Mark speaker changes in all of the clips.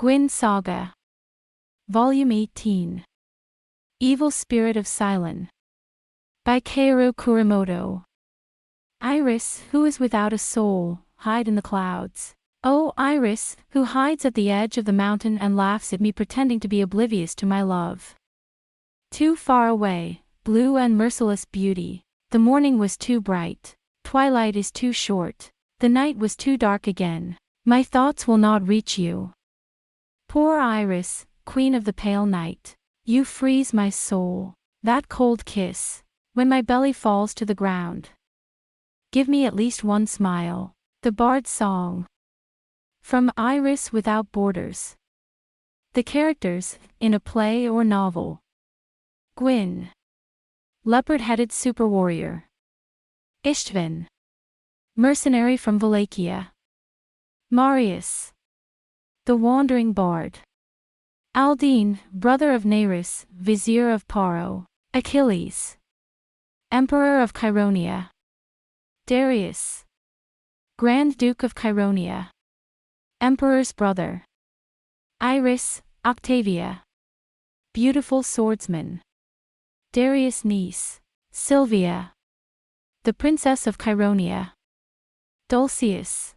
Speaker 1: Guin Saga. Volume 18. Evil Spirit of Cylon. By Kaoru Kurimoto. Iris, who is without a soul, hide in the clouds. Oh, Iris, who hides at the edge of the mountain and laughs at me pretending to be oblivious to my love. Too far away, blue and merciless beauty. The morning was too bright. Twilight is too short. The night was too dark again. My thoughts will not reach you. Poor Iris, queen of the pale night. You freeze my soul. That cold kiss. When my belly falls to the ground. Give me at least one smile. The Bard's Song. From Iris Without Borders. The characters, in a play or novel. Guin. Leopard-headed super warrior. Ishtvan. Mercenary from Wallachia. Marius. The wandering bard. Aldine, brother of Nereus, vizier of Paro. Achilles. Emperor of Cheironia. Darius. Grand Duke of Cheironia. Emperor's brother. Iris, Octavia. Beautiful swordsman. Darius' niece. Sylvia. The Princess of Cheironia. Dulcius.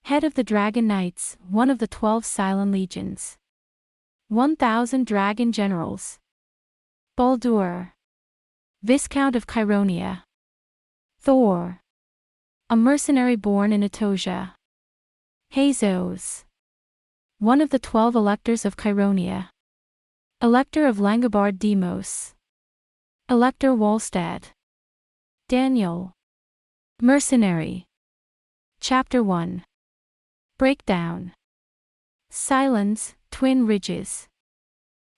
Speaker 1: Head of the Dragon Knights, one of the 12 Cylon legions. 1,000 dragon generals. Baldur. Viscount of Cheironia. Thor. A mercenary born in Etosia. Hazos. One of the 12 electors of Cheironia. Elector of Langobard Demos. Elector Wallstad. Daniel. Mercenary. Chapter 1. Breakdown. Cylons, Twin Ridges.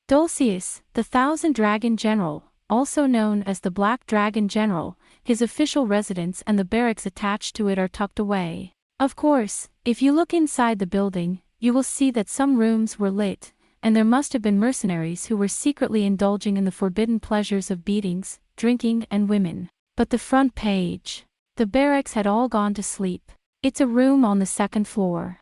Speaker 1: Dulcius, the Thousand Dragon General, also known as the Black Dragon General, his official residence and the barracks attached to it are tucked away. Of course, if you look inside the building, you will see that some rooms were lit, and there must have been mercenaries who were secretly indulging in the forbidden pleasures of beatings, drinking, and women. But the front page. The barracks had all gone to sleep. It's a room on the second floor.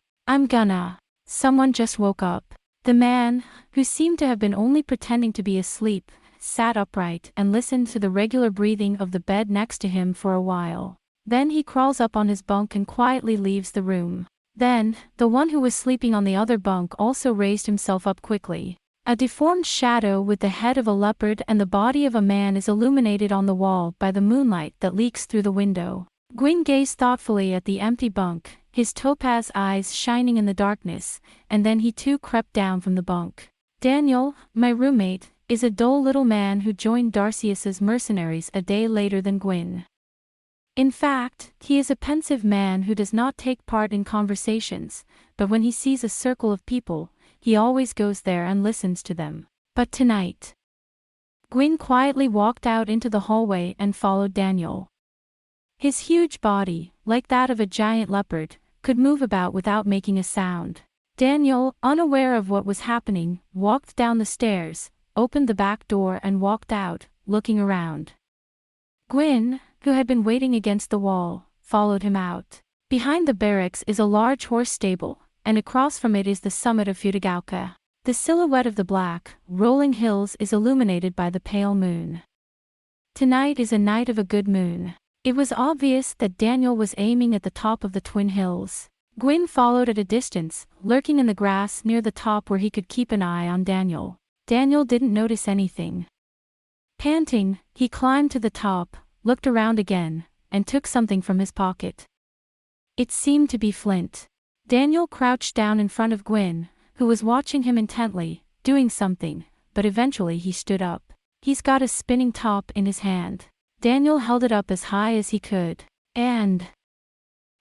Speaker 1: Someone just woke up. The man, who seemed to have been only pretending to be asleep, sat upright and listened to the regular breathing of the bed next to him for a while. Then he crawls up on his bunk and quietly leaves the room. Then, the one who was sleeping on the other bunk also raised himself up quickly. A deformed shadow with the head of a leopard and the body of a man is illuminated on the wall by the moonlight that leaks through the window. Guin gazed thoughtfully at the empty bunk, his topaz eyes shining in the darkness, and then he too crept down from the bunk. Daniel, my roommate, is a dull little man who joined Darius's mercenaries a day later than Guin. In fact, he is a pensive man who does not take part in conversations, but when he sees a circle of people, he always goes there and listens to them. But tonight, Guin quietly walked out into the hallway and followed Daniel. His huge body, like that of a giant leopard, could move about without making a sound. Daniel, unaware of what was happening, walked down the stairs, opened the back door and walked out, looking around. Guin, who had been waiting against the wall, followed him out. Behind the barracks is a large horse stable, and across from it is the summit of Futagauka. The silhouette of the black, rolling hills is illuminated by the pale moon. Tonight is a night of a good moon. It was obvious that Daniel was aiming at the top of the twin hills. Guin followed at a distance, lurking in the grass near the top where he could keep an eye on Daniel. Daniel didn't notice anything. Panting, he climbed to the top, looked around again, and took something from his pocket. It seemed to be flint. Daniel crouched down in front of Guin, who was watching him intently, doing something, but eventually he stood up. He's got a spinning top in his hand. Daniel held it up as high as he could, and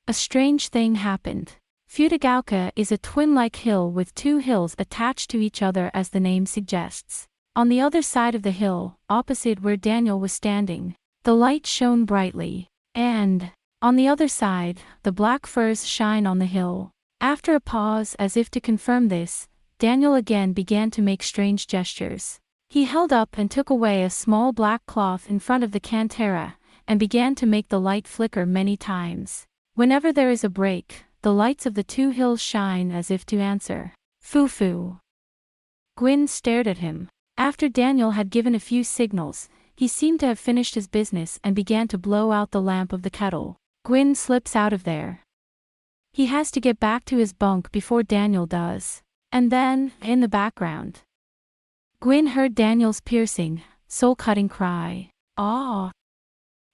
Speaker 1: a strange thing happened. Futagauka is a twin-like hill with two hills attached to each other as the name suggests. On the other side of the hill, opposite where Daniel was standing, the light shone brightly, and, on the other side, the black firs shine on the hill. After a pause as if to confirm this, Daniel again began to make strange gestures. He held up and took away a small black cloth in front of the cantera, and began to make the light flicker many times. Whenever there is a break, the lights of the two hills shine as if to answer. Foo-foo. Guin stared at him. After Daniel had given a few signals, he seemed to have finished his business and began to blow out the lamp of the kettle. Guin slips out of there. He has to get back to his bunk before Daniel does. And then, in the background, Guin heard Daniel's piercing, soul-cutting cry. "Aw!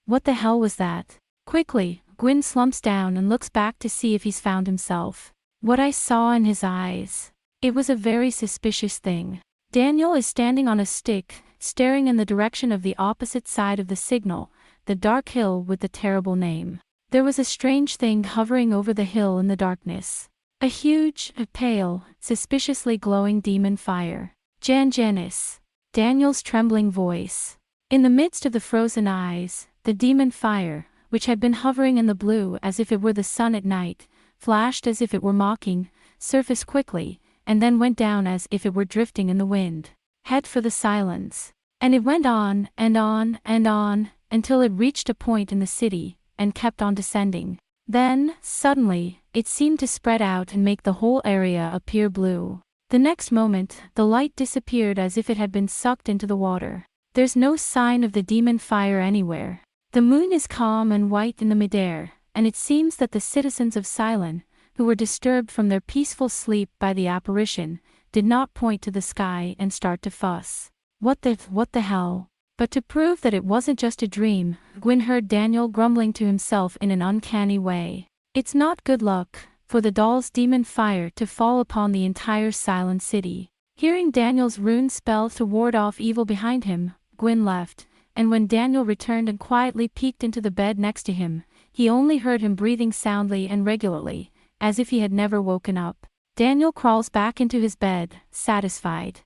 Speaker 1: What the hell was that?" Quickly, Guin slumps down and looks back to see if he's found himself. What I saw in his eyes. It was a very suspicious thing. Daniel is standing on a stick, staring in the direction of the opposite side of the signal, the dark hill with the terrible name. There was a strange thing hovering over the hill in the darkness. A huge, pale, suspiciously glowing demon fire. Janus. Daniel's trembling voice. In the midst of the frozen eyes, the demon fire, which had been hovering in the blue as if it were the sun at night, flashed as if it were mocking, surfaced quickly, and then went down as if it were drifting in the wind. Head for the Cylons. And it went on, and on, and on, until it reached a point in the city, and kept on descending. Then, suddenly, it seemed to spread out and make the whole area appear blue. The next moment, the light disappeared as if it had been sucked into the water. There's no sign of the demon fire anywhere. The moon is calm and white in the midair, and it seems that the citizens of Cylon, who were disturbed from their peaceful sleep by the apparition, did not point to the sky and start to fuss. What the hell? But to prove that it wasn't just a dream, Guin heard Daniel grumbling to himself in an uncanny way. It's not good luck for the doll's demon fire to fall upon the entire Cylon city. Hearing Daniel's rune spell to ward off evil behind him, Guin left, and when Daniel returned and quietly peeked into the bed next to him, he only heard him breathing soundly and regularly, as if he had never woken up. Daniel crawls back into his bed, satisfied.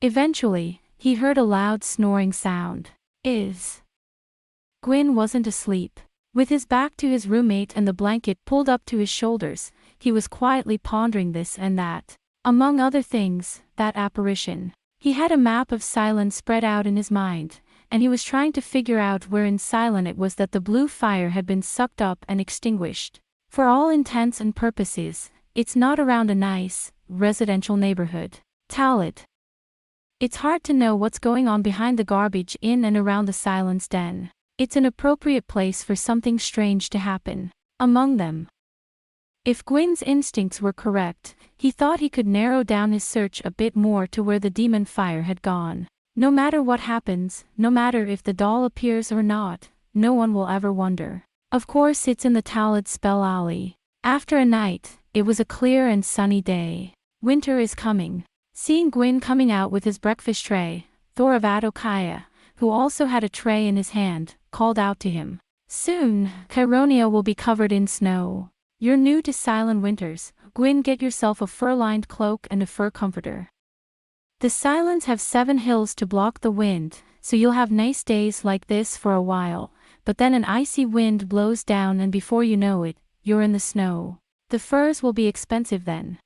Speaker 1: Eventually, he heard a loud snoring sound. Guin wasn't asleep. With his back to his roommate and the blanket pulled up to his shoulders, he was quietly pondering this and that. Among other things, that apparition. He had a map of Cylon spread out in his mind, and he was trying to figure out where in Cylon it was that the blue fire had been sucked up and extinguished. For all intents and purposes, it's not around a nice, residential neighborhood. Talad. It's hard to know what's going on behind the garbage in and around the Cylon's den. It's an appropriate place for something strange to happen. Among them. If Guin's instincts were correct, he thought he could narrow down his search a bit more to where the demon fire had gone. No matter what happens, no matter if the doll appears or not, no one will ever wonder. Of course it's in the Talad spell alley. After a night, it was a clear and sunny day. Winter is coming. Seeing Guin coming out with his breakfast tray, Thor of Adokaya, who also had a tray in his hand, called out to him. "Soon, Chironia will be covered in snow. You're new to Cylon winters, Guin, get yourself a fur-lined cloak and a fur comforter. The Cylons have 7 hills to block the wind, so you'll have nice days like this for a while, but then an icy wind blows down and before you know it, you're in the snow. The furs will be expensive then.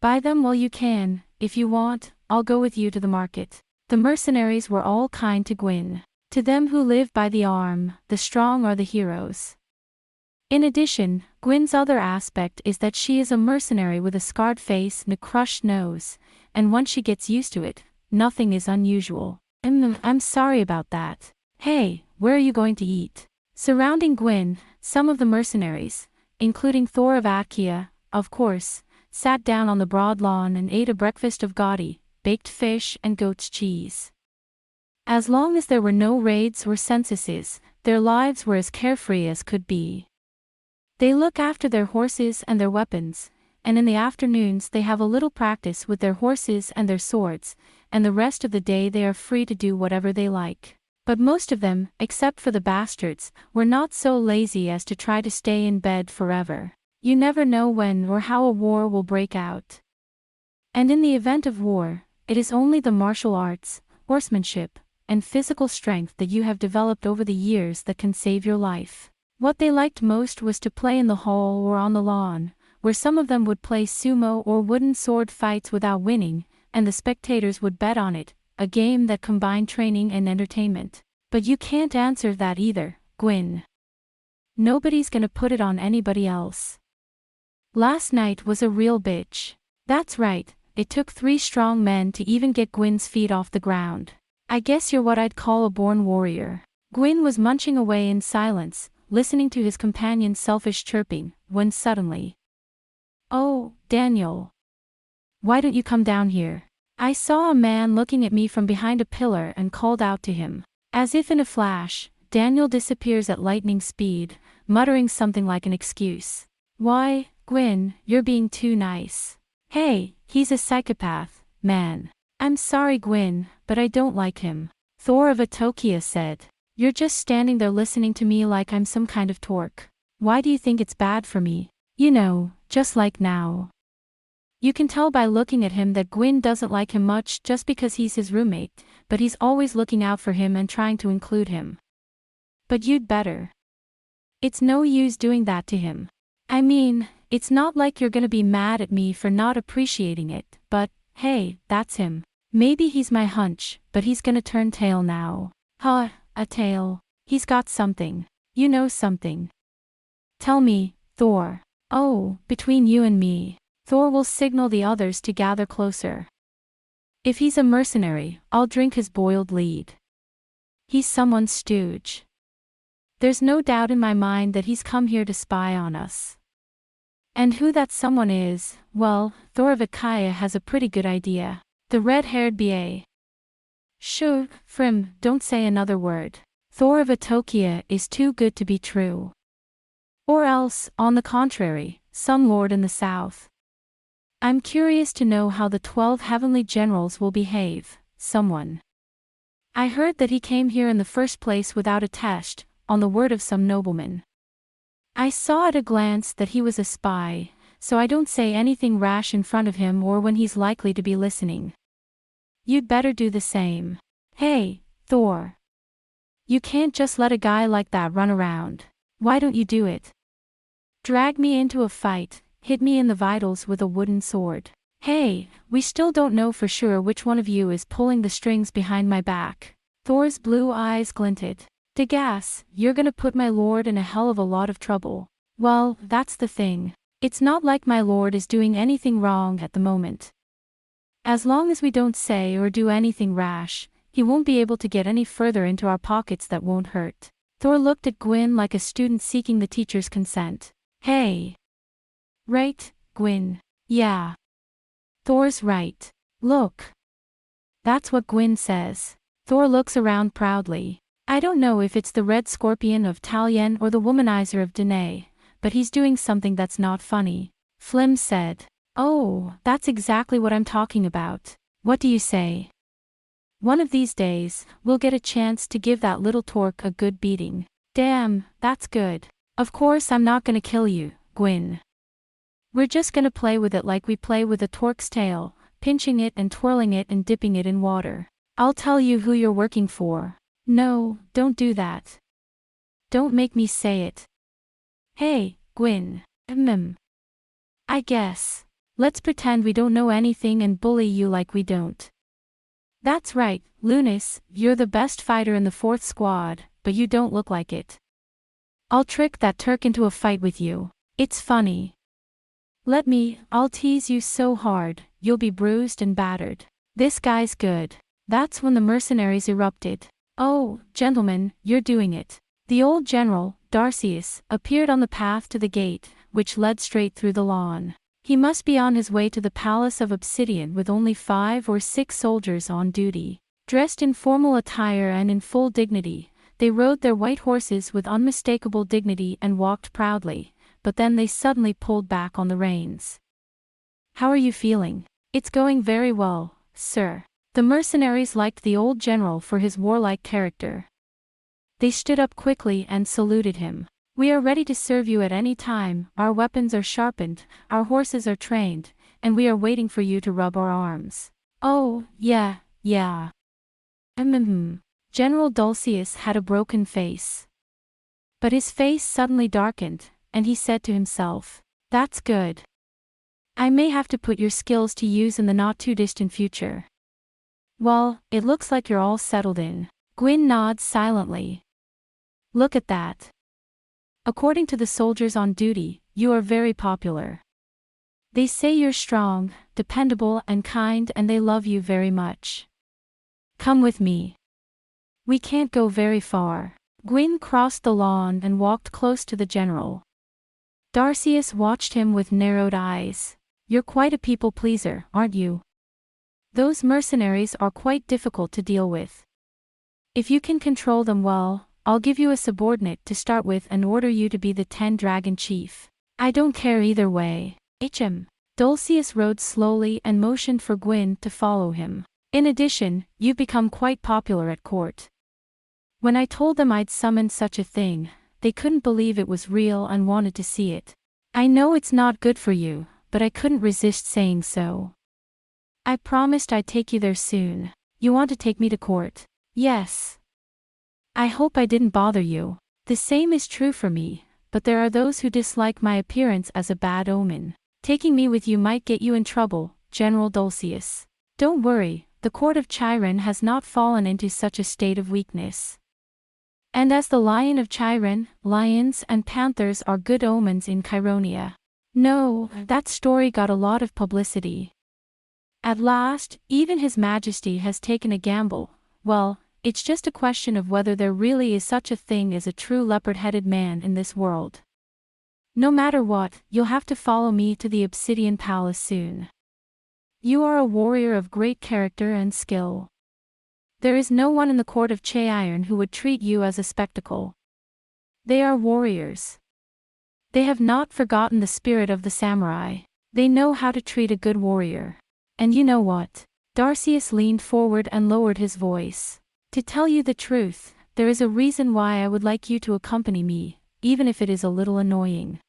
Speaker 1: Buy them while you can. If you want, I'll go with you to the market." The mercenaries were all kind to Guin. To them who live by the arm, the strong are the heroes. In addition, Gwyn's other aspect is that she is a mercenary with a scarred face and a crushed nose, and once she gets used to it, nothing is unusual. I'm sorry about that. Hey, where are you going to eat? Surrounding Guin, some of the mercenaries, including Thor of Akia, of course, sat down on the broad lawn and ate a breakfast of gaudy, baked fish and goat's cheese. As long as there were no raids or censuses, their lives were as carefree as could be. They look after their horses and their weapons, and in the afternoons they have a little practice with their horses and their swords, and the rest of the day they are free to do whatever they like. But most of them, except for the bastards, were not so lazy as to try to stay in bed forever. You never know when or how a war will break out. And in the event of war, it is only the martial arts, horsemanship, and physical strength that you have developed over the years that can save your life. What they liked most was to play in the hall or on the lawn, where some of them would play sumo or wooden sword fights without winning, and the spectators would bet on it, a game that combined training and entertainment. But you can't answer that either, Guin. Nobody's gonna put it on anybody else. Last night was a real bitch. That's right, it took 3 strong men to even get Gwyn's feet off the ground. I guess you're what I'd call a born warrior. Gwyn was munching away in silence, listening to his companion's selfish chirping, when suddenly, "Oh, Daniel. Why don't you come down here?" I saw a man looking at me from behind a pillar and called out to him. As if in a flash, Daniel disappears at lightning speed, muttering something like an excuse. "Why, Gwyn, you're being too nice. Hey, he's a psychopath, man." "I'm sorry, Gwyn, but I don't like him," Thor of Atokia said. "You're just standing there listening to me like I'm some kind of torque. Why do you think it's bad for me? You know, just like now." You can tell by looking at him that Gwyn doesn't like him much just because he's his roommate, but he's always looking out for him and trying to include him. But you'd better. It's no use doing that to him. I mean, it's not like you're gonna be mad at me for not appreciating it, but, hey, that's him. Maybe he's my hunch, but he's gonna turn tail now. Huh, a tail. He's got something. You know something. Tell me, Thor. Oh, between you and me. Thor will signal the others to gather closer. If he's a mercenary, I'll drink his boiled lead. He's someone's stooge. There's no doubt in my mind that he's come here to spy on us. And who that someone is, well, Thor of Atokia has a pretty good idea. The red-haired BA. Shoo, Frim, don't say another word. Thor of Atokia is too good to be true. Or else, on the contrary, some lord in the south. I'm curious to know how the 12 heavenly generals will behave, someone. I heard that he came here in the first place without a test, on the word of some nobleman. I saw at a glance that he was a spy, so I don't say anything rash in front of him or when he's likely to be listening. You'd better do the same. Hey, Thor. You can't just let a guy like that run around. Why don't you do it? Drag me into a fight. Hit me in the vitals with a wooden sword. Hey, we still don't know for sure which one of you is pulling the strings behind my back. Thor's blue eyes glinted. Degas, you're gonna put my lord in a hell of a lot of trouble. Well, that's the thing. It's not like my lord is doing anything wrong at the moment. As long as we don't say or do anything rash, he won't be able to get any further into our pockets that won't hurt. Thor looked at Gwyn like a student seeking the teacher's consent. Hey. Right, Gwyn. Yeah. Thor's right. Look. That's what Gwyn says. Thor looks around proudly. I don't know if it's the red scorpion of Talien or the womanizer of Danae, but he's doing something that's not funny. Flim said. Oh, that's exactly what I'm talking about. What do you say? One of these days, we'll get a chance to give that little torque a good beating. Damn, that's good. Of course I'm not gonna kill you, Gwyn. We're just gonna play with it like we play with a torque's tail, pinching it and twirling it and dipping it in water. I'll tell you who you're working for. No, don't do that. Don't make me say it. Hey, Gwyn. I guess. Let's pretend we don't know anything and bully you like we don't. That's right, Lunas, you're the best fighter in the 4th squad, but you don't look like it. I'll trick that Turk into a fight with you. It's funny. I'll tease you so hard, you'll be bruised and battered. This guy's good. That's when the mercenaries erupted. Oh, gentlemen, you're doing it. The old general, Darcius, appeared on the path to the gate, which led straight through the lawn. He must be on his way to the Palace of Obsidian with only 5 or 6 soldiers on duty. Dressed in formal attire and in full dignity, they rode their white horses with unmistakable dignity and walked proudly, but then they suddenly pulled back on the reins. How are you feeling? It's going very well, sir. The mercenaries liked the old general for his warlike character. They stood up quickly and saluted him. We are ready to serve you at any time, our weapons are sharpened, our horses are trained, and we are waiting for you to rub our arms. Oh, yeah. General Dulcius had a broken face. But his face suddenly darkened, and he said to himself, that's good. I may have to put your skills to use in the not-too-distant future. Well, it looks like you're all settled in. Gwyn nods silently. Look at that. According to the soldiers on duty, you are very popular. They say you're strong, dependable and kind and they love you very much. Come with me. We can't go very far. Guin crossed the lawn and walked close to the general. Darcius watched him with narrowed eyes. You're quite a people pleaser, aren't you? Those mercenaries are quite difficult to deal with. If you can control them well, I'll give you a subordinate to start with and order you to be the 10-dragon chief. I don't care either way. Dulcius rode slowly and motioned for Guin to follow him. In addition, you've become quite popular at court. When I told them I'd summoned such a thing, they couldn't believe it was real and wanted to see it. I know it's not good for you, but I couldn't resist saying so. I promised I'd take you there soon. You want to take me to court? Yes. I hope I didn't bother you. The same is true for me, but there are those who dislike my appearance as a bad omen. Taking me with you might get you in trouble, General Dulcius. Don't worry, the court of Chiron has not fallen into such a state of weakness. And as the Lion of Chiron, lions and panthers are good omens in Chironia. No, that story got a lot of publicity. At last, even His Majesty has taken a gamble. Well, it's just a question of whether there really is such a thing as a true leopard-headed man in this world. No matter what, you'll have to follow me to the Obsidian Palace soon. You are a warrior of great character and skill. There is no one in the court of Chiron who would treat you as a spectacle. They are warriors. They have not forgotten the spirit of the samurai. They know how to treat a good warrior. And you know what? Darcius leaned forward and lowered his voice. To tell you the truth, there is a reason why I would like you to accompany me, even if it is a little annoying.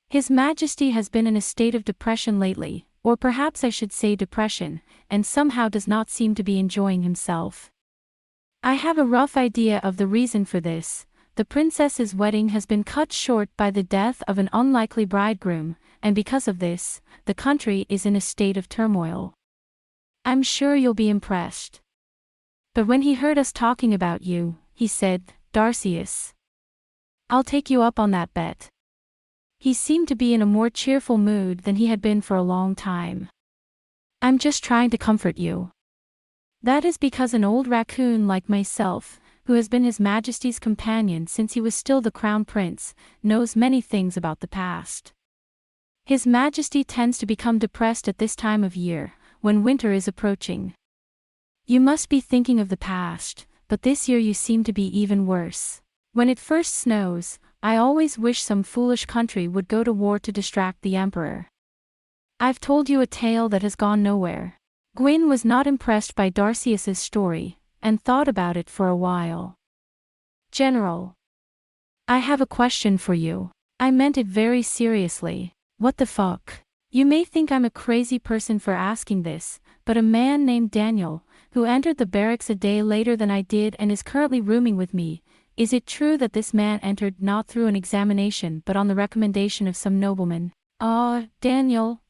Speaker 1: His Majesty has been in a state of depression lately, or perhaps I should say depression, and somehow does not seem to be enjoying himself. I have a rough idea of the reason for this. The princess's wedding has been cut short by the death of an unlikely bridegroom, and because of this, the country is in a state of turmoil. I'm sure you'll be impressed. But when he heard us talking about you, he said, Darcius, I'll take you up on that bet. He seemed to be in a more cheerful mood than he had been for a long time. I'm just trying to comfort you. That is because an old raccoon like myself, who has been His Majesty's companion since he was still the crown prince, knows many things about the past. His Majesty tends to become depressed at this time of year, when winter is approaching. You must be thinking of the past, but this year you seem to be even worse. When it first snows, I always wish some foolish country would go to war to distract the emperor. I've told you a tale that has gone nowhere. Guin was not impressed by Darcius's story, and thought about it for a while. General, I have a question for you. I meant it very seriously. What the fuck? You may think I'm a crazy person for asking this, but a man named Daniel, who entered the barracks a day later than I did and is currently rooming with me, is it true that this man entered not through an examination but on the recommendation of some nobleman? Daniel.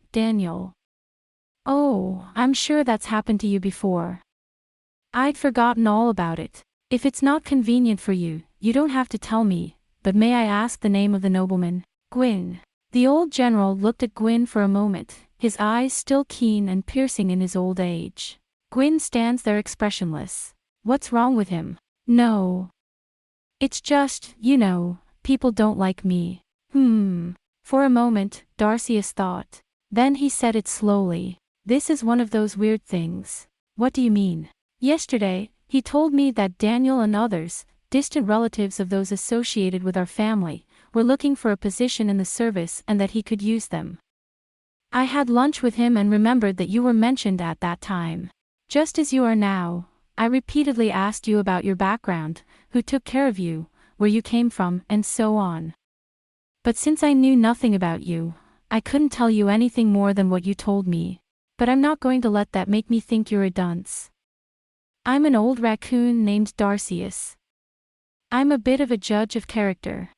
Speaker 1: Oh, I'm sure that's happened to you before. I'd forgotten all about it. If it's not convenient for you, you don't have to tell me, but may I ask the name of the nobleman? Guin. The old general looked at Guin for a moment, his eyes still keen and piercing in his old age. Guin stands there expressionless. What's wrong with him? No. It's just, people don't like me. For a moment, Darcius thought. Then he said it slowly. This is one of those weird things. What do you mean? Yesterday, he told me that Daniel and others, distant relatives of those associated with our family, were looking for a position in the service and that he could use them. I had lunch with him and remembered that you were mentioned at that time. Just as you are now, I repeatedly asked you about your background, who took care of you, where you came from, and so on. But since I knew nothing about you, I couldn't tell you anything more than what you told me. But I'm not going to let that make me think you're a dunce. I'm an old raccoon named Darcius. I'm a bit of a judge of character.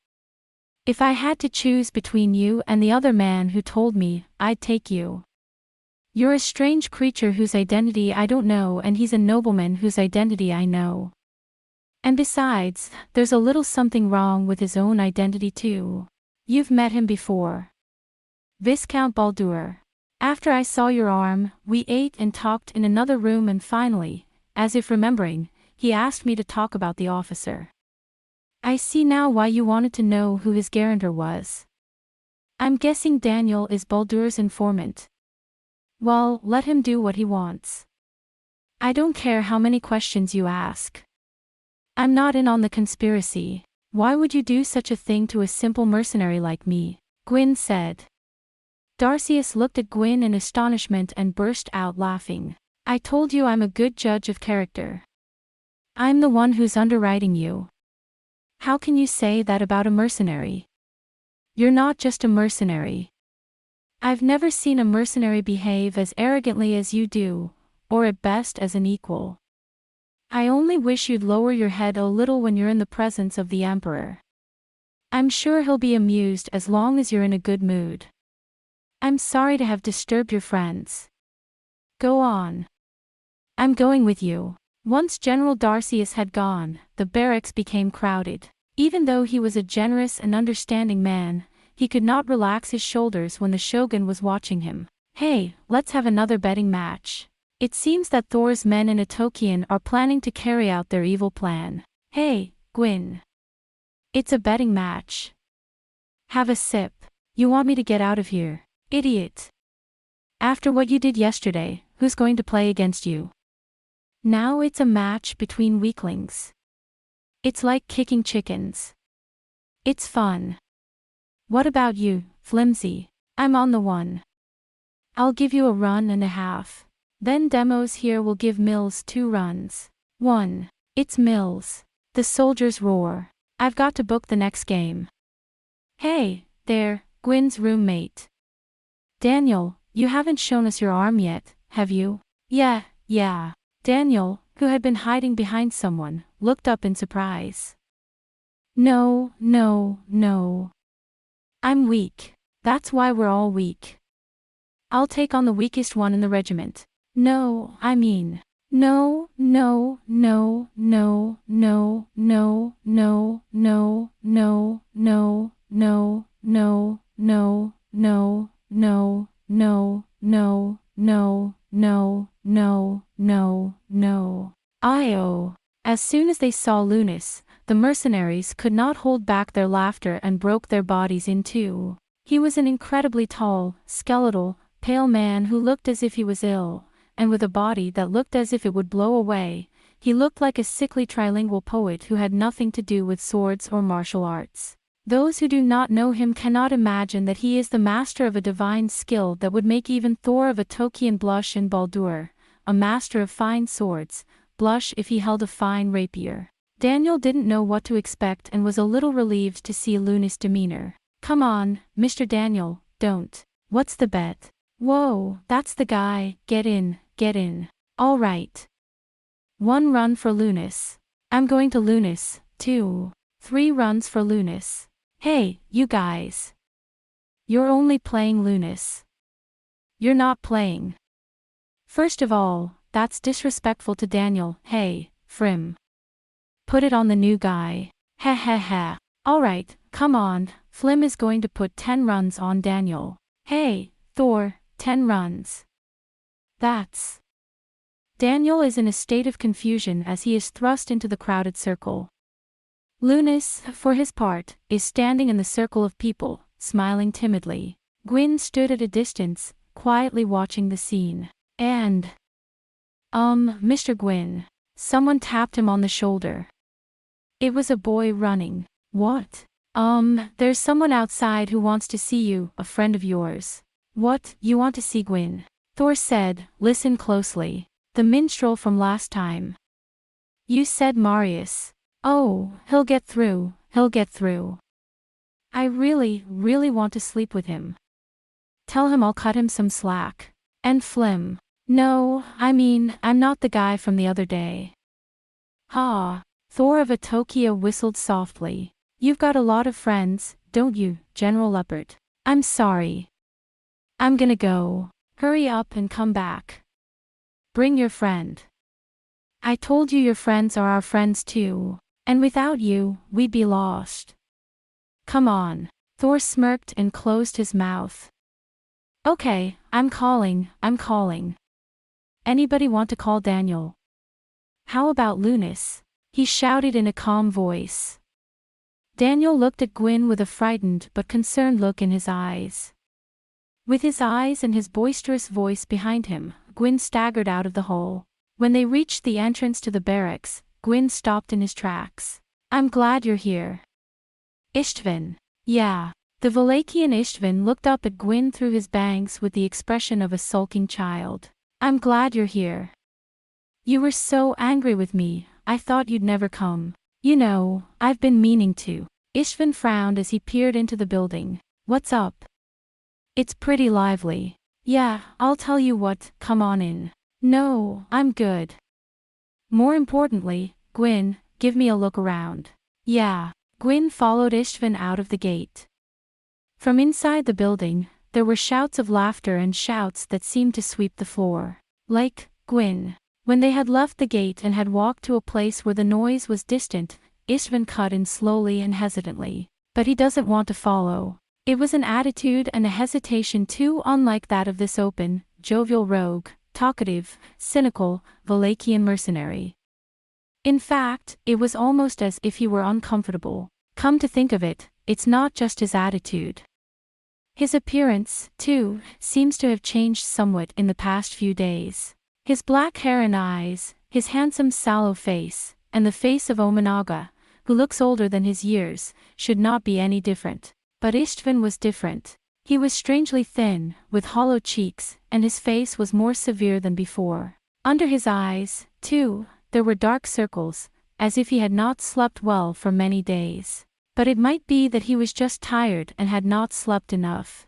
Speaker 1: If I had to choose between you and the other man who told me, I'd take you. You're a strange creature whose identity I don't know, and he's a nobleman whose identity I know. And besides, there's a little something wrong with his own identity too. You've met him before. Viscount Baldur. After I saw your arm, we ate and talked in another room and finally, as if remembering, he asked me to talk about the officer. I see now why you wanted to know who his guarantor was. I'm guessing Daniel is Baldur's informant. Well, let him do what he wants. I don't care how many questions you ask. I'm not in on the conspiracy. Why would you do such a thing to a simple mercenary like me? Guin said. Darcius looked at Guin in astonishment and burst out laughing. I told you I'm a good judge of character. I'm the one who's underwriting you. How can you say that about a mercenary? You're not just a mercenary. I've never seen a mercenary behave as arrogantly as you do, or at best as an equal. I only wish you'd lower your head a little when you're in the presence of the Emperor. I'm sure he'll be amused as long as you're in a good mood. I'm sorry to have disturbed your friends. Go on. I'm going with you. Once General Darcius had gone, the barracks became crowded. Even though he was a generous and understanding man, he could not relax his shoulders when the shogun was watching him. Hey, let's have another betting match. It seems that Thor's men in Atokian are planning to carry out their evil plan. Hey, Guin. It's a betting match. Have a sip. You want me to get out of here? Idiot. After what you did yesterday, who's going to play against you? Now it's a match between weaklings. It's like kicking chickens. It's fun. What about you, Flimsy? I'm on the one. I'll give you a run and a half. Then Demos here will give Mills 2 runs. 1. It's Mills. The soldiers roar. I've got to book the next game. Hey, there, Gwyn's roommate. Daniel, you haven't shown us your arm yet, have you? Yeah. Daniel, who had been hiding behind someone, looked up in surprise. No. I'm weak. That's why we're all weak. I'll take on the weakest one in the regiment. No. Io. As soon as they saw Lunas, the mercenaries could not hold back their laughter and broke their bodies in two. He was an incredibly tall, skeletal, pale man who looked as if he was ill, and with a body that looked as if it would blow away. He looked like a sickly trilingual poet who had nothing to do with swords or martial arts. Those who do not know him cannot imagine that he is the master of a divine skill that would make even Thor of Atokian blush, and Baldur, a master of fine swords, blush if he held a fine rapier. Daniel didn't know what to expect and was a little relieved to see Lunas' demeanor. Come on, Mr. Daniel, don't. What's the bet? Whoa, that's the guy. Get in. All right. 1 run for Lunas. I'm going to Lunas, 2. 3 runs for Lunas. Hey, you guys. You're only playing Lunas. You're not playing. First of all, that's disrespectful to Daniel. Hey, Frim. Put it on the new guy. Ha. Alright, come on, Flim is going to put 10 runs on Daniel. Hey, Thor, 10 runs. That's. Daniel is in a state of confusion as he is thrust into the crowded circle. Lunas, for his part, is standing in the circle of people, smiling timidly. Guin stood at a distance, quietly watching the scene. And. Mr. Guin. Someone tapped him on the shoulder. It was a boy running. What? There's someone outside who wants to see you, a friend of yours. What, you want to see Guin? Thor said, listen closely. The minstrel from last time. You said Marius. Oh, he'll get through. I really want to sleep with him. Tell him I'll cut him some slack. And Flim. No, I'm not the guy from the other day. Ha. Thor of Atokia whistled softly. You've got a lot of friends, don't you, General Leopard? I'm sorry. I'm gonna go. Hurry up and come back. Bring your friend. I told you your friends are our friends too. And without you, we'd be lost. Come on. Thor smirked and closed his mouth. Okay, I'm calling. Anybody want to call Daniel? How about Lunas? He shouted in a calm voice. Daniel looked at Guin with a frightened but concerned look in his eyes. With his eyes and his boisterous voice behind him, Guin staggered out of the hole. When they reached the entrance to the barracks, Guin stopped in his tracks. I'm glad you're here. Ishtvan. Yeah. The Valachian Ishtvan looked up at Guin through his bangs with the expression of a sulking child. I'm glad you're here. You were so angry with me, I thought you'd never come. You know, I've been meaning to. Ishtvan frowned as he peered into the building. What's up? It's pretty lively. Yeah, I'll tell you what, come on in. No, I'm good. More importantly, Guin, give me a look around. Yeah. Guin followed Ishtvan out of the gate. From inside the building, there were shouts of laughter and shouts that seemed to sweep the floor. Like, Guin. When they had left the gate and had walked to a place where the noise was distant, Ishtvan cut in slowly and hesitantly. But he doesn't want to follow. It was an attitude and a hesitation too unlike that of this open, jovial rogue, talkative, cynical, Valachian mercenary. In fact, it was almost as if he were uncomfortable. Come to think of it, it's not just his attitude. His appearance, too, seems to have changed somewhat in the past few days. His black hair and eyes, his handsome sallow face, and the face of Ominaga, who looks older than his years, should not be any different. But Ishtvan was different. He was strangely thin, with hollow cheeks, and his face was more severe than before. Under his eyes, too, there were dark circles, as if he had not slept well for many days. But it might be that he was just tired and had not slept enough.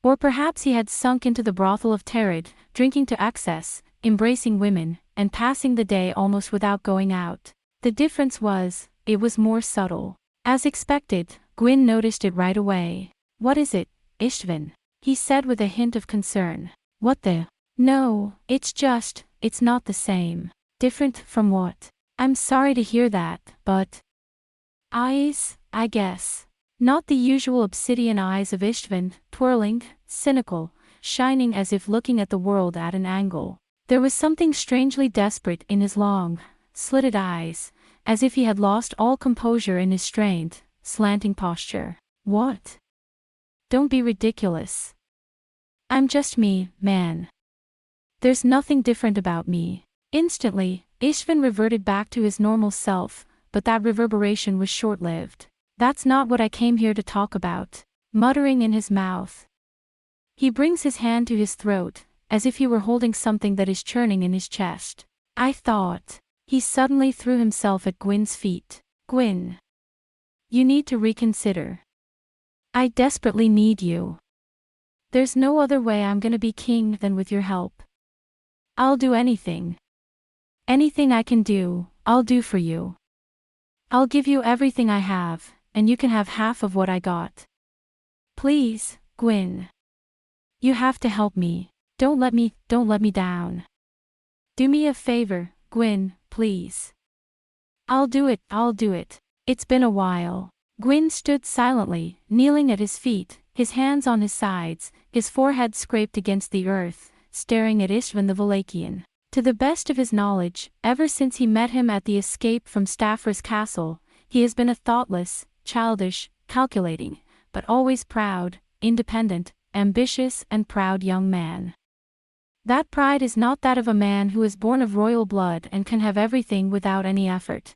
Speaker 1: Or perhaps he had sunk into the brothel of Terid, drinking to excess, embracing women, and passing the day almost without going out. The difference was, it was more subtle. As expected, Guin noticed it right away. What is it, Ishtvan? He said with a hint of concern. What the? No, it's not the same. Different from what? I'm sorry to hear that, but... Eyes, I guess. Not the usual obsidian eyes of Ishtvan, twirling, cynical, shining as if looking at the world at an angle. There was something strangely desperate in his long, slitted eyes, as if he had lost all composure in his strained, slanting posture. What? Don't be ridiculous. I'm just me, man. There's nothing different about me. Instantly, Ishtvan reverted back to his normal self, but that reverberation was short-lived. That's not what I came here to talk about. Muttering in his mouth. He brings his hand to his throat, as if he were holding something that is churning in his chest. I thought. He suddenly threw himself at Gwyn's feet. Gwyn. You need to reconsider. I desperately need you. There's no other way I'm gonna be king than with your help. I'll do anything. Anything I can do, I'll do for you. I'll give you everything I have, and you can have half of what I got. Please, Gwyn. You have to help me. Don't let me down. Do me a favor, Gwyn, please. I'll do it. It's been a while. Gwyn stood silently, kneeling at his feet, his hands on his sides, his forehead scraped against the earth, staring at Ishtvan the Valachian. To the best of his knowledge, ever since he met him at the escape from Staffra's castle, he has been a thoughtless, childish, calculating, but always proud, independent, ambitious and proud young man. That pride is not that of a man who is born of royal blood and can have everything without any effort.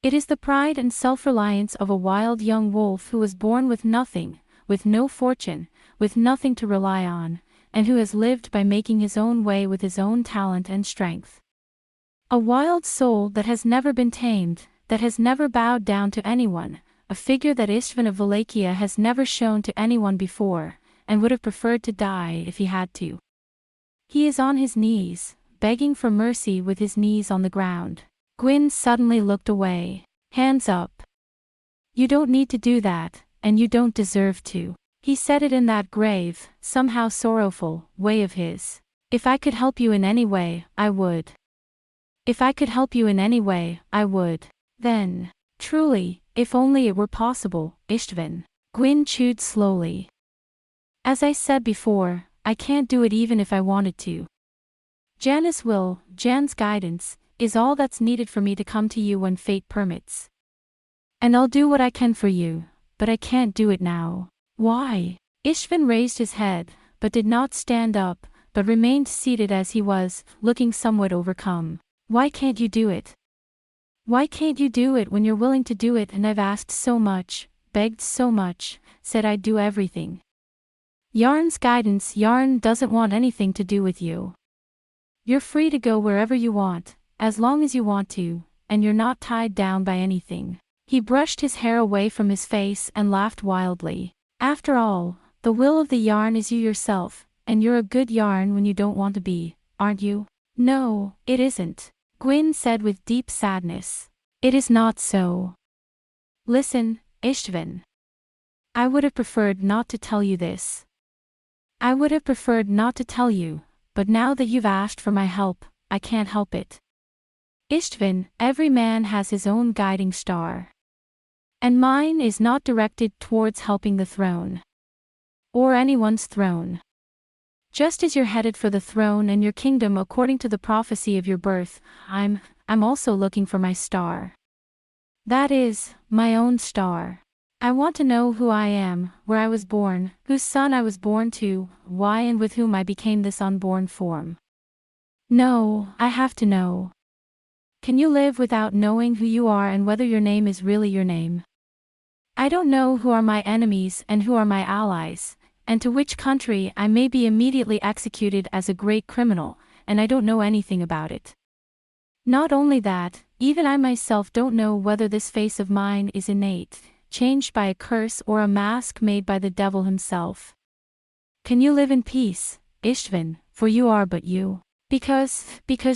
Speaker 1: It is the pride and self-reliance of a wild young wolf who was born with nothing, with no fortune, with nothing to rely on, and who has lived by making his own way with his own talent and strength. A wild soul that has never been tamed, that has never bowed down to anyone, a figure that Ishtvan of Wallachia has never shown to anyone before, and would have preferred to die if he had to. He is on his knees, begging for mercy with his knees on the ground. Gwyn suddenly looked away. Hands up. You don't need to do that, and you don't deserve to. He said it in that grave, somehow sorrowful, way of his. If I could help you in any way, I would. If I could help you in any way, I would. Then, truly, if only it were possible, Ishtvan. Gwyn chewed slowly. As I said before, I can't do it even if I wanted to. Jan's guidance, is all that's needed for me to come to you when fate permits. And I'll do what I can for you, but I can't do it now. Why? Istvan raised his head, but did not stand up, but remained seated as he was, looking somewhat overcome. Why can't you do it? Why can't you do it when you're willing to do it and I've asked so much, begged so much, said I'd do everything? Yarn's guidance. Yarn doesn't want anything to do with you. You're free to go wherever you want, as long as you want to, and you're not tied down by anything. He brushed his hair away from his face and laughed wildly. After all, the will of the yarn is you yourself, and you're a good yarn when you don't want to be, aren't you? No, it isn't, Guin said with deep sadness. It is not so. Listen, Istvan. I would have preferred not to tell you this. I would have preferred not to tell you, but now that you've asked for my help, I can't help it. Istvan, every man has his own guiding star. And mine is not directed towards helping the throne. Or anyone's throne. Just as you're headed for the throne and your kingdom according to the prophecy of your birth, I'm also looking for my star. That is, my own star. I want to know who I am, where I was born, whose son I was born to, why and with whom I became this unborn form. No, I have to know. Can you live without knowing who you are and whether your name is really your name? I don't know who are my enemies and who are my allies, and to which country I may be immediately executed as a great criminal, and I don't know anything about it. Not only that, even I myself don't know whether this face of mine is innate, changed by a curse or a mask made by the devil himself. Can you live in peace, Istvan, for you are but you? Because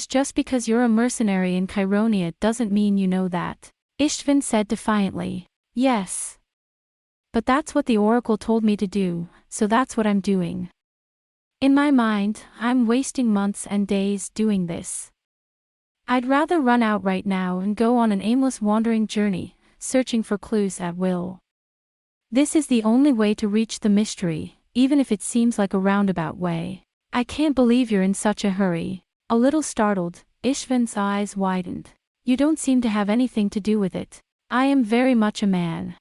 Speaker 1: just because you're a mercenary in Chironia doesn't mean you know that, Istvan said defiantly. Yes. But that's what the oracle told me to do, so that's what I'm doing. In my mind, I'm wasting months and days doing this. I'd rather run out right now and go on an aimless wandering journey, searching for clues at will. This is the only way to reach the mystery, even if it seems like a roundabout way. I can't believe you're in such a hurry. A little startled, Istvan's eyes widened. You don't seem to have anything to do with it. I am very much a man.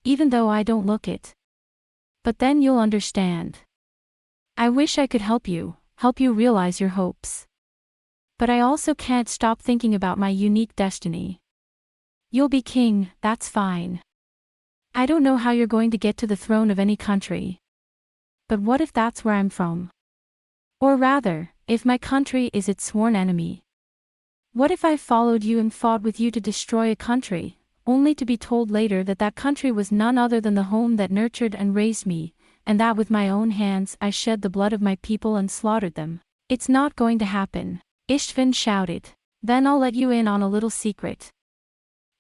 Speaker 1: Even though I don't look it. But then you'll understand. I wish I could help you realize your hopes. But I also can't stop thinking about my unique destiny. You'll be king, that's fine. I don't know how you're going to get to the throne of any country. But what if that's where I'm from? Or rather, if my country is its sworn enemy? What if I followed you and fought with you to destroy a country, only to be told later that that country was none other than the home that nurtured and raised me, and that with my own hands I shed the blood of my people and slaughtered them? It's not going to happen, Istvan shouted. Then I'll let you in on a little secret.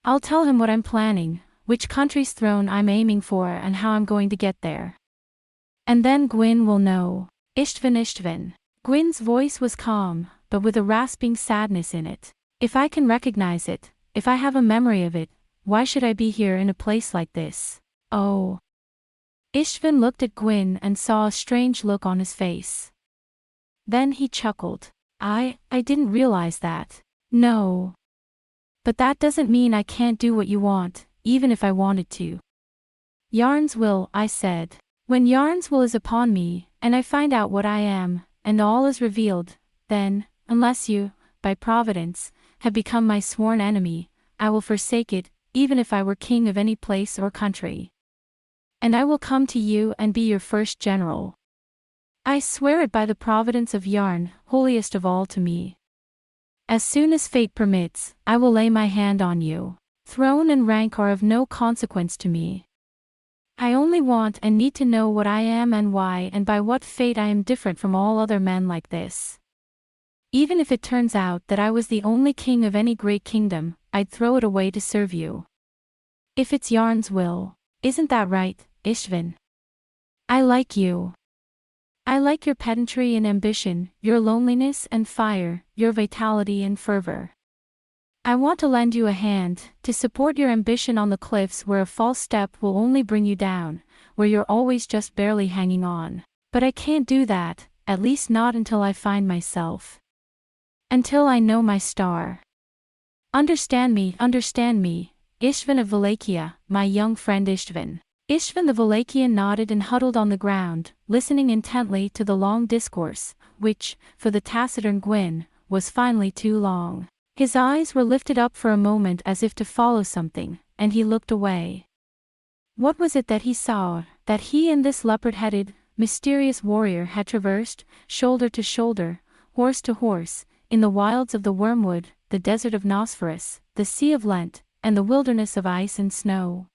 Speaker 1: I'll tell him what I'm planning, which country's throne I'm aiming for and how I'm going to get there. And then Guin will know. Istvan. Gwyn's voice was calm, but with a rasping sadness in it. If I can recognize it, if I have a memory of it, why should I be here in a place like this? Oh. Istvan looked at Guin and saw a strange look on his face. Then he chuckled. I didn't realize that. No. But that doesn't mean I can't do what you want, even if I wanted to. Yarn's will, I said. When Yarn's will is upon me, and I find out what I am, and all is revealed, then, unless you, by providence, have become my sworn enemy, I will forsake it, even if I were king of any place or country. And I will come to you and be your first general. I swear it by the providence of Yarn, holiest of all to me. As soon as fate permits, I will lay my hand on you. Throne and rank are of no consequence to me. I only want and need to know what I am and why and by what fate I am different from all other men like this. Even if it turns out that I was the only king of any great kingdom, I'd throw it away to serve you. If it's Yarn's will. Isn't that right, Istvan? I like you. I like your pedantry and ambition, your loneliness and fire, your vitality and fervor. I want to lend you a hand, to support your ambition on the cliffs where a false step will only bring you down, where you're always just barely hanging on. But I can't do that, at least not until I find myself. Until I know my star. Understand me, Istvan of Wallachia, my young friend Istvan. Istvan the Wallachian nodded and huddled on the ground, listening intently to the long discourse, which, for the taciturn Guin, was finally too long. His eyes were lifted up for a moment as if to follow something, and he looked away. What was it that he saw, that he and this leopard-headed, mysterious warrior had traversed, shoulder to shoulder, horse to horse, in the wilds of the Wormwood, the desert of Nosferus, the Sea of Lent, and the wilderness of ice and snow?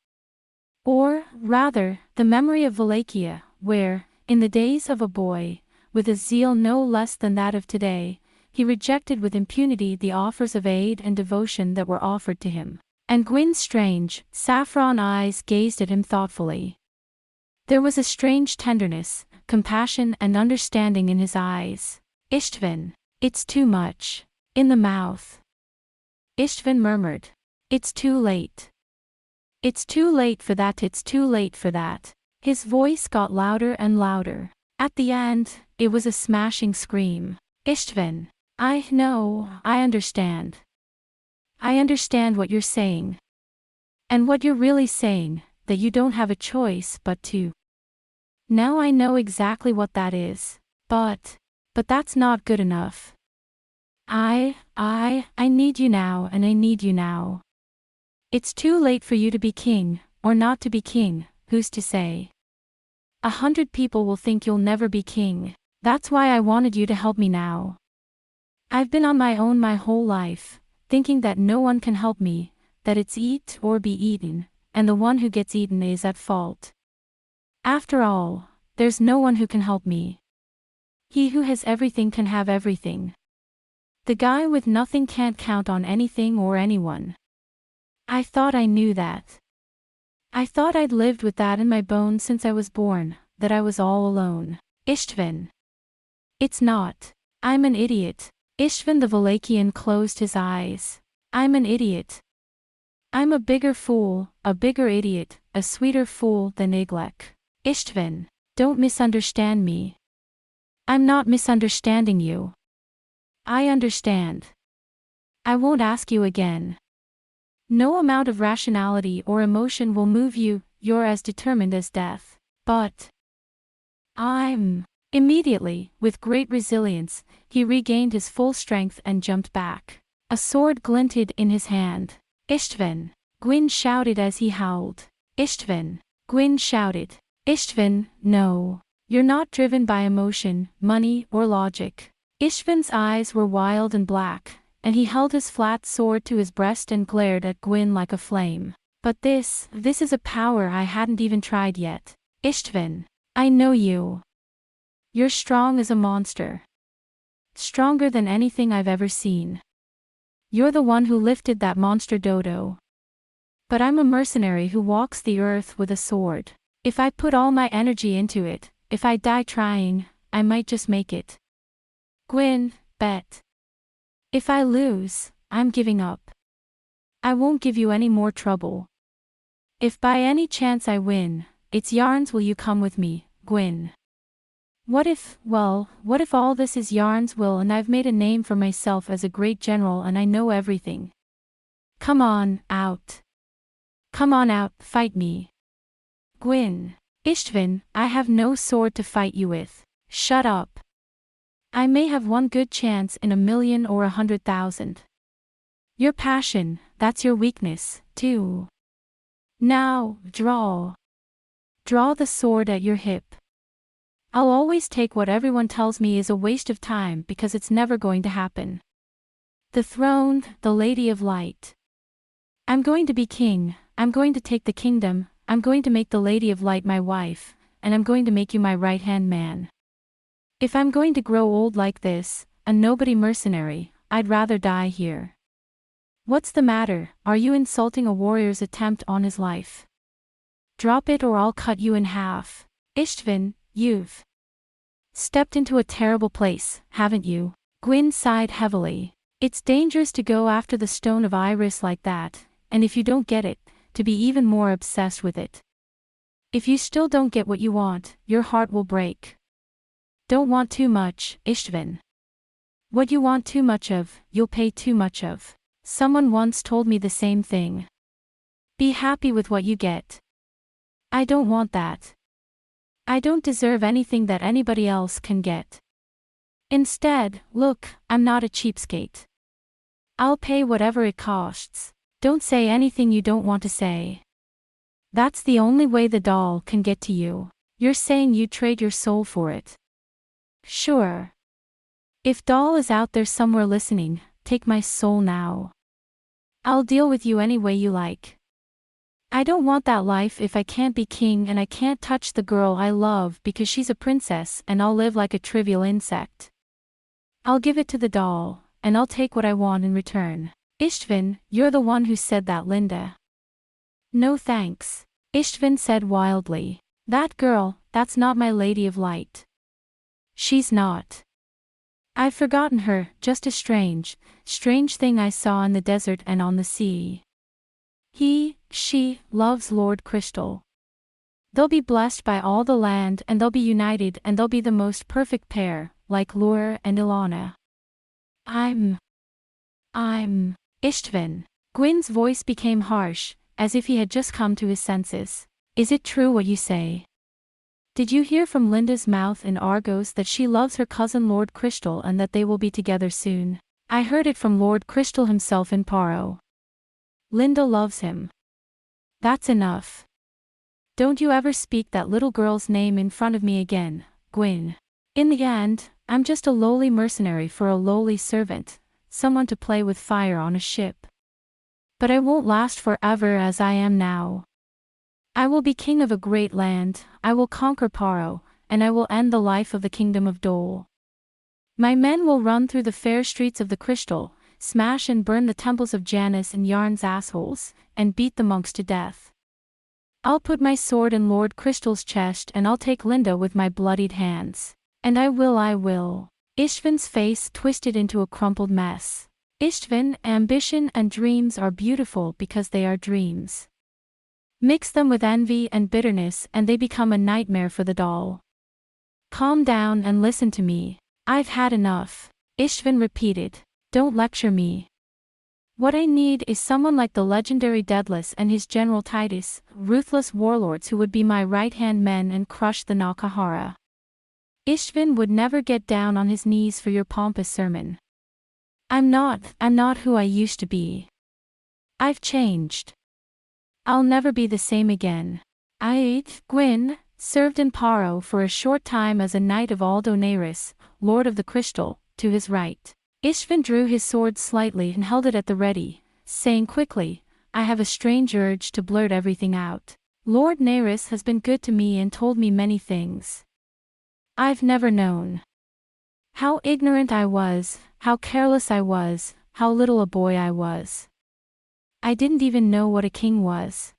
Speaker 1: Or, rather, the memory of Wallachia, where, in the days of a boy, with a zeal no less than that of today, he rejected with impunity the offers of aid and devotion that were offered to him. And Gwyn's strange, saffron eyes gazed at him thoughtfully. There was a strange tenderness, compassion and understanding in his eyes. Istvan, it's too much. In the mouth. Istvan murmured. It's too late. It's too late for that, it's too late for that. His voice got louder and louder. At the end, it was a smashing scream. Istvan, I know, I understand. I understand what you're saying. And what you're really saying, that you don't have a choice but to. Now I know exactly what that is. But that's not good enough. I need you now, and I need you now. It's too late for you to be king, or not to be king, who's to say? 100 people will think you'll never be king. That's why I wanted you to help me now. I've been on my own my whole life, thinking that no one can help me, that it's eat or be eaten, and the one who gets eaten is at fault. After all, there's no one who can help me. He who has everything can have everything. The guy with nothing can't count on anything or anyone. I thought I knew that. I thought I'd lived with that in my bones since I was born, that I was all alone. Istvan. It's not. I'm an idiot. Istvan the Wallachian closed his eyes. I'm an idiot. I'm a bigger fool, a bigger idiot, a sweeter fool than Iglek. Istvan, don't misunderstand me. I'm not misunderstanding you. I understand. I won't ask you again. No amount of rationality or emotion will move you, you're as determined as death. But I'm. Immediately, with great resilience, he regained his full strength and jumped back. A sword glinted in his hand. Istvan! Gwyn shouted as he howled. Istvan! Gwyn shouted. Istvan, no. You're not driven by emotion, money, or logic. Istvan's eyes were wild and black, and he held his flat sword to his breast and glared at Gwyn like a flame. But this is a power I hadn't even tried yet. Istvan, I know you. You're strong as a monster. Stronger than anything I've ever seen. You're the one who lifted that monster dodo. But I'm a mercenary who walks the earth with a sword. If I put all my energy into it, if I die trying, I might just make it. Gwyn, bet. If I lose, I'm giving up. I won't give you any more trouble. If by any chance I win, it's yarns, will you come with me, Gwyn? What if all this is yarns, Will, and I've made a name for myself as a great general and I know everything? Come on, out. Come on out, fight me. Gwyn. Istvan, I have no sword to fight you with. Shut up. I may have one good chance in 1,000,000 or 100,000. Your passion, that's your weakness, too. Now, draw. Draw the sword at your hip. I'll always take what everyone tells me is a waste of time because it's never going to happen. The throne, the Lady of Light. I'm going to be king, I'm going to take the kingdom, I'm going to make the Lady of Light my wife, and I'm going to make you my right-hand man. If I'm going to grow old like this, a nobody mercenary, I'd rather die here. What's the matter, are you insulting a warrior's attempt on his life? Drop it or I'll cut you in half. Istvan, you've stepped into a terrible place, haven't you? Gwyn sighed heavily. It's dangerous to go after the stone of Iris like that, and if you don't get it, to be even more obsessed with it. If you still don't get what you want, your heart will break. Don't want too much, Ishtvan. What you want too much of, you'll pay too much of. Someone once told me the same thing. Be happy with what you get. I don't want that. I don't deserve anything that anybody else can get. Instead, look, I'm not a cheapskate. I'll pay whatever it costs. Don't say anything you don't want to say. That's the only way the doll can get to you. You're saying you'd trade your soul for it. Sure. If doll is out there somewhere listening, take my soul now. I'll deal with you any way you like. I don't want that life if I can't be king and I can't touch the girl I love because she's a princess and I'll live like a trivial insect. I'll give it to the doll, and I'll take what I want in return. Ishtvan, you're the one who said that, Linda. No thanks. Ishtvan said wildly. That girl, that's not my lady of light. She's not. I've forgotten her, just a strange thing I saw in the desert and on the sea. She, loves Lord Crystal. They'll be blessed by all the land and they'll be united and they'll be the most perfect pair, like Aurra and Ilana. I'm Ishtvan. Guin's voice became harsh, as if he had just come to his senses. Is it true what you say? Did you hear from Linda's mouth in Argos that she loves her cousin Lord Crystal and that they will be together soon? I heard it from Lord Crystal himself in Paro. Linda loves him. That's enough. Don't you ever speak that little girl's name in front of me again, Guin. In the end, I'm just a lowly mercenary for a lowly servant, someone to play with fire on a ship. But I won't last forever as I am now. I will be king of a great land, I will conquer Paro, and I will end the life of the kingdom of Dole. My men will run through the fair streets of the Crystal, smash and burn the temples of Janus and Yarn's assholes, and beat the monks to death. I'll put my sword in Lord Crystal's chest and I'll take Linda with my bloodied hands. And I will. Ishtvan's face twisted into a crumpled mess. Ishtvan, ambition and dreams are beautiful because they are dreams. Mix them with envy and bitterness and they become a nightmare for the doll. Calm down and listen to me. I've had enough. Ishtvan repeated. Don't lecture me. What I need is someone like the legendary Daedalus and his general Titus, ruthless warlords who would be my right-hand men and crush the Nakahara. Ishtvan would never get down on his knees for your pompous sermon. I'm not who I used to be. I've changed. I'll never be the same again. Guin, served in Paro for a short time as a knight of Aldonaris, Lord of the Crystal, to his right. Ishtvan drew his sword slightly and held it at the ready, saying quickly, I have a strange urge to blurt everything out. Lord Naris has been good to me and told me many things. I've never known. How ignorant I was, how careless I was, how little a boy I was. I didn't even know what a king was.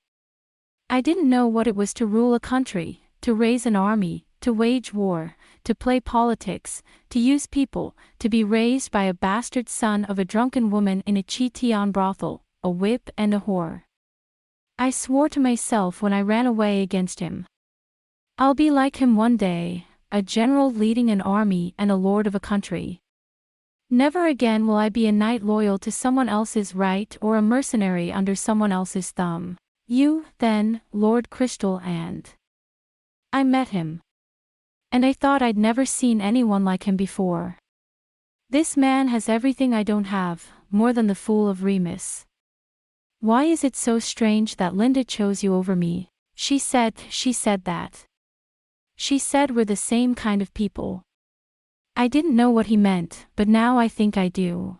Speaker 1: I didn't know what it was to rule a country, to raise an army, to wage war, to play politics, to use people, to be raised by a bastard son of a drunken woman in a Chetion brothel, a whip and a whore. I swore to myself when I ran away against him. I'll be like him one day, a general leading an army and a lord of a country. Never again will I be a knight loyal to someone else's right or a mercenary under someone else's thumb. You, then, Lord Crystal, and I met him. And I thought I'd never seen anyone like him before. This man has everything I don't have, more than the Fool of Remus. Why is it so strange that Linda chose you over me? She said that. She said we're the same kind of people. I didn't know what he meant, but now I think I do.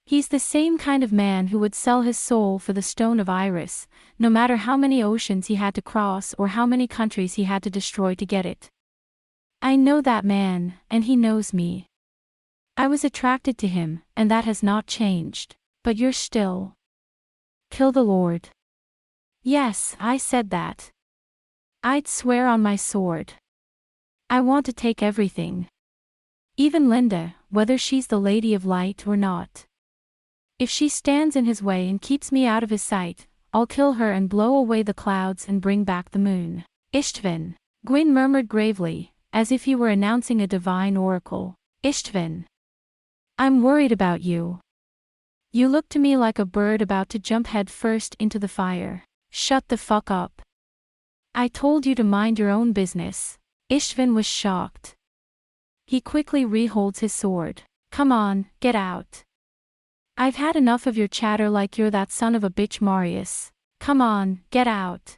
Speaker 1: He's the same kind of man who would sell his soul for the stone of Iris, no matter how many oceans he had to cross or how many countries he had to destroy to get it. I know that man, and he knows me. I was attracted to him, and that has not changed. But you're still. Kill the Lord. Yes, I said that. I'd swear on my sword. I want to take everything. Even Linda, whether she's the Lady of Light or not. If she stands in his way and keeps me out of his sight, I'll kill her and blow away the clouds and bring back the moon. Ishtvan. Guin murmured gravely, as if he were announcing a divine oracle. Ishtvan. I'm worried about you. You look to me like a bird about to jump head first into the fire. Shut the fuck up. I told you to mind your own business. Ishtvan was shocked. He quickly reholds his sword. Come on, get out. I've had enough of your chatter like you're that son of a bitch Marius. Come on, get out.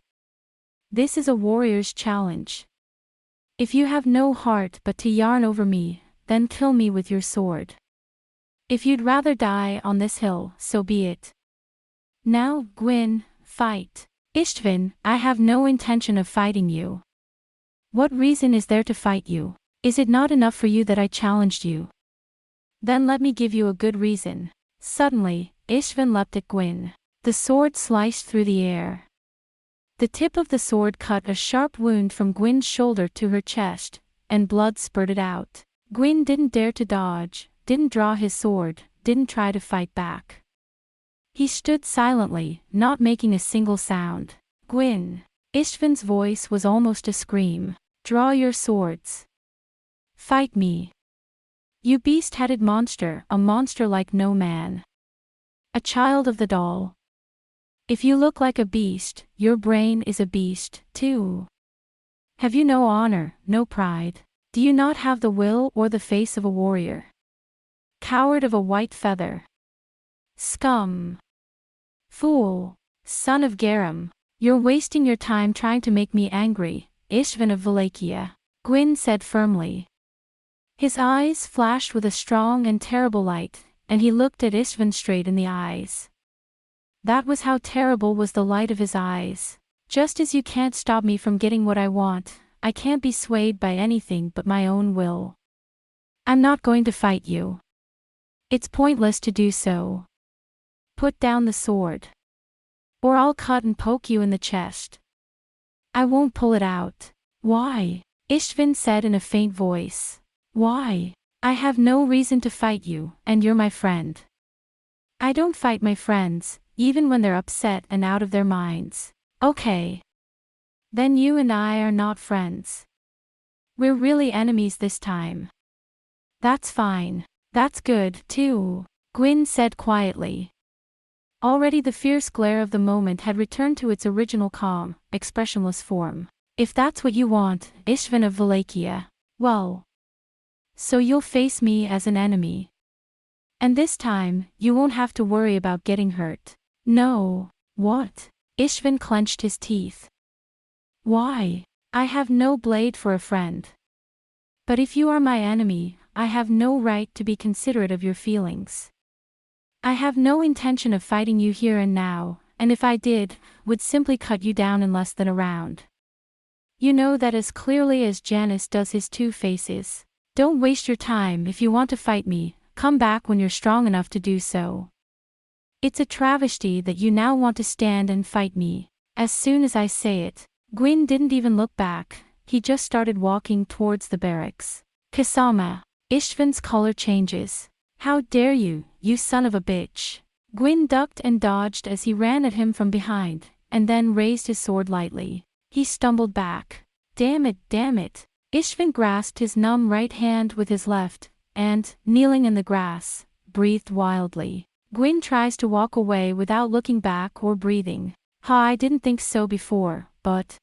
Speaker 1: This is a warrior's challenge. If you have no heart but to yarn over me, then kill me with your sword. If you'd rather die on this hill, so be it. Now, Guin, fight. Ishtvan, I have no intention of fighting you. What reason is there to fight you? Is it not enough for you that I challenged you? Then let me give you a good reason. Suddenly, Ishtvan leapt at Guin. The sword sliced through the air. The tip of the sword cut a sharp wound from Gwyn's shoulder to her chest, and blood spurted out. Guin didn't dare to dodge, didn't draw his sword, didn't try to fight back. He stood silently, not making a single sound. Guin. Ishtvan's voice was almost a scream. Draw your swords. Fight me. You beast-headed monster, a monster like no man. A child of the doll. If you look like a beast, your brain is a beast, too. Have you no honor, no pride? Do you not have the will or the face of a warrior? Coward of a white feather. Scum. Fool. Son of Garum. You're wasting your time trying to make me angry, Ishtvan of Wallachia. Guin said firmly. His eyes flashed with a strong and terrible light, and he looked at Ishtvan straight in the eyes. That was how terrible was the light of his eyes. Just as you can't stop me from getting what I want, I can't be swayed by anything but my own will. I'm not going to fight you. It's pointless to do so. Put down the sword. Or I'll cut and poke you in the chest. I won't pull it out. Why? Ishtvan said in a faint voice. Why? I have no reason to fight you, and you're my friend. I don't fight my friends, even when they're upset and out of their minds. Okay. Then you and I are not friends. We're really enemies this time. That's fine. That's good, too, Guin said quietly. Already the fierce glare of the moment had returned to its original calm, expressionless form. If that's what you want, Ishtvan of Wallachia, well. So you'll face me as an enemy. And this time, you won't have to worry about getting hurt. No. What? Ishtvan clenched his teeth. Why? I have no blade for a friend. But if you are my enemy, I have no right to be considerate of your feelings. I have no intention of fighting you here and now, and if I did, would simply cut you down in less than a round. You know that as clearly as Janus does his two faces. Don't waste your time. If you want to fight me, come back when you're strong enough to do so. It's a travesty that you now want to stand and fight me. As soon as I say it, Guin didn't even look back, he just started walking towards the barracks. Kasama. Ishtvan's color changes. How dare you, you son of a bitch. Guin ducked and dodged as he ran at him from behind, and then raised his sword lightly. He stumbled back. Damn it, damn it. Ishtvan grasped his numb right hand with his left, and, kneeling in the grass, breathed wildly. Guin tries to walk away without looking back or breathing. I didn't think so before, but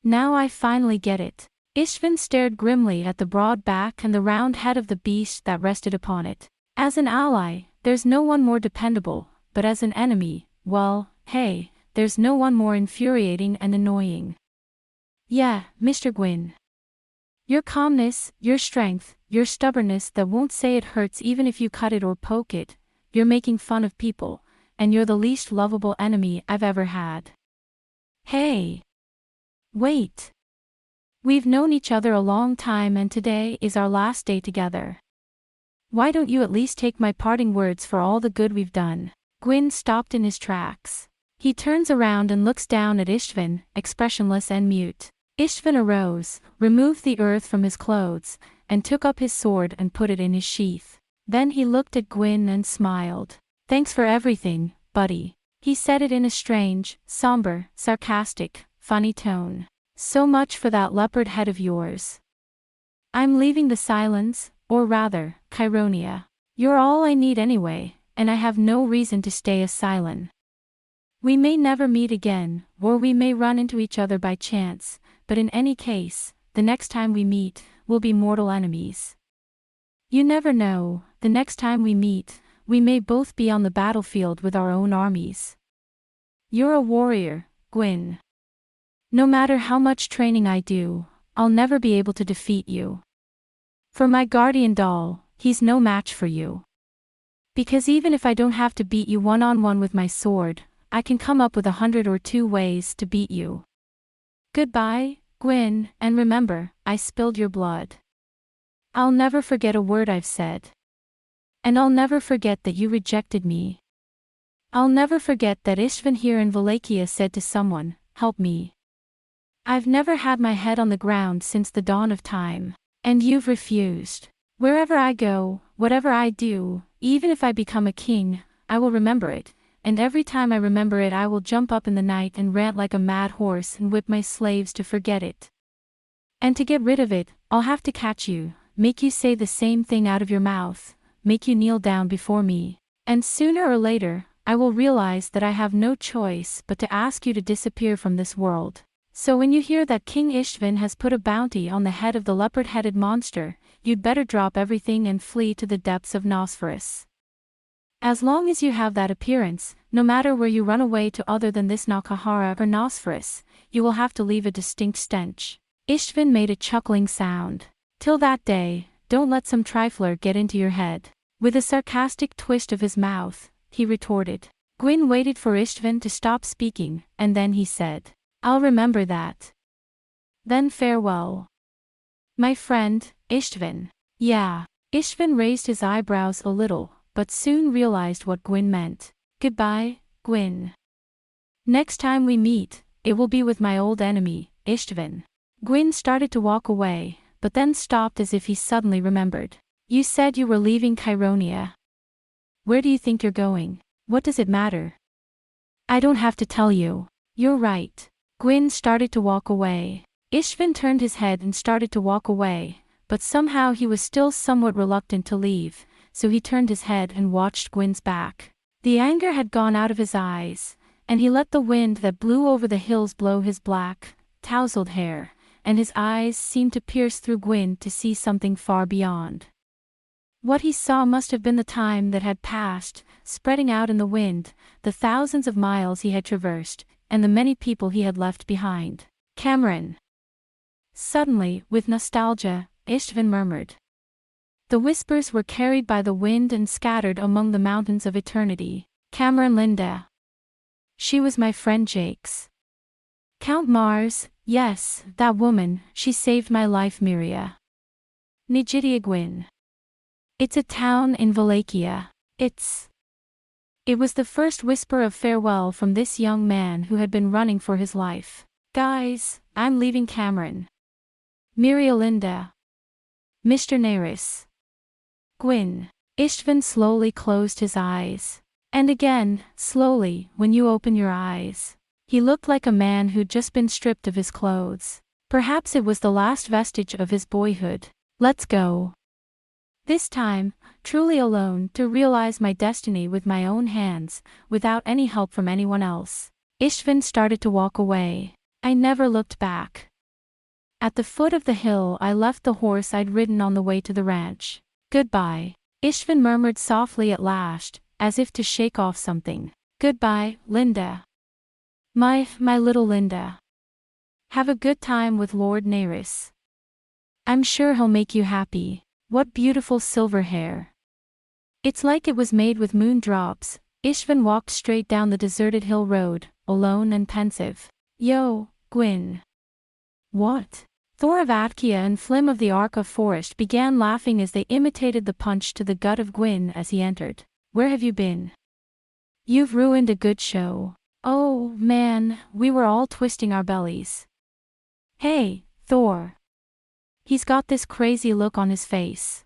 Speaker 1: now I finally get it. Ishtvan stared grimly at the broad back and the round head of the beast that rested upon it. As an ally, there's no one more dependable, but as an enemy, well, hey, there's no one more infuriating and annoying. Yeah, Mr. Guin. Your calmness, your strength, your stubbornness that won't say it hurts even if you cut it or poke it, you're making fun of people, and you're the least lovable enemy I've ever had. Hey! Wait! We've known each other a long time and today is our last day together. Why don't you at least take my parting words for all the good we've done? Guin stopped in his tracks. He turns around and looks down at Ishtvan, expressionless and mute. Ishtvan arose, removed the earth from his clothes, and took up his sword and put it in his sheath. Then he looked at Guin and smiled. Thanks for everything, buddy. He said it in a strange, somber, sarcastic, funny tone. So much for that leopard head of yours. I'm leaving the Cylons, or rather, Chironia. You're all I need anyway, and I have no reason to stay a Cylon. We may never meet again, or we may run into each other by chance, but in any case, the next time we meet, we'll be mortal enemies. You never know, the next time we meet, we may both be on the battlefield with our own armies. You're a warrior, Guin. No matter how much training I do, I'll never be able to defeat you. For my guardian doll, he's no match for you. Because even if I don't have to beat you one-on-one with my sword, I can come up with 100 or 2 ways to beat you. Goodbye, Guin, and remember, I spilled your blood. I'll never forget a word I've said. And I'll never forget that you rejected me. I'll never forget that Istvan here in Wallachia said to someone, help me. I've never had my head on the ground since the dawn of time, and you've refused. Wherever I go, whatever I do, even if I become a king, I will remember it, and every time I remember it I will jump up in the night and rant like a mad horse and whip my slaves to forget it. And to get rid of it, I'll have to catch you, make you say the same thing out of your mouth, make you kneel down before me, and sooner or later, I will realize that I have no choice but to ask you to disappear from this world. So when you hear that King Istvan has put a bounty on the head of the leopard-headed monster, you'd better drop everything and flee to the depths of Nosferus. As long as you have that appearance, no matter where you run away to other than this Nakahara or Nosferus, you will have to leave a distinct stench. Istvan made a chuckling sound. Till that day, don't let some trifler get into your head. With a sarcastic twist of his mouth, he retorted. Guin waited for Istvan to stop speaking, and then he said, I'll remember that. Then farewell. My friend, Istvan. Yeah. Istvan raised his eyebrows a little, but soon realized what Guin meant. Goodbye, Guin. Next time we meet, it will be with my old enemy, Istvan. Guin started to walk away, but then stopped as if he suddenly remembered. You said you were leaving Chironia. Where do you think you're going? What does it matter? I don't have to tell you. You're right. Guin started to walk away. Istvan turned his head and started to walk away, but somehow he was still somewhat reluctant to leave, so he turned his head and watched Gwyn's back. The anger had gone out of his eyes, and he let the wind that blew over the hills blow his black, tousled hair, and his eyes seemed to pierce through Gwyn to see something far beyond. What he saw must have been the time that had passed, spreading out in the wind, the thousands of miles he had traversed, and the many people he had left behind. Cameron. Suddenly, with nostalgia, Istvan murmured. The whispers were carried by the wind and scattered among the mountains of eternity. Cameron Linda. She was my friend Jake's. Count Mars, yes, that woman, she saved my life Miria. Nigidia Gwyn. It's a town in Wallachia. It was the first whisper of farewell from this young man who had been running for his life. Guys, I'm leaving Cameron. Miria Linda. Mr. Neris. Gwyn. Istvan slowly closed his eyes. And again, slowly, when you open your eyes. He looked like a man who'd just been stripped of his clothes. Perhaps it was the last vestige of his boyhood. Let's go. This time, truly alone, to realize my destiny with my own hands, without any help from anyone else. Istvan started to walk away. I never looked back. At the foot of the hill I left the horse I'd ridden on the way to the ranch. Goodbye. Istvan murmured softly at last, as if to shake off something. Goodbye, Linda. My little Linda. Have a good time with Lord Neris. I'm sure he'll make you happy. What beautiful silver hair. It's like it was made with moon drops. Istvan walked straight down the deserted hill road, alone and pensive. Yo, Gwyn. What? Thor of Atkia and Flim of the Ark of Forest began laughing as they imitated the punch to the gut of Gwyn as he entered. Where have you been? You've ruined a good show. Oh, man, we were all twisting our bellies. Hey, Thor. He's got this crazy look on his face.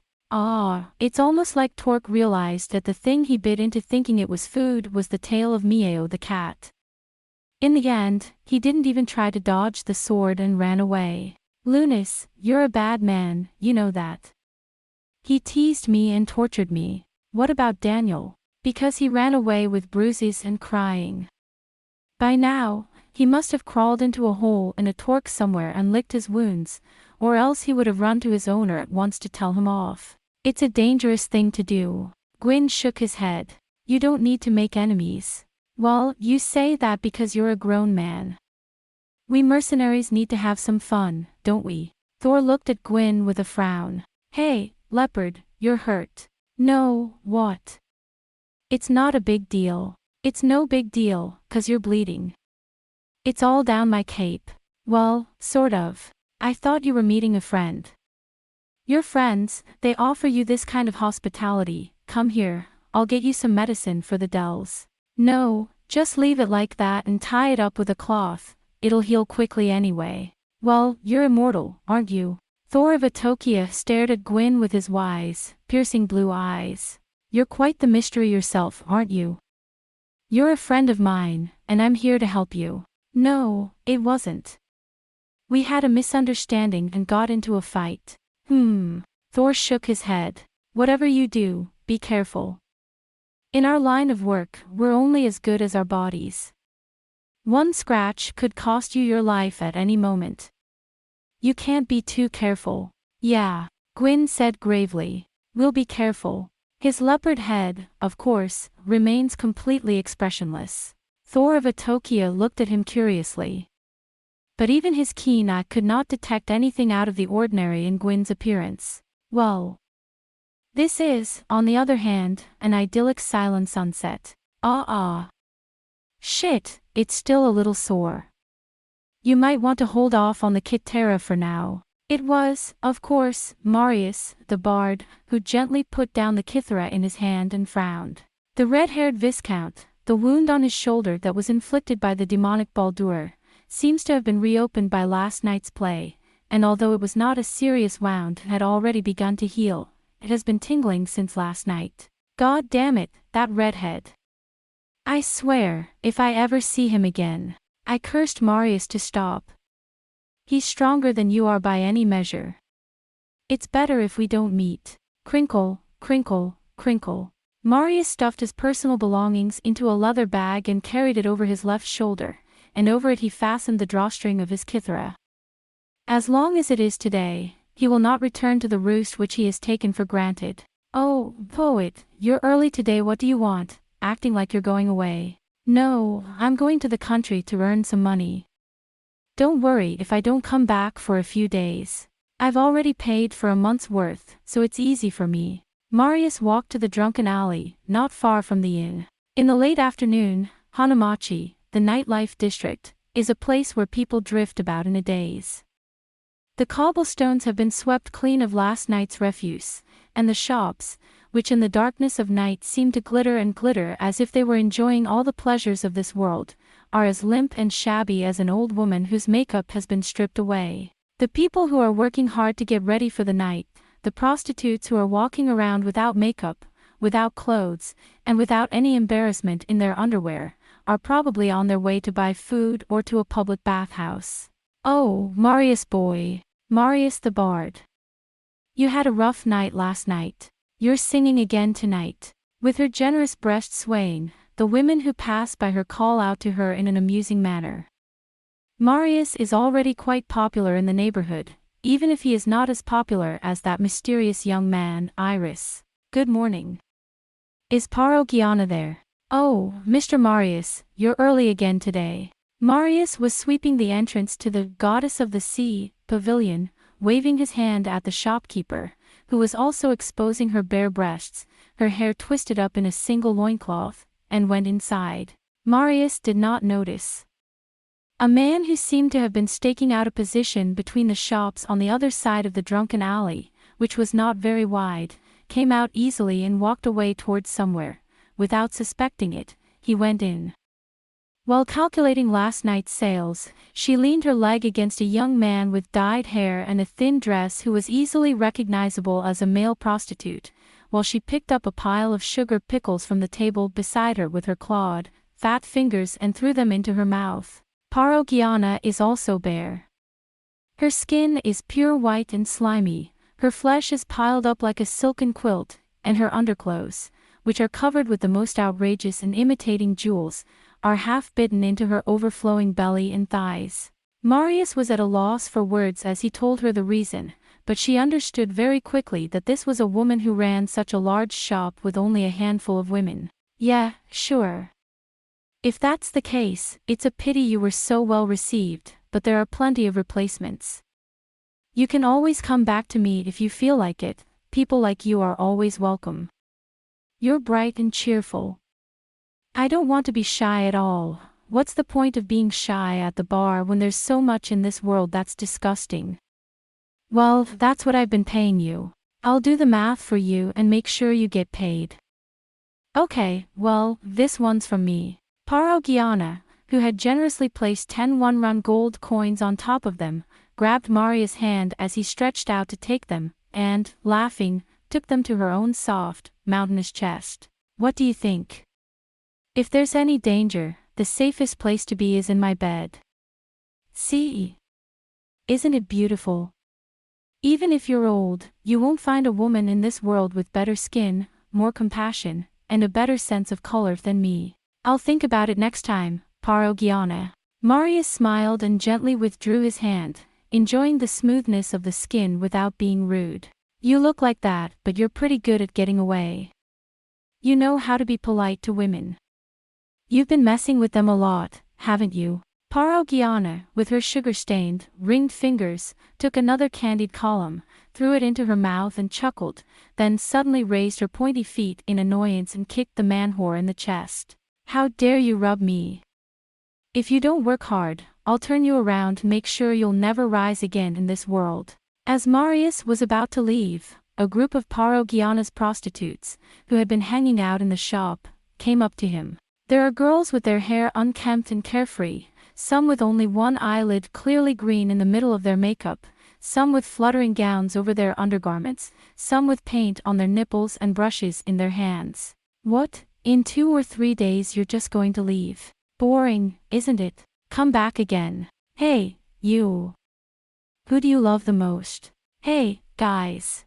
Speaker 1: It's almost like Torque realized that the thing he bit into thinking it was food was the tail of Miao the cat. In the end, he didn't even try to dodge the sword and ran away. Lunas, you're a bad man, you know that. He teased me and tortured me. What about Daniel? Because he ran away with bruises and crying. By now, he must have crawled into a hole in a torque somewhere and licked his wounds, or else he would have run to his owner at once to tell him off. It's a dangerous thing to do. Guin shook his head. You don't need to make enemies. Well, you say that because you're a grown man. We mercenaries need to have some fun, don't we? Thor looked at Guin with a frown. Hey, leopard, you're hurt. No, what? It's not a big deal. It's no big deal, 'cause you're bleeding. It's all down my cape. Well, sort of. I thought you were meeting a friend. Your friends, they offer you this kind of hospitality. Come here, I'll get you some medicine for the dells. No, just leave it like that and tie it up with a cloth. It'll heal quickly anyway. Well, you're immortal, aren't you? Thor of Atokia stared at Guin with his wise, piercing blue eyes. You're quite the mystery yourself, aren't you? You're a friend of mine, and I'm here to help you. No, it wasn't. We had a misunderstanding and got into a fight. Thor shook his head. Whatever you do, be careful. In our line of work, we're only as good as our bodies. One scratch could cost you your life at any moment. You can't be too careful. Yeah, Guin said gravely. We'll be careful. His leopard head, of course, remains completely expressionless. Thor of Atokia looked at him curiously. But even his keen eye could not detect anything out of the ordinary in Guin's appearance. Well, this is, on the other hand, an idyllic Cylon sunset. Shit, it's still a little sore. You might want to hold off on the Kitera for now. It was, of course, Marius, the bard, who gently put down the kithera in his hand and frowned. The red-haired Viscount, the wound on his shoulder that was inflicted by the demonic Baldur, seems to have been reopened by last night's play, and although it was not a serious wound and had already begun to heal, it has been tingling since last night. God damn it, that redhead. I swear, if I ever see him again. I cursed Marius to stop. He's stronger than you are by any measure. It's better if we don't meet. Crinkle, crinkle, crinkle. Marius stuffed his personal belongings into a leather bag and carried it over his left shoulder, and over it he fastened the drawstring of his kithera. As long as it is today, he will not return to the roost which he has taken for granted. Oh, poet, you're early today, what do you want? Acting like you're going away. No, I'm going to the country to earn some money. Don't worry if I don't come back for a few days. I've already paid for a month's worth, so it's easy for me. Marius walked to the drunken alley, not far from the inn. In the late afternoon, Hanamachi, the nightlife district, is a place where people drift about in a daze. The cobblestones have been swept clean of last night's refuse, and the shops, which in the darkness of night seem to glitter and glitter as if they were enjoying all the pleasures of this world, are as limp and shabby as an old woman whose makeup has been stripped away. The people who are working hard to get ready for the night, the prostitutes who are walking around without makeup, without clothes, and without any embarrassment in their underwear, are probably on their way to buy food or to a public bathhouse. Oh, Marius boy. Marius the bard. You had a rough night last night. You're singing again tonight. With her generous breast swaying, the women who pass by her call out to her in an amusing manner. Marius is already quite popular in the neighborhood, even if he is not as popular as that mysterious young man, Iris. Good morning. Is Parogiana there? Oh, Mr. Marius, you're early again today. Marius was sweeping the entrance to the Goddess of the Sea pavilion, waving his hand at the shopkeeper, who was also exposing her bare breasts, her hair twisted up in a single loincloth, and went inside. Marius did not notice. A man who seemed to have been staking out a position between the shops on the other side of the drunken alley, which was not very wide, came out easily and walked away towards somewhere. Without suspecting it, he went in. While calculating last night's sales, she leaned her leg against a young man with dyed hair and a thin dress who was easily recognizable as a male prostitute, while she picked up a pile of sugar pickles from the table beside her with her clawed, fat fingers and threw them into her mouth. Parogiana is also bare. Her skin is pure white and slimy, her flesh is piled up like a silken quilt, and her underclothes, which are covered with the most outrageous and imitating jewels, are half bitten into her overflowing belly and thighs. Marius was at a loss for words as he told her the reason, but she understood very quickly that this was a woman who ran such a large shop with only a handful of women. Yeah, sure. If that's the case, it's a pity you were so well received, but there are plenty of replacements. You can always come back to me if you feel like it, people like you are always welcome. You're bright and cheerful. I don't want to be shy at all. What's the point of being shy at the bar when there's so much in this world that's disgusting? Well, that's what I've been paying you. I'll do the math for you and make sure you get paid. Okay, well, this one's from me. Parogiana, who had generously placed 10 one-run gold coins on top of them, grabbed Marius' hand as he stretched out to take them, and, laughing, took them to her own soft, mountainous chest. What do you think? If there's any danger, the safest place to be is in my bed. See? Isn't it beautiful? Even if you're old, you won't find a woman in this world with better skin, more compassion, and a better sense of color than me. I'll think about it next time, Parogiana. Marius smiled and gently withdrew his hand, enjoying the smoothness of the skin without being rude. You look like that, but you're pretty good at getting away. You know how to be polite to women. You've been messing with them a lot, haven't you? Parogiana, with her sugar-stained, ringed fingers, took another candied column, threw it into her mouth and chuckled, then suddenly raised her pointy feet in annoyance and kicked the man-whore in the chest. How dare you rub me? If you don't work hard, I'll turn you around and make sure you'll never rise again in this world. As Marius was about to leave, a group of Parogiana's prostitutes, who had been hanging out in the shop, came up to him. There are girls with their hair unkempt and carefree, some with only one eyelid clearly green in the middle of their makeup, some with fluttering gowns over their undergarments, some with paint on their nipples and brushes in their hands. What? In 2 or 3 days you're just going to leave? Boring, isn't it? Come back again. Hey, you. Who do you love the most? Hey, guys.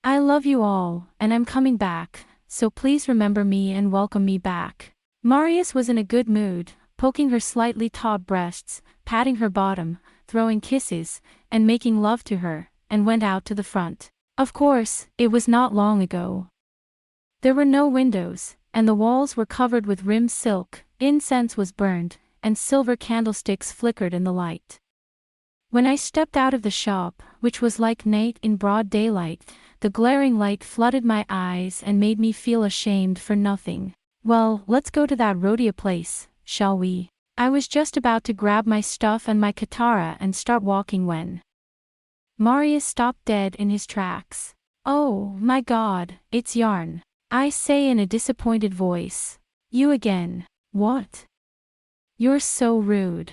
Speaker 1: I love you all, and I'm coming back, so please remember me and welcome me back. Marius was in a good mood, poking her slightly taut breasts, patting her bottom, throwing kisses, and making love to her, and went out to the front. Of course, it was not long ago. There were no windows, and the walls were covered with rimmed silk, incense was burned, and silver candlesticks flickered in the light. When I stepped out of the shop, which was like night in broad daylight, the glaring light flooded my eyes and made me feel ashamed for nothing. Well, let's go to that rodeo place, shall we? I was just about to grab my stuff and my katara and start walking when Marius stopped dead in his tracks. Oh, my God, it's Yarn. I say in a disappointed voice. You again. What? You're so rude.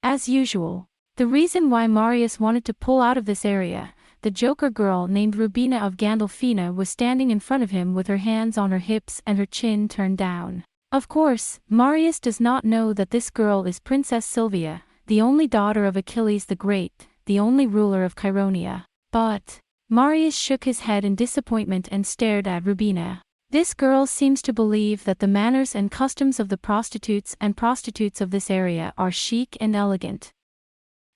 Speaker 1: As usual. The reason why Marius wanted to pull out of this area, the joker girl named Rubina of Gandolfina was standing in front of him with her hands on her hips and her chin turned down. Of course, Marius does not know that this girl is Princess Sylvia, the only daughter of Achilles the Great, the only ruler of Cheironia. But Marius shook his head in disappointment and stared at Rubina. This girl seems to believe that the manners and customs of the prostitutes of this area are chic and elegant.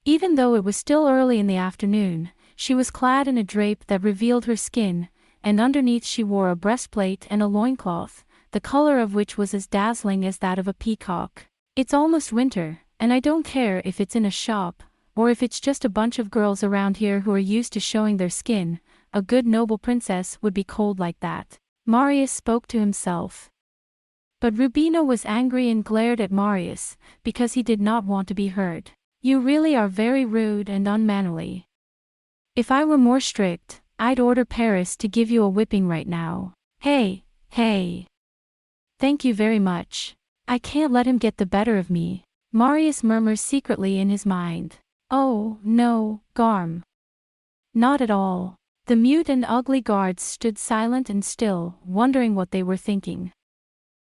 Speaker 1: Even though it was still early in the afternoon, she was clad in a drape that revealed her skin, and underneath she wore a breastplate and a loincloth, the color of which was as dazzling as that of a peacock. It's almost winter, and I don't care if it's in a shop, or if it's just a bunch of girls around here who are used to showing their skin, a good noble princess would be cold like that. Marius spoke to himself. But Rubina was angry and glared at Marius, because he did not want to be heard. You really are very rude and unmannerly. If I were more strict, I'd order Paris to give you a whipping right now. Hey, hey. Thank you very much. I can't let him get the better of me. Marius murmurs secretly in his mind. Oh, no, Garm. Not at all. The mute and ugly guards stood silent and still, wondering what they were thinking.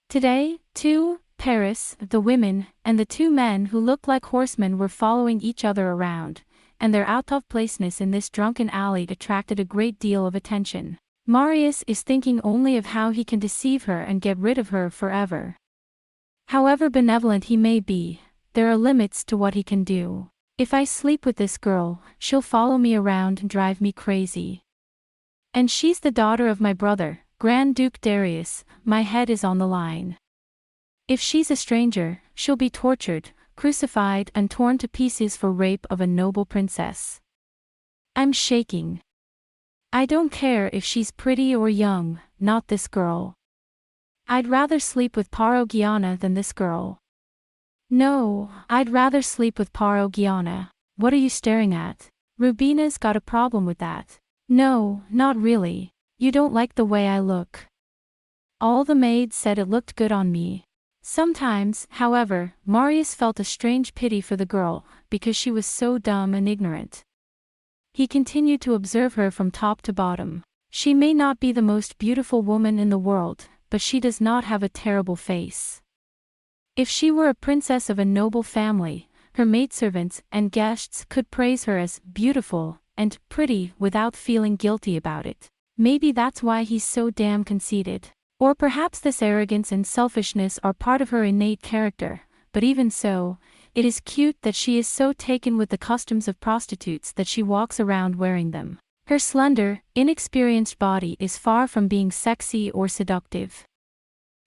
Speaker 1: Today, too, Paris, the women, and the two men who looked like horsemen were following each other around, and their out-of-placeness in this drunken alley attracted a great deal of attention. Marius is thinking only of how he can deceive her and get rid of her forever. However benevolent he may be, there are limits to what he can do. If I sleep with this girl, she'll follow me around and drive me crazy. And she's the daughter of my brother, Grand Duke Darius, my head is on the line. If she's a stranger, she'll be tortured, crucified and torn to pieces for rape of a noble princess. I'm shaking. I don't care if she's pretty or young, not this girl. I'd rather sleep with Guiana than this girl. No, I'd rather sleep with Guiana. What are you staring at? Rubina's got a problem with that. No, not really. You don't like the way I look. All the maids said it looked good on me. Sometimes, however, Marius felt a strange pity for the girl, because she was so dumb and ignorant. He continued to observe her from top to bottom. She may not be the most beautiful woman in the world, but she does not have a terrible face. If she were a princess of a noble family, her maidservants and guests could praise her as beautiful and pretty without feeling guilty about it. Maybe that's why he's so damn conceited. Or perhaps this arrogance and selfishness are part of her innate character, but even so, it is cute that she is so taken with the customs of prostitutes that she walks around wearing them. Her slender, inexperienced body is far from being sexy or seductive.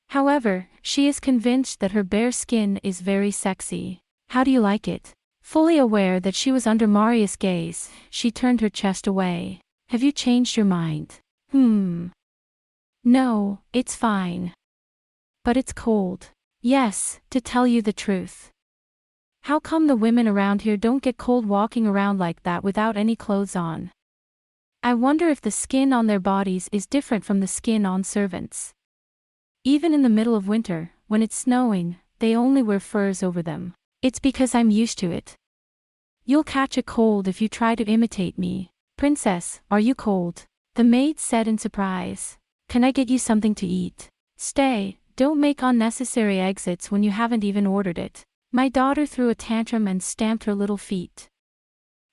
Speaker 1: However, she is convinced that her bare skin is very sexy. How do you like it? Fully aware that she was under Marius' gaze, she turned her chest away. Have you changed your mind? No, it's fine. But it's cold. Yes, to tell you the truth. How come the women around here don't get cold walking around like that without any clothes on? I wonder if the skin on their bodies is different from the skin on servants. Even in the middle of winter, when it's snowing, they only wear furs over them. It's because I'm used to it. You'll catch a cold if you try to imitate me. Princess, are you cold? The maid said in surprise. Can I get you something to eat? Stay, don't make unnecessary exits when you haven't even ordered it. My daughter threw a tantrum and stamped her little feet.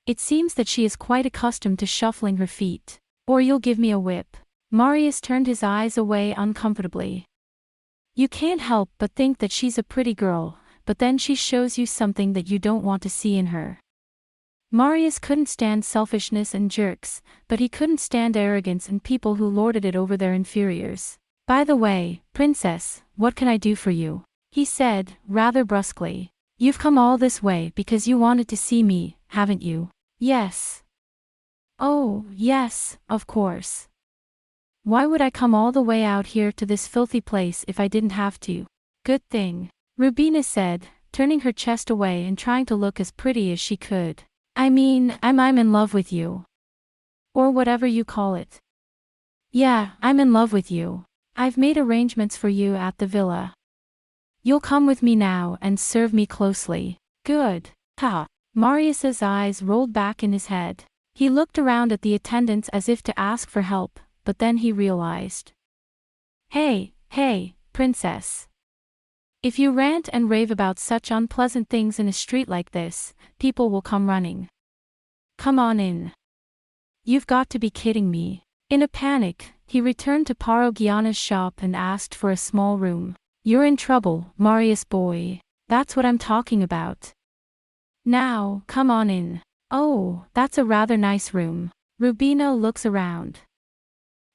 Speaker 1: It seems that she is quite accustomed to shuffling her feet. Or you'll give me a whip. Marius turned his eyes away uncomfortably. You can't help but think that she's a pretty girl, but then she shows you something that you don't want to see in her. Marius couldn't stand selfishness and jerks, but he couldn't stand arrogance and people who lorded it over their inferiors. By the way, princess, what can I do for you? He said, rather brusquely. You've come all this way because you wanted to see me, haven't you? Yes. Oh, yes, of course. Why would I come all the way out here to this filthy place if I didn't have to? Good thing. Rubina said, turning her chest away and trying to look as pretty as she could. I mean, I'm in love with you. Or whatever you call it. Yeah, I'm in love with you. I've made arrangements for you at the villa. You'll come with me now and serve me closely. Good. Ha. Marius's eyes rolled back in his head. He looked around at the attendants as if to ask for help, but then he realized. Hey, princess. If you rant and rave about such unpleasant things in a street like this, people will come running. Come on in. You've got to be kidding me. In a panic, he returned to Guiana's shop and asked for a small room. You're in trouble, Marius boy. That's what I'm talking about. Now, come on in. Oh, that's a rather nice room. Rubina looks around.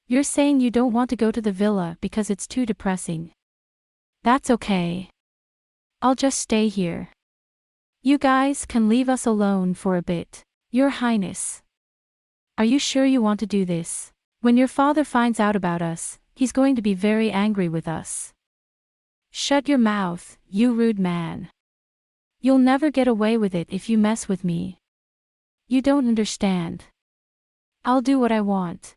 Speaker 1: You're saying you don't want to go to the villa because it's too depressing. That's okay. I'll just stay here. You guys can leave us alone for a bit. Your Highness. Are you sure you want to do this? When your father finds out about us, he's going to be very angry with us. Shut your mouth, you rude man. You'll never get away with it if you mess with me. You don't understand. I'll do what I want.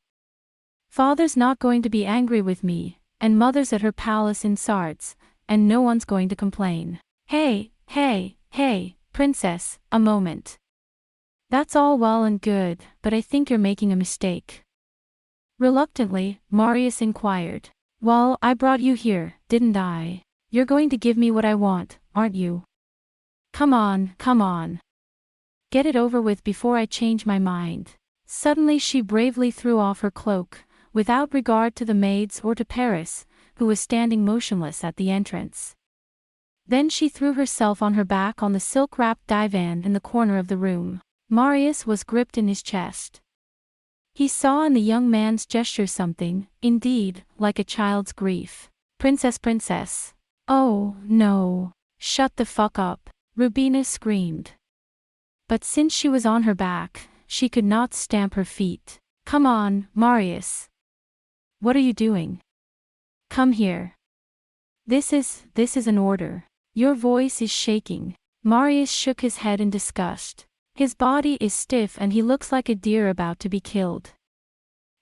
Speaker 1: Father's not going to be angry with me, and mother's at her palace in Sardes, and no one's going to complain. Hey, princess, a moment. That's all well and good, but I think you're making a mistake. Reluctantly, Marius inquired. Well, I brought you here, didn't I? You're going to give me what I want, aren't you? Come on, come on. Get it over with before I change my mind. Suddenly she bravely threw off her cloak, without regard to the maids or to Paris, who was standing motionless at the entrance. Then she threw herself on her back on the silk-wrapped divan in the corner of the room. Marius was gripped in his chest. He saw in the young man's gesture something, indeed, like a child's grief. Princess, princess. Oh, no. Shut the fuck up, Rubina screamed. But since she was on her back, she could not stamp her feet. Come on, Marius. What are you doing? Come here. This is an order. Your voice is shaking. Marius shook his head in disgust. His body is stiff and he looks like a deer about to be killed.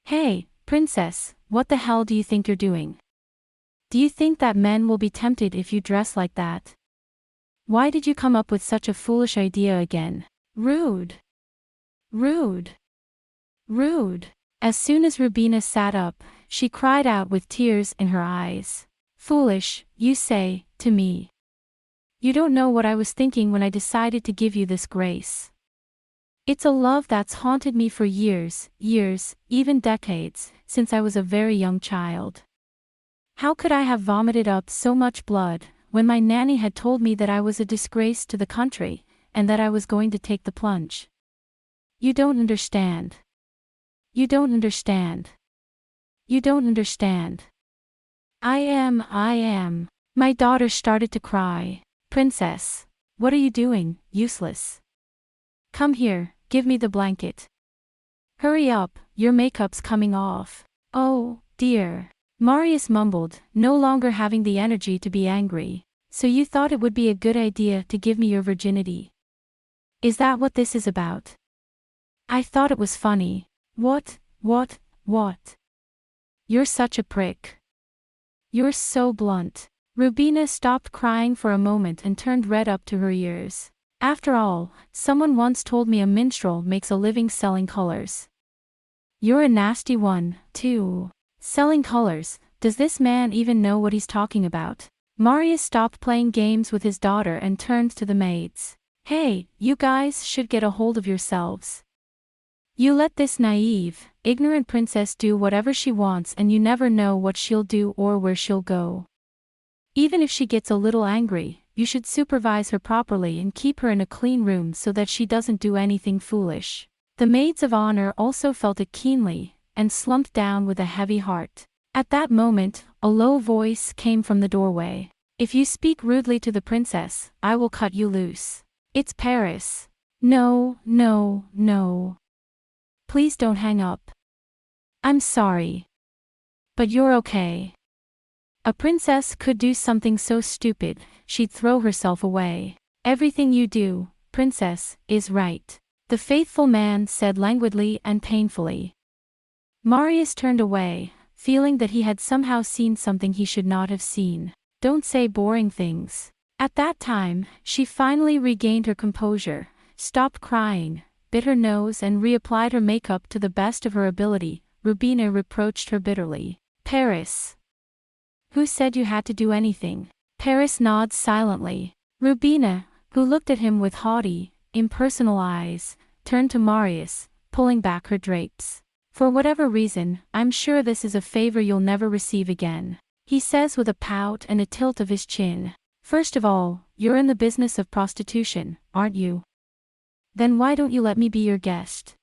Speaker 1: Hey, princess, what the hell do you think you're doing? Do you think that men will be tempted if you dress like that? Why did you come up with such a foolish idea again? Rude. Rude. Rude. As soon as Rubina sat up, she cried out with tears in her eyes. Foolish, you say, to me. You don't know what I was thinking when I decided to give you this grace. It's a love that's haunted me for years, even decades, since I was a very young child. How could I have vomited up so much blood, when my nanny had told me that I was a disgrace to the country, and that I was going to take the plunge? You don't understand. You don't understand. You don't understand. I am. My daughter started to cry. Princess, what are you doing, useless? Come here, give me the blanket. Hurry up, your makeup's coming off. Oh, dear. Marius mumbled, no longer having the energy to be angry. So you thought it would be a good idea to give me your virginity? Is that what this is about? I thought it was funny. What? You're such a prick. You're so blunt. Rubina stopped crying for a moment and turned red up to her ears. After all, someone once told me a minstrel makes a living selling colors. You're a nasty one, too. Selling colors, does this man even know what he's talking about? Marius stopped playing games with his daughter and turned to the maids. Hey, you guys should get a hold of yourselves. You let this naive, ignorant princess do whatever she wants and you never know what she'll do or where she'll go. Even if she gets a little angry, you should supervise her properly and keep her in a clean room so that she doesn't do anything foolish. The maids of honor also felt it keenly, and slumped down with a heavy heart. At that moment, a low voice came from the doorway. If you speak rudely to the princess, I will cut you loose. It's Paris. No. Please don't hang up. I'm sorry. But you're okay. A princess could do something so stupid, she'd throw herself away. Everything you do, princess, is right. The faithful man said languidly and painfully. Marius turned away, feeling that he had somehow seen something he should not have seen. Don't say boring things. At that time, she finally regained her composure, stopped crying, bit her nose and reapplied her makeup to the best of her ability. Rubina reproached her bitterly. Paris. Who said you had to do anything? Paris nods silently. Rubina, who looked at him with haughty, impersonal eyes, turned to Marius, pulling back her drapes. For whatever reason, I'm sure this is a favor you'll never receive again. He says with a pout and a tilt of his chin. First of all, you're in the business of prostitution, aren't you? Then why don't you let me be your guest?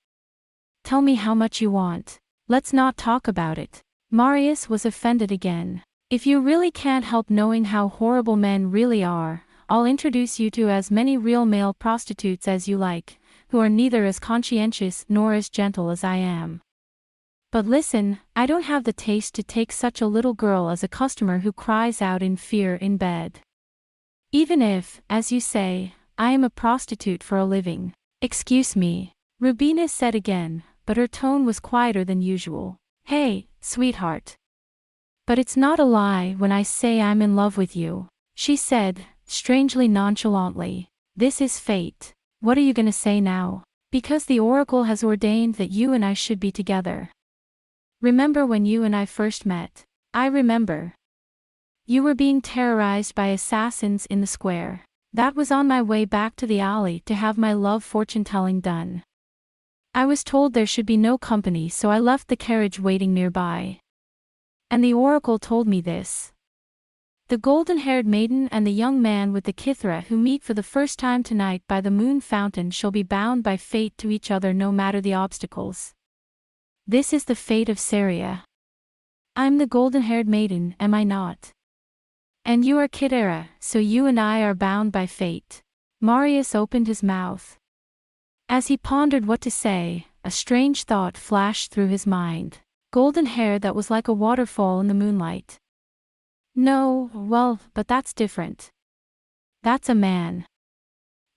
Speaker 1: Tell me how much you want. Let's not talk about it. Marius was offended again. If you really can't help knowing how horrible men really are, I'll introduce you to as many real male prostitutes as you like, who are neither as conscientious nor as gentle as I am. But listen, I don't have the taste to take such a little girl as a customer who cries out in fear in bed. Even if, as you say, I am a prostitute for a living. Excuse me, Rubina said again, but her tone was quieter than usual. Hey, sweetheart. But it's not a lie when I say I'm in love with you, she said, strangely nonchalantly. This is fate. What are you gonna say now? Because the oracle has ordained that you and I should be together. Remember when you and I first met? I remember. You were being terrorized by assassins in the square. That was on my way back to the alley to have my love fortune-telling done. I was told there should be no company, so I left the carriage waiting nearby. And the oracle told me this. The golden-haired maiden and the young man with the kithra who meet for the first time tonight by the moon fountain shall be bound by fate to each other no matter the obstacles. This is the fate of Saria. I'm the golden-haired maiden, am I not? And you are Kidera, so you and I are bound by fate. Marius opened his mouth. As he pondered what to say, a strange thought flashed through his mind. Golden hair that was like a waterfall in the moonlight. No, well, but that's different. That's a man.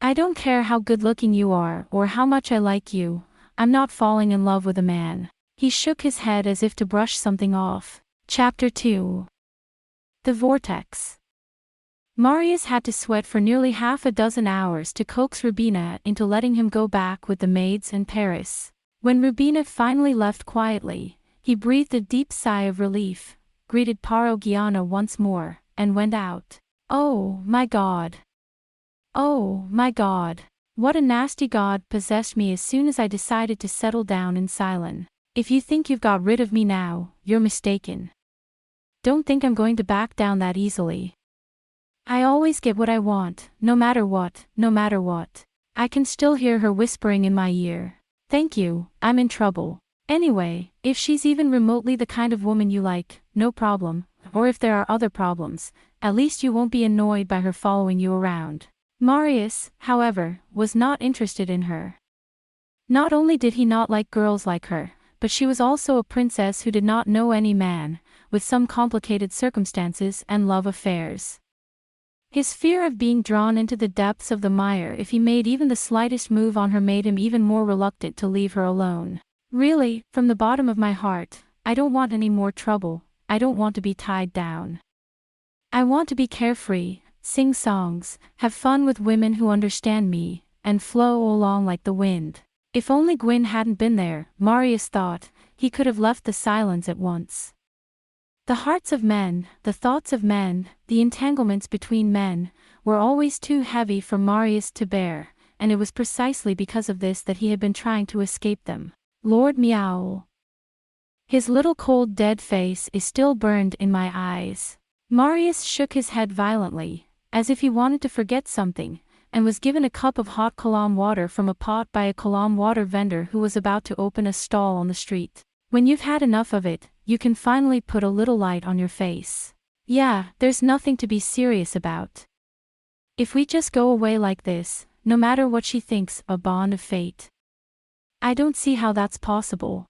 Speaker 1: I don't care how good-looking you are or how much I like you, I'm not falling in love with a man. He shook his head as if to brush something off. Chapter 2. The Vortex. Marius had to sweat for nearly half a dozen hours to coax Rubina into letting him go back with the maids and Paris. When Rubina finally left quietly, he breathed a deep sigh of relief, greeted Parogiana once more, and went out. Oh, my God. Oh, my God. What a nasty god possessed me as soon as I decided to settle down in Cylon. If you think you've got rid of me now, you're mistaken. Don't think I'm going to back down that easily. I always get what I want, no matter what, no matter what. I can still hear her whispering in my ear. Thank you, I'm in trouble. Anyway, if she's even remotely the kind of woman you like, no problem, or if there are other problems, at least you won't be annoyed by her following you around. Marius, however, was not interested in her. Not only did he not like girls like her, but she was also a princess who did not know any man, with some complicated circumstances and love affairs. His fear of being drawn into the depths of the mire if he made even the slightest move on her made him even more reluctant to leave her alone. Really, from the bottom of my heart, I don't want any more trouble, I don't want to be tied down. I want to be carefree, sing songs, have fun with women who understand me, and flow along like the wind. If only Guin hadn't been there, Marius thought, he could have left the Cylons at once. The hearts of men, the thoughts of men, the entanglements between men, were always too heavy for Marius to bear, and it was precisely because of this that he had been trying to escape them. Lord Meowl. His little cold dead face is still burned in my eyes. Marius shook his head violently, as if he wanted to forget something, and was given a cup of hot Cylon water from a pot by a Cylon water vendor who was about to open a stall on the street. When you've had enough of it, you can finally put a little light on your face. Yeah, there's nothing to be serious about. If we just go away like this, no matter what she thinks, a bond of fate. I don't see how that's possible.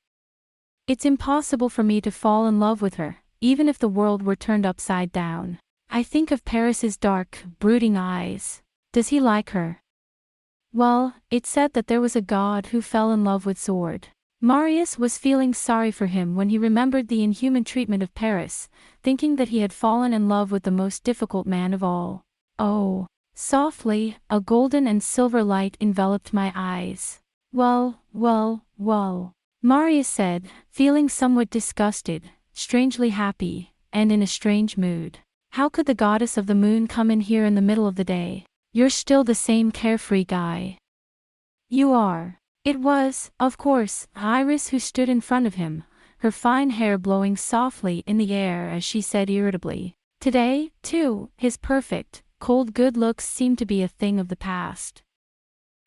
Speaker 1: It's impossible for me to fall in love with her, even if the world were turned upside down. I think of Paris's dark, brooding eyes. Does he like her? Well, it said that there was a god who fell in love with Sword. Marius was feeling sorry for him when he remembered the inhuman treatment of Paris, thinking that he had fallen in love with the most difficult man of all. Oh. Softly, a golden and silver light enveloped my eyes. Well, Marius said, feeling somewhat disgusted, strangely happy, and in a strange mood. How could the goddess of the moon come in here in the middle of the day? You're still the same carefree guy. You are. It was, of course, Iris who stood in front of him, her fine hair blowing softly in the air as she said irritably. Today, too, his perfect, cold good looks seemed to be a thing of the past.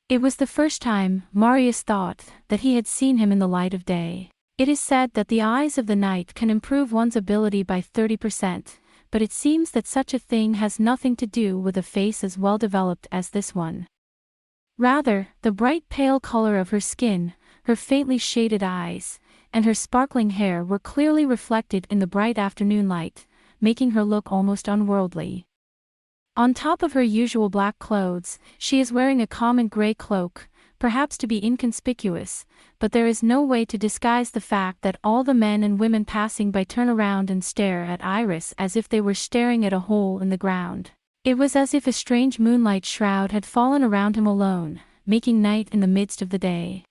Speaker 1: It was the first time, Marius thought, that he had seen him in the light of day. It is said that the eyes of the night can improve one's ability by 30%, but it seems that such a thing has nothing to do with a face as well developed as this one. Rather, the bright pale color of her skin, her faintly shaded eyes, and her sparkling hair were clearly reflected in the bright afternoon light, making her look almost unworldly. On top of her usual black clothes, she is wearing a common gray cloak, perhaps to be inconspicuous, but there is no way to disguise the fact that all the men and women passing by turn around and stare at Iris as if they were staring at a hole in the ground. It was as if a strange moonlight shroud had fallen around him alone, making night in the midst of the day.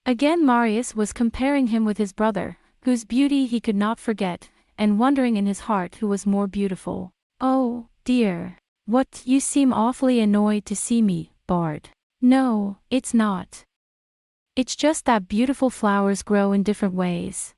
Speaker 1: Again Marius was comparing him with his brother, whose beauty he could not forget, and wondering in his heart who was more beautiful. "Oh, dear. What, you seem awfully annoyed to see me, Bard." "No, it's not. It's just that beautiful flowers grow in different ways.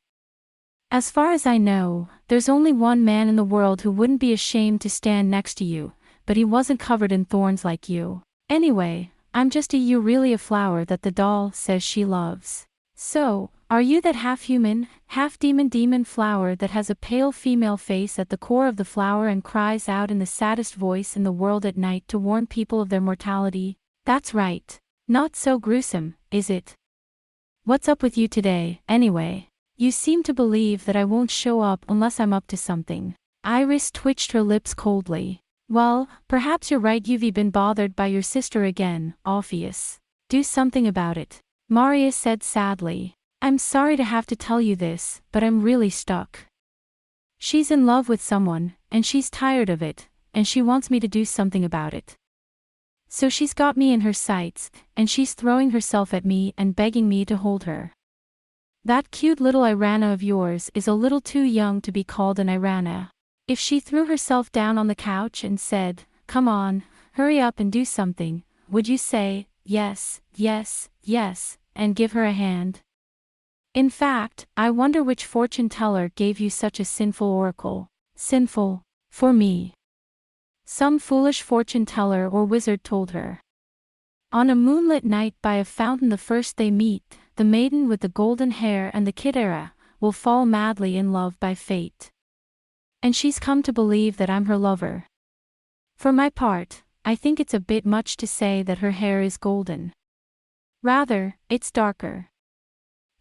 Speaker 1: As far as I know, there's only one man in the world who wouldn't be ashamed to stand next to you, but he wasn't covered in thorns like you. Anyway, I'm just really a flower that the doll says she loves." "So, are you that half-human, half-demon flower that has a pale female face at the core of the flower and cries out in the saddest voice in the world at night to warn people of their mortality?" "That's right. Not so gruesome, is it? What's up with you today, anyway? You seem to believe that I won't show up unless I'm up to something." Iris twitched her lips coldly. "Well, perhaps you're right. You've been bothered by your sister again, Orpheus. Do something about it," Marius said sadly. "I'm sorry to have to tell you this, but I'm really stuck. She's in love with someone, and she's tired of it, and she wants me to do something about it. So she's got me in her sights, and she's throwing herself at me and begging me to hold her. That cute little Aurra of yours is a little too young to be called an Aurra. If she threw herself down on the couch and said, 'Come on, hurry up and do something,' would you say, 'Yes, yes, yes,' and give her a hand? In fact, I wonder which fortune teller gave you such a sinful oracle." "Sinful? For me?" "Some foolish fortune teller or wizard told her. On a moonlit night by a fountain the first they meet, the maiden with the golden hair and the kid Aurra will fall madly in love by fate. And she's come to believe that I'm her lover. For my part, I think it's a bit much to say that her hair is golden. Rather, it's darker.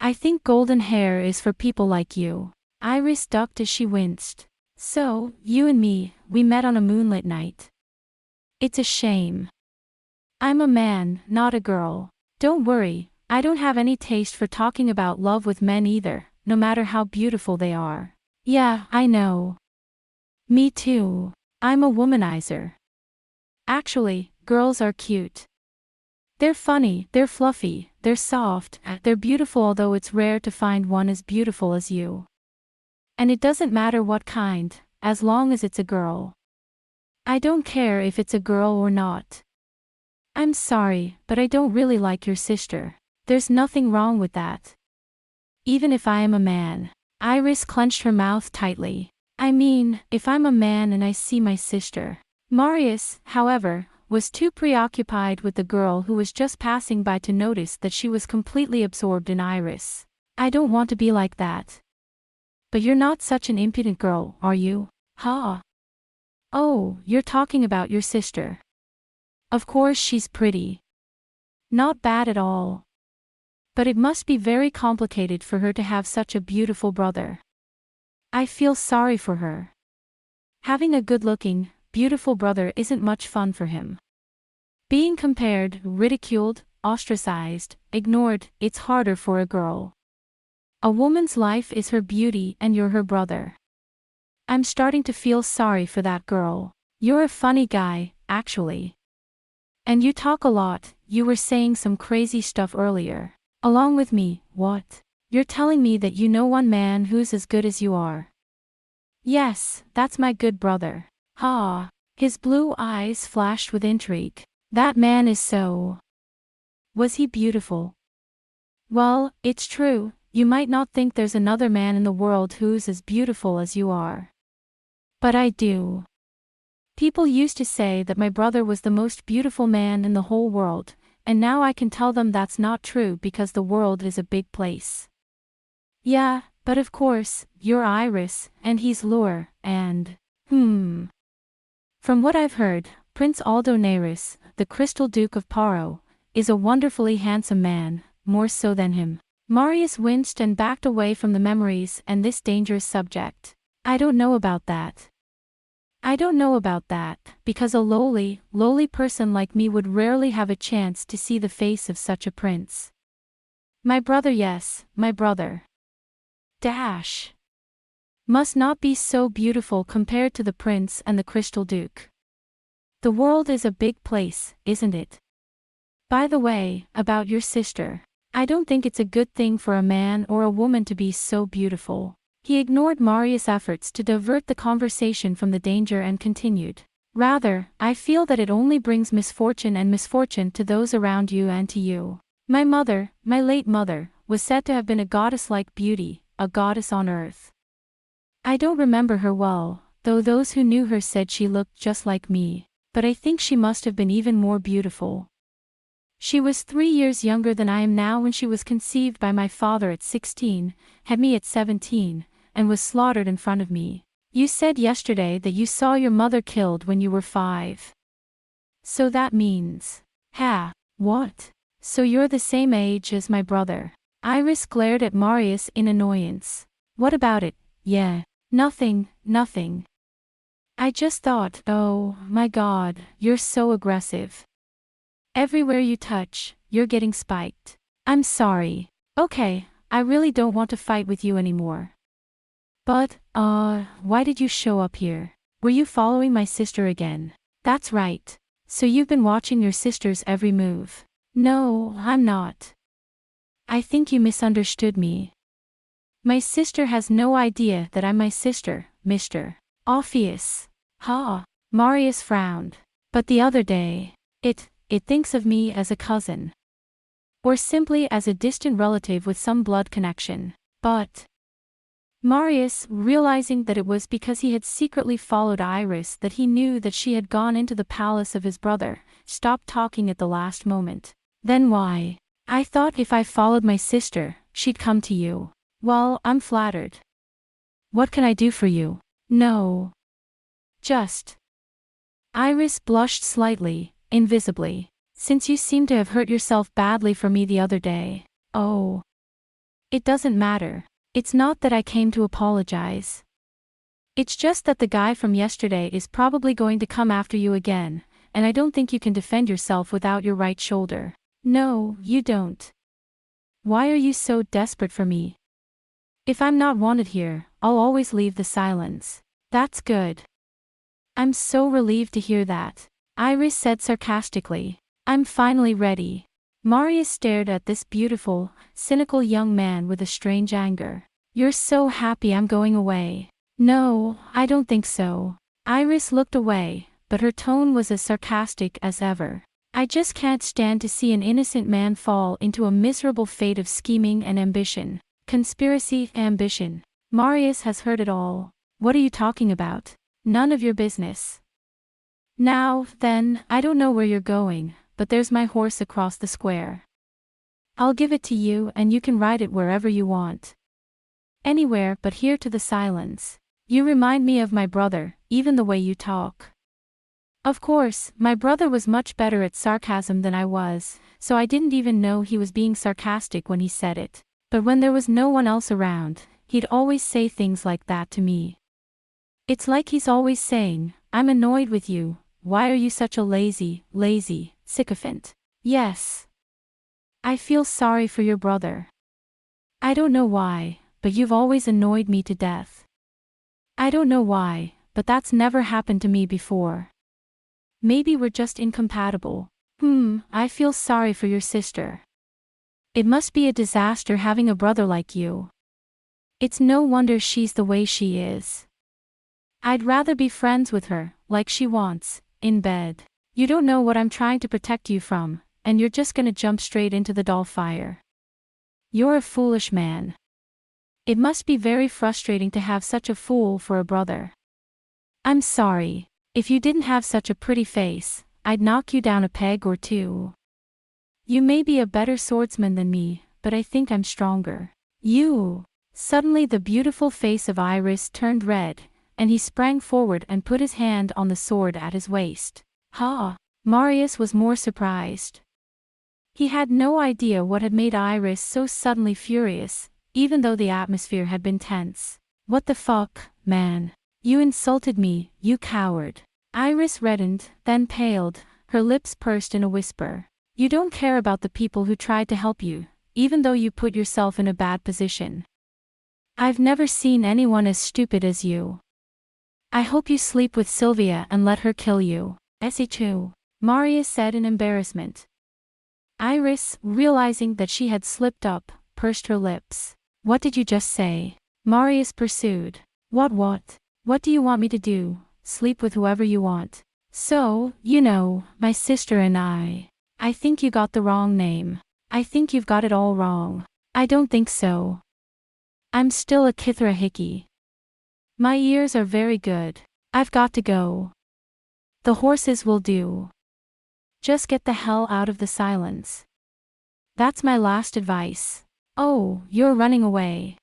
Speaker 1: I think golden hair is for people like you." Iris ducked as she winced. "So, you and me, we met on a moonlit night. It's a shame. I'm a man, not a girl. Don't worry, I don't have any taste for talking about love with men either, no matter how beautiful they are." "Yeah, I know. Me too. I'm a womanizer. Actually, girls are cute. They're funny, they're fluffy, they're soft, they're beautiful, although it's rare to find one as beautiful as you. And it doesn't matter what kind, as long as it's a girl. I don't care if it's a girl or not. I'm sorry, but I don't really like your sister. There's nothing wrong with that. Even if I am a man." Iris clenched her mouth tightly. "I mean, if I'm a man and I see my sister." Marius, however, was too preoccupied with the girl who was just passing by to notice that she was completely absorbed in Iris. "I don't want to be like that." "But you're not such an impudent girl, are you?" "Huh? Oh, you're talking about your sister. Of course she's pretty. Not bad at all. But it must be very complicated for her to have such a beautiful brother. I feel sorry for her. Having a good-looking, beautiful brother isn't much fun for him. Being compared, ridiculed, ostracized, ignored, it's harder for a girl. A woman's life is her beauty and you're her brother. I'm starting to feel sorry for that girl. You're a funny guy, actually. And you talk a lot. You were saying some crazy stuff earlier. Along with me, what? You're telling me that you know one man who's as good as you are?" "Yes, that's my good brother." "Ha!" His blue eyes flashed with intrigue. "That man is so... Was he beautiful?" "Well, it's true, you might not think there's another man in the world who's as beautiful as you are. But I do. People used to say that my brother was the most beautiful man in the whole world, and now I can tell them that's not true because the world is a big place. Yeah, but of course, you're Iris, and he's Lure, and... From what I've heard, Prince Aldonaris, the Crystal Duke of Paro, is a wonderfully handsome man, more so than him." Marius winced and backed away from the memories and this dangerous subject. "I don't know about that. I don't know about that, because a lowly person like me would rarely have a chance to see the face of such a prince. My brother, yes, my brother. Dash. Must not be so beautiful compared to the prince and the Crystal Duke. The world is a big place, isn't it? By the way, about your sister. I don't think it's a good thing for a man or a woman to be so beautiful." He ignored Marius' efforts to divert the conversation from the danger and continued. Rather, I feel that it only brings misfortune and misfortune to those around you and to you. My mother, my late mother, was said to have been a goddess-like beauty, a goddess on earth. I don't remember her well, though those who knew her said she looked just like me, but I think she must have been even more beautiful. She was 3 years younger than I am now when she was conceived by my father at 16, had me at 17, and was slaughtered in front of me. You said yesterday that you saw your mother killed when you were 5. So that means… Ha! What? So you're the same age as my brother. Iris glared at Marius in annoyance. What about it? Yeah. Nothing, nothing. I just thought, oh, my God, you're so aggressive. Everywhere you touch, you're getting spiked. I'm sorry. Okay, I really don't want to fight with you anymore. But, why did you show up here? Were you following my sister again? That's right. So you've been watching your sister's every move. No, I'm not. I think you misunderstood me. My sister has no idea that I'm my sister, Mr. Obvious. Ha! Marius frowned. But the other day, it thinks of me as a cousin. Or simply as a distant relative with some blood connection. But… Marius, realizing that it was because he had secretly followed Iris that he knew that she had gone into the palace of his brother, stopped talking at the last moment. Then why? I thought if I followed my sister, she'd come to you. Well, I'm flattered. What can I do for you? No. Just… Iris blushed slightly, invisibly. Since you seem to have hurt yourself badly for me the other day. Oh. It doesn't matter. It's not that I came to apologize. It's just that the guy from yesterday is probably going to come after you again, and I don't think you can defend yourself without your right shoulder. No, you don't. Why are you so desperate for me? If I'm not wanted here, I'll always leave the Cylons. That's good. I'm so relieved to hear that. Iris said sarcastically. I'm finally ready. Marius stared at this beautiful, cynical young man with a strange anger. You're so happy I'm going away. No, I don't think so. Iris looked away, but her tone was as sarcastic as ever. I just can't stand to see an innocent man fall into a miserable fate of scheming and ambition. Conspiracy, ambition. Marius has heard it all. What are you talking about? None of your business. Now, then, I don't know where you're going, but there's my horse across the square. I'll give it to you and you can ride it wherever you want. Anywhere but here to the Cylons. You remind me of my brother, even the way you talk. Of course, my brother was much better at sarcasm than I was, so I didn't even know he was being sarcastic when he said it. But when there was no one else around, he'd always say things like that to me. It's like he's always saying, I'm annoyed with you, why are you such a lazy sycophant? Yes. I feel sorry for your brother. I don't know why, but you've always annoyed me to death. I don't know why, but that's never happened to me before. Maybe we're just incompatible. I feel sorry for your sister. It must be a disaster having a brother like you. It's no wonder she's the way she is. I'd rather be friends with her, like she wants, in bed. You don't know what I'm trying to protect you from, and you're just gonna jump straight into the doll fire. You're a foolish man. It must be very frustrating to have such a fool for a brother. I'm sorry. If you didn't have such a pretty face, I'd knock you down a peg or two. You may be a better swordsman than me, but I think I'm stronger. You! Suddenly the beautiful face of Iris turned red, and he sprang forward and put his hand on the sword at his waist. Ha! Marius was more surprised. He had no idea what had made Iris so suddenly furious, even though the atmosphere had been tense. What the fuck, man? You insulted me, you coward. Iris reddened, then paled, her lips pursed in a whisper. You don't care about the people who tried to help you, even though you put yourself in a bad position. I've never seen anyone as stupid as you. I hope you sleep with Sylvia and let her kill you. SE2. Marius said in embarrassment. Iris, realizing that she had slipped up, pursed her lips. What did you just say? Marius pursued. What? What do you want me to do? Sleep with whoever you want. So, you know, my sister and I think you got the wrong name. I think you've got it all wrong. I don't think so. I'm still a Kithra Hickey. My ears are very good. I've got to go. The horses will do. Just get the hell out of the Cylons. That's my last advice. Oh, you're running away.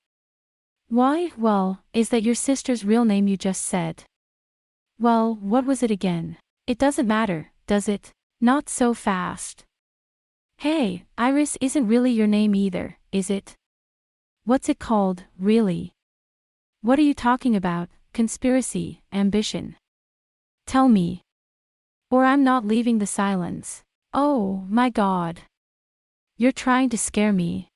Speaker 1: Why? Well, is that your sister's real name you just said? Well, what was it again? It doesn't matter, does it? Not so fast. Hey, Iris isn't really your name either, is it? What's it called, really? What are you talking about? Conspiracy, ambition. Tell me. Or I'm not leaving the Cylons. Oh, my God. You're trying to scare me.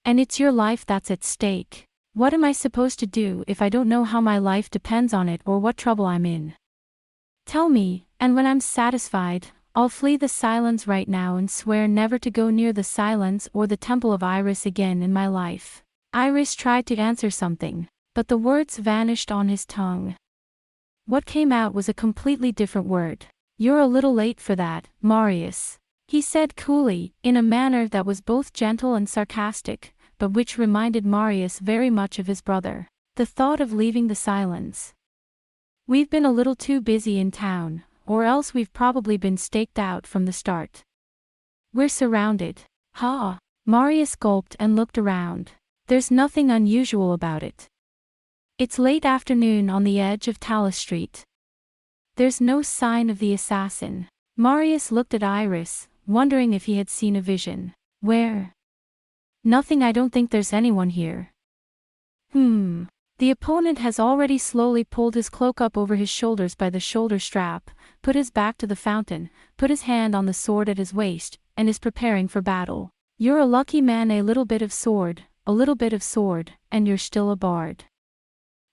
Speaker 1: And it's your life that's at stake. What am I supposed to do if I don't know how my life depends on it or what trouble I'm in? Tell me, and when I'm satisfied, I'll flee the Cylons right now and swear never to go near the Cylons or the Temple of Iris again in my life. Iris tried to answer something, but the words vanished on his tongue. What came out was a completely different word. You're a little late for that, Marius, he said coolly, in a manner that was both gentle and sarcastic, but which reminded Marius very much of his brother. The thought of leaving the Cylons. We've been a little too busy in town, or else we've probably been staked out from the start. We're surrounded. Ha! Marius gulped and looked around. There's nothing unusual about it. It's late afternoon on the edge of Talus Street. There's no sign of the assassin. Marius looked at Iris, wondering if he had seen a vision. Where? Nothing. I don't think there's anyone here. The opponent has already slowly pulled his cloak up over his shoulders by the shoulder strap, put his back to the fountain, put his hand on the sword at his waist, and is preparing for battle. You're a lucky man. A little bit of sword, and you're still a bard.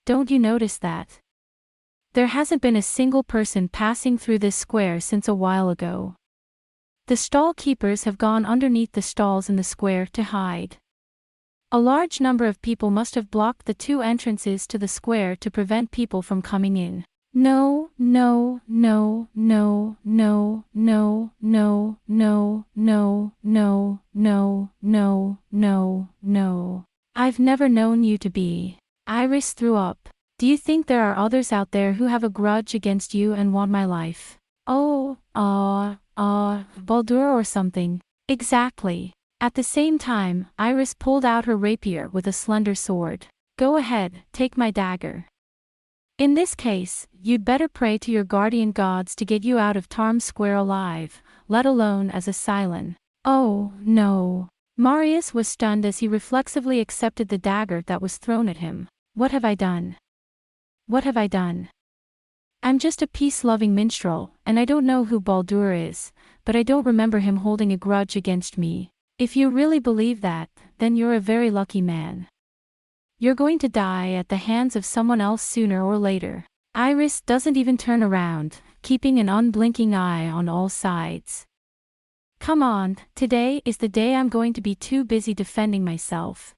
Speaker 1: Don't you notice that? There hasn't been a single person passing through this square since a while ago. The stall keepers have gone underneath the stalls in the square to hide. A large number of people must have blocked the two entrances to the square to prevent people from coming in. No. I've never known you to be. Iris threw up. Do you think there are others out there who have a grudge against you and want my life? Oh, Baldur or something. Exactly. At the same time, Iris pulled out her rapier with a slender sword. Go ahead, take my dagger. In this case, you'd better pray to your guardian gods to get you out of Tarm Square alive, let alone as a Cylon. Oh, no. Marius was stunned as he reflexively accepted the dagger that was thrown at him. What have I done? What have I done? I'm just a peace-loving minstrel, and I don't know who Baldur is, but I don't remember him holding a grudge against me. If you really believe that, then you're a very lucky man. You're going to die at the hands of someone else sooner or later. Iris doesn't even turn around, keeping an unblinking eye on all sides. Come on, today is the day I'm going to be too busy defending myself.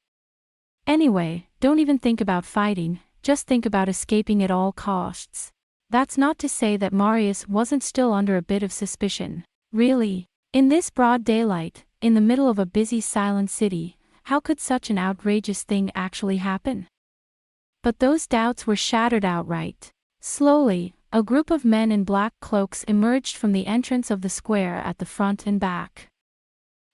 Speaker 1: Anyway, don't even think about fighting, just think about escaping at all costs. That's not to say that Marius wasn't still under a bit of suspicion. Really? In this broad daylight, in the middle of a busy Cylon city, how could such an outrageous thing actually happen? But those doubts were shattered outright. Slowly, a group of men in black cloaks emerged from the entrance of the square at the front and back.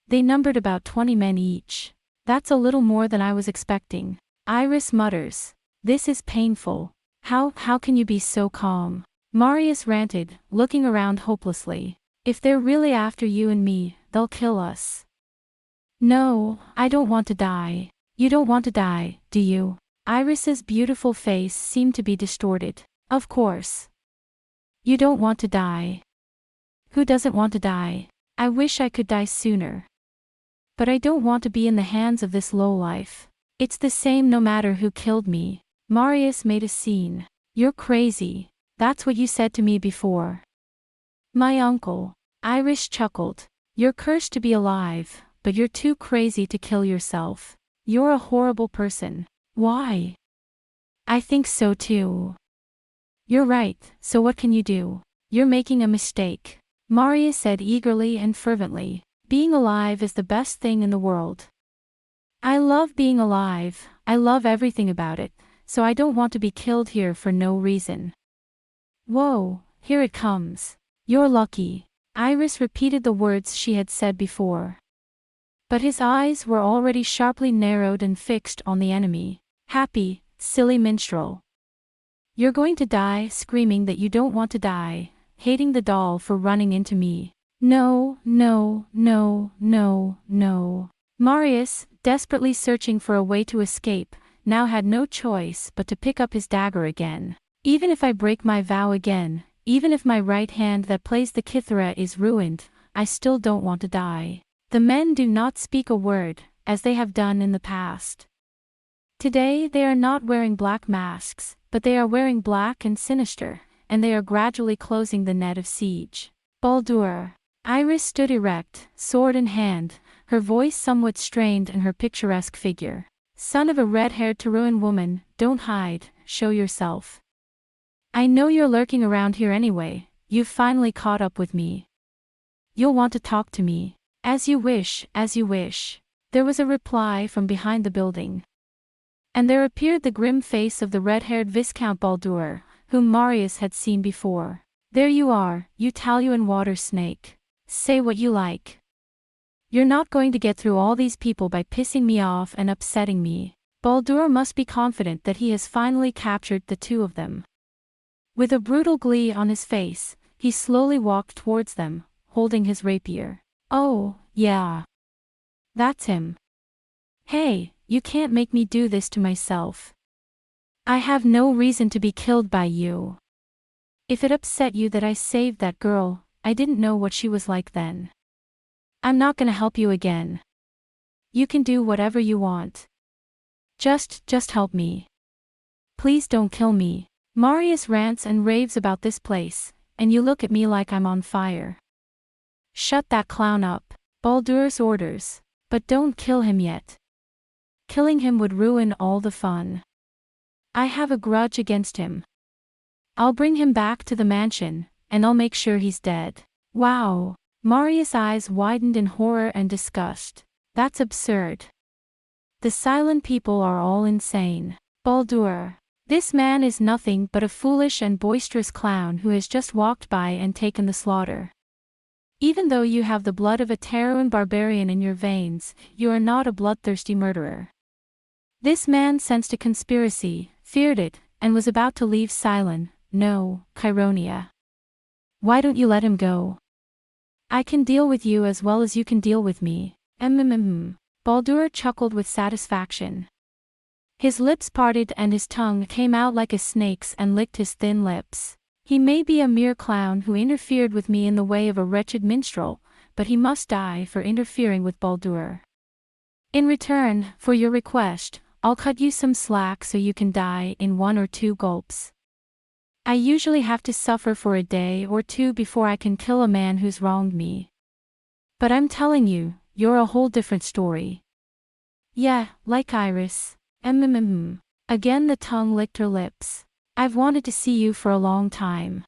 Speaker 1: They numbered about 20 men each. That's a little more than I was expecting. Iris mutters. This is painful. How can you be so calm? Marius ranted, looking around hopelessly. If they're really after you and me, they'll kill us. No, I don't want to die. You don't want to die, do you? Iris's beautiful face seemed to be distorted. Of course. You don't want to die. Who doesn't want to die? I wish I could die sooner. But I don't want to be in the hands of this lowlife. It's the same no matter who killed me. Marius made a scene. You're crazy. That's what you said to me before. My uncle. Iris chuckled. You're cursed to be alive, but you're too crazy to kill yourself. You're a horrible person. Why? I think so too. You're right, so what can you do? You're making a mistake. Maria said eagerly and fervently. Being alive is the best thing in the world. I love being alive, I love everything about it, so I don't want to be killed here for no reason. Whoa, here it comes. You're lucky. Iris repeated the words she had said before. But his eyes were already sharply narrowed and fixed on the enemy. Happy, silly minstrel. You're going to die screaming that you don't want to die, hating the doll for running into me. No, no, no, no, no. Marius, desperately searching for a way to escape, now had no choice but to pick up his dagger again. Even if I break my vow again, even if my right hand that plays the kithara is ruined, I still don't want to die. The men do not speak a word, as they have done in the past. Today they are not wearing black masks, but they are wearing black and sinister, and they are gradually closing the net of siege. Baldur. Iris stood erect, sword in hand, her voice somewhat strained in her picturesque figure. Son of a red-haired Taruan woman, don't hide, show yourself. I know you're lurking around here anyway, you've finally caught up with me. You'll want to talk to me. As you wish, as you wish. There was a reply from behind the building. And there appeared the grim face of the red-haired Viscount Baldur, whom Marius had seen before. There you are, you Taluan water snake. Say what you like. You're not going to get through all these people by pissing me off and upsetting me. Baldur must be confident that he has finally captured the two of them. With a brutal glee on his face, he slowly walked towards them, holding his rapier. Oh, yeah. That's him. Hey, you can't make me do this to myself. I have no reason to be killed by you. If it upset you that I saved that girl, I didn't know what she was like then. I'm not gonna help you again. You can do whatever you want. Just help me. Please don't kill me. Marius rants and raves about this place, and you look at me like I'm on fire. Shut that clown up. Baldur's orders. But don't kill him yet. Killing him would ruin all the fun. I have a grudge against him. I'll bring him back to the mansion, and I'll make sure he's dead. Wow. Marius' eyes widened in horror and disgust. That's absurd. The Cylon people are all insane. Baldur. This man is nothing but a foolish and boisterous clown who has just walked by and taken the slaughter. Even though you have the blood of a Taruan barbarian in your veins, you are not a bloodthirsty murderer. This man sensed a conspiracy, feared it, and was about to leave Cylon, no, Chironia. Why don't you let him go? I can deal with you as well as you can deal with me. Baldur chuckled with satisfaction. His lips parted and his tongue came out like a snake's and licked his thin lips. He may be a mere clown who interfered with me in the way of a wretched minstrel, but he must die for interfering with Baldur. In return, for your request, I'll cut you some slack so you can die in 1 or 2 gulps. I usually have to suffer for a day or 2 before I can kill a man who's wronged me. But I'm telling you, you're a whole different story. Yeah, like Iris. Again the tongue licked her lips. I've wanted to see you for a long time.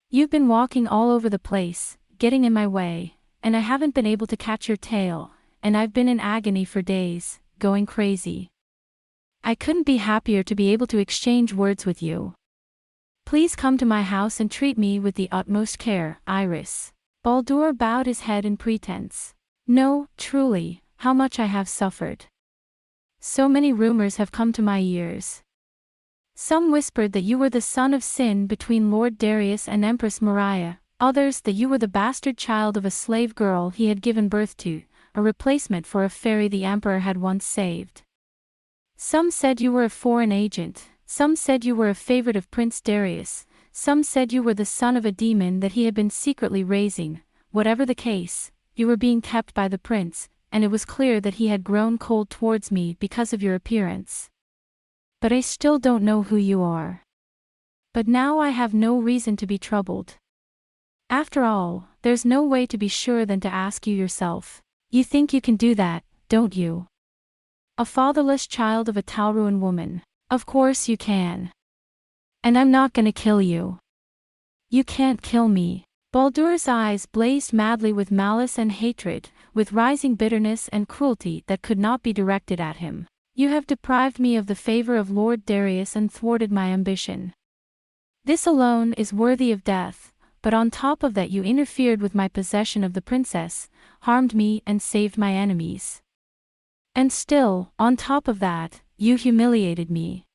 Speaker 1: You've been walking all over the place, getting in my way, and I haven't been able to catch your tail, and I've been in agony for days, going crazy. I couldn't be happier to be able to exchange words with you. Please come to my house and treat me with the utmost care, Iris. Baldur bowed his head in pretense. No, truly, how much I have suffered. So many rumors have come to my ears. Some whispered that you were the son of sin between Lord Darius and Empress Maria, others that you were the bastard child of a slave girl he had given birth to, a replacement for a fairy the emperor had once saved. Some said you were a foreign agent, some said you were a favorite of Prince Darius, some said you were the son of a demon that he had been secretly raising. Whatever the case, you were being kept by the prince, and it was clear that he had grown cold towards me because of your appearance. But I still don't know who you are. But now I have no reason to be troubled. After all, there's no way to be sure than to ask you yourself. You think you can do that, don't you? A fatherless child of a Talruan woman. Of course you can. And I'm not gonna kill you. You can't kill me. Baldur's eyes blazed madly with malice and hatred, with rising bitterness and cruelty that could not be directed at him. You have deprived me of the favor of Lord Darius and thwarted my ambition. This alone is worthy of death, but on top of that you interfered with my possession of the princess, harmed me and saved my enemies. And still, on top of that, you humiliated me.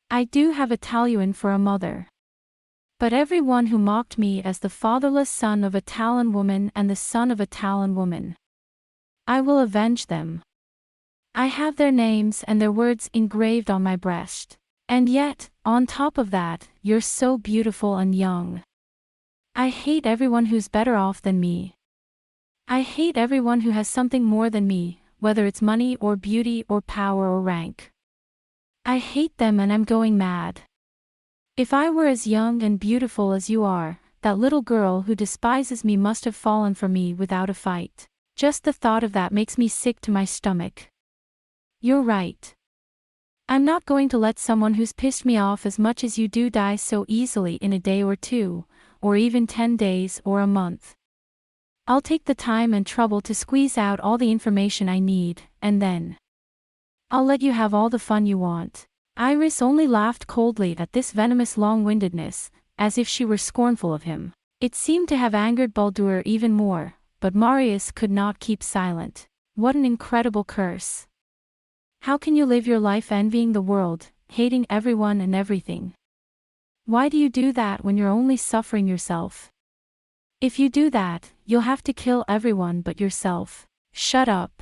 Speaker 1: I do have a Talluan for a mother. But everyone who mocked me as the fatherless son of a Talon woman and the son of a Talon woman, I will avenge them. I have their names and their words engraved on my breast. And yet, on top of that, you're so beautiful and young. I hate everyone who's better off than me. I hate everyone who has something more than me, whether it's money or beauty or power or rank. I hate them and I'm going mad. If I were as young and beautiful as you are, that little girl who despises me must have fallen for me without a fight. Just the thought of that makes me sick to my stomach. You're right. I'm not going to let someone who's pissed me off as much as you do die so easily in a day or two, or even 10 days or a month. I'll take the time and trouble to squeeze out all the information I need, and then I'll let you have all the fun you want. Iris only laughed coldly at this venomous long-windedness, as if she were scornful of him. It seemed to have angered Baldur even more, but Marius could not keep silent. What an incredible curse! How can you live your life envying the world, hating everyone and everything? Why do you do that when you're only suffering yourself? If you do that, you'll have to kill everyone but yourself. Shut up.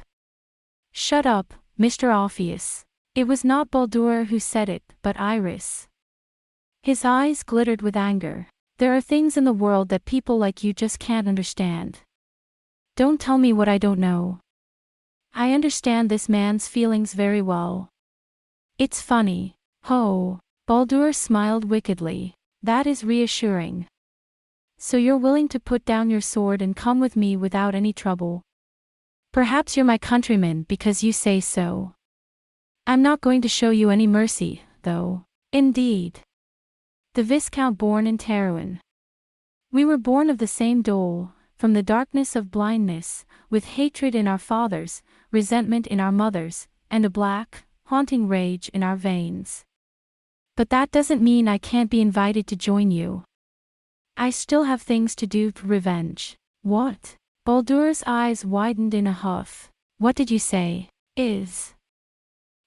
Speaker 1: Shut up, Mr. Orpheus. It was not Baldur who said it, but Iris. His eyes glittered with anger. There are things in the world that people like you just can't understand. Don't tell me what I don't know. I understand this man's feelings very well. It's funny. Ho! Baldur smiled wickedly. That is reassuring. So you're willing to put down your sword and come with me without any trouble? Perhaps you're my countryman because you say so. I'm not going to show you any mercy, though. Indeed. The Viscount born in Teruan. We were born of the same dole, from the darkness of blindness, with hatred in our fathers, resentment in our mothers, and a black, haunting rage in our veins. But that doesn't mean I can't be invited to join you. I still have things to do for revenge. What? Baldur's eyes widened in a huff. What did you say? Is.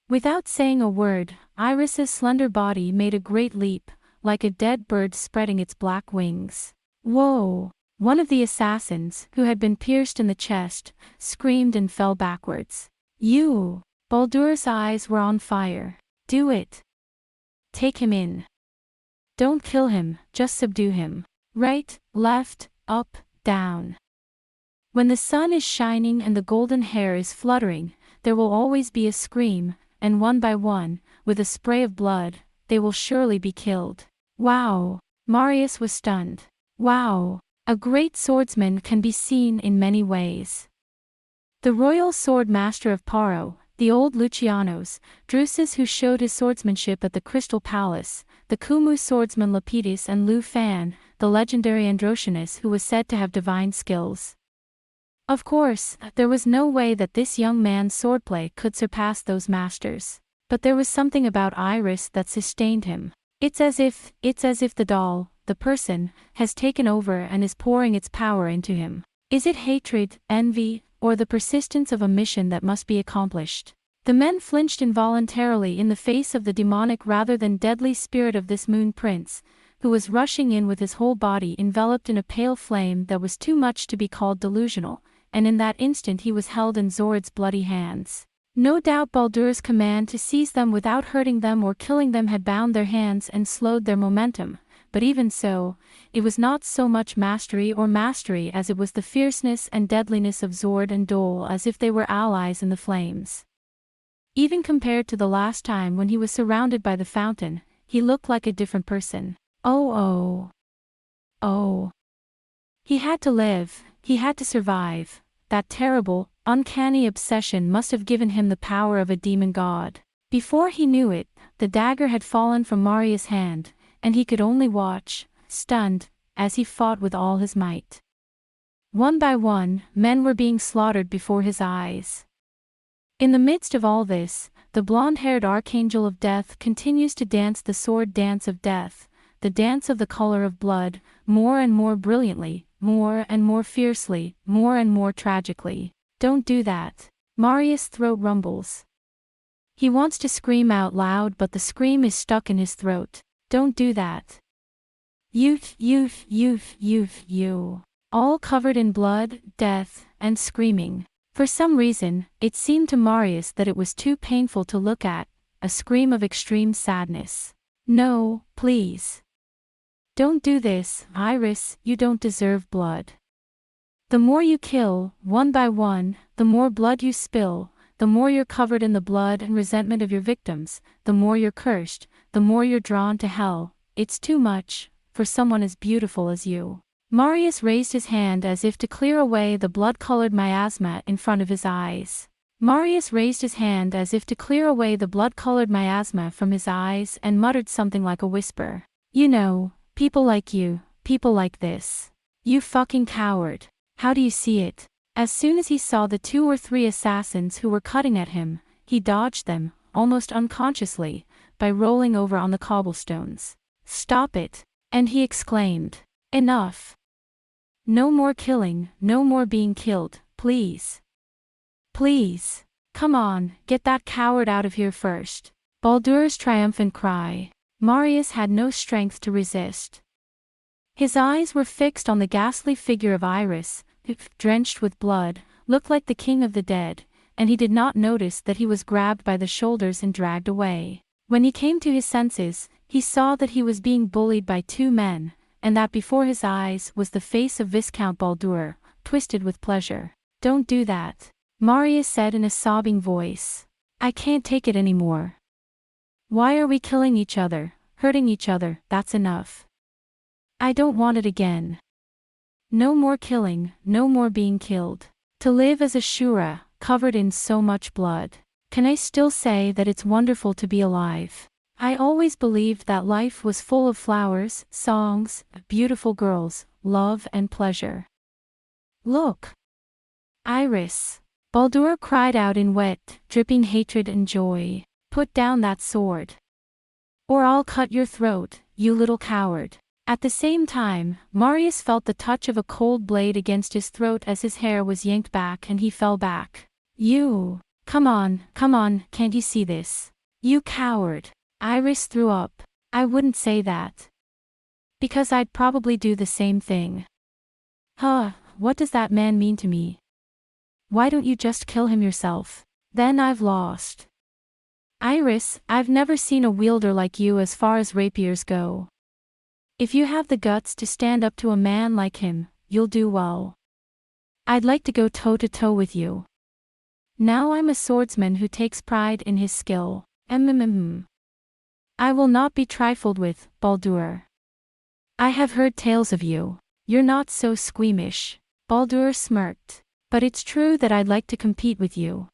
Speaker 1: Without saying a word, Iris's slender body made a great leap, like a dead bird spreading its black wings. Whoa! One of the assassins, who had been pierced in the chest, screamed and fell backwards. You! Baldur's eyes were on fire. Do it! Take him in. Don't kill him, just subdue him. Right, left, up, down. When the sun is shining and the golden hair is fluttering, there will always be a scream, and one by one, with a spray of blood, they will surely be killed. Wow! Marius was stunned. Wow! A great swordsman can be seen in many ways. The royal sword master of Paro, the old Lucianos, Drusus who showed his swordsmanship at the Crystal Palace, the Kumu swordsman Lepidus and Lu Fan, the legendary Andronicus who was said to have divine skills. Of course, there was no way that this young man's swordplay could surpass those masters. But there was something about Iris that sustained him. It's as if the doll, the person, has taken over and is pouring its power into him. Is it hatred, envy, or the persistence of a mission that must be accomplished? The men flinched involuntarily in the face of the demonic rather than deadly spirit of this moon prince, who was rushing in with his whole body enveloped in a pale flame that was too much to be called delusional, and in that instant he was held in Zord's bloody hands. No doubt Baldur's command to seize them without hurting them or killing them had bound their hands and slowed their momentum, but even so, it was not so much mastery as it was the fierceness and deadliness of Zord and Dole, as if they were allies in the flames. Even compared to the last time when he was surrounded by the fountain, he looked like a different person. Oh. He had to live, he had to survive, that terrible, uncanny obsession must have given him the power of a demon god. Before he knew it, the dagger had fallen from Marius' hand, and he could only watch, stunned, as he fought with all his might. One by one, men were being slaughtered before his eyes. In the midst of all this, the blonde-haired archangel of death continues to dance the sword dance of death, the dance of the color of blood, more and more brilliantly, more and more fiercely, more and more tragically. Don't do that. Marius' throat rumbles. He wants to scream out loud, but the scream is stuck in his throat. Don't do that. You. All covered in blood, death, and screaming. For some reason, it seemed to Marius that it was too painful to look at, a scream of extreme sadness. No, please. Don't do this, Iris, you don't deserve blood. The more you kill, one by one, the more blood you spill, the more you're covered in the blood and resentment of your victims, the more you're cursed, the more you're drawn to hell. It's too much, for someone as beautiful as you. Marius raised his hand as if to clear away the blood-colored miasma in front of his eyes. Marius raised his hand as if to clear away the blood-colored miasma from his eyes and muttered something like a whisper. You know, people like you, people like this. You fucking coward. How do you see it? As soon as he saw the 2 or 3 assassins who were cutting at him, he dodged them, almost unconsciously, by rolling over on the cobblestones. Stop it! And he exclaimed. Enough! No more killing, no more being killed, please. Please. Come on, get that coward out of here first. Baldur's triumphant cry. Marius had no strength to resist. His eyes were fixed on the ghastly figure of Iris, who, drenched with blood, looked like the king of the dead, and he did not notice that he was grabbed by the shoulders and dragged away. When he came to his senses, he saw that he was being bullied by 2 men, and that before his eyes was the face of Viscount Baldur, twisted with pleasure. Don't do that, Marius said in a sobbing voice. I can't take it anymore. Why are we killing each other, hurting each other? That's enough. I don't want it again. No more killing, no more being killed. To live as a Shura, covered in so much blood. Can I still say that it's wonderful to be alive? I always believed that life was full of flowers, songs, beautiful girls, love and pleasure. Look! Iris! Baldur cried out in wet, dripping hatred and joy. Put down that sword. Or I'll cut your throat, you little coward. At the same time, Marius felt the touch of a cold blade against his throat as his hair was yanked back and he fell back. You! Come on, can't you see this? You coward! Iris threw up. I wouldn't say that. Because I'd probably do the same thing. Huh, what does that man mean to me? Why don't you just kill him yourself? Then I've lost. Iris, I've never seen a wielder like you as far as rapiers go. If you have the guts to stand up to a man like him, you'll do well. I'd like to go toe-to-toe with you. Now I'm a swordsman who takes pride in his skill. I will not be trifled with, Baldur. I have heard tales of you. You're not so squeamish. Baldur smirked. But it's true that I'd like to compete with you.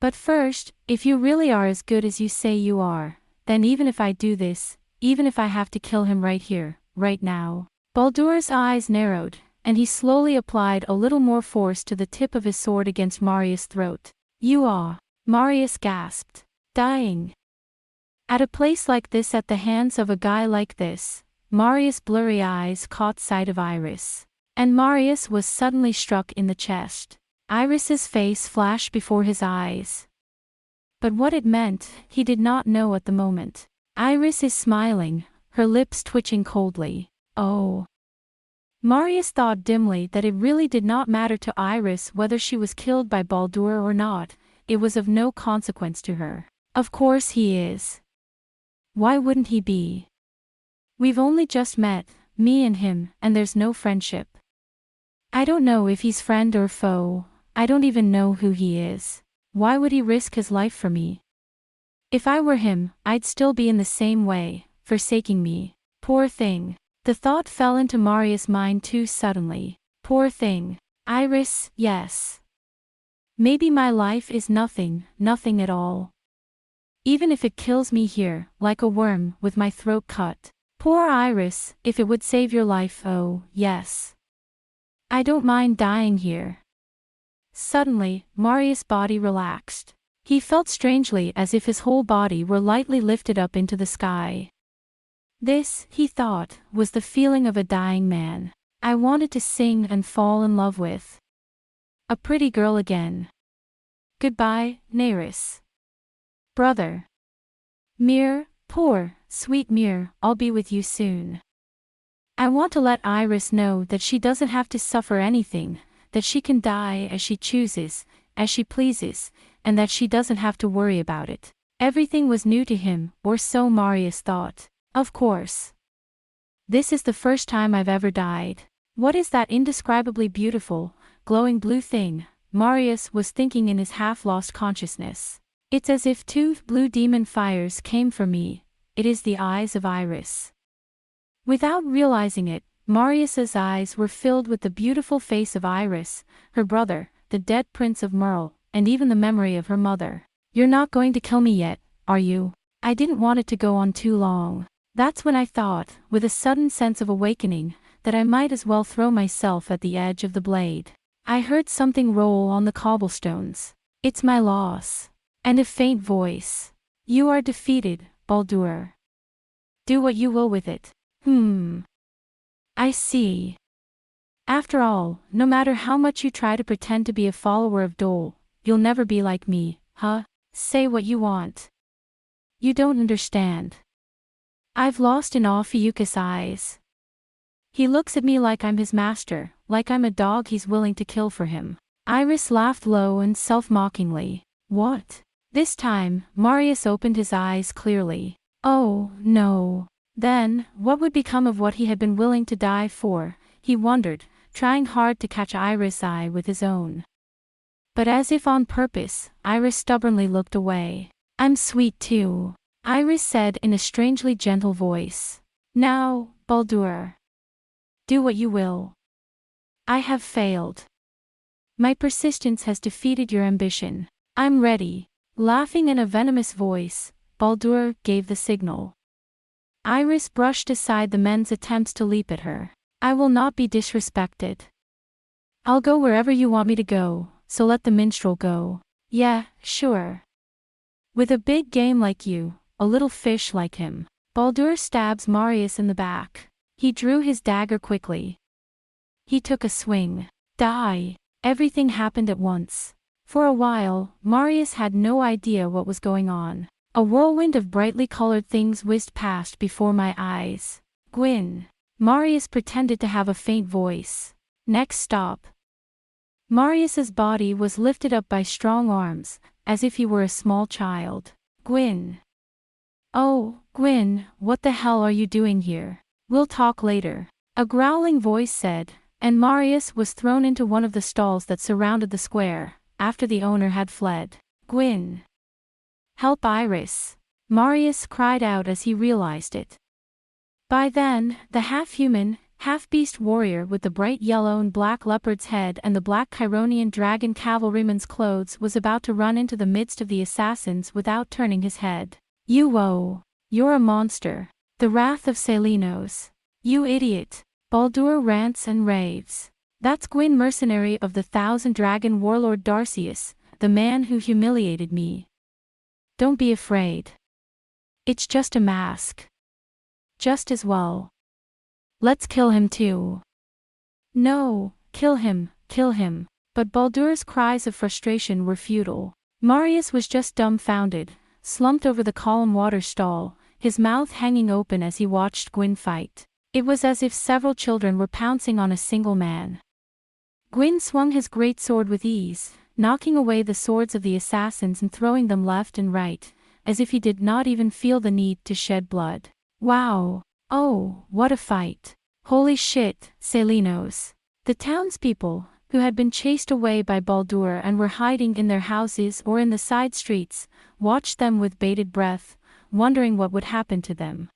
Speaker 1: But first, if you really are as good as you say you are, then even if I do this, even if I have to kill him right here, right now. Baldur's eyes narrowed, and he slowly applied a little more force to the tip of his sword against Marius' throat. You are. Marius gasped. Dying. At a place like this, at the hands of a guy like this, Marius' blurry eyes caught sight of Iris. And Marius was suddenly struck in the chest. Iris's face flashed before his eyes. But what it meant, he did not know at the moment. Iris is smiling, her lips twitching coldly. Oh. Marius thought dimly that it really did not matter to Iris whether she was killed by Baldur or not, it was of no consequence to her. Of course he is. Why wouldn't he be? We've only just met, me and him, and there's no friendship. I don't know if he's friend or foe, I don't even know who he is. Why would he risk his life for me? If I were him, I'd still be in the same way, forsaking me. Poor thing. The thought fell into Marius' mind too suddenly. Poor thing. Iris, yes. Maybe my life is nothing, nothing at all. Even if it kills me here, like a worm, with my throat cut. Poor Iris, if it would save your life, oh, yes. I don't mind dying here. Suddenly, Marius' body relaxed. He felt strangely as if his whole body were lightly lifted up into the sky. This, he thought, was the feeling of a dying man. I wanted to sing and fall in love with a pretty girl again. Goodbye, Neris. Brother. Mir, poor, sweet Mir, I'll be with you soon. I want to let Iris know that she doesn't have to suffer anything, that she can die as she chooses, as she pleases, and that she doesn't have to worry about it. Everything was new to him, or so Marius thought. Of course. This is the first time I've ever died. What is that indescribably beautiful, glowing blue thing? Marius was thinking in his half-lost consciousness. It's as if two blue demon fires came from me. It is the eyes of Iris. Without realizing it, Marius's eyes were filled with the beautiful face of Iris, her brother, the dead prince of Merle, and even the memory of her mother. You're not going to kill me yet, are you? I didn't want it to go on too long. That's when I thought, with a sudden sense of awakening, that I might as well throw myself at the edge of the blade. I heard something roll on the cobblestones. It's my loss. And a faint voice. You are defeated, Baldur. Do what you will with it. I see. After all, no matter how much you try to pretend to be a follower of Dole, you'll never be like me, huh? Say what you want. You don't understand. I've lost in awe Fiucus' eyes. He looks at me like I'm his master, like I'm a dog he's willing to kill for him. Iris laughed low and self-mockingly. What? This time, Marius opened his eyes clearly. Oh, no. Then, what would become of what he had been willing to die for? He wondered, trying hard to catch Iris' eye with his own. But as if on purpose, Iris stubbornly looked away. I'm sweet too, Iris said in a strangely gentle voice. Now, Baldur. Do what you will. I have failed. My persistence has defeated your ambition. I'm ready. Laughing in a venomous voice, Baldur gave the signal. Iris brushed aside the men's attempts to leap at her. I will not be disrespected. I'll go wherever you want me to go, so let the minstrel go. Yeah, sure. With a big game like you, a little fish like him. Baldur stabs Marius in the back. He drew his dagger quickly. He took a swing. Die. Everything happened at once. For a while, Marius had no idea what was going on. A whirlwind of brightly colored things whizzed past before my eyes. Guin. Marius pretended to have a faint voice. Next stop. Marius's body was lifted up by strong arms, as if he were a small child. Guin. Oh, Guin, what the hell are you doing here? We'll talk later. A growling voice said, and Marius was thrown into one of the stalls that surrounded the square, after the owner had fled. Guin. Help Iris. Marius cried out as he realized it. By then, the half-human, half-beast warrior with the bright yellow and black leopard's head and the black Chironian dragon cavalryman's clothes was about to run into the midst of the assassins without turning his head. You're a monster. The wrath of Selinos. You idiot. Baldur rants and raves. That's Guin, mercenary of the Thousand Dragon warlord Darcius, the man who humiliated me. Don't be afraid. It's just a mask. Just as well. Let's kill him too. No, kill him. But Baldur's cries of frustration were futile. Marius was just dumbfounded, slumped over the column water stall, his mouth hanging open as he watched Guin fight. It was as if several children were pouncing on a single man. Guin swung his great sword with ease, knocking away the swords of the assassins and throwing them left and right, as if he did not even feel the need to shed blood. Wow! Oh, what a fight! Holy shit, Selinos! The townspeople, who had been chased away by Baldur and were hiding in their houses or in the side streets, watched them with bated breath, wondering what would happen to them.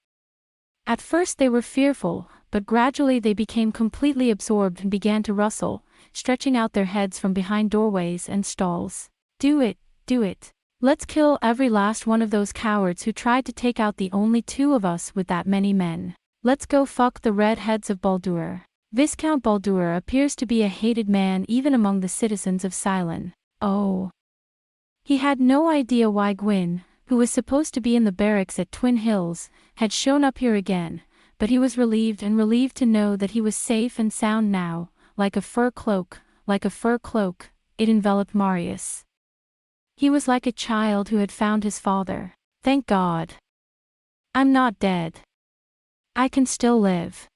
Speaker 1: At first they were fearful, but gradually they became completely absorbed and began to rustle, stretching out their heads from behind doorways and stalls. Do it, do it. Let's kill every last one of those cowards who tried to take out the only two of us with that many men. Let's go fuck the red heads of Baldur. Viscount Baldur appears to be a hated man even among the citizens of Cylon. Oh. He had no idea why Guin, who was supposed to be in the barracks at Twin Hills, had shown up here again, but he was relieved to know that he was safe and sound now, like a fur cloak, it enveloped Marius. He was like a child who had found his father. Thank God. I'm not dead. I can still live.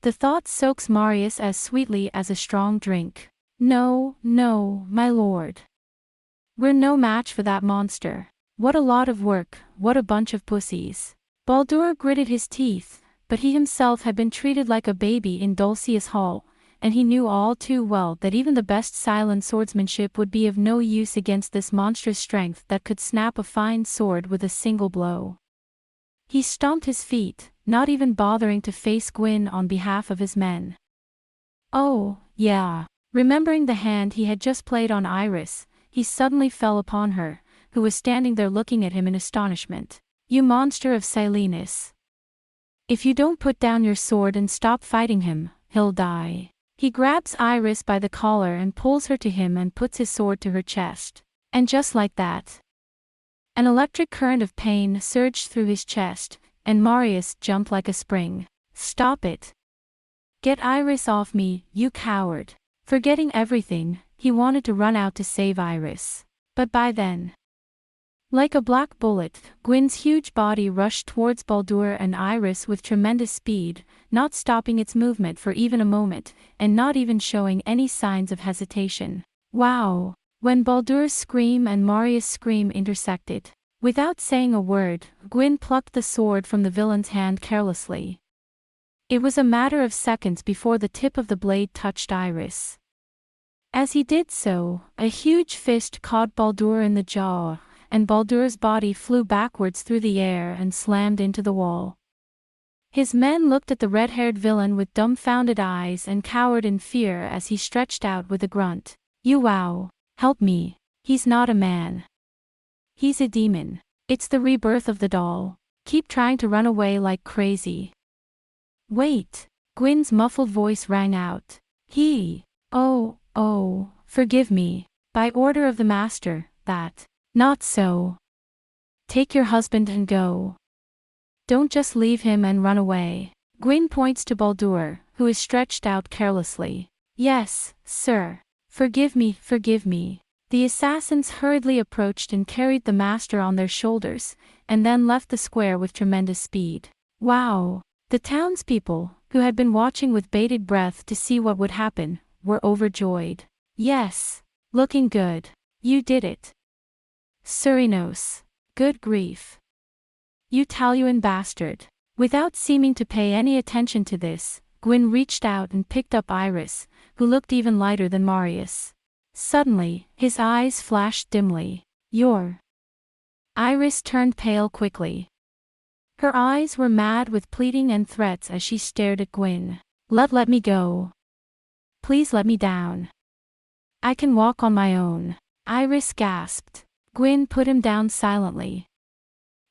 Speaker 1: The thought soaks Marius as sweetly as a strong drink. No, no, my lord. We're no match for that monster. What a lot of work, what a bunch of pussies. Baldur gritted his teeth, but he himself had been treated like a baby in Dulcius Hall, and he knew all too well that even the best Cylon swordsmanship would be of no use against this monstrous strength that could snap a fine sword with a single blow. He stomped his feet, not even bothering to face Guin on behalf of his men. Oh, yeah. Remembering the hand he had just played on Iris, he suddenly fell upon her, who was standing there looking at him in astonishment. You monster of Silenus. If you don't put down your sword and stop fighting him, he'll die. He grabs Iris by the collar and pulls her to him and puts his sword to her chest. And just like that, an electric current of pain surged through his chest, and Marius jumped like a spring. Stop it. Get Iris off me, you coward. Forgetting everything, he wanted to run out to save Iris. But by then, like a black bullet, Gwyn's huge body rushed towards Baldur and Iris with tremendous speed, not stopping its movement for even a moment, and not even showing any signs of hesitation. Wow! When Baldur's scream and Marius' scream intersected, without saying a word, Guin plucked the sword from the villain's hand carelessly. It was a matter of seconds before the tip of the blade touched Iris. As he did so, a huge fist caught Baldur in the jaw, and Baldur's body flew backwards through the air and slammed into the wall. His men looked at the red-haired villain with dumbfounded eyes and cowered in fear as he stretched out with a grunt. You wow! Help me! He's not a man. He's a demon. It's the rebirth of the doll. Keep trying to run away like crazy. Wait! Gwyn's muffled voice rang out. Oh, forgive me. By order of the master, that. Not so. Take your husband and go. Don't just leave him and run away. Guin points to Baldur, who is stretched out carelessly. Yes, sir. Forgive me. The assassins hurriedly approached and carried the master on their shoulders, and then left the square with tremendous speed. Wow! The townspeople, who had been watching with bated breath to see what would happen, were overjoyed. Yes. Looking good. You did it. Surinos. Good grief. You Taluan bastard. Without seeming to pay any attention to this, Guin reached out and picked up Iris, who looked even lighter than Marius. Suddenly, his eyes flashed dimly. You're... Iris turned pale quickly. Her eyes were mad with pleading and threats as she stared at Guin. Let me go. Please let me down. I can walk on my own. Iris gasped. Guin put him down silently.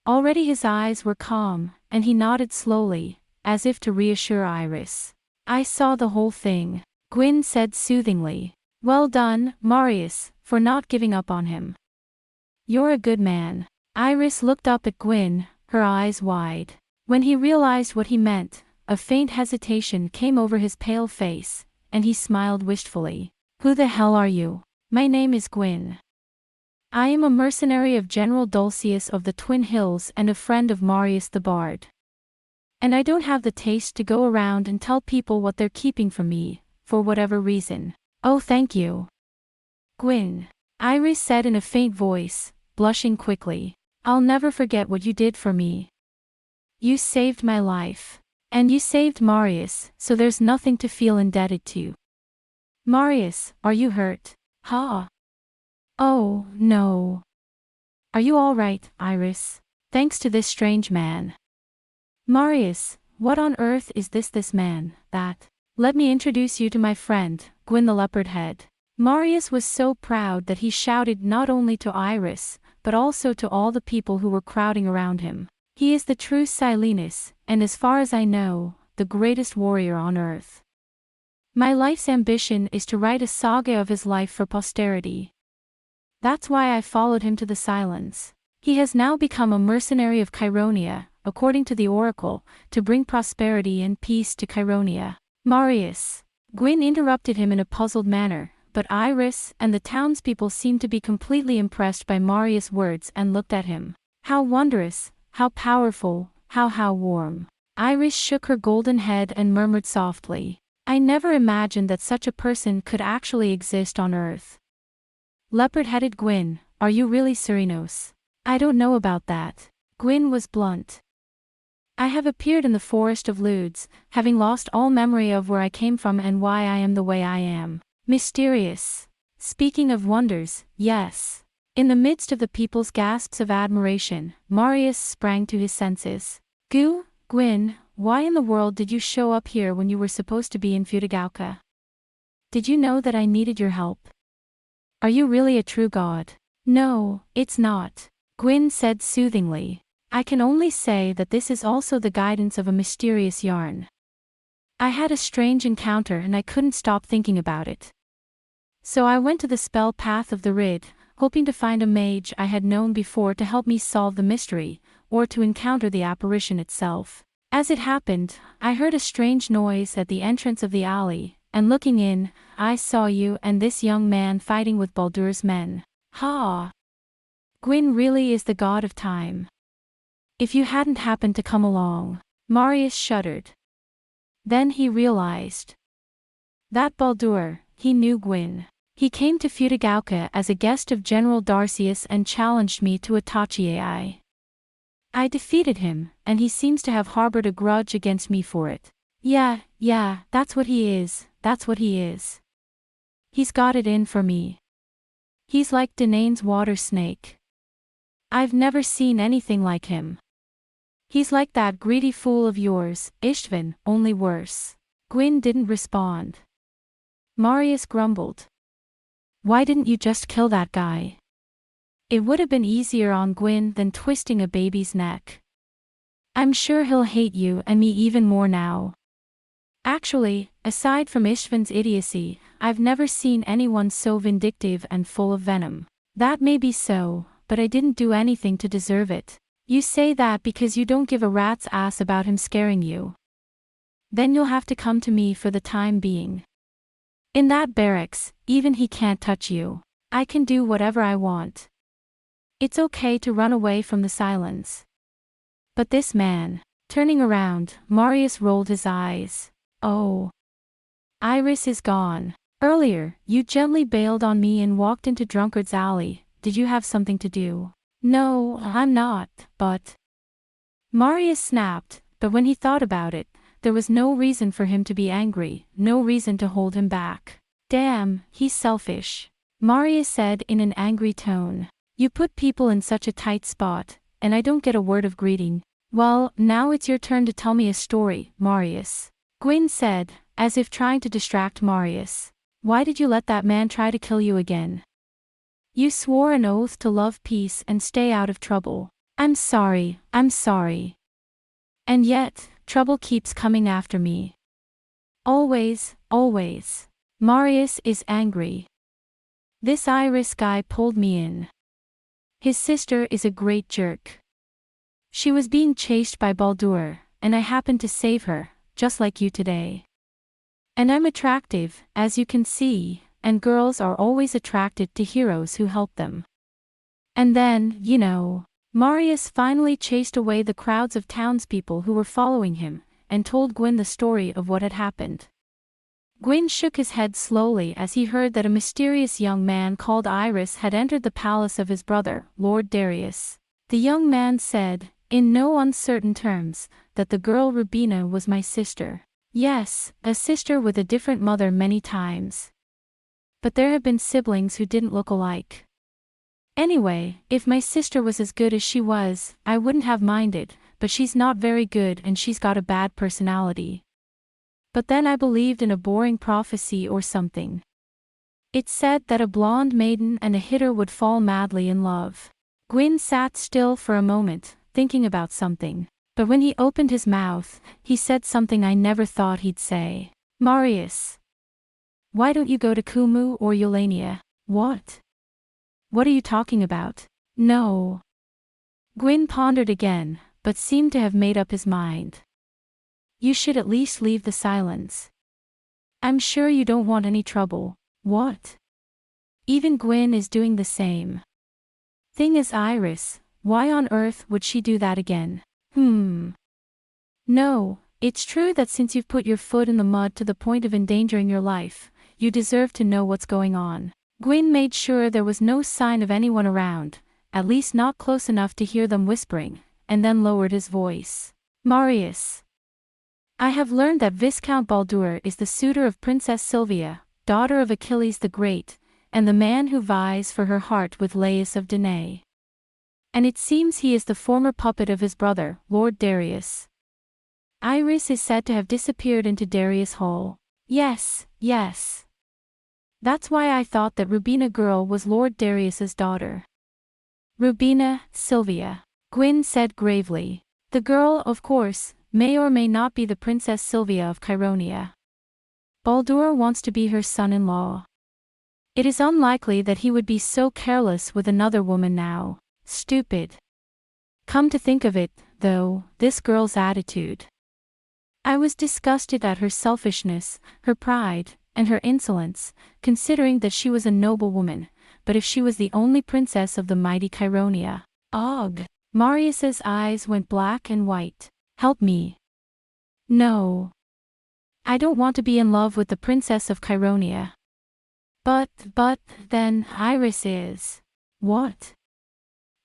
Speaker 1: Already his eyes were calm, and he nodded slowly, as if to reassure Iris. I saw the whole thing, Guin said soothingly. Well done, Marius, for not giving up on him. You're a good man. Iris looked up at Guin, her eyes wide. When he realized what he meant, a faint hesitation came over his pale face, and he smiled wistfully. Who the hell are you? My name is Guin. I am a mercenary of General Dulcius of the Twin Hills and a friend of Marius the Bard. And I don't have the taste to go around and tell people what they're keeping from me, for whatever reason. Oh, thank you. Guin. Iris said in a faint voice, blushing quickly. I'll never forget what you did for me. You saved my life. And you saved Marius, so there's nothing to feel indebted to. Marius, are you hurt? Ha! Oh, no. Are you all right, Iris? Thanks to this strange man. Marius, what on earth is this man, that? Let me introduce you to my friend, Guin the leopard head. Marius was so proud that he shouted not only to Iris, but also to all the people who were crowding around him. He is the true Silenus, and as far as I know, the greatest warrior on earth. My life's ambition is to write a saga of his life for posterity. That's why I followed him to the Cylons. He has now become a mercenary of Chironia, according to the oracle, to bring prosperity and peace to Chironia. Marius. Guin interrupted him in a puzzled manner, but Iris and the townspeople seemed to be completely impressed by Marius' words and looked at him. How wondrous, how powerful, how warm. Iris shook her golden head and murmured softly, I never imagined that such a person could actually exist on Earth. Leopard-headed Guin, are you really Cerinos? I don't know about that. Guin was blunt. I have appeared in the forest of Ludes, having lost all memory of where I came from and why I am the way I am. Mysterious. Speaking of wonders, yes. In the midst of the people's gasps of admiration, Marius sprang to his senses. Guin, why in the world did you show up here when you were supposed to be in Futagauka? Did you know that I needed your help? Are you really a true god? No, it's not. Guin said soothingly. I can only say that this is also the guidance of a mysterious yarn. I had a strange encounter and I couldn't stop thinking about it. So I went to the spell path of the Rid, hoping to find a mage I had known before to help me solve the mystery, or to encounter the apparition itself. As it happened, I heard a strange noise at the entrance of the alley, and looking in, I saw you and this young man fighting with Baldur's men. Ha! Guin really is the god of time. If you hadn't happened to come along. Marius shuddered. Then he realized. That Baldur, he knew Guin. He came to Futagauka as a guest of General Darcius and challenged me to a Tachiai. I defeated him, and he seems to have harbored a grudge against me for it. Yeah, that's what he is, He's got it in for me. He's like Danane's water snake. I've never seen anything like him. He's like that greedy fool of yours, Ishtvan, only worse. Guin didn't respond. Marius grumbled. Why didn't you just kill that guy? It would have been easier on Guin than twisting a baby's neck. I'm sure he'll hate you and me even more now. Actually, aside from Ishtvan's idiocy, I've never seen anyone so vindictive and full of venom. That may be so, but I didn't do anything to deserve it. You say that because you don't give a rat's ass about him scaring you. Then you'll have to come to me for the time being. In that barracks, even he can't touch you. I can do whatever I want. It's okay to run away from the Cylons. But this man. Turning around, Marius rolled his eyes. Oh. Iris is gone. Earlier, you gently bailed on me and walked into Drunkard's Alley. Did you have something to do? No, I'm not, but... Marius snapped, but when he thought about it, there was no reason for him to be angry, no reason to hold him back. Damn, he's selfish. Marius said in an angry tone. You put people in such a tight spot, and I don't get a word of greeting. Well, now it's your turn to tell me a story, Marius. Guin said, as if trying to distract Marius. Why did you let that man try to kill you again? You swore an oath to love peace and stay out of trouble. I'm sorry. And yet, trouble keeps coming after me. Always. Marius is angry. This Iris guy pulled me in. His sister is a great jerk. She was being chased by Baldur, and I happened to save her, just like you today. And I'm attractive, as you can see, and girls are always attracted to heroes who help them. And then, Marius finally chased away the crowds of townspeople who were following him, and told Guin the story of what had happened. Guin shook his head slowly as he heard that a mysterious young man called Iris had entered the palace of his brother, Lord Darius. The young man said, in no uncertain terms, that the girl Rubina was my sister. Yes, a sister with a different mother many times. But there have been siblings who didn't look alike. Anyway, if my sister was as good as she was, I wouldn't have minded, but she's not very good and she's got a bad personality. But then I believed in a boring prophecy or something. It said that a blonde maiden and a hitter would fall madly in love. Guin sat still for a moment, thinking about something. But when he opened his mouth, he said something I never thought he'd say. Marius. Why don't you go to Kumu or Eulania? What? What are you talking about? No. Guin pondered again, but seemed to have made up his mind. You should at least leave the Cylons. I'm sure you don't want any trouble. What? Even Guin is doing the same. Thing is, Iris, why on earth would she do that again? No, it's true that since you've put your foot in the mud to the point of endangering your life, you deserve to know what's going on. Guin made sure there was no sign of anyone around, at least not close enough to hear them whispering, and then lowered his voice. Marius. I have learned that Viscount Baldur is the suitor of Princess Sylvia, daughter of Achilles the Great, and the man who vies for her heart with Laius of Danae. And it seems he is the former puppet of his brother, Lord Darius. Iris is said to have disappeared into Darius Hall. Yes. That's why I thought that Rubina girl was Lord Darius's daughter. Rubina, Sylvia. Guin said gravely. The girl, of course, may or may not be the Princess Sylvia of Chironia. Baldur wants to be her son-in-law. It is unlikely that he would be so careless with another woman now. Stupid. Come to think of it, though, this girl's attitude. I was disgusted at her selfishness, her pride, and her insolence, considering that she was a noble woman, but if she was the only princess of the mighty Chironia. Ugh! Marius's eyes went black and white. Help me. No. I don't want to be in love with the princess of Chironia. But, then, Iris is. What?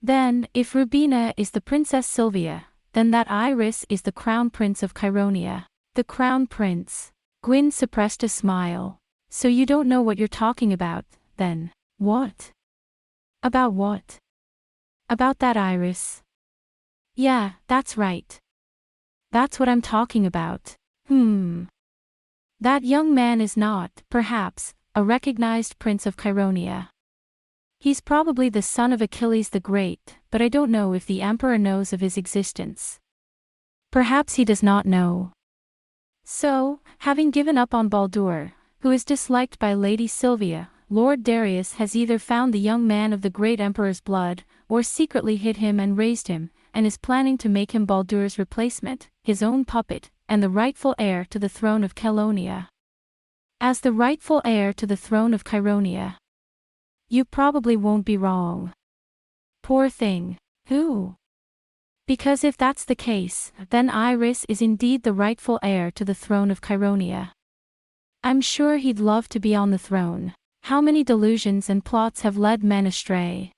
Speaker 1: Then, if Rubina is the Princess Sylvia, then that Iris is the Crown Prince of Chironia. The Crown Prince. Guin suppressed a smile. So you don't know what you're talking about, then. What? About what? About that Iris. Yeah, that's right. That's what I'm talking about. That young man is not, perhaps, a recognized prince of Chironia. He's probably the son of Achilles the Great, but I don't know if the emperor knows of his existence. Perhaps he does not know. So, having given up on Baldur, who is disliked by Lady Sylvia, Lord Darius has either found the young man of the great emperor's blood, or secretly hid him and raised him, and is planning to make him Baldur's replacement, his own puppet, and the rightful heir to the throne of Chironia. As the rightful heir to the throne of Chironia. You probably won't be wrong. Poor thing. Who? Because if that's the case, then Iris is indeed the rightful heir to the throne of Chironia. I'm sure he'd love to be on the throne. How many delusions and plots have led men astray?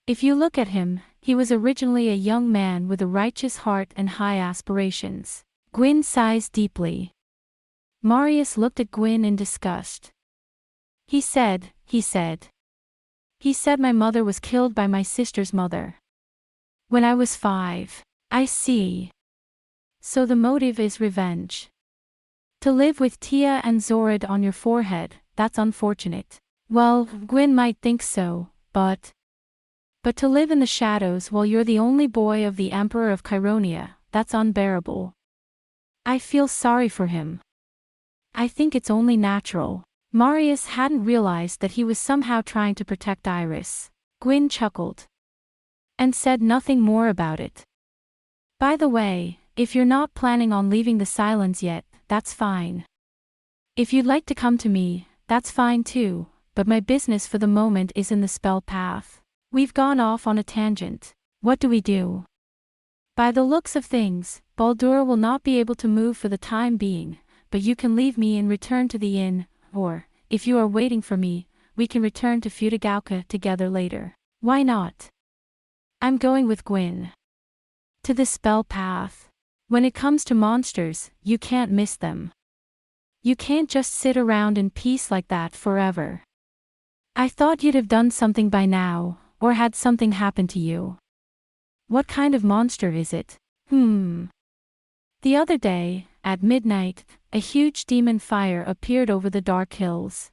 Speaker 1: If you look at him, he was originally a young man with a righteous heart and high aspirations. Guin sighs deeply. Marius looked at Guin in disgust. He said my mother was killed by my sister's mother. When I was 5. I see. So the motive is revenge. To live with Tia and Zorid on your forehead, that's unfortunate. Well, Guin might think so, but to live in the shadows while you're the only boy of the Emperor of Chironia, that's unbearable. I feel sorry for him. I think it's only natural. Marius hadn't realized that he was somehow trying to protect Iris. Guin chuckled. And said nothing more about it. By the way, if you're not planning on leaving the Cylons yet, that's fine. If you'd like to come to me, that's fine too, but my business for the moment is in the spell path. We've gone off on a tangent. What do we do? By the looks of things, Baldur will not be able to move for the time being, but you can leave me and return to the inn, or, if you are waiting for me, we can return to Futagauka together later. Why not? I'm going with Guin. To the spell path. When it comes to monsters, you can't miss them. You can't just sit around in peace like that forever. I thought you'd have done something by now, or had something happen to you. What kind of monster is it? The other day, at midnight, a huge demon fire appeared over the dark hills.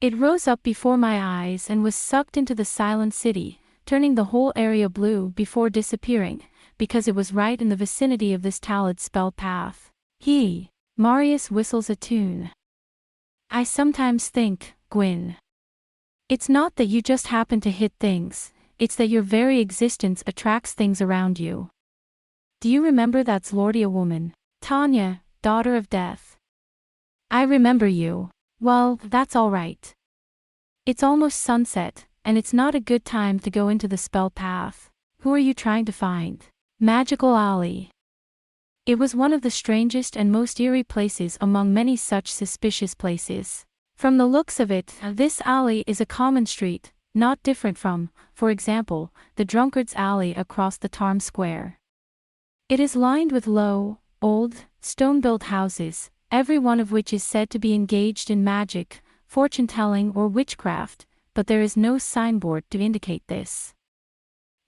Speaker 1: It rose up before my eyes and was sucked into the silent city, turning the whole area blue before disappearing, because it was right in the vicinity of this tallied spell path. Marius whistles a tune. I sometimes think, Guin. It's not that you just happen to hit things, it's that your very existence attracts things around you. Do you remember that Zlordia woman, Tanya, daughter of death? I remember you. Well, that's all right. It's almost sunset, and it's not a good time to go into the spell path. Who are you trying to find? Magical Alley. It was one of the strangest and most eerie places among many such suspicious places. From the looks of it, this alley is a common street, not different from, for example, the Drunkard's Alley across the Tarm Square. It is lined with low, old, stone-built houses, every one of which is said to be engaged in magic, fortune-telling or witchcraft, but there is no signboard to indicate this.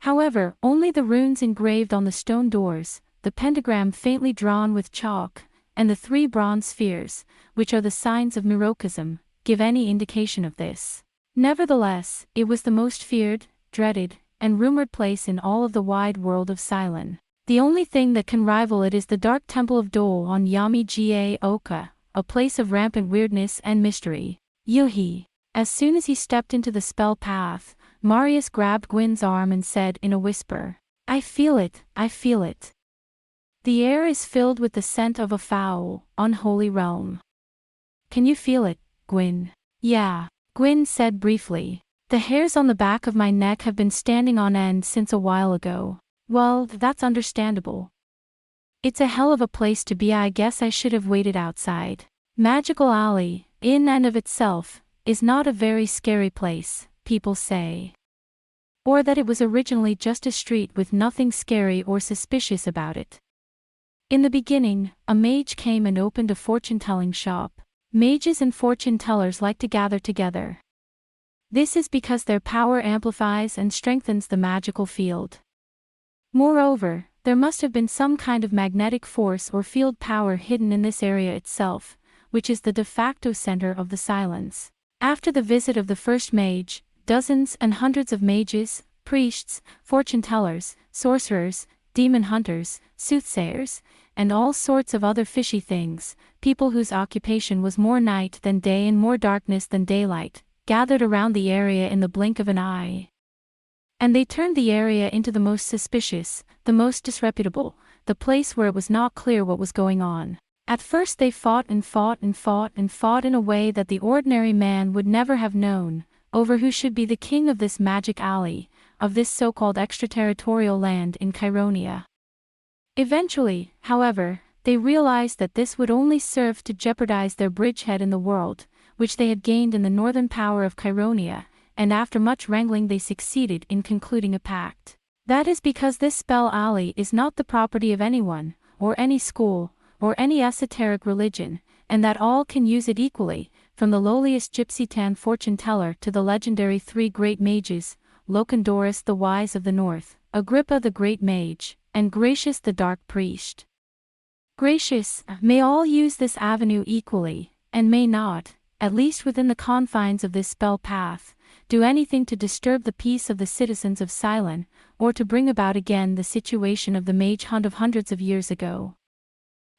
Speaker 1: However, only the runes engraved on the stone doors, the pentagram faintly drawn with chalk, and the 3 bronze spheres, which are the signs of Mirokism, give any indication of this. Nevertheless, it was the most feared, dreaded, and rumored place in all of the wide world of Cylon. The only thing that can rival it is the Dark Temple of Dole on Yami-ga Oka, a place of rampant weirdness and mystery. Yuhi. As soon as he stepped into the spell path, Marius grabbed Guin's arm and said in a whisper, I feel it, I feel it. The air is filled with the scent of a foul, unholy realm. Can you feel it, Guin? Yeah, Guin said briefly. The hairs on the back of my neck have been standing on end since a while ago. Well, that's understandable. It's a hell of a place to be. I guess I should have waited outside. Magical Alley, in and of itself, is not a very scary place, people say. Or that it was originally just a street with nothing scary or suspicious about it. In the beginning, a mage came and opened a fortune-telling shop. Mages and fortune-tellers like to gather together. This is because their power amplifies and strengthens the magical field. Moreover, there must have been some kind of magnetic force or field power hidden in this area itself, which is the de facto center of the Cylons. After the visit of the first mage, dozens and hundreds of mages, priests, fortune-tellers, sorcerers, demon hunters, soothsayers, and all sorts of other fishy things, people whose occupation was more night than day and more darkness than daylight, gathered around the area in the blink of an eye. And they turned the area into the most suspicious, the most disreputable, the place where it was not clear what was going on. At first they fought and fought and fought and fought in a way that the ordinary man would never have known, over who should be the king of this magic alley, of this so-called extraterritorial land in Chironia. Eventually, however, they realized that this would only serve to jeopardize their bridgehead in the world, which they had gained in the northern power of Chironia, and after much wrangling they succeeded in concluding a pact. That is because this spell alley is not the property of anyone, or any school, or any esoteric religion, and that all can use it equally, from the lowliest gypsy-tan fortune-teller to the legendary 3 great mages, Locandorus the Wise of the North, Agrippa the Great Mage, and Gratius the Dark Priest. Gratius may all use this avenue equally, and may not, at least within the confines of this spell path, do anything to disturb the peace of the citizens of Cylon, or to bring about again the situation of the mage hunt of hundreds of years ago.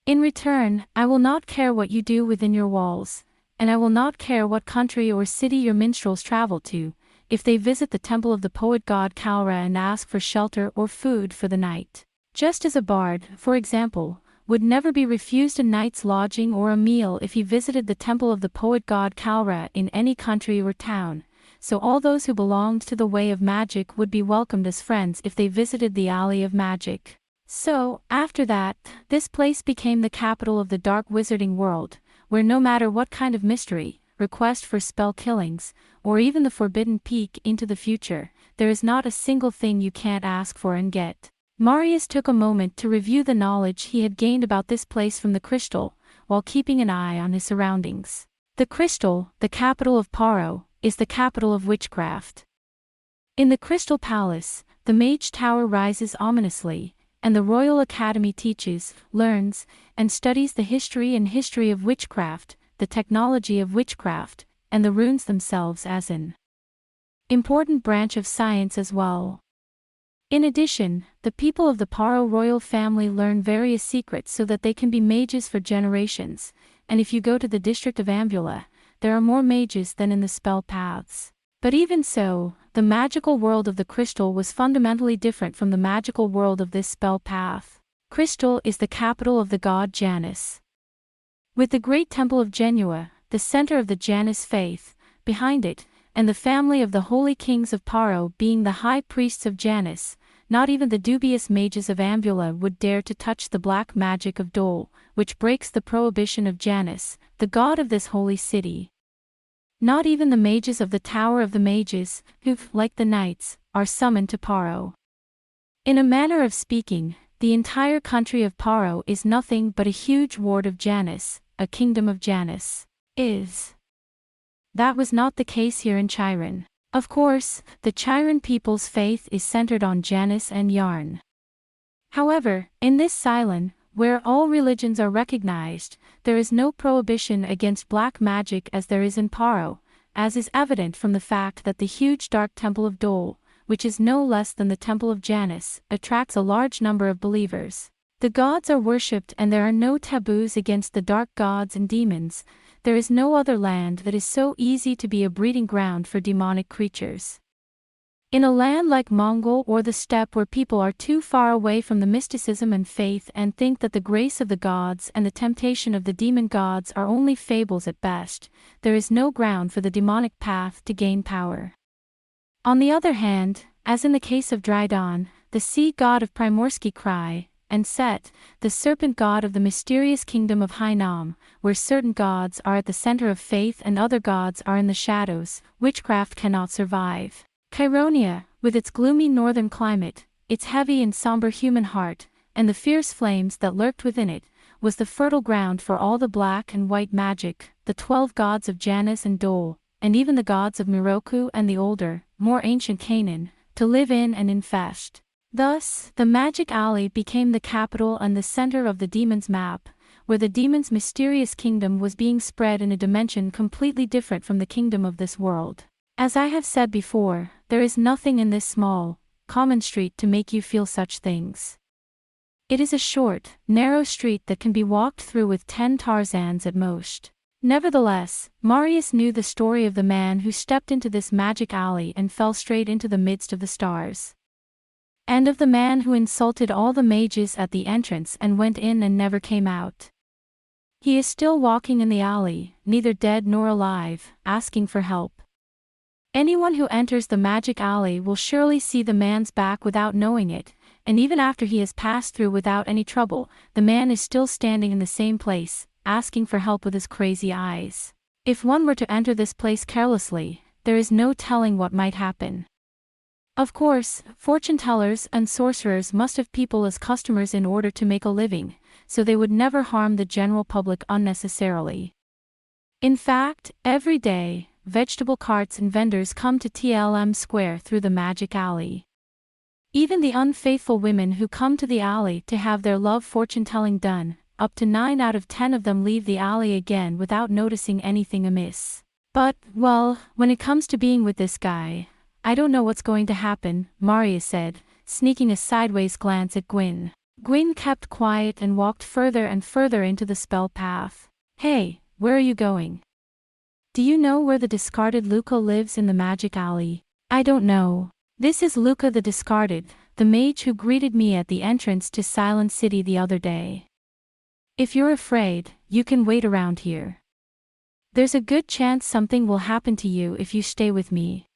Speaker 1: In return, I will not care what you do within your walls, and I will not care what country or city your minstrels travel to, if they visit the temple of the poet god Aurra and ask for shelter or food for the night. Just as a bard, for example, would never be refused a night's lodging or a meal if he visited the temple of the poet god Aurra in any country or town, so all those who belonged to the way of magic would be welcomed as friends if they visited the alley of magic. So, after that, this place became the capital of the dark wizarding world, where no matter what kind of mystery, request for spell killings, or even the forbidden peek into the future, there is not a single thing you can't ask for and get. Marius took a moment to review the knowledge he had gained about this place from the crystal, while keeping an eye on his surroundings. The crystal, the capital of Paro, is the capital of witchcraft. In the Crystal Palace, the Mage Tower rises ominously, and the Royal Academy teaches, learns, and studies the history of witchcraft, the technology of witchcraft, and the runes themselves as an important branch of science as well. In addition, the people of the Paro royal family learn various secrets so that they can be mages for generations, and if you go to the district of Ambula, there are more mages than in the spell paths. But even so, the magical world of the crystal was fundamentally different from the magical world of this spell path. Crystal is the capital of the god Janus, with the great temple of Genua, the center of the Janus faith, behind it, and the family of the holy kings of Paro being the high priests of Janus. Not even the dubious mages of Ambula would dare to touch the black magic of Dole, which breaks the prohibition of Janus, the god of this holy city. Not even the mages of the Tower of the Mages, who, like the knights, are summoned to Paro. In a manner of speaking, the entire country of Paro is nothing but a huge ward of Janus, a kingdom of Janus. That was not the case here in Chiron. Of course, the Chiron people's faith is centered on Janus and Yarn. However, in this Cylon, where all religions are recognized, there is no prohibition against black magic as there is in Paro, as is evident from the fact that the huge dark temple of Dole, which is no less than the temple of Janus, attracts a large number of believers. The gods are worshipped and there are no taboos against the dark gods and demons. There is no other land that is so easy to be a breeding ground for demonic creatures. In a land like Mongol or the steppe where people are too far away from the mysticism and faith and think that the grace of the gods and the temptation of the demon gods are only fables at best, there is no ground for the demonic path to gain power. On the other hand, as in the case of Drydan, the sea god of Primorsky Cry, and Set, the serpent god of the mysterious kingdom of Hainam, where certain gods are at the center of faith and other gods are in the shadows, witchcraft cannot survive. Chironia, with its gloomy northern climate, its heavy and somber human heart, and the fierce flames that lurked within it, was the fertile ground for all the black and white magic, the 12 gods of Janus and Dole, and even the gods of Miroku and the older, more ancient Canaan, to live in and infest. Thus, the Magic Alley became the capital and the center of the demon's map, where the demon's mysterious kingdom was being spread in a dimension completely different from the kingdom of this world. As I have said before, there is nothing in this small, common street to make you feel such things. It is a short, narrow street that can be walked through with 10 Tarzans at most. Nevertheless, Marius knew the story of the man who stepped into this magic alley and fell straight into the midst of the stars. And of the man who insulted all the mages at the entrance and went in and never came out. He is still walking in the alley, neither dead nor alive, asking for help. Anyone who enters the magic alley will surely see the man's back without knowing it, and even after he has passed through without any trouble, the man is still standing in the same place, asking for help with his crazy eyes. If one were to enter this place carelessly, there is no telling what might happen. Of course, fortune tellers and sorcerers must have people as customers in order to make a living, so they would never harm the general public unnecessarily. In fact, every day, vegetable carts and vendors come to TLM Square through the magic alley. Even the unfaithful women who come to the alley to have their love fortune-telling done, up to 9 out of 10 of them leave the alley again without noticing anything amiss. But, well, when it comes to being with this guy, I don't know what's going to happen, Marius said, sneaking a sideways glance at Guin. Guin kept quiet and walked further and further into the spell path. Hey, where are you going? Do you know where the discarded Luca lives in the magic alley? I don't know. This is Luca the Discarded, the mage who greeted me at the entrance to Silent City the other day. If you're afraid, you can wait around here. There's a good chance something will happen to you if you stay with me.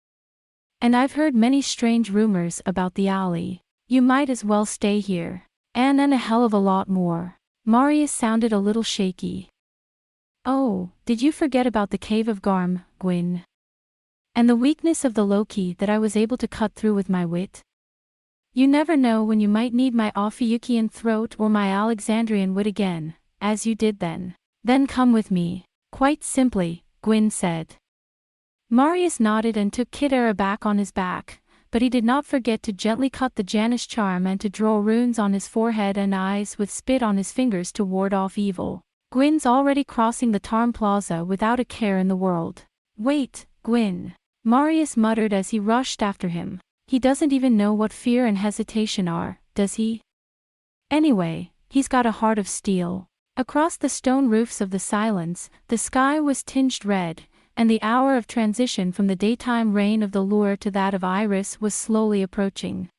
Speaker 1: And I've heard many strange rumors about the alley. You might as well stay here. And a hell of a lot more. Marius sounded a little shaky. Oh, did you forget about the Cave of Garm, Guin? And the weakness of the Loki that I was able to cut through with my wit? You never know when you might need my Ophiuchian throat or my Alexandrian wit again, as you did then. Then come with me. Quite simply, Guin said. Marius nodded and took Kid Aurra back on his back, but he did not forget to gently cut the Janus charm and to draw runes on his forehead and eyes with spit on his fingers to ward off evil. Guin's already crossing the Tarn Plaza without a care in the world. Wait, Guin. Marius muttered as he rushed after him. He doesn't even know what fear and hesitation are, does he? Anyway, he's got a heart of steel. Across the stone roofs of the Cylons, the sky was tinged red, and the hour of transition from the daytime reign of the Lure to that of Iris was slowly approaching.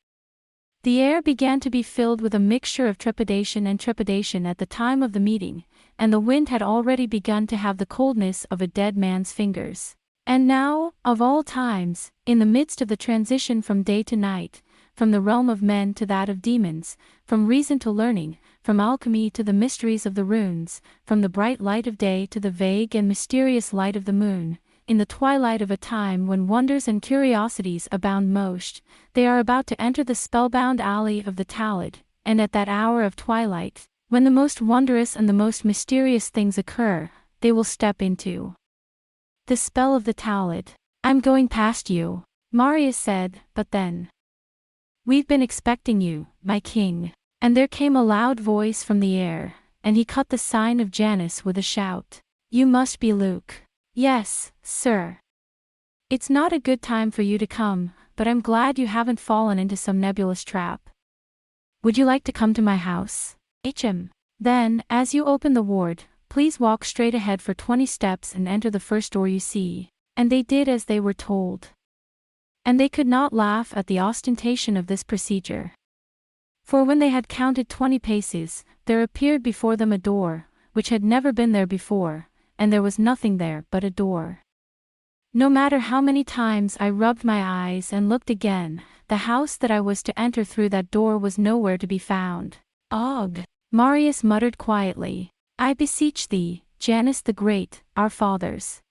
Speaker 1: The air began to be filled with a mixture of trepidation and trepidation at the time of the meeting, and the wind had already begun to have the coldness of a dead man's fingers. And now, of all times, in the midst of the transition from day to night, from the realm of men to that of demons, from reason to learning, from alchemy to the mysteries of the runes, from the bright light of day to the vague and mysterious light of the moon, in the twilight of a time when wonders and curiosities abound most, they are about to enter the spellbound alley of the Talid, and at that hour of twilight, when the most wondrous and the most mysterious things occur, they will step into the spell of the Talid. "I'm going past you," Marius said, but then, "We've been expecting you, my king." And there came a loud voice from the air, and he cut the sign of Janus with a shout. "You must be Luke." "Yes, sir. It's not a good time for you to come, but I'm glad you haven't fallen into some nebulous trap. Would you like to come to my house?" Then, as you open the ward, please walk straight ahead for 20 steps and enter the first door you see. And they did as they were told. And they could not laugh at the ostentation of this procedure. For when they had counted 20 paces, there appeared before them a door, which had never been there before, and there was nothing there but a door. No matter how many times I rubbed my eyes and looked again, the house that I was to enter through that door was nowhere to be found. "Og," Marius muttered quietly, "I beseech thee, Janus the Great, our fathers.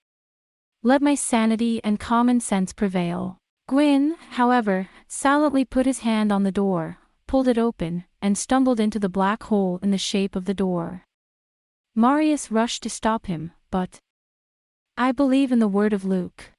Speaker 1: Let my sanity and common sense prevail." Guin, however, silently put his hand on the door, pulled it open, and stumbled into the black hole in the shape of the door. Marius rushed to stop him, but "I believe in the word of Luke.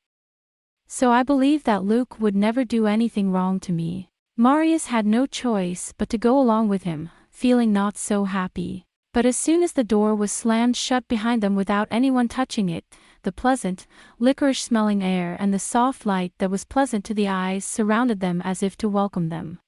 Speaker 1: So I believe that Luke would never do anything wrong to me." Marius had no choice but to go along with him, feeling not so happy. But as soon as the door was slammed shut behind them without anyone touching it, the pleasant, licorice-smelling air and the soft light that was pleasant to the eyes surrounded them as if to welcome them.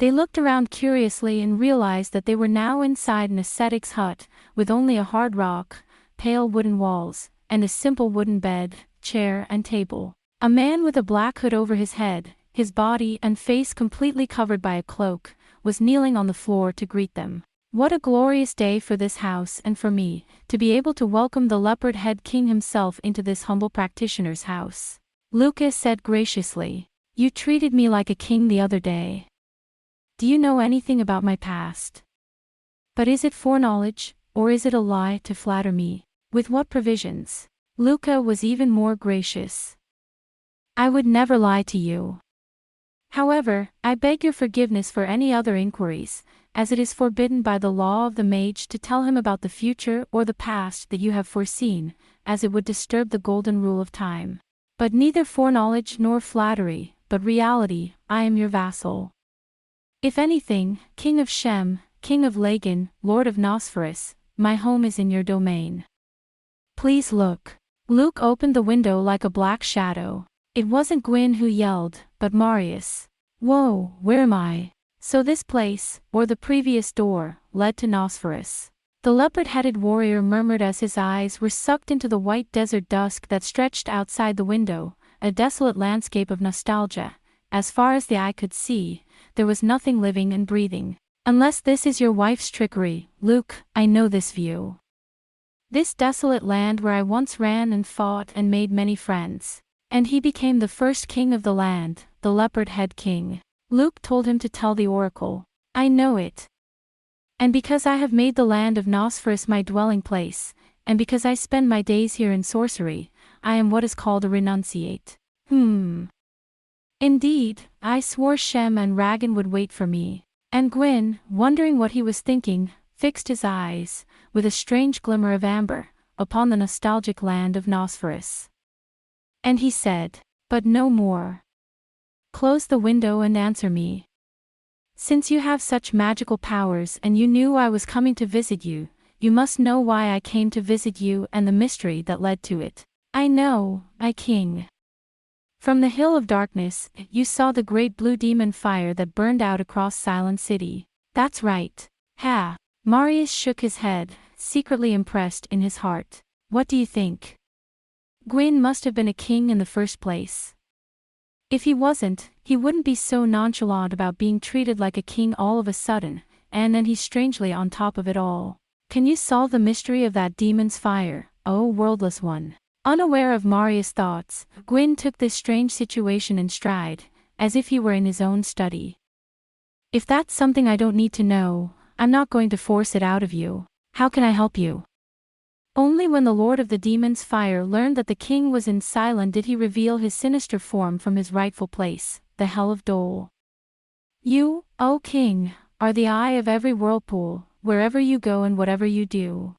Speaker 1: They looked around curiously and realized that they were now inside an ascetic's hut, with only a hard rock, pale wooden walls, and a simple wooden bed, chair and table. A man with a black hood over his head, his body and face completely covered by a cloak, was kneeling on the floor to greet them. What a glorious day for this house and for me, to be able to welcome the leopard head king himself into this humble practitioner's house. Lucas said graciously, "You treated me like a king the other day. Do you know anything about my past? But is it foreknowledge, or is it a lie to flatter me? With what provisions?" Luca was even more gracious. "I would never lie to you. However, I beg your forgiveness for any other inquiries, as it is forbidden by the law of the mage to tell him about the future or the past that you have foreseen, as it would disturb the golden rule of time. But neither foreknowledge nor flattery, but reality, I am your vassal. If anything, King of Shem, King of Laden, Lord of Nosferus, my home is in your domain. Please look." Luke opened the window like a black shadow. It wasn't Guin who yelled, but Marius. "Whoa, where am I?" So this place, or the previous door, led to Nosferus. The leopard-headed warrior murmured as his eyes were sucked into the white desert dusk that stretched outside the window, a desolate landscape of nostalgia. As far as the eye could see, there was nothing living and breathing. "Unless this is your wife's trickery, Luke, I know this view. This desolate land where I once ran and fought and made many friends." And he became the first king of the land, the leopard head king. Luke told him to tell the oracle, "I know it. And because I have made the land of Nosferus my dwelling place, and because I spend my days here in sorcery, I am what is called a renunciate." Indeed, I swore Shem and Ragan would wait for me. And Guin, wondering what he was thinking, fixed his eyes, with a strange glimmer of amber, upon the nostalgic land of Nosferus. And he said, "But no more." Close the window and answer me. Since you have such magical powers and you knew I was coming to visit you, you must know why I came to visit you and the mystery that led to it. I know, my king. From the Hill of Darkness, you saw the great blue demon fire that burned out across Cylon City. That's right. Ha! Marius shook his head, secretly impressed in his heart. What do you think? Guin must have been a king in the first place. If he wasn't, he wouldn't be so nonchalant about being treated like a king all of a sudden, and then he's strangely on top of it all. Can you solve the mystery of that demon's fire, oh worldless one? Unaware of Marius' thoughts, Guin took this strange situation in stride, as if he were in his own study. If that's something I don't need to know, I'm not going to force it out of you. How can I help you? Only when the Lord of the Demon's Fire learned that the king was in Cylon did he reveal his sinister form from his rightful place, the Hell of Dole. You, O king, are the eye of every whirlpool, wherever you go and whatever you do.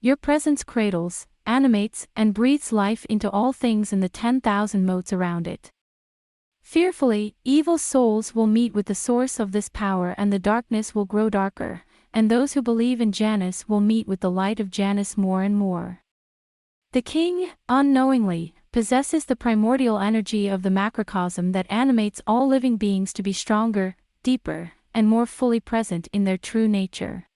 Speaker 1: Your presence cradles, animates, and breathes life into all things in the 10,000 motes around it. Fearfully, evil souls will meet with the source of this power and the darkness will grow darker, and those who believe in Janus will meet with the light of Janus more and more. The king, unknowingly, possesses the primordial energy of the macrocosm that animates all living beings to be stronger, deeper, and more fully present in their true nature.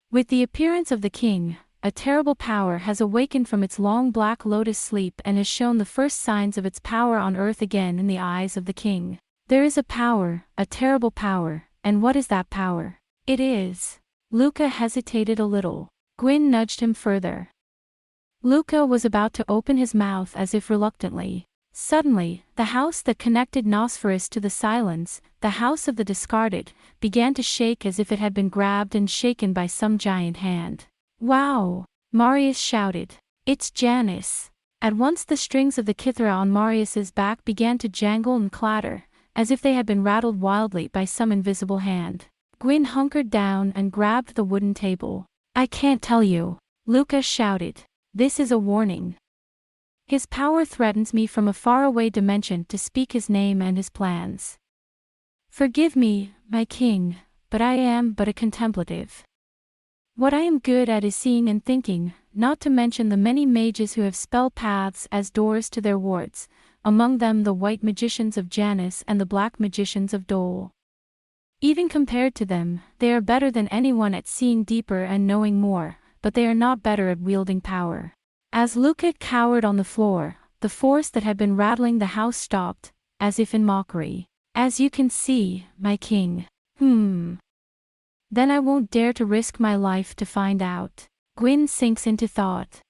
Speaker 1: With the appearance of the king, a terrible power has awakened from its long black lotus sleep and has shown the first signs of its power on earth again in the eyes of the king. There is a power, a terrible power, and what is that power? It is. Luca hesitated a little. Guin nudged him further. Luca was about to open his mouth as if reluctantly. Suddenly, the house that connected Nosferus to the Cylons, the house of the discarded, began to shake as if it had been grabbed and shaken by some giant hand. Wow! Marius shouted. It's Janus. At once the strings of the kithara on Marius's back began to jangle and clatter, as if they had been rattled wildly by some invisible hand. Guin hunkered down and grabbed the wooden table. I can't tell you. Luca shouted. This is a warning. His power threatens me from a faraway dimension to speak his name and his plans. Forgive me, my king, but I am but a contemplative. What I am good at is seeing and thinking, not to mention the many mages who have spell paths as doors to their wards, among them the white magicians of Janus and the black magicians of Dole. Even compared to them, they are better than anyone at seeing deeper and knowing more, but they are not better at wielding power. As Luca cowered on the floor, the force that had been rattling the house stopped, as if in mockery. As you can see, my king. Then I won't dare to risk my life to find out. Guin sinks into thought.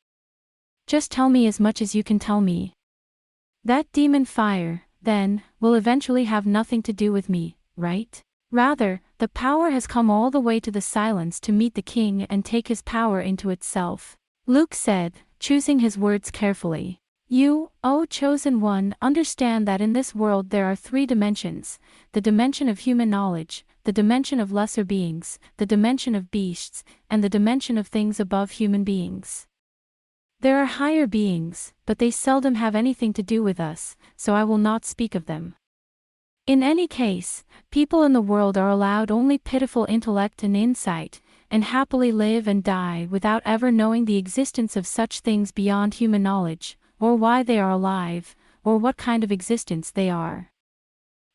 Speaker 1: Just tell me as much as you can tell me. That demon fire, then, will eventually have nothing to do with me, right? Rather, the power has come all the way to the Cylons to meet the king and take his power into itself. Luke said, choosing his words carefully. You, O chosen one, understand that in this world there are 3 dimensions, the dimension of human knowledge, the dimension of lesser beings, the dimension of beasts, and the dimension of things above human beings. There are higher beings, but they seldom have anything to do with us, so I will not speak of them. In any case, people in the world are allowed only pitiful intellect and insight, and happily live and die without ever knowing the existence of such things beyond human knowledge, or why they are alive, or what kind of existence they are.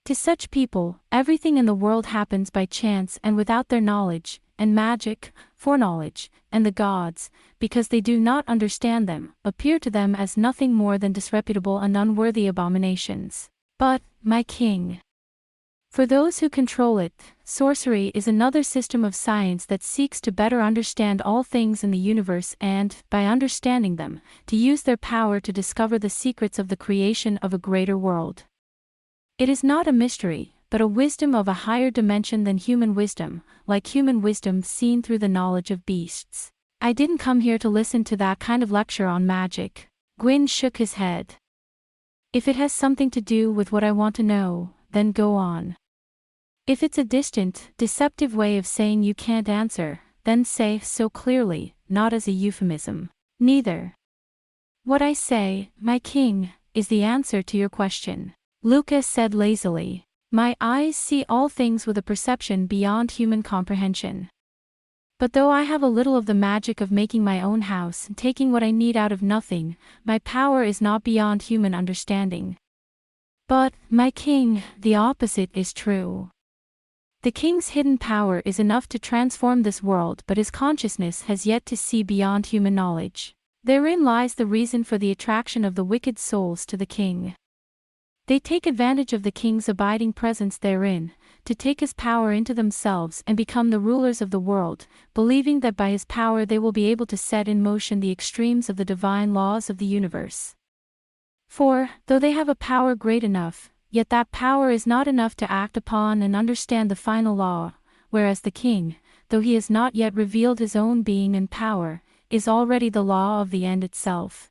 Speaker 1: To such people, everything in the world happens by chance and without their knowledge, and magic, foreknowledge, and the gods, because they do not understand them, appear to them as nothing more than disreputable and unworthy abominations. But, my king, for those who control it, sorcery is another system of science that seeks to better understand all things in the universe and, by understanding them, to use their power to discover the secrets of the creation of a greater world. It is not a mystery, but a wisdom of a higher dimension than human wisdom, like human wisdom seen through the knowledge of beasts. I didn't come here to listen to that kind of lecture on magic. Guin shook his head. If it has something to do with what I want to know, then go on. If it's a distant, deceptive way of saying you can't answer, then say so clearly, not as a euphemism. Neither. What I say, my king, is the answer to your question. Lucas said lazily. My eyes see all things with a perception beyond human comprehension. But though I have a little of the magic of making my own house and taking what I need out of nothing, my power is not beyond human understanding. But, my king, the opposite is true. The king's hidden power is enough to transform this world, but his consciousness has yet to see beyond human knowledge. Therein lies the reason for the attraction of the wicked souls to the king. They take advantage of the king's abiding presence therein, to take his power into themselves and become the rulers of the world, believing that by his power they will be able to set in motion the extremes of the divine laws of the universe. For, though they have a power great enough, yet that power is not enough to act upon and understand the final law, whereas the king, though he has not yet revealed his own being and power, is already the law of the end itself.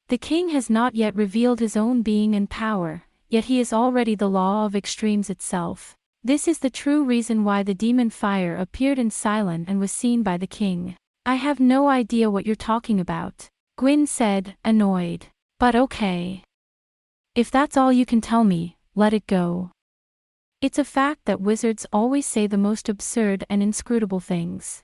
Speaker 1: The king has not yet revealed his own being and power, yet he is already the law of extremes itself. This is the true reason why the demon fire appeared in Cylon and was seen by the king. I have no idea what you're talking about, Guin said, annoyed. But okay. If that's all you can tell me, let it go. It's a fact that wizards always say the most absurd and inscrutable things.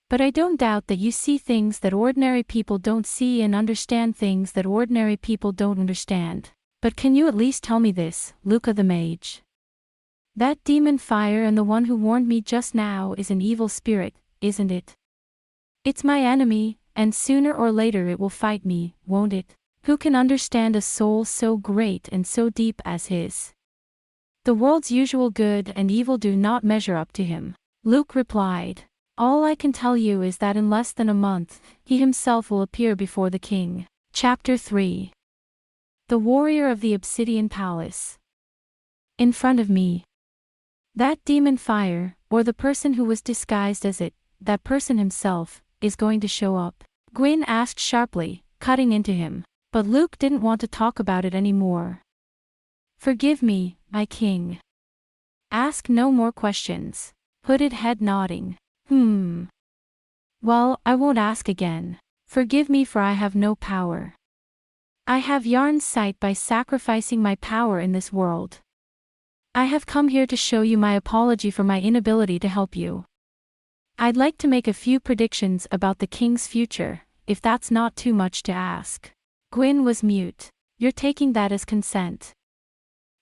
Speaker 1: But I don't doubt that you see things that ordinary people don't see and understand things that ordinary people don't understand. But can you at least tell me this, Luca the mage? That demon fire and the one who warned me just now is an evil spirit, isn't it? It's my enemy, and sooner or later it will fight me, won't it? Who can understand a soul so great and so deep as his? The world's usual good and evil do not measure up to him, Luke replied. All I can tell you is that in less than a month, he himself will appear before the king. Chapter 3. The Warrior of the Obsidian Palace. In front of me. That demon fire, or the person who was disguised as it, that person himself, is going to show up. Guin asked sharply, cutting into him. But Luke didn't want to talk about it anymore. Forgive me, my king. Ask no more questions. Hooded head nodding. Well, I won't ask again. Forgive me, for I have no power. I have Yarn's sight by sacrificing my power in this world. I have come here to show you my apology for my inability to help you. I'd like to make a few predictions about the king's future, if that's not too much to ask. Guin was mute. You're taking that as consent.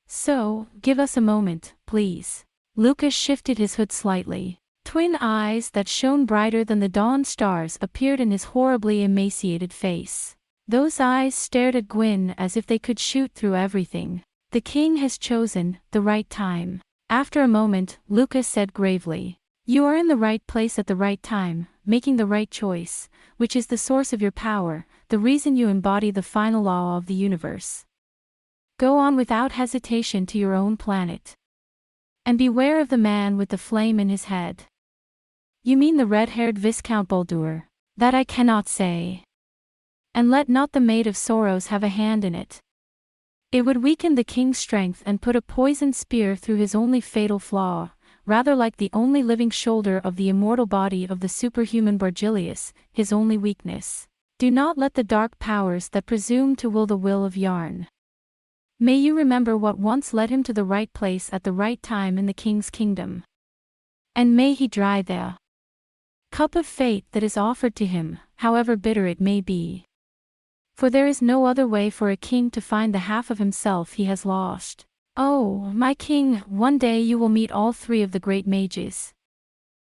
Speaker 1: So, give us a moment, please. Lucas shifted his hood slightly. Twin eyes that shone brighter than the dawn stars appeared in his horribly emaciated face. Those eyes stared at Guin as if they could shoot through everything. The king has chosen the right time. After a moment, Lucas said gravely, you are in the right place at the right time, making the right choice, which is the source of your power, the reason you embody the final law of the universe. Go on without hesitation to your own planet. And beware of the man with the flame in his head. You mean the red-haired Viscount Baldur? That I cannot say. And let not the Maid of Sorrows have a hand in it. It would weaken the king's strength and put a poisoned spear through his only fatal flaw, rather like the only living shoulder of the immortal body of the superhuman Bargilius, his only weakness. Do not let the dark powers that presume to will the will of Yarn. May you remember what once led him to the right place at the right time in the king's kingdom. And may he dry the cup of fate that is offered to him, however bitter it may be. For there is no other way for a king to find the half of himself he has lost. Oh, my king, one day you will meet all three of the great mages.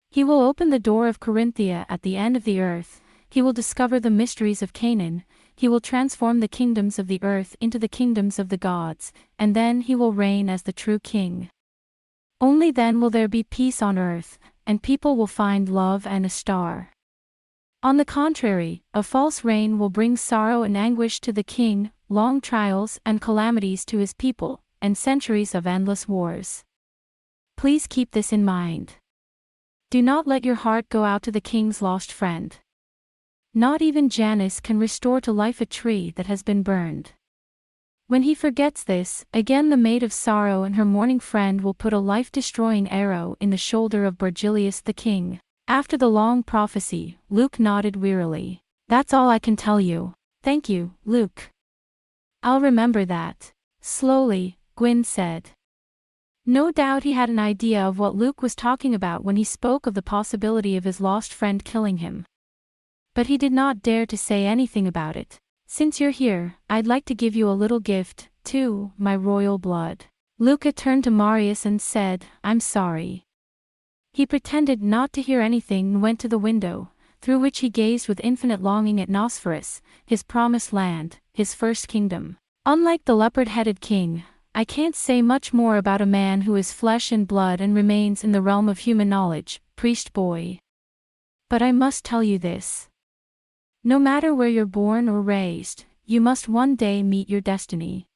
Speaker 1: He will open the door of Corinthia at the end of the earth, he will discover the mysteries of Canaan, he will transform the kingdoms of the earth into the kingdoms of the gods, and then he will reign as the true king. Only then will there be peace on earth, and people will find love and a star. On the contrary, a false reign will bring sorrow and anguish to the king, long trials and calamities to his people, and centuries of endless wars. Please keep this in mind. Do not let your heart go out to the king's lost friend. Not even Janus can restore to life a tree that has been burned. When he forgets this, again the Maid of Sorrow and her mourning friend will put a life-destroying arrow in the shoulder of Bargilius the king. After the long prophecy, Luke nodded wearily. That's all I can tell you. Thank you, Luke. I'll remember that. Slowly, Guin said. No doubt he had an idea of what Luke was talking about when he spoke of the possibility of his lost friend killing him. But he did not dare to say anything about it. Since you're here, I'd like to give you a little gift, too, my royal blood. Luca turned to Marius and said, I'm sorry. He pretended not to hear anything and went to the window, through which he gazed with infinite longing at Nosferus, his promised land, his first kingdom. Unlike the leopard-headed king, I can't say much more about a man who is flesh and blood and remains in the realm of human knowledge, priest boy. But I must tell you this. No matter where you're born or raised, you must one day meet your destiny.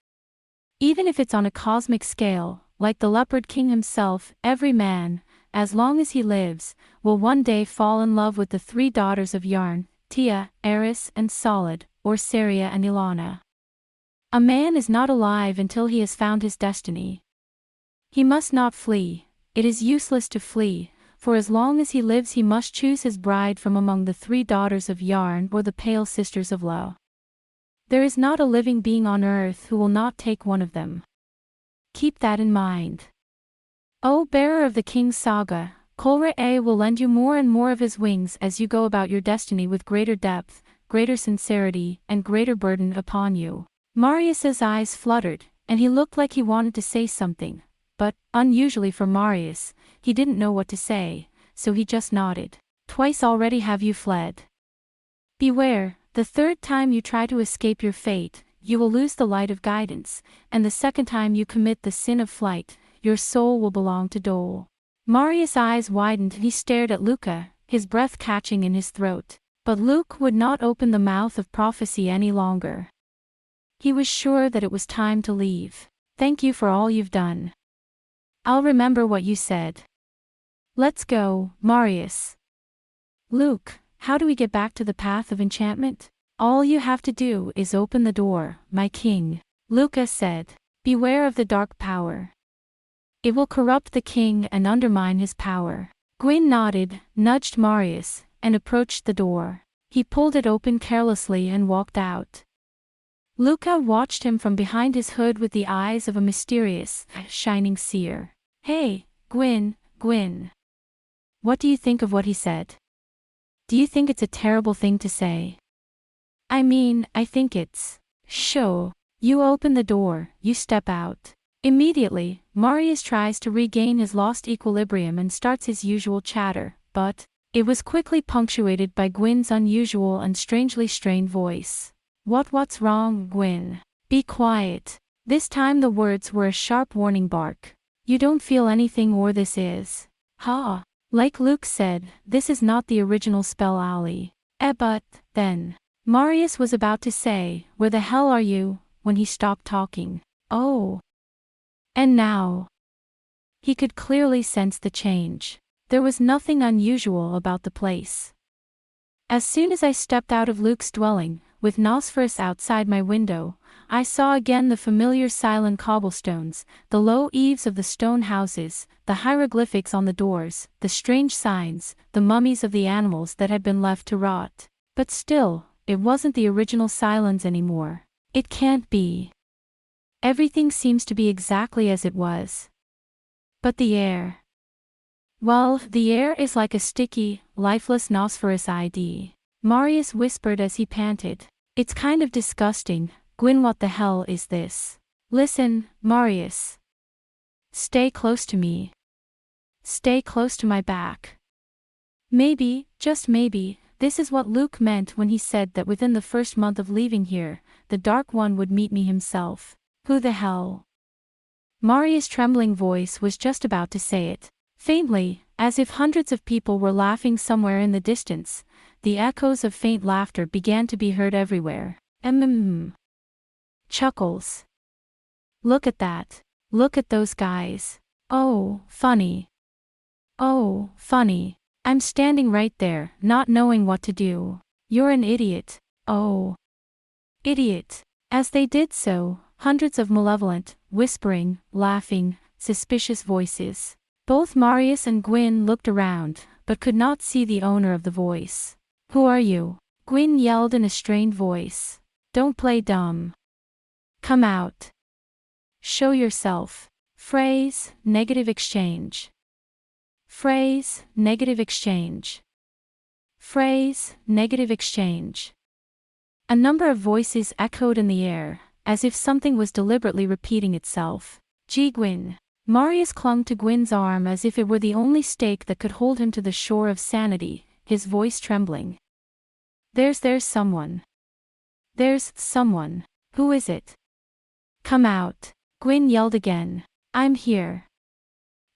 Speaker 1: Even if it's on a cosmic scale, like the leopard king himself, every man, as long as he lives, will one day fall in love with the three daughters of Yarn, Tia, Eris and Solid, or Saria and Ilana. A man is not alive until he has found his destiny. He must not flee. It is useless to flee, for as long as he lives he must choose his bride from among the three daughters of Yarn or the pale sisters of La. There is not a living being on earth who will not take one of them. Keep that in mind. O bearer of the King's Saga, Aurra will lend you more and more of his wings as you go about your destiny with greater depth, greater sincerity, and greater burden upon you. Marius's eyes fluttered, and he looked like he wanted to say something, but, unusually for Marius, he didn't know what to say, so he just nodded. Twice already have you fled. Beware, the third time you try to escape your fate, you will lose the light of guidance, and the second time you commit the sin of flight, your soul will belong to Dole. Marius' eyes widened and he stared at Luca, his breath catching in his throat. But Luke would not open the mouth of prophecy any longer. He was sure that it was time to leave. Thank you for all you've done. I'll remember what you said. Let's go, Marius. Luke, how do we get back to the path of enchantment? All you have to do is open the door, my king. Luca said. Beware of the dark power. It will corrupt the king and undermine his power. Guin nodded, nudged Marius, and approached the door. He pulled it open carelessly and walked out. Luca watched him from behind his hood with the eyes of a mysterious, shining seer. Hey, Guin. What do you think of what he said? Do you think it's a terrible thing to say? I mean, I think it's... Sure. You open the door, you step out. Immediately, Marius tries to regain his lost equilibrium and starts his usual chatter, but it was quickly punctuated by Guin's unusual and strangely strained voice. What's wrong, Guin? Be quiet. This time the words were a sharp warning bark. You don't feel anything or this is. Ha! Like Luke said, this is not the original spell alley. But, then. Marius was about to say, where the hell are you, when he stopped talking. Oh. And now. He could clearly sense the change. There was nothing unusual about the place. As soon as I stepped out of Luke's dwelling, with Nosferus outside my window, I saw again the familiar Cylon cobblestones, the low eaves of the stone houses, the hieroglyphics on the doors, the strange signs, the mummies of the animals that had been left to rot. But still, it wasn't the original Cylons anymore. It can't be. Everything seems to be exactly as it was. But the air. Well, the air is like a sticky, lifeless Nosferus ID. Marius whispered as he panted. It's kind of disgusting, Guin. What the hell is this? Listen, Marius. Stay close to me. Stay close to my back. Maybe, just maybe, this is what Luke meant when he said that within the first month of leaving here, the Dark One would meet me himself. Who the hell? Marius' trembling voice was just about to say it. Faintly, as if hundreds of people were laughing somewhere in the distance, the echoes of faint laughter began to be heard everywhere. Chuckles. Look at that. Look at those guys. Oh, funny. Oh, funny. I'm standing right there, not knowing what to do. You're an idiot. Oh. Idiot. As they did so, hundreds of malevolent, whispering, laughing, suspicious voices. Both Marius and Guin looked around, but could not see the owner of the voice. Who are you? Guin yelled in a strained voice. Don't play dumb. Come out. Show yourself. Phrase, negative exchange. Phrase, negative exchange. Phrase, negative exchange. A number of voices echoed in the air, as if something was deliberately repeating itself. Gee Guin. Marius clung to Guin's arm as if it were the only stake that could hold him to the shore of sanity, his voice trembling. There's someone. There's someone. Who is it? Come out. Guin yelled again. I'm here.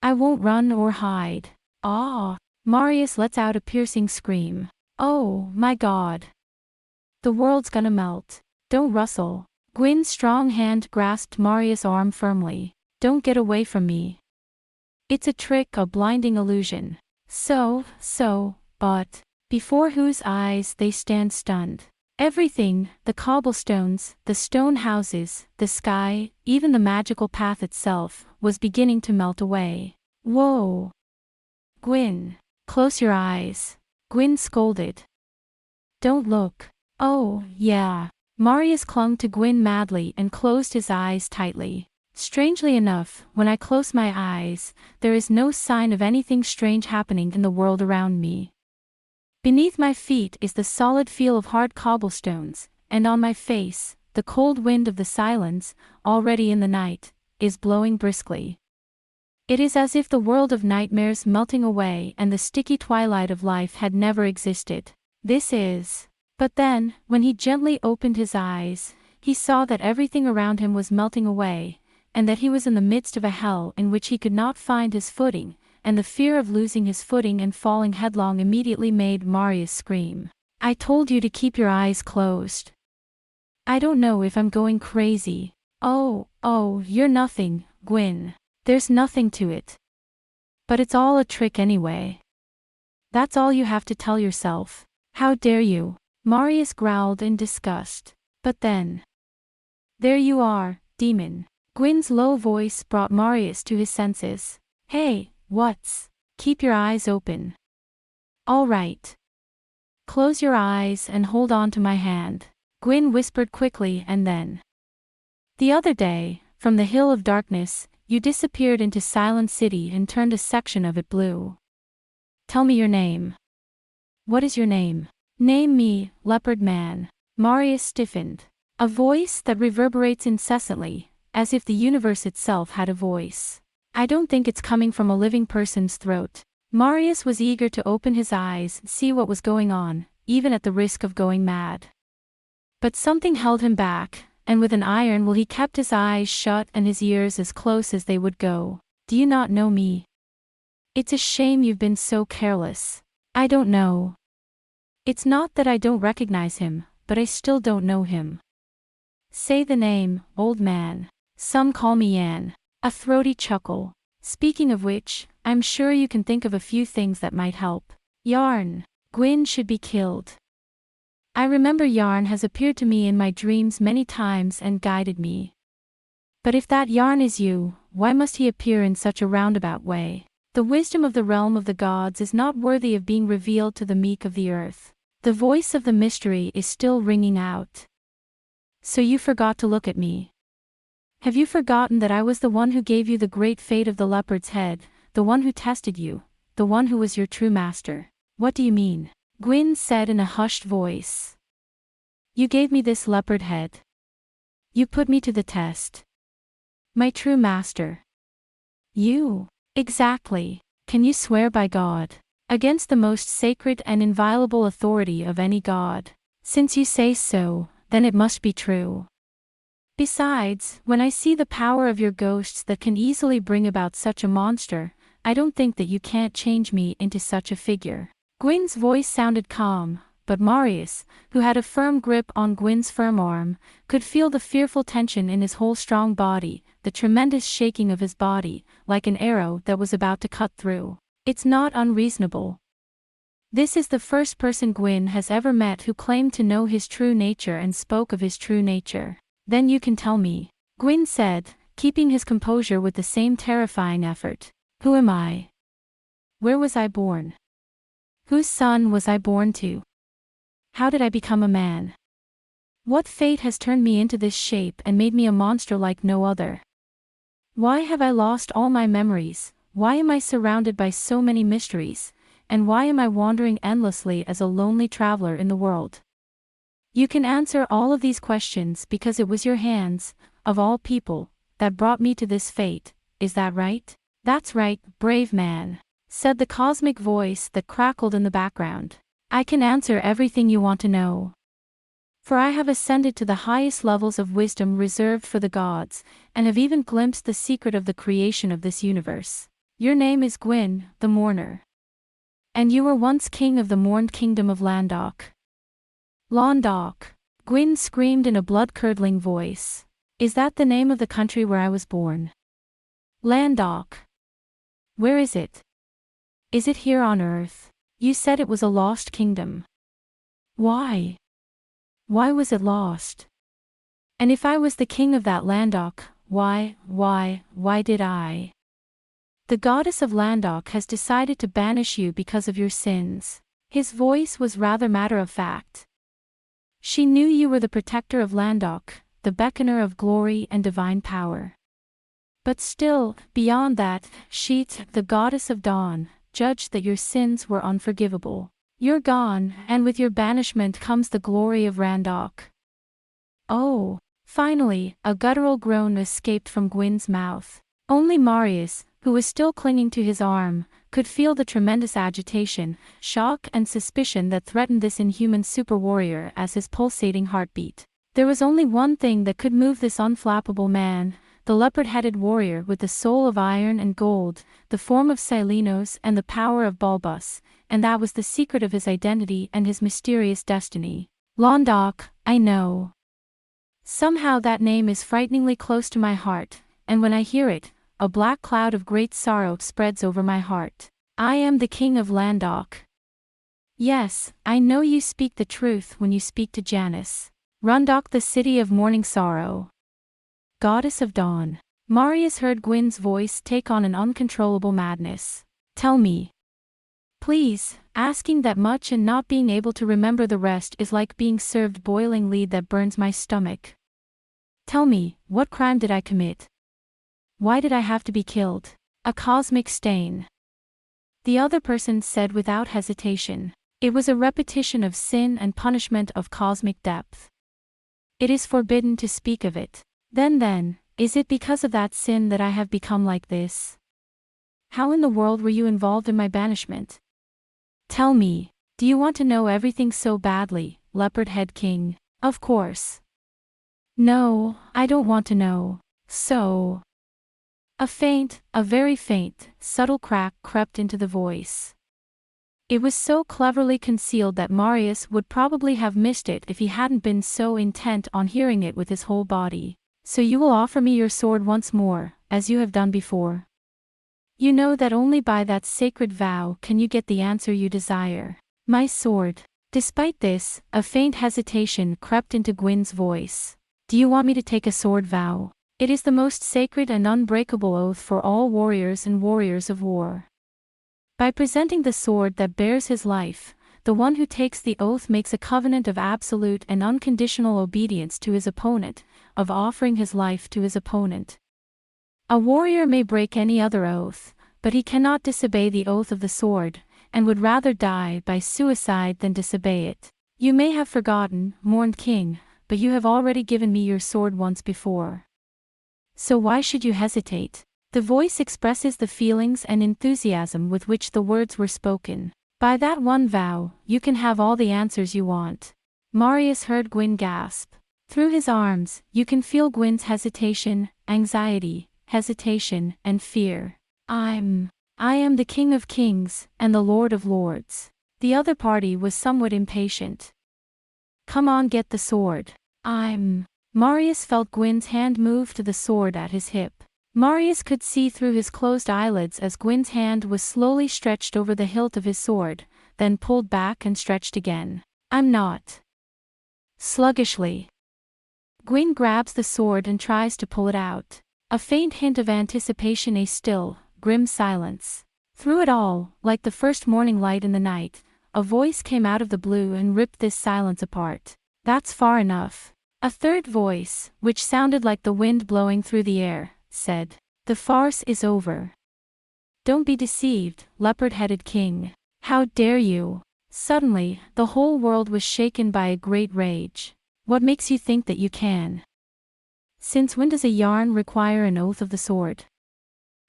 Speaker 1: I won't run or hide. Ah! Marius lets out a piercing scream. Oh, my God. The world's gonna melt. Don't rustle. Guin's strong hand grasped Marius' arm firmly. Don't get away from me. It's a trick, a blinding illusion. But before whose eyes they stand stunned. Everything, the cobblestones, the stone houses, the sky, even the magical path itself, was beginning to melt away. Whoa! Guin, close your eyes. Guin scolded. Don't look. Oh, yeah. Marius clung to Guin madly and closed his eyes tightly. Strangely enough, when I close my eyes, there is no sign of anything strange happening in the world around me. Beneath my feet is the solid feel of hard cobblestones, and on my face, the cold wind of the Cylons, already in the night, is blowing briskly. It is as if the world of nightmares melting away and the sticky twilight of life had never existed. This is. But then, when he gently opened his eyes, he saw that everything around him was melting away, and that he was in the midst of a hell in which he could not find his footing, and the fear of losing his footing and falling headlong immediately made Marius scream. I told you to keep your eyes closed. I don't know if I'm going crazy. Oh, you're nothing, Guin. There's nothing to it. But it's all a trick anyway. That's all you have to tell yourself. How dare you? Marius growled in disgust. But then. There you are, demon. Guin's low voice brought Marius to his senses. Hey, what's? Keep your eyes open. All right. Close your eyes and hold on to my hand. Guin whispered quickly and then. The other day, from the Hill of Darkness, you disappeared into Cylon City and turned a section of it blue. Tell me your name. What is your name? Name me, Leopard Man. Marius stiffened. A voice that reverberates incessantly, as if the universe itself had a voice. I don't think it's coming from a living person's throat. Marius was eager to open his eyes and see what was going on, even at the risk of going mad. But something held him back, and with an iron will he kept his eyes shut and his ears as close as they would go. Do you not know me? It's a shame you've been so careless. I don't know. It's not that I don't recognize him, but I still don't know him. Say the name, old man. Some call me Yan. A throaty chuckle. Speaking of which, I'm sure you can think of a few things that might help. Yarn. Guin should be killed. I remember Yarn has appeared to me in my dreams many times and guided me. But if that Yarn is you, why must he appear in such a roundabout way? The wisdom of the realm of the gods is not worthy of being revealed to the meek of the earth. The voice of the mystery is still ringing out. So you forgot to look at me. Have you forgotten that I was the one who gave you the great fate of the leopard's head, the one who tested you, the one who was your true master? What do you mean? Guin said in a hushed voice. You gave me this leopard head. You put me to the test. My true master. You. Exactly. Can you swear by God? Against the most sacred and inviolable authority of any god. Since you say so, then it must be true. Besides, when I see the power of your ghosts that can easily bring about such a monster, I don't think that you can't change me into such a figure. Guin's voice sounded calm, but Marius, who had a firm grip on Guin's firm arm, could feel the fearful tension in his whole strong body, the tremendous shaking of his body, like an arrow that was about to cut through. It's not unreasonable. This is the first person Guin has ever met who claimed to know his true nature and spoke of his true nature. Then you can tell me, Guin said, keeping his composure with the same terrifying effort. Who am I? Where was I born? Whose son was I born to? How did I become a man? What fate has turned me into this shape and made me a monster like no other? Why have I lost all my memories? Why am I surrounded by so many mysteries? And why am I wandering endlessly as a lonely traveler in the world? You can answer all of these questions because it was your hands, of all people, that brought me to this fate, is that right? That's right, brave man, said the cosmic voice that crackled in the background. I can answer everything you want to know. For I have ascended to the highest levels of wisdom reserved for the gods, and have even glimpsed the secret of the creation of this universe. Your name is Guin, the Mourner. And you were once king of the mourned kingdom of Landok. Landok, Guin screamed in a blood-curdling voice. Is that the name of the country where I was born? Landok. Where is it? Is it here on Earth? You said it was a lost kingdom. Why? Why was it lost? And if I was the king of that Landok, why did I? The goddess of Landok has decided to banish you because of your sins. His voice was rather matter-of-fact. She knew you were the protector of Landok, the beckoner of glory and divine power. But still, beyond that, she, the goddess of dawn, judged that your sins were unforgivable. You're gone, and with your banishment comes the glory of Randok. Oh! Finally, a guttural groan escaped from Gwyn's mouth. Only Marius, who was still clinging to his arm, could feel the tremendous agitation, shock and suspicion that threatened this inhuman super-warrior as his pulsating heart beat. There was only one thing that could move this unflappable man, the leopard-headed warrior with the soul of iron and gold, the form of Cylinos and the power of Bulbus, and that was the secret of his identity and his mysterious destiny. Landok, I know. Somehow that name is frighteningly close to my heart, and when I hear it, a black cloud of great sorrow spreads over my heart. I am the king of Landok. Yes, I know you speak the truth when you speak to Janus. Rundok, the city of morning sorrow. Goddess of dawn. Marius heard Gwyn's voice take on an uncontrollable madness. Tell me. Please, asking that much and not being able to remember the rest is like being served boiling lead that burns my stomach. Tell me, what crime did I commit? Why did I have to be killed? A cosmic stain. The other person said without hesitation. It was a repetition of sin and punishment of cosmic depth. It is forbidden to speak of it. Then, is it because of that sin that I have become like this? How in the world were you involved in my banishment? Tell me, do you want to know everything so badly, Leopard Head King? Of course. No, I don't want to know. So. A very faint, subtle crack crept into the voice. It was so cleverly concealed that Marius would probably have missed it if he hadn't been so intent on hearing it with his whole body. So you will offer me your sword once more, as you have done before. You know that only by that sacred vow can you get the answer you desire. My sword. Despite this, a faint hesitation crept into Gwyn's voice. Do you want me to take a sword vow? It is the most sacred and unbreakable oath for all warriors and warriors of war. By presenting the sword that bears his life, the one who takes the oath makes a covenant of absolute and unconditional obedience to his opponent, of offering his life to his opponent. A warrior may break any other oath, but he cannot disobey the oath of the sword, and would rather die by suicide than disobey it. You may have forgotten, mourned king, but you have already given me your sword once before. So why should you hesitate? The voice expresses the feelings and enthusiasm with which the words were spoken. By that one vow, you can have all the answers you want. Marius heard Gwyn gasp. Through his arms, you can feel Gwyn's hesitation, anxiety, hesitation, and fear. I am the King of Kings, and the Lord of Lords. The other party was somewhat impatient. Come on, get the sword. Marius felt Gwyn's hand move to the sword at his hip. Marius could see through his closed eyelids as Gwyn's hand was slowly stretched over the hilt of his sword, then pulled back and stretched again. I'm not. Sluggishly. Gwyn grabs the sword and tries to pull it out. A faint hint of anticipation, a still, grim silence. Through it all, like the first morning light in the night, a voice came out of the blue and ripped this silence apart. That's far enough. A third voice, which sounded like the wind blowing through the air, said, The farce is over. Don't be deceived, leopard-headed king. How dare you? Suddenly, the whole world was shaken by a great rage. What makes you think that you can? Since when does a yarn require an oath of the sword?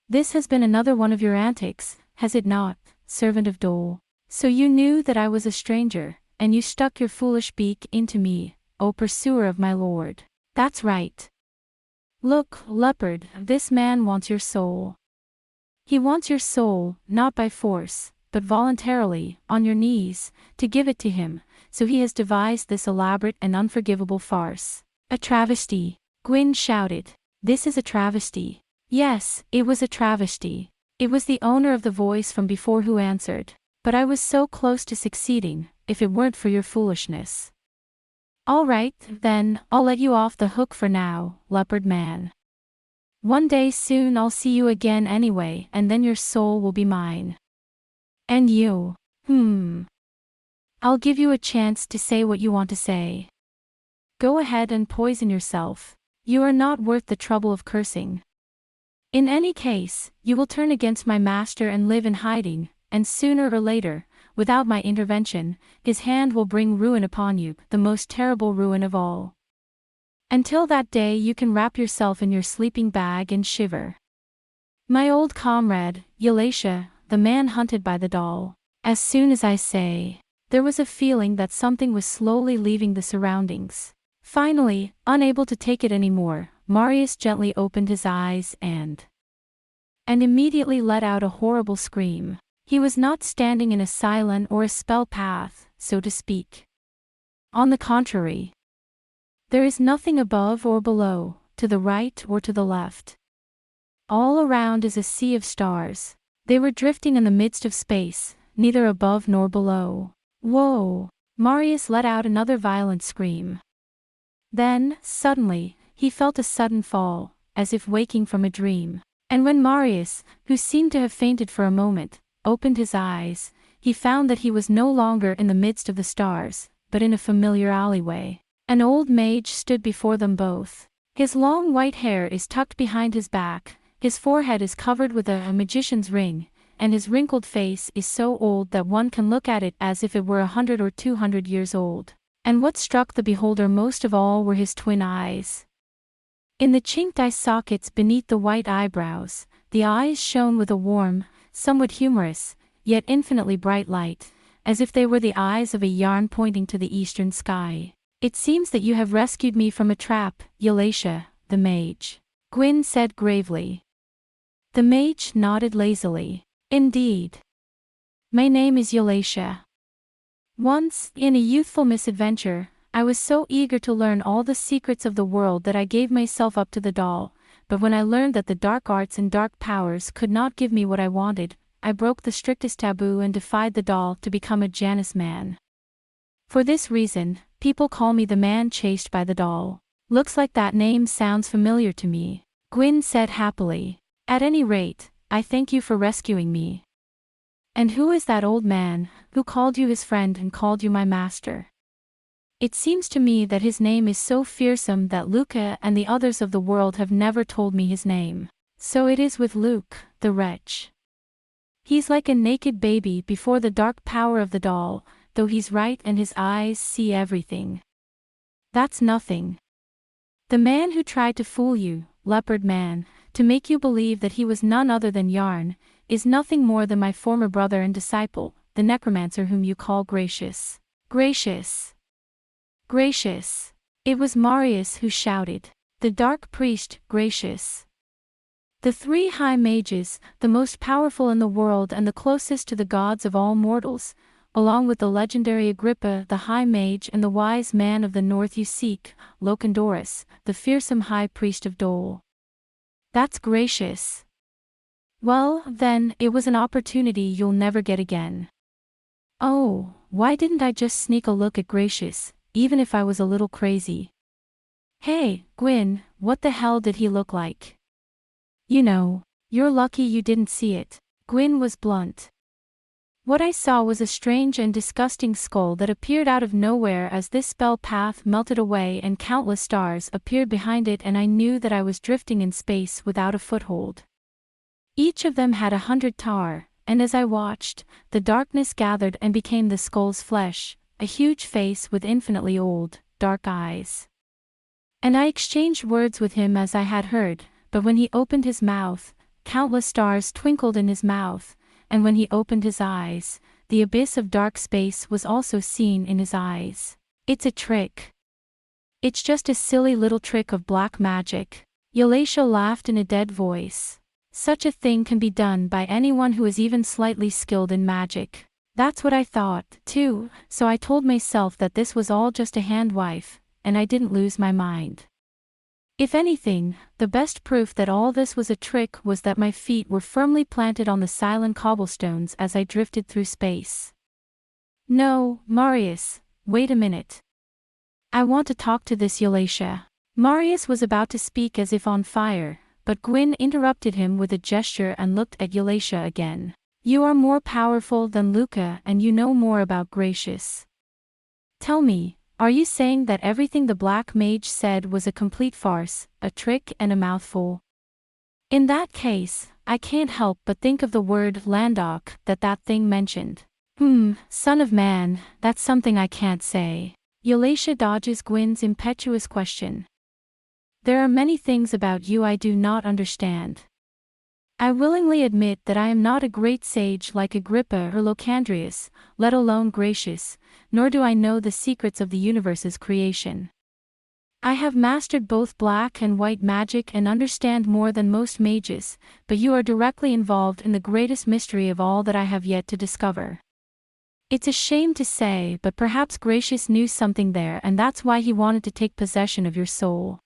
Speaker 1: This has been another one of your antics, has it not, servant of Dole? So you knew that I was a stranger, and you stuck your foolish beak into me, O pursuer of my lord. That's right. Look, leopard, this man wants your soul. He wants your soul, not by force, but voluntarily, on your knees, to give it to him, so he has devised this elaborate and unforgivable farce. A travesty, Guin shouted. This is a travesty. Yes, it was a travesty. It was the owner of the voice from before who answered. But I was so close to succeeding, if it weren't for your foolishness. All right, then, I'll let you off the hook for now, leopard man. One day soon I'll see you again anyway, and then your soul will be mine. And you? I'll give you a chance to say what you want to say. Go ahead and poison yourself. You are not worth the trouble of cursing. In any case, you will turn against my master and live in hiding, and sooner or later, without my intervention, his hand will bring ruin upon you, the most terrible ruin of all. Until that day you can wrap yourself in your sleeping bag and shiver. My old comrade, Eulalia, the man hunted by the doll. As soon as I say, there was a feeling that something was slowly leaving the surroundings. Finally, unable to take it anymore, Marius gently opened his eyes and immediately let out a horrible scream. He was not standing in a Cylon or a spell path, so to speak. On the contrary, there is nothing above or below, to the right or to the left. All around is a sea of stars. They were drifting in the midst of space, neither above nor below. Whoa! Marius let out another violent scream. Then, suddenly, he felt a sudden fall, as if waking from a dream. And when Marius, who seemed to have fainted for a moment, opened his eyes, he found that he was no longer in the midst of the stars, but in a familiar alleyway. An old mage stood before them both. His long white hair is tucked behind his back, his forehead is covered with a magician's ring, and his wrinkled face is so old that one can look at it as if it were 100 or 200 years old. And what struck the beholder most of all were his twin eyes. In the chinked eye sockets beneath the white eyebrows, the eyes shone with a warm, somewhat humorous, yet infinitely bright light, as if they were the eyes of a yarn pointing to the eastern sky. It seems that you have rescued me from a trap, Eulalia, the mage. Guin said gravely. The mage nodded lazily. Indeed. My name is Eulalia. Once, in a youthful misadventure, I was so eager to learn all the secrets of the world that I gave myself up to the doll, but when I learned that the dark arts and dark powers could not give me what I wanted, I broke the strictest taboo and defied the doll to become a Janus man. For this reason, people call me the man chased by the doll. Looks like that name sounds familiar to me, Guin said happily. At any rate, I thank you for rescuing me. And who is that old man, who called you his friend and called you my master? It seems to me that his name is so fearsome that Luca and the others of the world have never told me his name. So it is with Luke, the wretch. He's like a naked baby before the dark power of the doll, though he's right and his eyes see everything. That's nothing. The man who tried to fool you, leopard man, to make you believe that he was none other than Yarn, is nothing more than my former brother and disciple, the necromancer whom you call Gracious. Gracious! Gracious! It was Marius who shouted. The dark priest, Gracious. The three high mages, the most powerful in the world and the closest to the gods of all mortals, along with the legendary Agrippa the high mage and the wise man of the north you seek, Locandorus, the fearsome high priest of Dole. That's Gracious. Well, then, it was an opportunity you'll never get again. Oh, why didn't I just sneak a look at Gracious, even if I was a little crazy? Hey, Guin, what the hell did he look like? You know, you're lucky you didn't see it. Guin was blunt. What I saw was a strange and disgusting skull that appeared out of nowhere as this spell path melted away and countless stars appeared behind it, and I knew that I was drifting in space without a foothold. Each of them had 100 tar, and as I watched, the darkness gathered and became the skull's flesh, a huge face with infinitely old, dark eyes. And I exchanged words with him as I had heard, but when he opened his mouth, countless stars twinkled in his mouth, and when he opened his eyes, the abyss of dark space was also seen in his eyes. It's a trick. It's just a silly little trick of black magic. Elisha laughed in a dead voice. Such a thing can be done by anyone who is even slightly skilled in magic. That's what I thought, too, so I told myself that this was all just a handwife, and I didn't lose my mind. If anything, the best proof that all this was a trick was that my feet were firmly planted on the Cylon cobblestones as I drifted through space. No, Marius, wait a minute. I want to talk to this Elisha. Marius was about to speak as if on fire, but Guin interrupted him with a gesture and looked at Elisha again. You are more powerful than Luca and you know more about Gracious. Tell me, are you saying that everything the Black Mage said was a complete farce, a trick and a mouthful? In that case, I can't help but think of the word Landok that thing mentioned. Son of man, that's something I can't say. Elisha dodges Gwyn's impetuous question. There are many things about you I do not understand. I willingly admit that I am not a great sage like Agrippa or Locandrius, let alone Gracious, nor do I know the secrets of the universe's creation. I have mastered both black and white magic and understand more than most mages, but you are directly involved in the greatest mystery of all that I have yet to discover. It's a shame to say, but perhaps Gracious knew something there and that's why he wanted to take possession of your soul.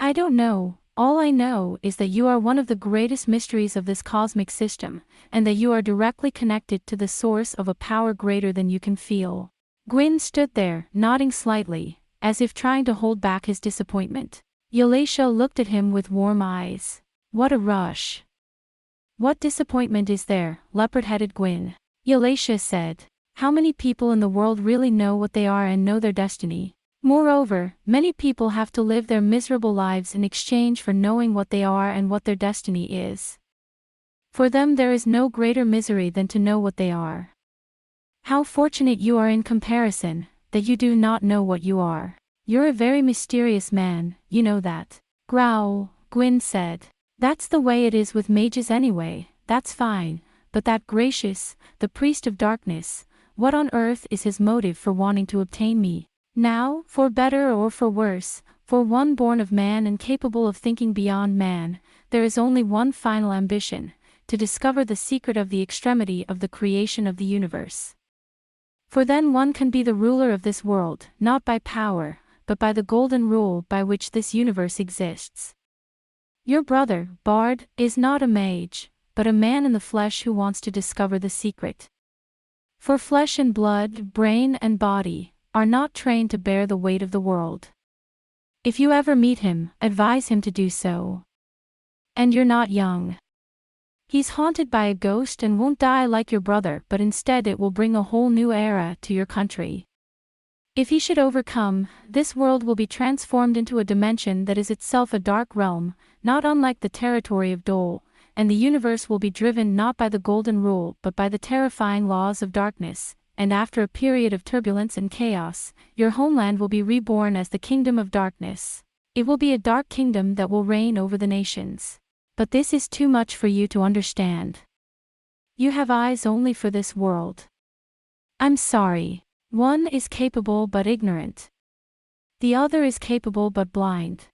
Speaker 1: I don't know. All I know is that you are one of the greatest mysteries of this cosmic system, and that you are directly connected to the source of a power greater than you can feel. Guin stood there, nodding slightly, as if trying to hold back his disappointment. Elisha looked at him with warm eyes. What a rush. What disappointment is there, leopard-headed Guin? Elisha said. How many people in the world really know what they are and know their destiny? Moreover, many people have to live their miserable lives in exchange for knowing what they are and what their destiny is. For them there is no greater misery than to know what they are. How fortunate you are in comparison, that you do not know what you are. You're a very mysterious man, you know that. Growl, Guin said. That's the way it is with mages anyway, that's fine, but that Gracious, the priest of darkness, what on earth is his motive for wanting to obtain me? Now, for better or for worse, for one born of man and capable of thinking beyond man, there is only one final ambition, to discover the secret of the extremity of the creation of the universe. For then one can be the ruler of this world, not by power, but by the golden rule by which this universe exists. Your brother, Bard, is not a mage, but a man in the flesh who wants to discover the secret. For flesh and blood, brain and body, are not trained to bear the weight of the world. If you ever meet him, advise him to do so. And you're not young. He's haunted by a ghost and won't die like your brother, but instead it will bring a whole new era to your country. If he should overcome, this world will be transformed into a dimension that is itself a dark realm, not unlike the territory of Dole, and the universe will be driven not by the golden rule but by the terrifying laws of darkness. And after a period of turbulence and chaos, your homeland will be reborn as the kingdom of darkness. It will be a dark kingdom that will reign over the nations. But this is too much for you to understand. You have eyes only for this world. I'm sorry. One is capable but ignorant. The other is capable but blind.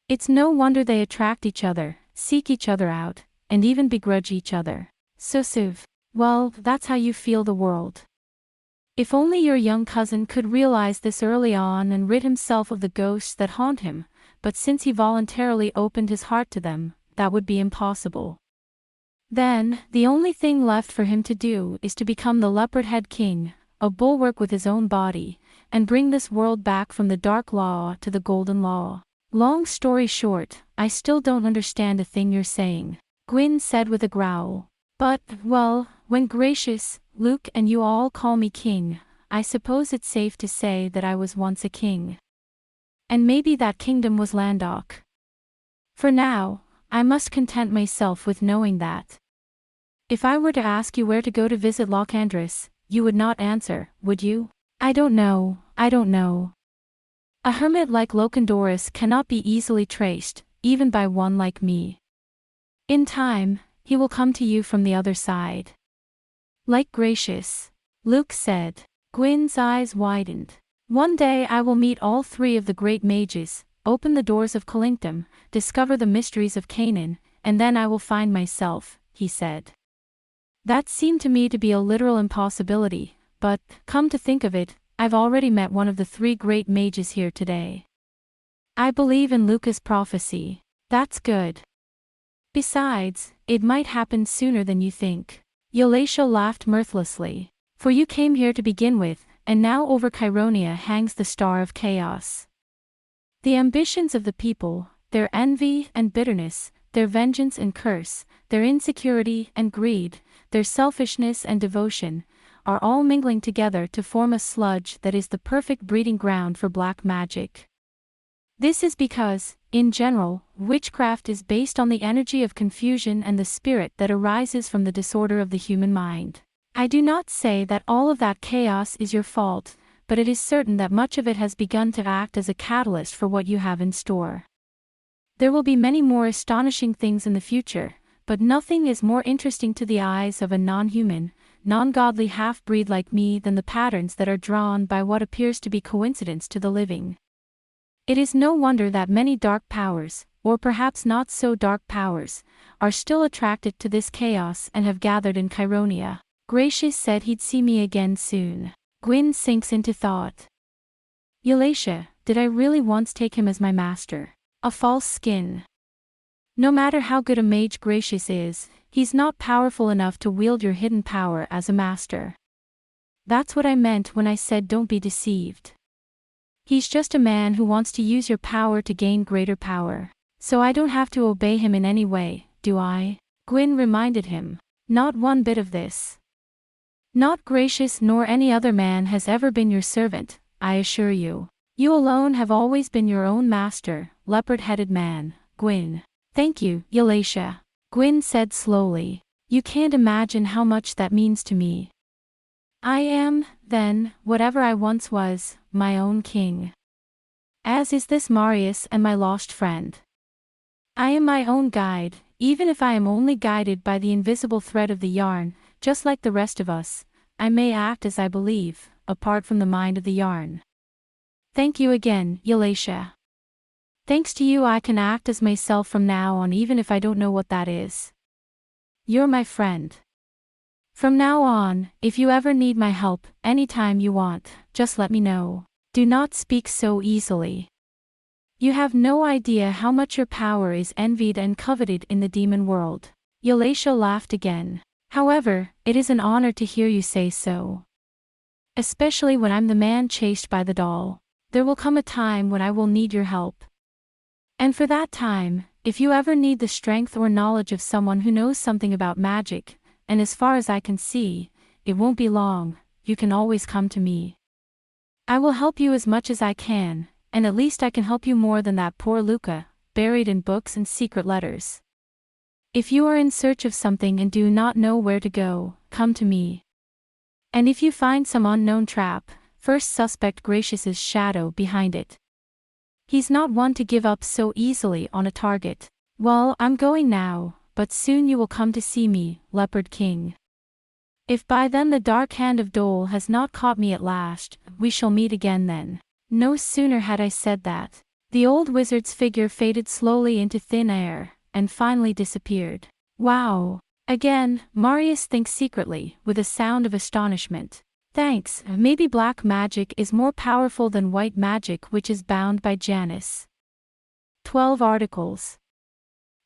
Speaker 1: It's no wonder they attract each other, seek each other out, and even begrudge each other. Susiv. Well, that's how you feel the world. If only your young cousin could realize this early on and rid himself of the ghosts that haunt him, but since he voluntarily opened his heart to them, that would be impossible. Then, the only thing left for him to do is to become the leopard-head king, a bulwark with his own body, and bring this world back from the dark law to the golden law. Long story short, I still don't understand a thing you're saying, Guin said with a growl. But, well, when Gracious, Luke and you all call me king, I suppose it's safe to say that I was once a king. And maybe that kingdom was Landok. For now, I must content myself with knowing that. If I were to ask you where to go to visit Loch Andres, you would not answer, would you? I don't know. A hermit like Locandorus cannot be easily traced, even by one like me. In time, he will come to you from the other side. Like Gracious, Luke said. Guin's eyes widened. One day I will meet all three of the great mages, open the doors of Kalinkdom, discover the mysteries of Canaan, and then I will find myself, he said. That seemed to me to be a literal impossibility, but, come to think of it, I've already met one of the three great mages here today. I believe in Luca's prophecy. That's good. Besides, it might happen sooner than you think. Eulalia laughed mirthlessly. For you came here to begin with, and now over Chironia hangs the star of chaos. The ambitions of the people, their envy and bitterness, their vengeance and curse, their insecurity and greed, their selfishness and devotion, are all mingling together to form a sludge that is the perfect breeding ground for black magic. This is because, in general, witchcraft is based on the energy of confusion and the spirit that arises from the disorder of the human mind. I do not say that all of that chaos is your fault, but it is certain that much of it has begun to act as a catalyst for what you have in store. There will be many more astonishing things in the future, but nothing is more interesting to the eyes of a non-human, non-godly half-breed like me than the patterns that are drawn by what appears to be coincidence to the living. It is no wonder that many dark powers, or perhaps not so dark powers, are still attracted to this chaos and have gathered in Chironia. Gracious said he'd see me again soon. Guin sinks into thought. Eulalia, did I really once take him as my master? A false skin. No matter how good a mage Gracious is, he's not powerful enough to wield your hidden power as a master. That's what I meant when I said don't be deceived. He's just a man who wants to use your power to gain greater power. So I don't have to obey him in any way, do I? Guin reminded him. Not one bit of this. Not Gracious nor any other man has ever been your servant, I assure you. You alone have always been your own master, leopard-headed man, Guin. Thank you, Eulalia. Guin said slowly. You can't imagine how much that means to me. I am, then, whatever I once was, my own king. As is this Marius and my lost friend. I am my own guide, even if I am only guided by the invisible thread of the yarn. Just like the rest of us, I may act as I believe, apart from the mind of the yarn. Thank you again, Eulalia. Thanks to you I can act as myself from now on even if I don't know what that is. You're my friend. From now on, if you ever need my help, anytime you want, just let me know. Do not speak so easily. You have no idea how much your power is envied and coveted in the demon world. Eulalia laughed again. However, it is an honor to hear you say so. Especially when I'm the man chased by the doll. There will come a time when I will need your help. And for that time, if you ever need the strength or knowledge of someone who knows something about magic, and as far as I can see, it won't be long, you can always come to me. I will help you as much as I can, and at least I can help you more than that poor Luca, buried in books and secret letters. If you are in search of something and do not know where to go, come to me. And if you find some unknown trap, first suspect Gracious's shadow behind it. He's not one to give up so easily on a target. Well, I'm going now, but soon you will come to see me, Leopard King. If by then the dark hand of Dole has not caught me at last, we shall meet again then. No sooner had I said that, the old wizard's figure faded slowly into thin air, and finally disappeared. Wow! Again, Marius thinks secretly, with a sound of astonishment. Thanks, maybe black magic is more powerful than white magic which is bound by Janus. 12 articles.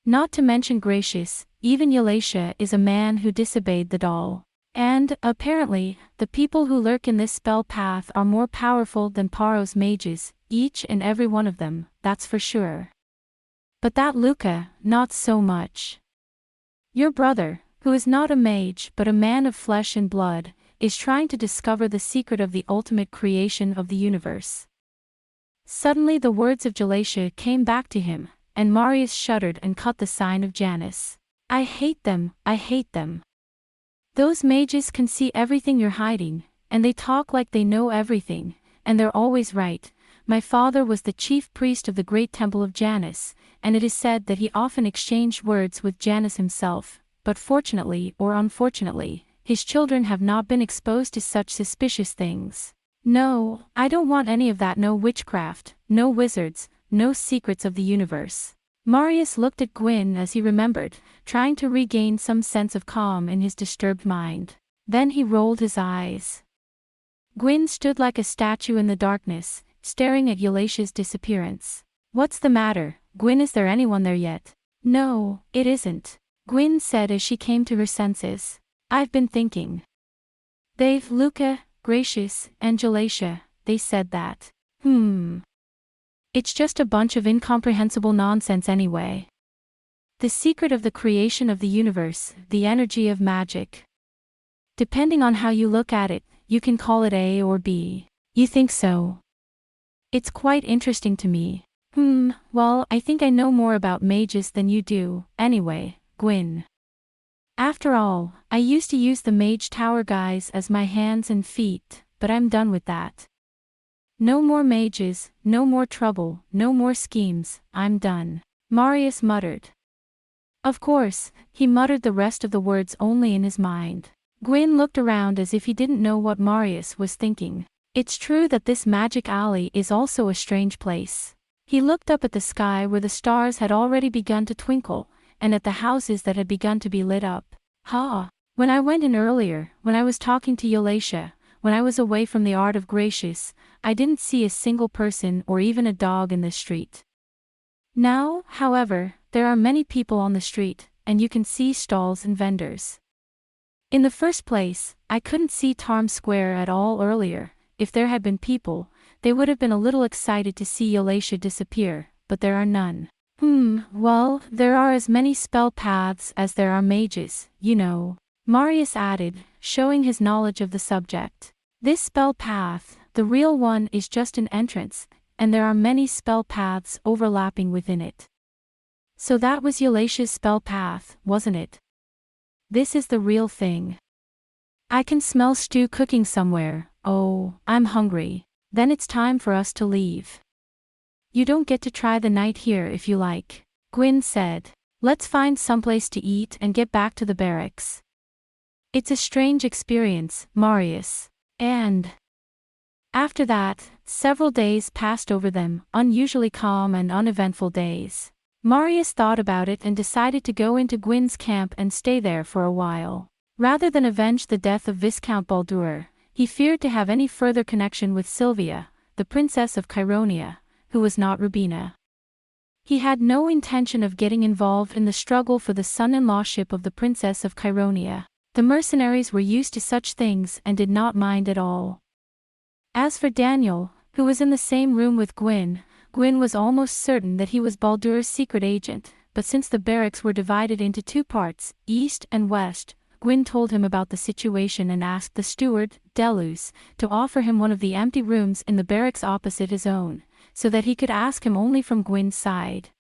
Speaker 1: Not to mention Gracious, even Eulalia is a man who disobeyed the doll. And, apparently, the people who lurk in this spell path are more powerful than Paro's mages, each and every one of them, that's for sure. But that Luca, not so much. Your brother, who is not a mage but a man of flesh and blood, is trying to discover the secret of the ultimate creation of the universe. Suddenly the words of Galatia came back to him, and Marius shuddered and cut the sign of Janus. I hate them, I hate them. Those mages can see everything you're hiding, and they talk like they know everything, and they're always right. My father was the chief priest of the great temple of Janus, and it is said that he often exchanged words with Janus himself, but fortunately or unfortunately, his children have not been exposed to such suspicious things. No, I don't want any of that, no witchcraft, no wizards, no secrets of the universe. Marius looked at Guin as he remembered, trying to regain some sense of calm in his disturbed mind. Then he rolled his eyes. Guin stood like a statue in the darkness, staring at Eulatia's disappearance. What's the matter, Guin? Is there anyone there yet? No, it isn't, Guin said as she came to her senses. I've been thinking. They've Luca, Gracious, and Galatia, they said that. It's just a bunch of incomprehensible nonsense anyway. The secret of the creation of the universe, the energy of magic. Depending on how you look at it, you can call it A or B. You think so? It's quite interesting to me. Well, I think I know more about mages than you do, anyway, Guin. After all, I used to use the mage tower guys as my hands and feet, but I'm done with that. No more mages, no more trouble, no more schemes, I'm done, Marius muttered. Of course, he muttered the rest of the words only in his mind. Guin looked around as if he didn't know what Marius was thinking. It's true that this magic alley is also a strange place. He looked up at the sky where the stars had already begun to twinkle, and at the houses that had begun to be lit up. When I went in earlier, when I was talking to Eulatia, when I was away from the art of Gracious, I didn't see a single person or even a dog in the street. Now, however, there are many people on the street, and you can see stalls and vendors. In the first place, I couldn't see Times Square at all earlier. If there had been people, they would have been a little excited to see Eulatia disappear, but there are none. Well, there are as many spell paths as there are mages, you know, Marius added, showing his knowledge of the subject. This spell path, the real one, is just an entrance, and there are many spell paths overlapping within it. So that was Eulatia's spell path, wasn't it? This is the real thing. I can smell stew cooking somewhere. Oh, I'm hungry. Then it's time for us to leave. You don't get to try the night here if you like, Guin said. Let's find someplace to eat and get back to the barracks. It's a strange experience, Marius. And after that, several days passed over them, unusually calm and uneventful days. Marius thought about it and decided to go into Guin's camp and stay there for a while. Rather than avenge the death of Viscount Baldur, he feared to have any further connection with Sylvia, the Princess of Chironia, who was not Rubina. He had no intention of getting involved in the struggle for the son-in-lawship of the Princess of Chironia. The mercenaries were used to such things and did not mind at all. As for Daniel, who was in the same room with Guin, Guin was almost certain that he was Baldur's secret agent, but since the barracks were divided into two parts, east and west, Guin told him about the situation and asked the steward, Delus, to offer him one of the empty rooms in the barracks opposite his own, so that he could ask him only from Guin's side.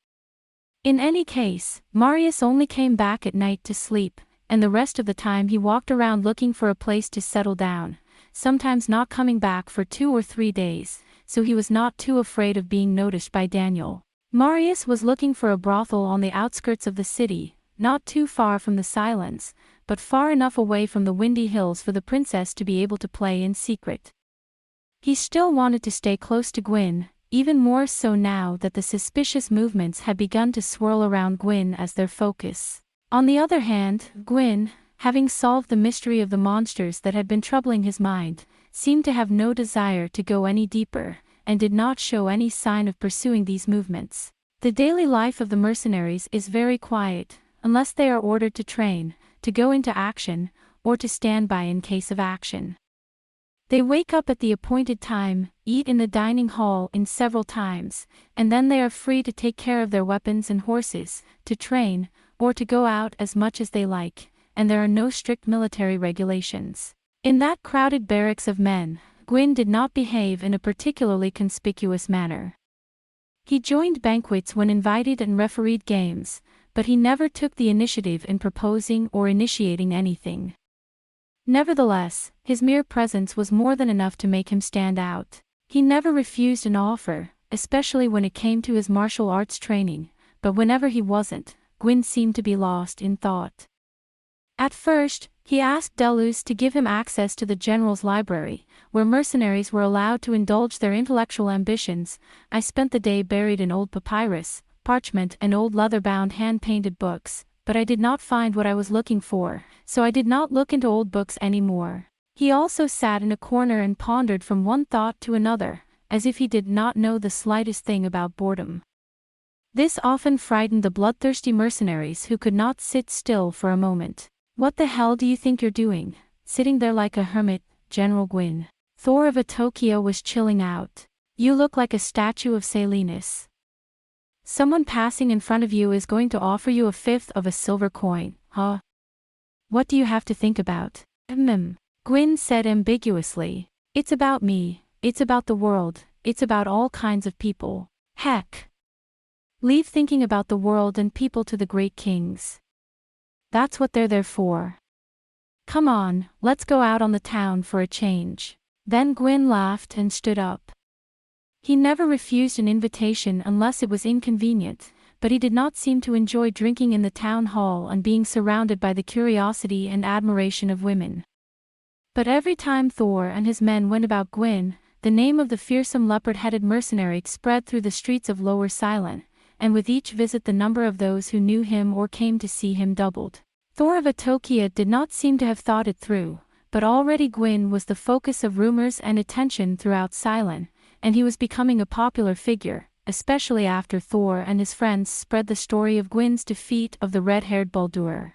Speaker 1: In any case, Marius only came back at night to sleep, and the rest of the time he walked around looking for a place to settle down, sometimes not coming back for 2 or 3 days, so he was not too afraid of being noticed by Daniel. Marius was looking for a brothel on the outskirts of the city, not too far from the Cylons, but far enough away from the windy hills for the princess to be able to play in secret. He still wanted to stay close to Guin, even more so now that the suspicious movements had begun to swirl around Guin as their focus. On the other hand, Guin, having solved the mystery of the monsters that had been troubling his mind, seemed to have no desire to go any deeper, and did not show any sign of pursuing these movements. The daily life of the mercenaries is very quiet, unless they are ordered to train, to go into action, or to stand by in case of action. They wake up at the appointed time, eat in the dining hall in several times, and then they are free to take care of their weapons and horses, to train, or to go out as much as they like, and there are no strict military regulations. In that crowded barracks of men, Guin did not behave in a particularly conspicuous manner. He joined banquets when invited and refereed games, but he never took the initiative in proposing or initiating anything. Nevertheless, his mere presence was more than enough to make him stand out. He never refused an offer, especially when it came to his martial arts training, but whenever he wasn't, Guin seemed to be lost in thought. At first, he asked Deleuze to give him access to the general's library, where mercenaries were allowed to indulge their intellectual ambitions. I spent the day buried in old papyrus, parchment and old leather-bound hand-painted books, but I did not find what I was looking for, so I did not look into old books anymore. He also sat in a corner and pondered from one thought to another, as if he did not know the slightest thing about boredom. This often frightened the bloodthirsty mercenaries who could not sit still for a moment. "What the hell do you think you're doing, sitting there like a hermit, General Guin?" Thor of Atokia was chilling out. "You look like a statue of Silenus. Someone passing in front of you is going to offer you a fifth of a silver coin, huh? What do you have to think about?" Guin said ambiguously. "It's about me, it's about the world, it's about all kinds of people. Heck. Leave thinking about the world and people to the great kings. That's what they're there for. Come on, let's go out on the town for a change." Then Guin laughed and stood up. He never refused an invitation unless it was inconvenient, but he did not seem to enjoy drinking in the town hall and being surrounded by the curiosity and admiration of women. But every time Thor and his men went about Guin, the name of the fearsome leopard-headed mercenary spread through the streets of Lower Cylon, and with each visit the number of those who knew him or came to see him doubled. Thor of Atokia did not seem to have thought it through, but already Guin was the focus of rumors and attention throughout Cylon, and he was becoming a popular figure, especially after Thor and his friends spread the story of Gwyn's defeat of the red-haired Baldur.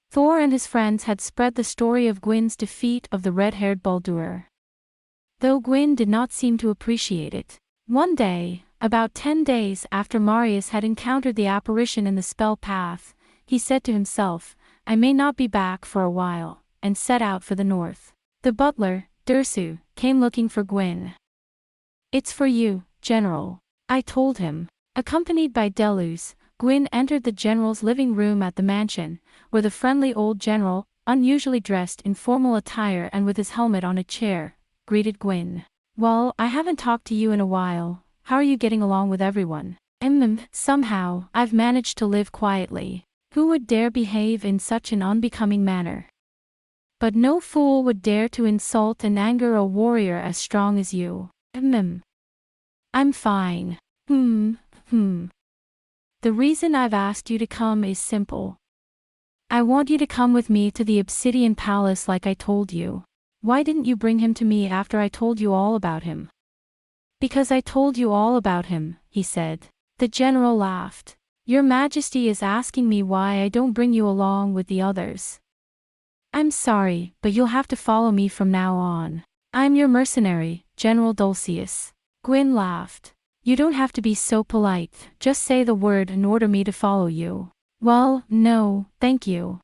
Speaker 1: Thor and his friends had spread the story of Gwyn's defeat of the red-haired Baldur, though Guin did not seem to appreciate it. One day, about 10 days after Marius had encountered the apparition in the spell path, he said to himself, "I may not be back for a while," and set out for the north. The butler, Dersu, came looking for Guin. "It's for you, General," I told him. Accompanied by Deleuze, Guin entered the general's living room at the mansion, where the friendly old general, unusually dressed in formal attire and with his helmet on a chair, greeted Guin. "Well, I haven't talked to you in a while. How are you getting along with everyone?" Somehow, I've managed to live quietly. Who would dare behave in such an unbecoming manner? But no fool would dare to insult and anger a warrior as strong as you." "I'm fine. The reason I've asked you to come is simple. I want you to come with me to the Obsidian Palace like I told you." "Why didn't you bring him to me after I told you all about him?" "Because I told you all about him," he said. The general laughed. "Your Majesty is asking me why I don't bring you along with the others. I'm sorry, but you'll have to follow me from now on. I'm your mercenary, General Dulcius." Guin laughed. "You don't have to be so polite, just say the word and order me to follow you." "Well, no, thank you."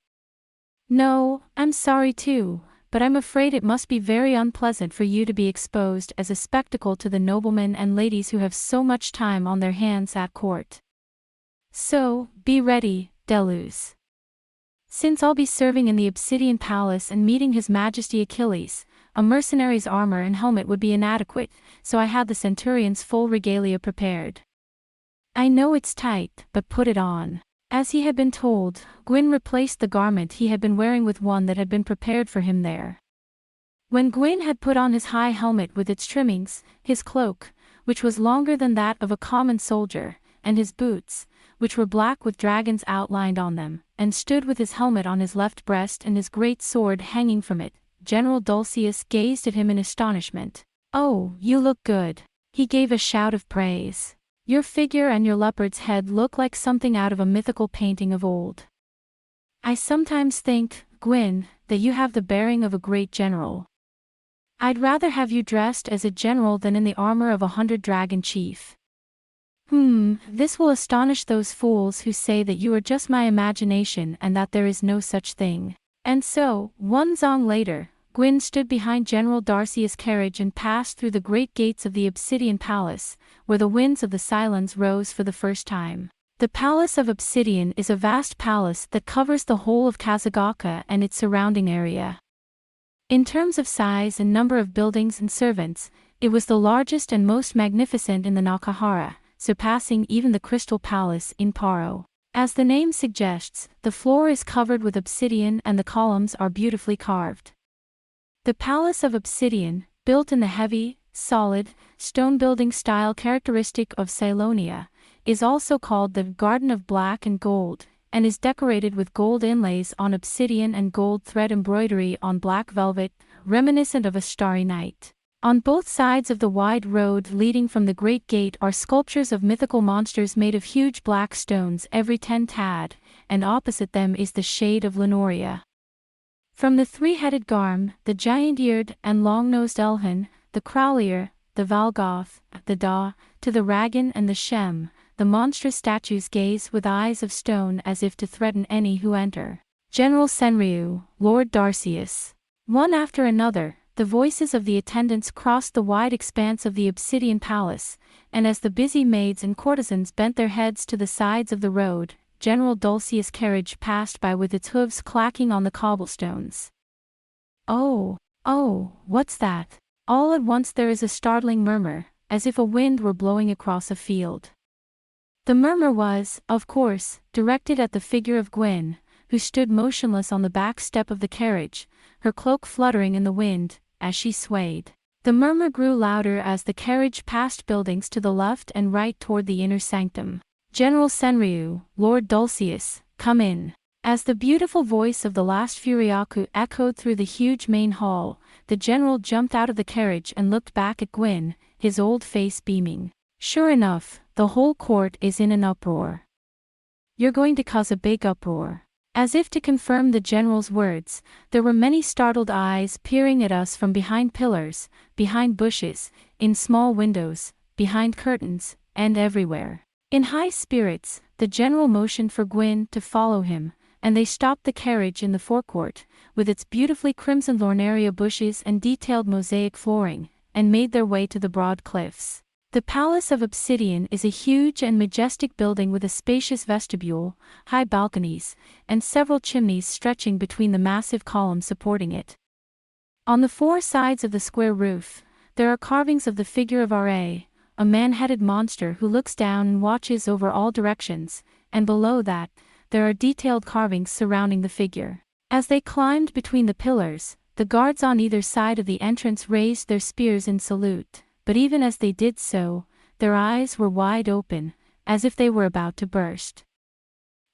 Speaker 1: "No, I'm sorry too, but I'm afraid it must be very unpleasant for you to be exposed as a spectacle to the noblemen and ladies who have so much time on their hands at court. So, be ready, Deleuze. Since I'll be serving in the Obsidian Palace and meeting His Majesty Achilles, a mercenary's armor and helmet would be inadequate, so I had the centurion's full regalia prepared. I know it's tight, but put it on." As he had been told, Guin replaced the garment he had been wearing with one that had been prepared for him there. When Guin had put on his high helmet with its trimmings, his cloak, which was longer than that of a common soldier, and his boots, which were black with dragons outlined on them, and stood with his helmet on his left breast and his great sword hanging from it, General Dulcius gazed at him in astonishment. "Oh, you look good." He gave a shout of praise. "Your figure and your leopard's head look like something out of a mythical painting of old. I sometimes think, Guin, that you have the bearing of a great general. I'd rather have you dressed as a general than in the armor of a 100 dragon chief." This will astonish those fools who say that you are just my imagination and that there is no such thing. And so, one zong later, Guin stood behind General Darcy's carriage and passed through the great gates of the Obsidian Palace, where the winds of the Cylons rose for the first time. The Palace of Obsidian is a vast palace that covers the whole of Kazagaka and its surrounding area. In terms of size and number of buildings and servants, it was the largest and most magnificent in the Nakahara, surpassing even the Crystal Palace in Paro. As the name suggests, the floor is covered with obsidian and the columns are beautifully carved. The Palace of Obsidian, built in the heavy, solid, stone building style characteristic of Cylonia, is also called the Garden of Black and Gold, and is decorated with gold inlays on obsidian and gold thread embroidery on black velvet, reminiscent of a starry night. On both sides of the wide road leading from the Great Gate are sculptures of mythical monsters made of huge black stones every 10 tad, and opposite them is the shade of Lenoria. From the three-headed Garm, the giant-eared and long-nosed Elhen, the Crowlier, the Valgoth, the Da, to the Ragan and the Shem, the monstrous statues gaze with eyes of stone as if to threaten any who enter. General Senryu, Lord Darcius. One after another, the voices of the attendants crossed the wide expanse of the Obsidian Palace, and as the busy maids and courtesans bent their heads to the sides of the road, General Dulcius' carriage passed by with its hooves clacking on the cobblestones. Oh, what's that? All at once there is a startling murmur, as if a wind were blowing across a field. The murmur was, of course, directed at the figure of Guin, who stood motionless on the back step of the carriage, her cloak fluttering in the wind, as she swayed. The murmur grew louder as the carriage passed buildings to the left and right toward the inner sanctum. General Senryu, Lord Dulcius, come in. As the beautiful voice of the last Furyaku echoed through the huge main hall, the general jumped out of the carriage and looked back at Guin, his old face beaming. Sure enough, the whole court is in an uproar. You're going to cause a big uproar. As if to confirm the general's words, there were many startled eyes peering at us from behind pillars, behind bushes, in small windows, behind curtains, and everywhere. In high spirits, the general motioned for Guin to follow him, and they stopped the carriage in the forecourt, with its beautifully crimson lornaria bushes and detailed mosaic flooring, and made their way to the broad cliffs. The Palace of Obsidian is a huge and majestic building with a spacious vestibule, high balconies, and several chimneys stretching between the massive columns supporting it. On the four sides of the square roof, there are carvings of the figure of Aurra, a man-headed monster who looks down and watches over all directions, and below that, there are detailed carvings surrounding the figure. As they climbed between the pillars, the guards on either side of the entrance raised their spears in salute, but even as they did so, their eyes were wide open, as if they were about to burst.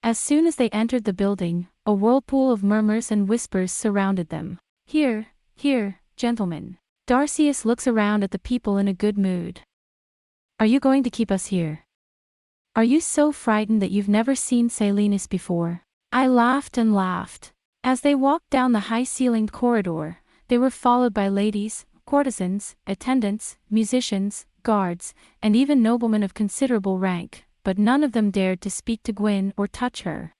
Speaker 1: As soon as they entered the building, a whirlpool of murmurs and whispers surrounded them. Here, gentlemen. Darcius looks around at the people in a good mood. Are you going to keep us here? Are you so frightened that you've never seen Silenus before? I laughed and laughed. As they walked down the high-ceilinged corridor, they were followed by ladies, courtesans, attendants, musicians, guards, and even noblemen of considerable rank, but none of them dared to speak to Guin or touch her.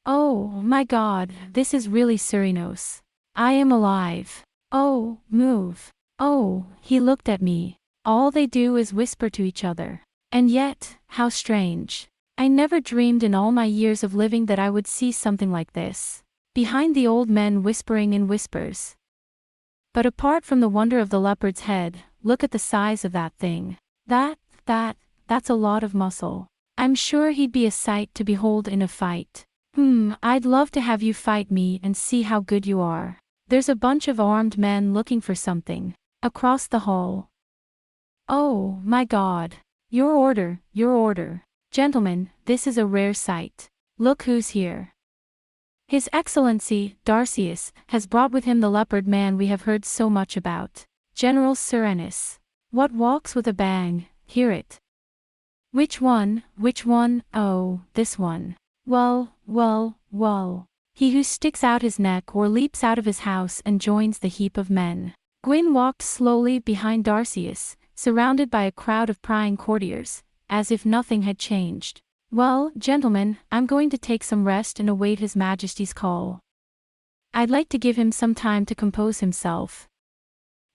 Speaker 1: Oh, my God, this is really Cerinos. I am alive. Oh, move. Oh, he looked at me. All they do is whisper to each other. And yet, how strange. I never dreamed in all my years of living that I would see something like this. Behind the old men whispering in whispers. But apart from the wonder of the leopard's head, look at the size of that thing. That's a lot of muscle. I'm sure he'd be a sight to behold in a fight. I'd love to have you fight me and see how good you are. There's a bunch of armed men looking for something. Across the hall. Oh, my God. Your order. Gentlemen, this is a rare sight. Look who's here. His Excellency, Darcius, has brought with him the leopard man we have heard so much about. General Serenus. What walks with a bang, hear it. Which one? Oh, this one. Well. He who sticks out his neck or leaps out of his house and joins the heap of men. Guin walked slowly behind Darcius, surrounded by a crowd of prying courtiers, as if nothing had changed. Well, gentlemen, I'm going to take some rest and await His Majesty's call. I'd like to give him some time to compose himself.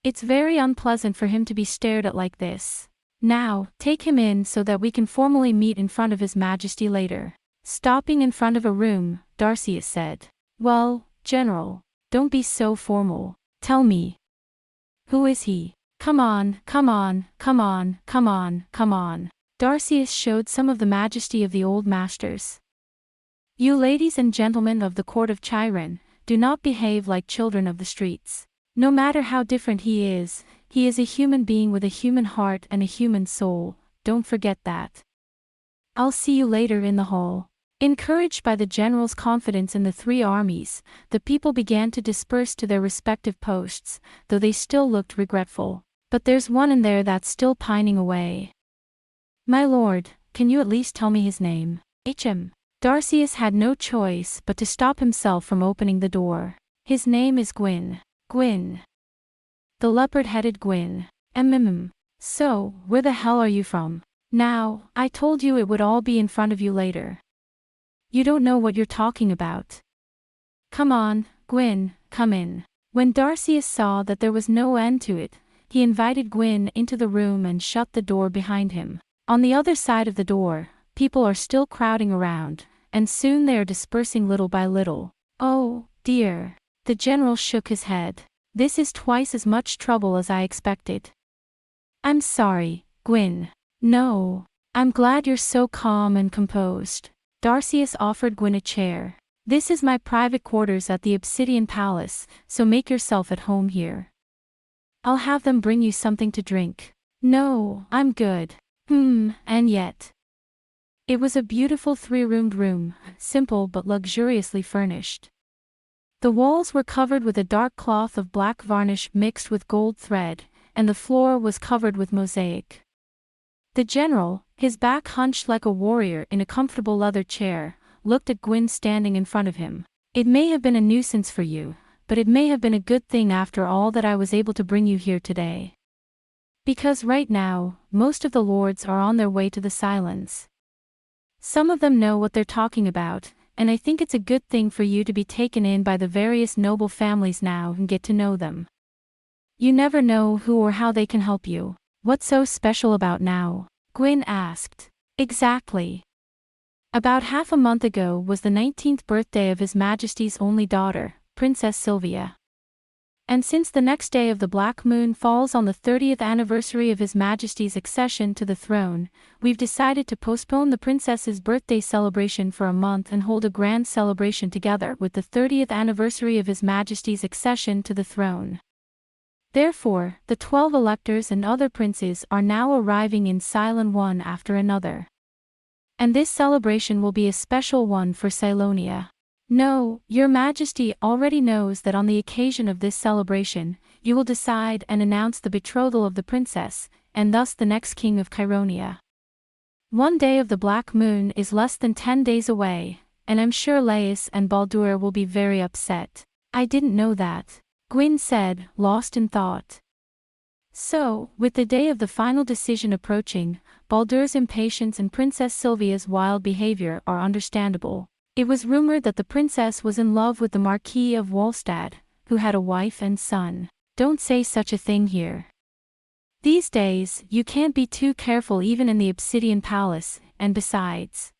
Speaker 1: It's very unpleasant for him to be stared at like this. Now, take him in so that we can formally meet in front of His Majesty later. Stopping in front of a room, Darcius said. Well, General, don't be so formal. Tell me. Who is he? Come on, come on, come on, come on, come on. Darcius showed some of the majesty of the old masters. You ladies and gentlemen of the court of Chiron, do not behave like children of the streets. No matter how different he is a human being with a human heart and a human soul, don't forget that. I'll see you later in the hall. Encouraged by the general's confidence in the three armies, the people began to disperse to their respective posts, though they still looked regretful. But there's one in there that's still pining away. My lord, can you at least tell me his name? Darcius had no choice but to stop himself from opening the door. His name is Guin. Guin. The leopard-headed Guin. So, where the hell are you from? Now, I told you it would all be in front of you later. You don't know what you're talking about. Come on, Guin, come in. When Darcius saw that there was no end to it, he invited Guin into the room and shut the door behind him. On the other side of the door, people are still crowding around, and soon they are dispersing little by little. Oh, dear. The general shook his head. This is twice as much trouble as I expected. I'm sorry, Guin. No. I'm glad you're so calm and composed. Darcius offered Guin a chair. This is my private quarters at the Obsidian Palace, so make yourself at home here. I'll have them bring you something to drink. No, I'm good. And yet. It was a beautiful three-roomed room, simple but luxuriously furnished. The walls were covered with a dark cloth of black varnish mixed with gold thread, and the floor was covered with mosaic. The general, his back hunched like a warrior in a comfortable leather chair, looked at Guin standing in front of him. It may have been a nuisance for you, but it may have been a good thing after all that I was able to bring you here today. Because right now, most of the lords are on their way to the Cylons. Some of them know what they're talking about, and I think it's a good thing for you to be taken in by the various noble families now and get to know them. You never know who or how they can help you. What's so special about now? Guin asked. Exactly. About half a month ago was the 19th birthday of His Majesty's only daughter, Princess Sylvia. And since the next day of the Black Moon falls on the 30th anniversary of His Majesty's accession to the throne, we've decided to postpone the princess's birthday celebration for a month and hold a grand celebration together with the 30th anniversary of His Majesty's accession to the throne. Therefore, the 12 electors and other princes are now arriving in Cylon one after another. And this celebration will be a special one for Cylonia. No, Your Majesty already knows that on the occasion of this celebration, you will decide and announce the betrothal of the princess, and thus the next king of Chironia. One day of the Black Moon is less than 10 days away, and I'm sure Laius and Baldur will be very upset. I didn't know that, Guin said, lost in thought. So, with the day of the final decision approaching, Baldur's impatience and Princess Sylvia's wild behavior are understandable. It was rumored that the princess was in love with the Marquis of Wolstad, who had a wife and son. Don't say such a thing here. These days, you can't be too careful even in the Obsidian Palace, and besides.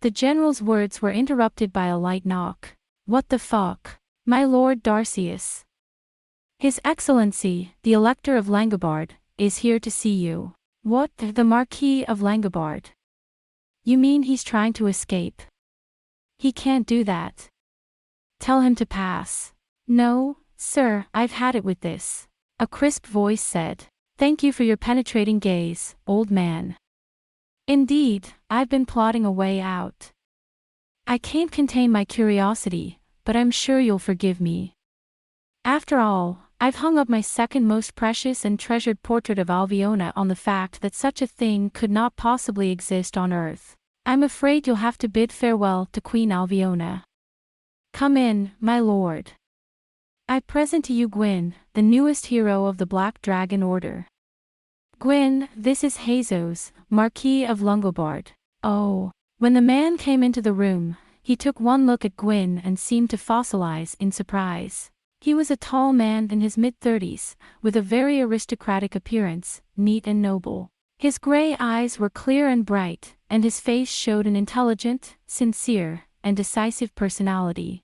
Speaker 1: The general's words were interrupted by a light knock. What the fuck? My lord Darcius. His Excellency, the Elector of Langobard, is here to see you. What? The Marquis of Langobard? You mean he's trying to escape? He can't do that. Tell him to pass. No, sir, I've had it with this. A crisp voice said. Thank you for your penetrating gaze, old man. Indeed, I've been plotting a way out. I can't contain my curiosity, but I'm sure you'll forgive me. After all, I've hung up my second most precious and treasured portrait of Alviona on the fact that such a thing could not possibly exist on Earth. I'm afraid you'll have to bid farewell to Queen Alviona. Come in, my lord. I present to you Guin, the newest hero of the Black Dragon Order. Guin, this is Jesus, Marquis of Lungobard. Oh. When the man came into the room, he took one look at Guin and seemed to fossilize in surprise. He was a tall man in his mid-30s, with a very aristocratic appearance, neat and noble. His gray eyes were clear and bright, and his face showed an intelligent, sincere, and decisive personality.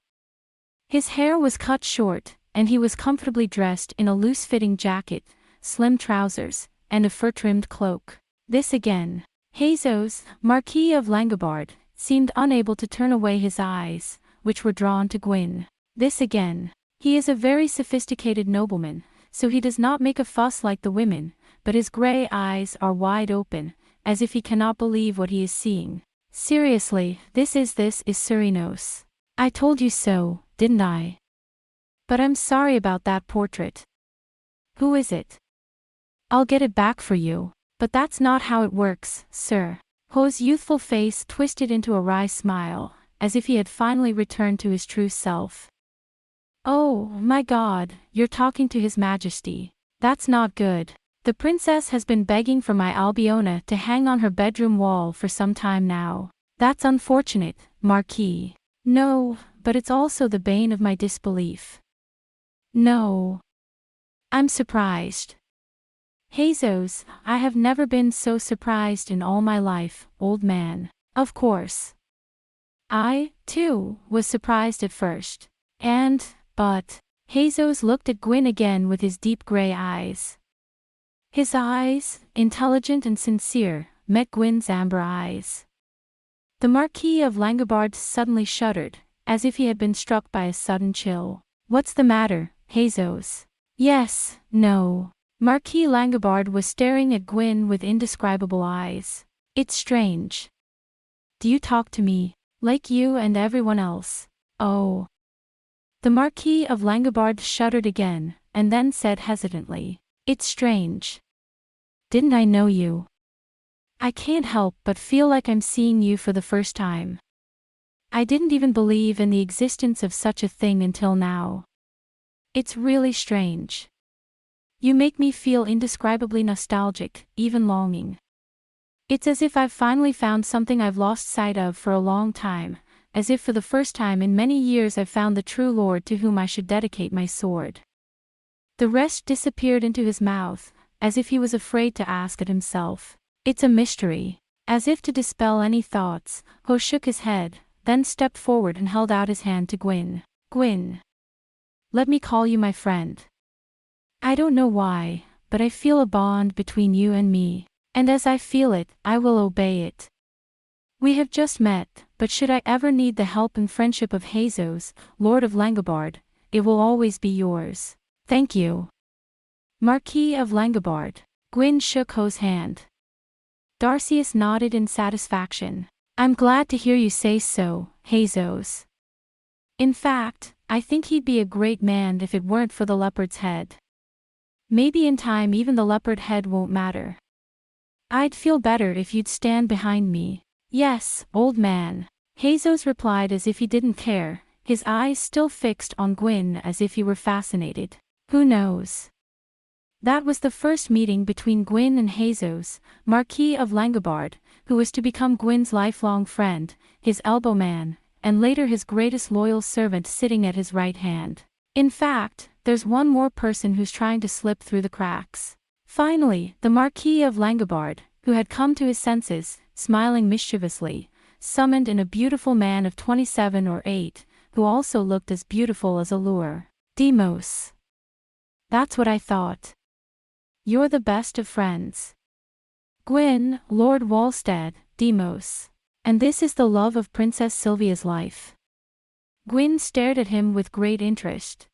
Speaker 1: His hair was cut short, and he was comfortably dressed in a loose-fitting jacket, slim trousers, and a fur-trimmed cloak. This again. Jesus, Marquis of Langobard, seemed unable to turn away his eyes, which were drawn to Guin. This again. He is a very sophisticated nobleman, so he does not make a fuss like the women, but his gray eyes are wide open, as if he cannot believe what he is seeing. Seriously, this is Surinos. I told you so, didn't I? But I'm sorry about that portrait. Who is it? I'll get it back for you. But that's not how it works, sir. Ho's youthful face twisted into a wry smile, as if he had finally returned to his true self. Oh, my God, you're talking to His Majesty. That's not good. The princess has been begging for my Albiona to hang on her bedroom wall for some time now. That's unfortunate, Marquis. No, but it's also the bane of my disbelief. No. I'm surprised. Jesus, I have never been so surprised in all my life, old man. Of course. I, too, was surprised at first. But, Jesus looked at Guin again with his deep gray eyes. His eyes, intelligent and sincere, met Gwyn's amber eyes. The Marquis of Langobard suddenly shuddered, as if he had been struck by a sudden chill. What's the matter, Jesus? Yes, no. Marquis Langobard was staring at Guin with indescribable eyes. It's strange. Do you talk to me, like you and everyone else? Oh. The Marquis of Langobard shuddered again, and then said hesitantly, It's strange. Didn't I know you? I can't help but feel like I'm seeing you for the first time. I didn't even believe in the existence of such a thing until now. It's really strange. You make me feel indescribably nostalgic, even longing. It's as if I've finally found something I've lost sight of for a long time, as if for the first time in many years I've found the true lord to whom I should dedicate my sword. The rest disappeared into his mouth, as if he was afraid to ask it himself. It's a mystery. As if to dispel any thoughts, Ho shook his head, then stepped forward and held out his hand to Guin. Guin. Let me call you my friend. I don't know why, but I feel a bond between you and me, and as I feel it, I will obey it. We have just met, but should I ever need the help and friendship of Jesus, Lord of Langobard, it will always be yours. Thank you. Marquis of Langobard. Guin shook Ho's hand. Darcius nodded in satisfaction. I'm glad to hear you say so, Jesus. In fact, I think he'd be a great man if it weren't for the leopard's head. Maybe in time even the leopard head won't matter. I'd feel better if you'd stand behind me. Yes, old man. Jesus replied as if he didn't care, his eyes still fixed on Guin as if he were fascinated. Who knows? That was the first meeting between Guin and Jesus, Marquis of Langobard, who was to become Gwyn's lifelong friend, his elbow man, and later his greatest loyal servant sitting at his right hand. In fact, there's one more person who's trying to slip through the cracks. Finally, the Marquis of Langobard, who had come to his senses, smiling mischievously, summoned in a beautiful man of 27 or 8, who also looked as beautiful as a lure. Demos. That's what I thought. You're the best of friends. Guin, Lord Wallstead, Demos. And this is the love of Princess Sylvia's life. Guin stared at him with great interest.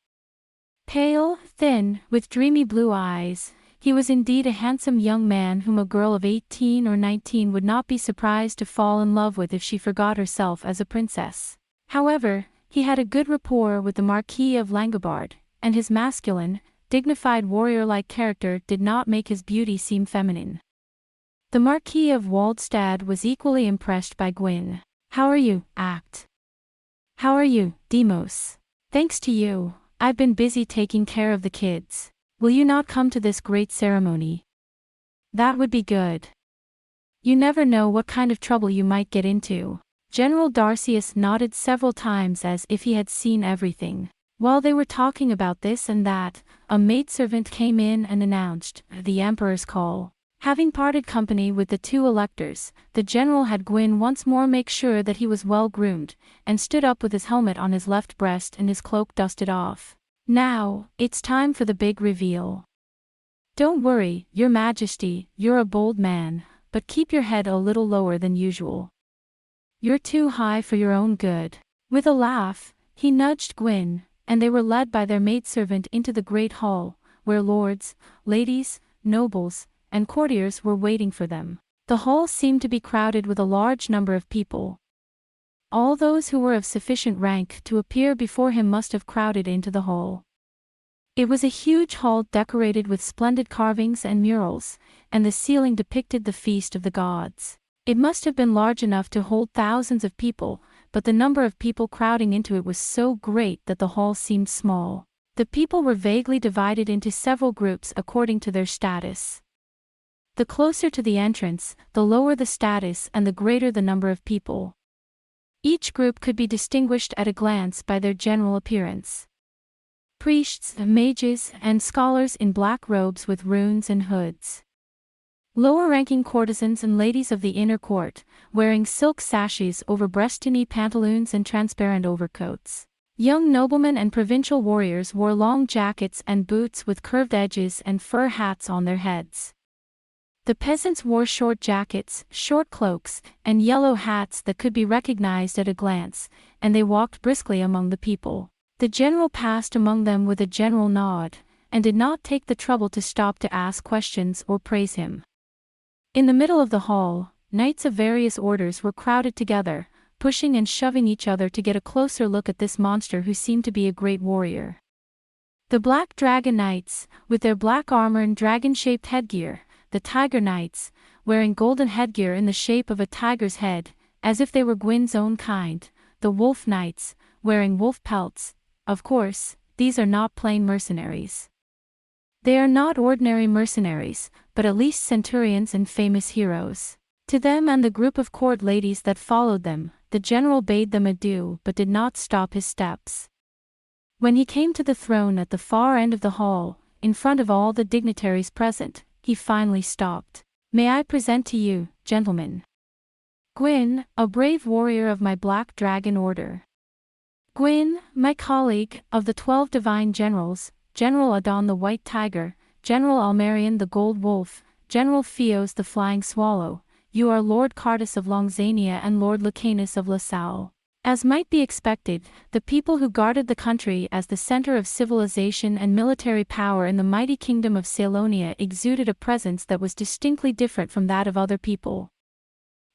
Speaker 1: Pale, thin, with dreamy blue eyes, he was indeed a handsome young man whom a girl of 18 or 19 would not be surprised to fall in love with if she forgot herself as a princess. However, he had a good rapport with the Marquis of Langobard, and his masculine, dignified warrior-like character did not make his beauty seem feminine. The Marquis of Waldstad was equally impressed by Guin. How are you, Act? How are you, Demos? Thanks to you, I've been busy taking care of the kids. Will you not come to this great ceremony? That would be good. You never know what kind of trouble you might get into. General Darcius nodded several times as if he had seen everything. While they were talking about this and that, a maidservant came in and announced the Emperor's call. Having parted company with the two electors, the general had Guin once more make sure that he was well groomed, and stood up with his helmet on his left breast and his cloak dusted off. Now, it's time for the big reveal. Don't worry, Your Majesty, you're a bold man, but keep your head a little lower than usual. You're too high for your own good. With a laugh, he nudged Guin, and they were led by their maidservant into the great hall, where lords, ladies, nobles, and courtiers were waiting for them. The hall seemed to be crowded with a large number of people. All those who were of sufficient rank to appear before him must have crowded into the hall. It was a huge hall decorated with splendid carvings and murals, and the ceiling depicted the feast of the gods. It must have been large enough to hold thousands of people, but the number of people crowding into it was so great that the hall seemed small. The people were vaguely divided into several groups according to their status. The closer to the entrance, the lower the status and the greater the number of people. Each group could be distinguished at a glance by their general appearance. Priests, mages, and scholars in black robes with runes and hoods. Lower-ranking courtesans and ladies of the inner court, wearing silk sashes over breast-knee pantaloons and transparent overcoats. Young noblemen and provincial warriors wore long jackets and boots with curved edges and fur hats on their heads. The peasants wore short jackets, short cloaks, and yellow hats that could be recognized at a glance, and they walked briskly among the people. The general passed among them with a general nod, and did not take the trouble to stop to ask questions or praise him. In the middle of the hall, knights of various orders were crowded together, pushing and shoving each other to get a closer look at this monster who seemed to be a great warrior. The Black Dragon Knights, with their black armor and dragon-shaped headgear, the Tiger Knights, wearing golden headgear in the shape of a tiger's head, as if they were Guin's own kind, the Wolf Knights, wearing wolf pelts. Of course, these are not plain mercenaries. They are not ordinary mercenaries, but at least centurions and famous heroes. To them and the group of court ladies that followed them, the general bade them adieu but did not stop his steps. When he came to the throne at the far end of the hall, in front of all the dignitaries present, he finally stopped. May I present to you, gentlemen, Guin, a brave warrior of my Black Dragon Order. Guin, my colleague, of the 12 divine generals, General Adon the White Tiger, General Almerion the Gold Wolf, General Phios the Flying Swallow. You are Lord Cardus of Longzania and Lord Lucanus of LaSalle. As might be expected, the people who guarded the country as the center of civilization and military power in the mighty kingdom of Cylonia exuded a presence that was distinctly different from that of other people.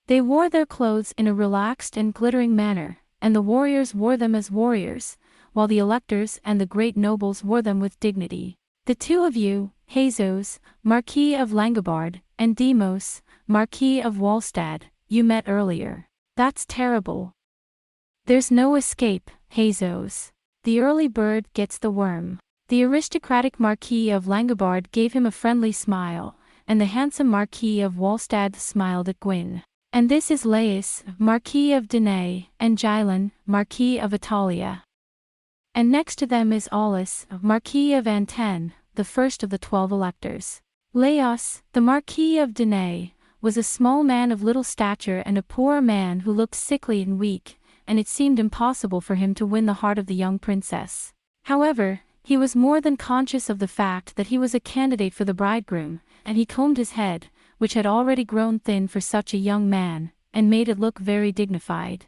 Speaker 1: They wore their clothes in a relaxed and glittering manner, and the warriors wore them as warriors, while the electors and the great nobles wore them with dignity. The two of you, Hazos, Marquis of Langobard, and Demos, Marquis of Walstad, you met earlier. That's terrible. There's no escape, Hazos. The early bird gets the worm. The aristocratic Marquis of Langobard gave him a friendly smile, and the handsome Marquis of Walstad smiled at Guin. And this is Laius, Marquis of Denay, and Cylon, Marquis of Italia. And next to them is Aulus, Marquis of Anten, the first of the 12 electors. Laius, the Marquis of Denay, was a small man of little stature and a poor man who looked sickly and weak, and it seemed impossible for him to win the heart of the young princess. However, he was more than conscious of the fact that he was a candidate for the bridegroom, and he combed his head, which had already grown thin for such a young man, and made it look very dignified.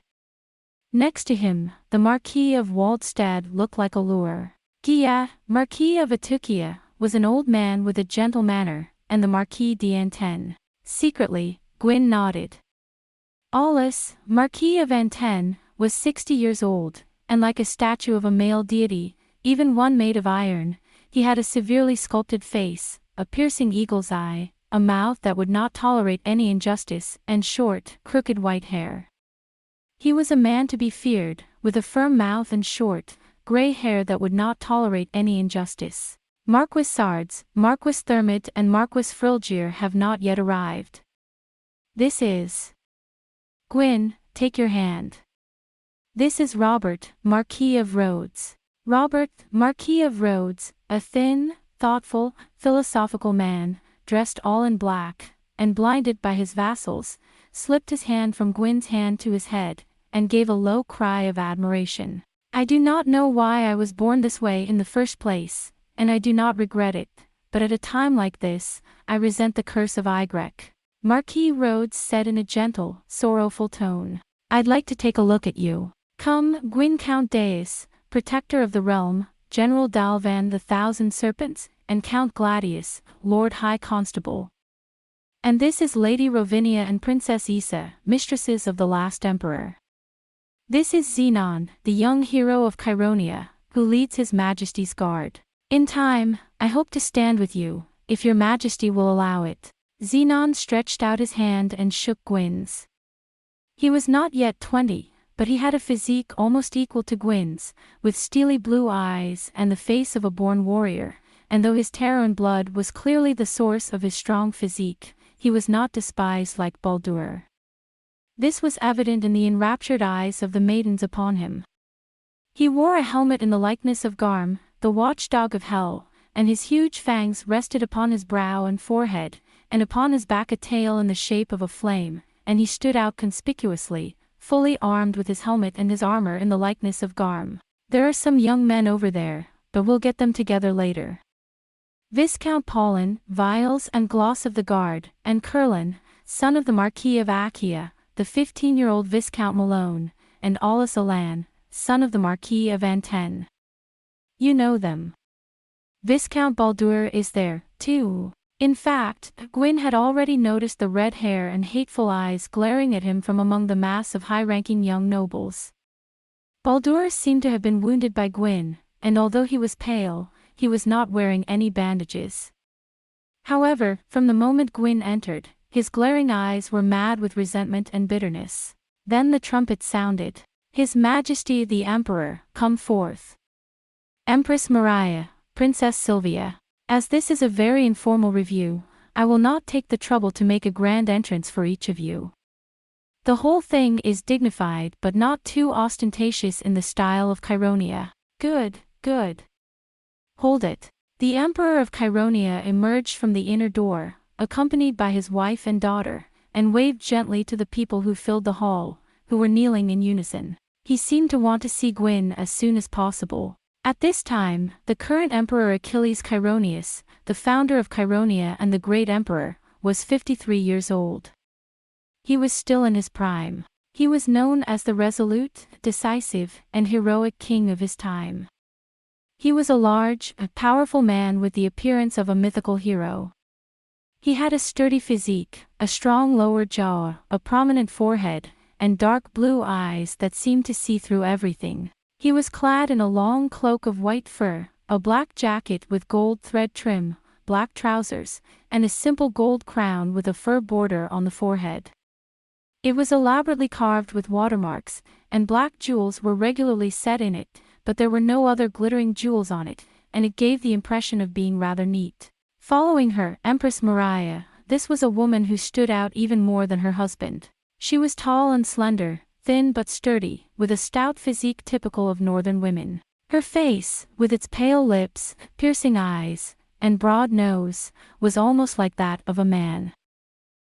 Speaker 1: Next to him, the Marquis of Waldstad looked like a lure. Gia, Marquis of Atukia, was an old man with a gentle manner, and the Marquis d'Anten. Secretly, Guin nodded. Aulus, Marquis of Anten, was 60 years old, and like a statue of a male deity, even one made of iron. He had a severely sculpted face, a piercing eagle's eye, a mouth that would not tolerate any injustice, and short, crooked white hair. He was a man to be feared, with a firm mouth and short, grey hair that would not tolerate any injustice. Marquis Sardes, Marquis Thermid and Marquis Frilgir have not yet arrived. This is Guin, take your hand. This is Robert, Marquis of Rhodes. Robert, Marquis of Rhodes, a thin, thoughtful, philosophical man, dressed all in black, and blinded by his vassals, slipped his hand from Gwyn's hand to his head, and gave a low cry of admiration. I do not know why I was born this way in the first place, and I do not regret it, but at a time like this, I resent the curse of Ygrek. Marquis Rhodes said in a gentle, sorrowful tone. I'd like to take a look at you. Come, Guin Count Deus, protector of the realm, General Dalvan the Thousand Serpents, and Count Gladius, Lord High Constable. And this is Lady Rovinia and Princess Issa, mistresses of the last emperor. This is Xenon, the young hero of Chironia, who leads His Majesty's guard. In time, I hope to stand with you, if your Majesty will allow it. Xenon stretched out his hand and shook Gwyn's. He was not yet 20, but he had a physique almost equal to Gwyn's, with steely blue eyes and the face of a born warrior, and though his Terran blood was clearly the source of his strong physique, he was not despised like Baldur. This was evident in the enraptured eyes of the maidens upon him. He wore a helmet in the likeness of Garm, the watchdog of hell, and his huge fangs rested upon his brow and forehead, and upon his back a tail in the shape of a flame, and he stood out conspicuously, fully armed with his helmet and his armor in the likeness of Garm. There are some young men over there, but we'll get them together later. Viscount Paulin, Viles and Gloss of the Guard, and Curlin, son of the Marquis of Achaea, the 15-year-old Viscount Malone, and Aulus Alan, son of the Marquis of Anten. You know them. Viscount Baldur is there, too. In fact, Gwyn had already noticed the red hair and hateful eyes glaring at him from among the mass of high-ranking young nobles. Baldur seemed to have been wounded by Gwyn, and although he was pale, he was not wearing any bandages. However, from the moment Gwyn entered, his glaring eyes were mad with resentment and bitterness. Then the trumpet sounded. His Majesty the Emperor, come forth. Empress Maria, Princess Sylvia. As this is a very informal review, I will not take the trouble to make a grand entrance for each of you. The whole thing is dignified but not too ostentatious in the style of Chironia. Good, good. Hold it. The Emperor of Chironia emerged from the inner door, accompanied by his wife and daughter, and waved gently to the people who filled the hall, who were kneeling in unison. He seemed to want to see Gwyn as soon as possible. At this time, the current Emperor Achilles Chironius, the founder of Chironia and the great emperor, was 53 years old. He was still in his prime. He was known as the resolute, decisive, and heroic king of his time. He was a large, powerful man with the appearance of a mythical hero. He had a sturdy physique, a strong lower jaw, a prominent forehead, and dark blue eyes that seemed to see through everything. He was clad in a long cloak of white fur, a black jacket with gold thread trim, black trousers, and a simple gold crown with a fur border on the forehead. It was elaborately carved with watermarks, and black jewels were regularly set in it, but there were no other glittering jewels on it, and it gave the impression of being rather neat. Following her, Empress Maria, this was a woman who stood out even more than her husband. She was tall and slender, thin but sturdy, with a stout physique typical of northern women. Her face, with its pale lips, piercing eyes, and broad nose, was almost like that of a man.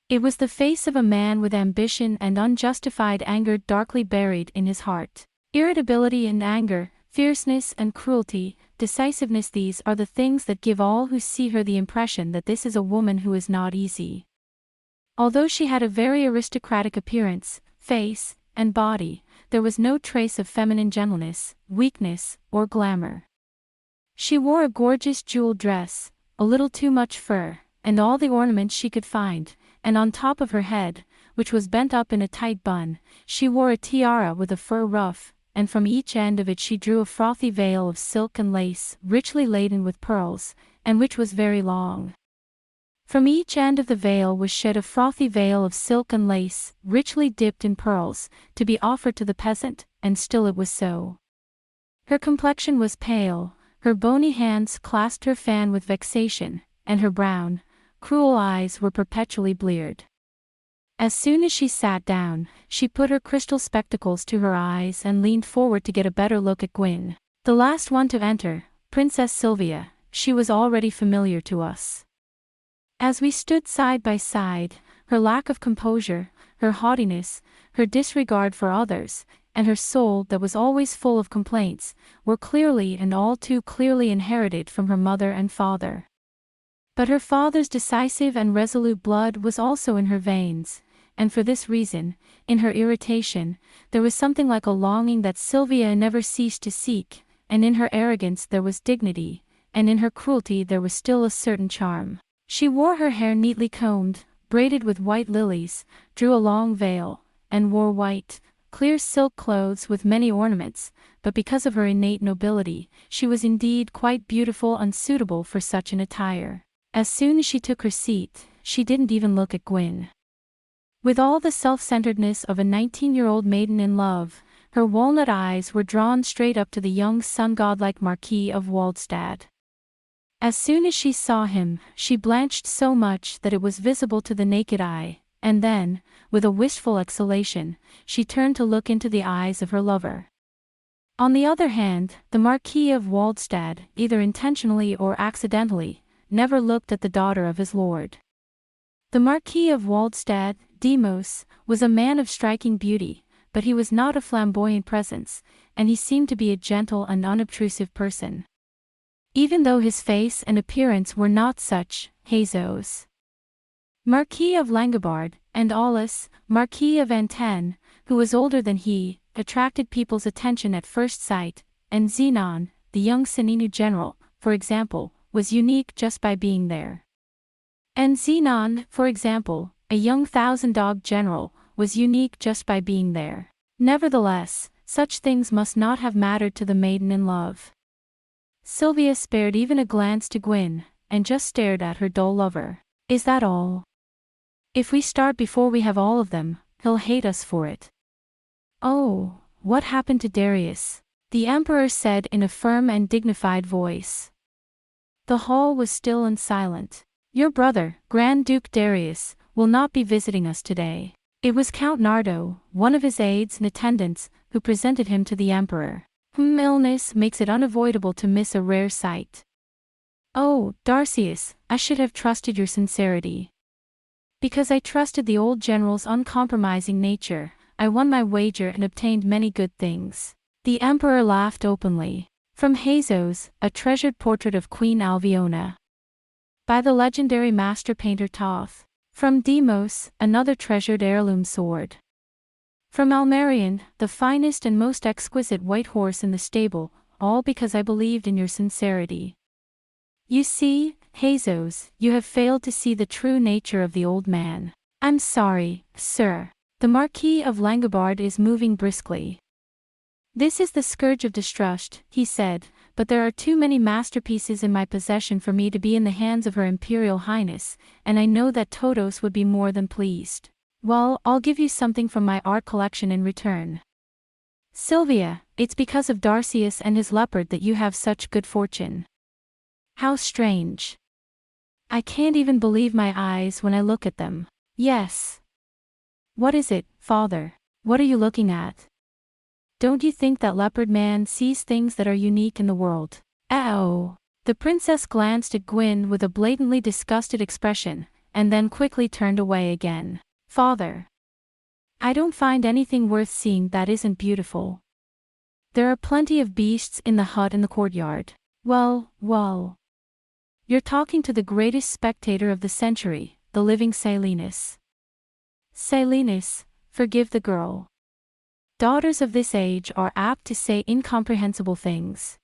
Speaker 1: It was the face of a man with ambition and unjustified anger darkly buried in his heart. Irritability and anger, fierceness and cruelty, decisiveness, these are the things that give all who see her the impression that this is a woman who is not easy. Although she had a very aristocratic appearance, face, and body, there was no trace of feminine gentleness, weakness, or glamour. She wore a gorgeous jeweled dress, a little too much fur, and all the ornaments she could find, and on top of her head, which was bent up in a tight bun, she wore a tiara with a fur ruff, and from each end of it she drew a frothy veil of silk and lace, richly laden with pearls, and which was very long. From each end of the veil was shed a frothy veil of silk and lace, richly dipped in pearls, to be offered to the peasant, and still it was so. Her complexion was pale, her bony hands clasped her fan with vexation, and her brown, cruel eyes were perpetually bleared. As soon as she sat down, she put her crystal spectacles to her eyes and leaned forward to get a better look at Guin. The last one to enter, Princess Sylvia, she was already familiar to us. As we stood side by side, her lack of composure, her haughtiness, her disregard for others, and her soul that was always full of complaints, were clearly and all too clearly inherited from her mother and father. But her father's decisive and resolute blood was also in her veins, and for this reason, in her irritation, there was something like a longing that Sylvia never ceased to seek, and in her arrogance there was dignity, and in her cruelty there was still a certain charm. She wore her hair neatly combed, braided with white lilies, drew a long veil, and wore white, clear silk clothes with many ornaments, but because of her innate nobility, she was indeed quite beautiful and suitable for such an attire. As soon as she took her seat, she didn't even look at Guin. With all the self-centeredness of a 19-year-old maiden in love, her walnut eyes were drawn straight up to the young sun-godlike Marquis of Waldstadt. As soon as she saw him, she blanched so much that it was visible to the naked eye, and then, with a wistful exhalation, she turned to look into the eyes of her lover. On the other hand, the Marquis of Waldstadt, either intentionally or accidentally, never looked at the daughter of his lord. The Marquis of Waldstadt, Demos, was a man of striking beauty, but he was not a flamboyant presence, and he seemed to be a gentle and unobtrusive person. Even though his face and appearance were not such, Jesus, Marquis of Langobard, and Aulus, Marquis of Antin, who was older than he, attracted people's attention at first sight, and Zenon, the young Seninu general, for example, was unique just by being there. And Zenon, for example, a young thousand-dog general, was unique just by being there. Nevertheless, such things must not have mattered to the maiden in love. Sylvia spared even a glance to Guin, and just stared at her dull lover. Is that all? If we start before we have all of them, he'll hate us for it. Oh, what happened to Darius? The emperor said in a firm and dignified voice. The hall was still and silent. Your brother, Grand Duke Darius, will not be visiting us today. It was Count Nardo, one of his aides and attendants, who presented him to the emperor. Illness makes it unavoidable to miss a rare sight. Oh, Darcius, I should have trusted your sincerity. Because I trusted the old general's uncompromising nature, I won my wager and obtained many good things. The emperor laughed openly. From Jesus, a treasured portrait of Queen Alviona. By the legendary master painter Toth. From Demos, another treasured heirloom sword. From Almerion, the finest and most exquisite white horse in the stable, all because I believed in your sincerity. You see, Jesus, you have failed to see the true nature of the old man. I'm sorry, sir. The Marquis of Langobard is moving briskly. This is the scourge of distrust, he said, but there are too many masterpieces in my possession for me to be in the hands of Her Imperial Highness, and I know that Todos would be more than pleased. Well, I'll give you something from my art collection in return. Sylvia, it's because of Darcius and his leopard that you have such good fortune. How strange. I can't even believe my eyes when I look at them. Yes. What is it, father? What are you looking at? Don't you think that leopard man sees things that are unique in the world? Oh. The princess glanced at Guin with a blatantly disgusted expression, and then quickly turned away again. Father. I don't find anything worth seeing that isn't beautiful. There are plenty of beasts in the hut in the courtyard. Well. You're talking to the greatest spectator of the century, the living Silenus. Silenus, forgive the girl. Daughters of this age are apt to say incomprehensible things.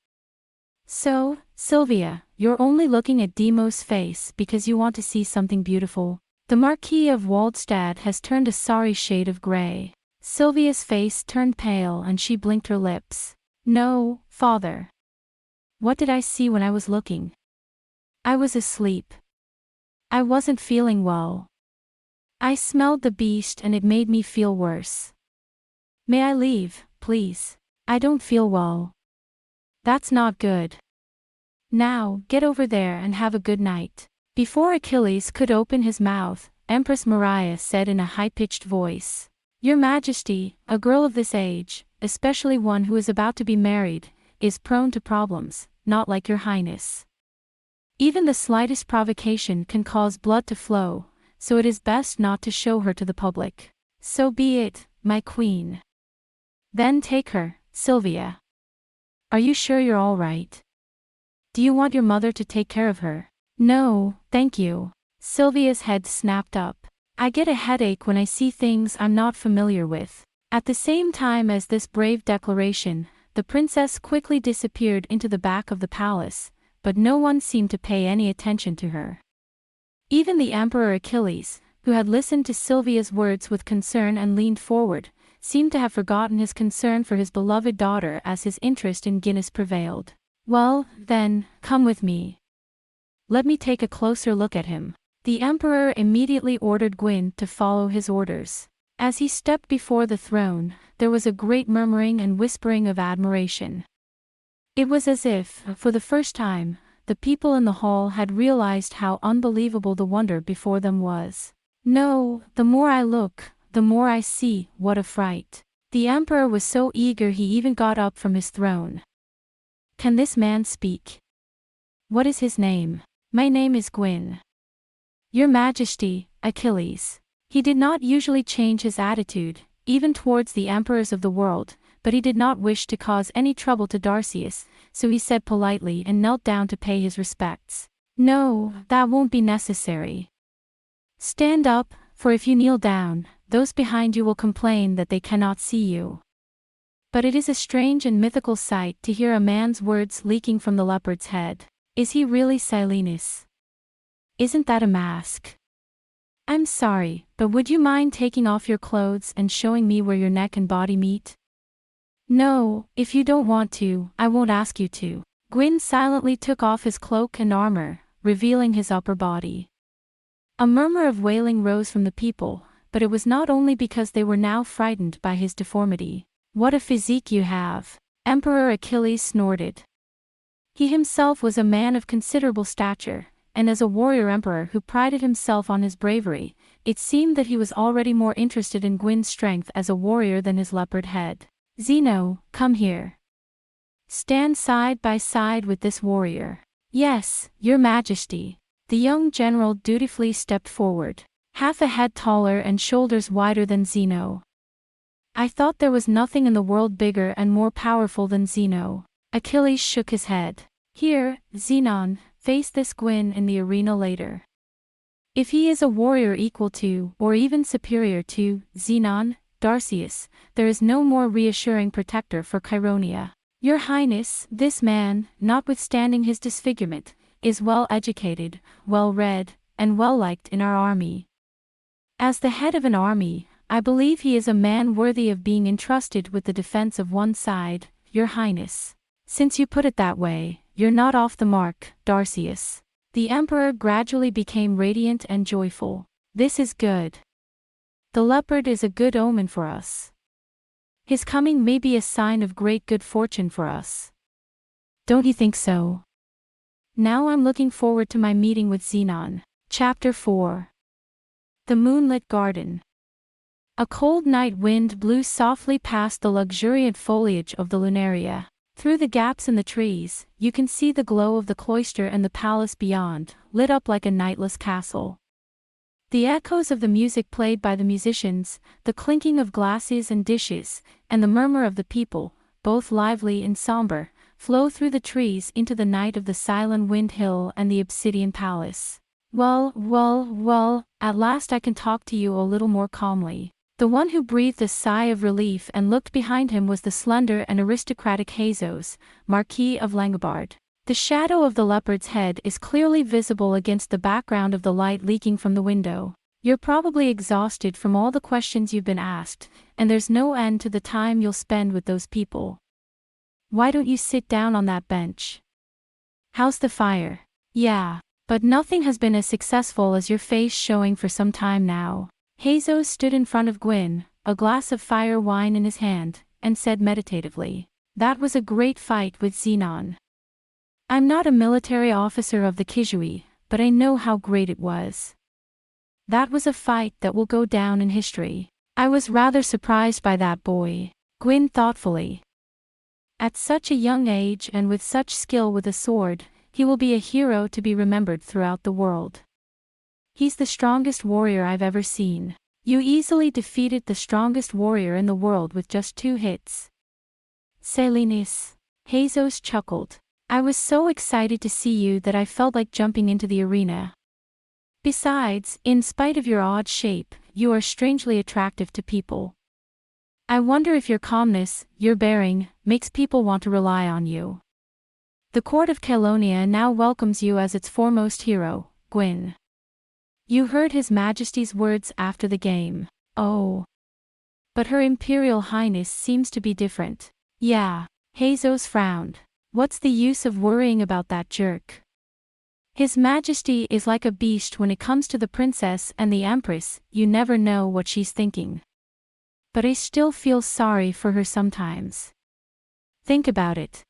Speaker 1: So, Sylvia, you're only looking at Demos' face because you want to see something beautiful. The Marquis of Waldstadt has turned a sorry shade of grey. Sylvia's face turned pale and she blinked her lips. No, father. What did I see when I was looking? I was asleep. I wasn't feeling well. I smelled the beast and it made me feel worse. May I leave, please? I don't feel well. That's not good. Now, get over there and have a good night. Before Achilles could open his mouth, Empress Maria said in a high-pitched voice. Your Majesty, a girl of this age, especially one who is about to be married, is prone to problems, not like your Highness. Even the slightest provocation can cause blood to flow, so it is best not to show her to the public. So be it, my queen. Then take her, Sylvia. Are you sure you're all right? Do you want your mother to take care of her? No, thank you. Sylvia's head snapped up. I get a headache when I see things I'm not familiar with. At the same time as this brave declaration, the princess quickly disappeared into the back of the palace, but no one seemed to pay any attention to her. Even the Emperor Achilles, who had listened to Sylvia's words with concern and leaned forward, seemed to have forgotten his concern for his beloved daughter as his interest in Guinness prevailed. Well, then, come with me. Let me take a closer look at him. The Emperor immediately ordered Guin to follow his orders. As he stepped before the throne, there was a great murmuring and whispering of admiration. It was as if, for the first time, the people in the hall had realized how unbelievable the wonder before them was. No, the more I look, the more I see, what a fright. The Emperor was so eager he even got up from his throne. Can this man speak? What is his name? My name is Guin. Your Majesty, Achilles. He did not usually change his attitude, even towards the emperors of the world, but he did not wish to cause any trouble to Darcius, so he said politely and knelt down to pay his respects. No, that won't be necessary. Stand up, for if you kneel down, those behind you will complain that they cannot see you. But it is a strange and mythical sight to hear a man's words leaking from the leopard's head. Is he really Silenus? Isn't that a mask? I'm sorry, but would you mind taking off your clothes and showing me where your neck and body meet? No, if you don't want to, I won't ask you to. Guin silently took off his cloak and armor, revealing his upper body. A murmur of wailing rose from the people, but it was not only because they were now frightened by his deformity. What a physique you have! Emperor Achilles snorted. He himself was a man of considerable stature, and as a warrior emperor who prided himself on his bravery, it seemed that he was already more interested in Guin's strength as a warrior than his leopard head. Zeno, come here. Stand side by side with this warrior. Yes, your Majesty. The young general dutifully stepped forward, half a head taller and shoulders wider than Zeno. I thought there was nothing in the world bigger and more powerful than Zeno. Achilles shook his head. Here, Zenon, face this Guin in the arena later. If he is a warrior equal to, or even superior to, Zenon, Darcius, there is no more reassuring protector for Cheironia. Your Highness, this man, notwithstanding his disfigurement, is well educated, well read, and well liked in our army. As the head of an army, I believe he is a man worthy of being entrusted with the defense of one side, your Highness. Since you put it that way, you're not off the mark, Darcius. The Emperor gradually became radiant and joyful. This is good. The leopard is a good omen for us. His coming may be a sign of great good fortune for us. Don't you think so? Now I'm looking forward to my meeting with Zenon. Chapter 4. The Moonlit Garden. A cold night wind blew softly past the luxuriant foliage of the lunaria. Through the gaps in the trees, you can see the glow of the cloister and the palace beyond, lit up like a nightless castle. The echoes of the music played by the musicians, the clinking of glasses and dishes, and the murmur of the people, both lively and somber, flow through the trees into the night of the Cylon Wind Hill and the Obsidian Palace. Well, at last I can talk to you a little more calmly. The one who breathed a sigh of relief and looked behind him was the slender and aristocratic Hazos, Marquis of Langobard. The shadow of the leopard's head is clearly visible against the background of the light leaking from the window. You're probably exhausted from all the questions you've been asked, and there's no end to the time you'll spend with those people. Why don't you sit down on that bench? How's the fire? Yeah, but nothing has been as successful as your face showing for some time now. Hazos stood in front of Guin, a glass of fire wine in his hand, and said meditatively, "That was a great fight with Zenon. I'm not a military officer of the Kijui, but I know how great it was. That was a fight that will go down in history. I was rather surprised by that boy. Guin thoughtfully. At such a young age and with such skill with a sword, he will be a hero to be remembered throughout the world. He's the strongest warrior I've ever seen. You easily defeated the strongest warrior in the world with just 2 hits. Salinis. Jesus chuckled. I was so excited to see you that I felt like jumping into the arena. Besides, in spite of your odd shape, you are strangely attractive to people. I wonder if your calmness, your bearing, makes people want to rely on you. The court of Calonia now welcomes you as its foremost hero, Guin. You heard His Majesty's words after the game. Oh. But Her Imperial Highness seems to be different. Yeah. Jesus frowned. What's the use of worrying about that jerk? His Majesty is like a beast when it comes to the princess and the empress, you never know what she's thinking. But I still feel sorry for her sometimes. Think about it.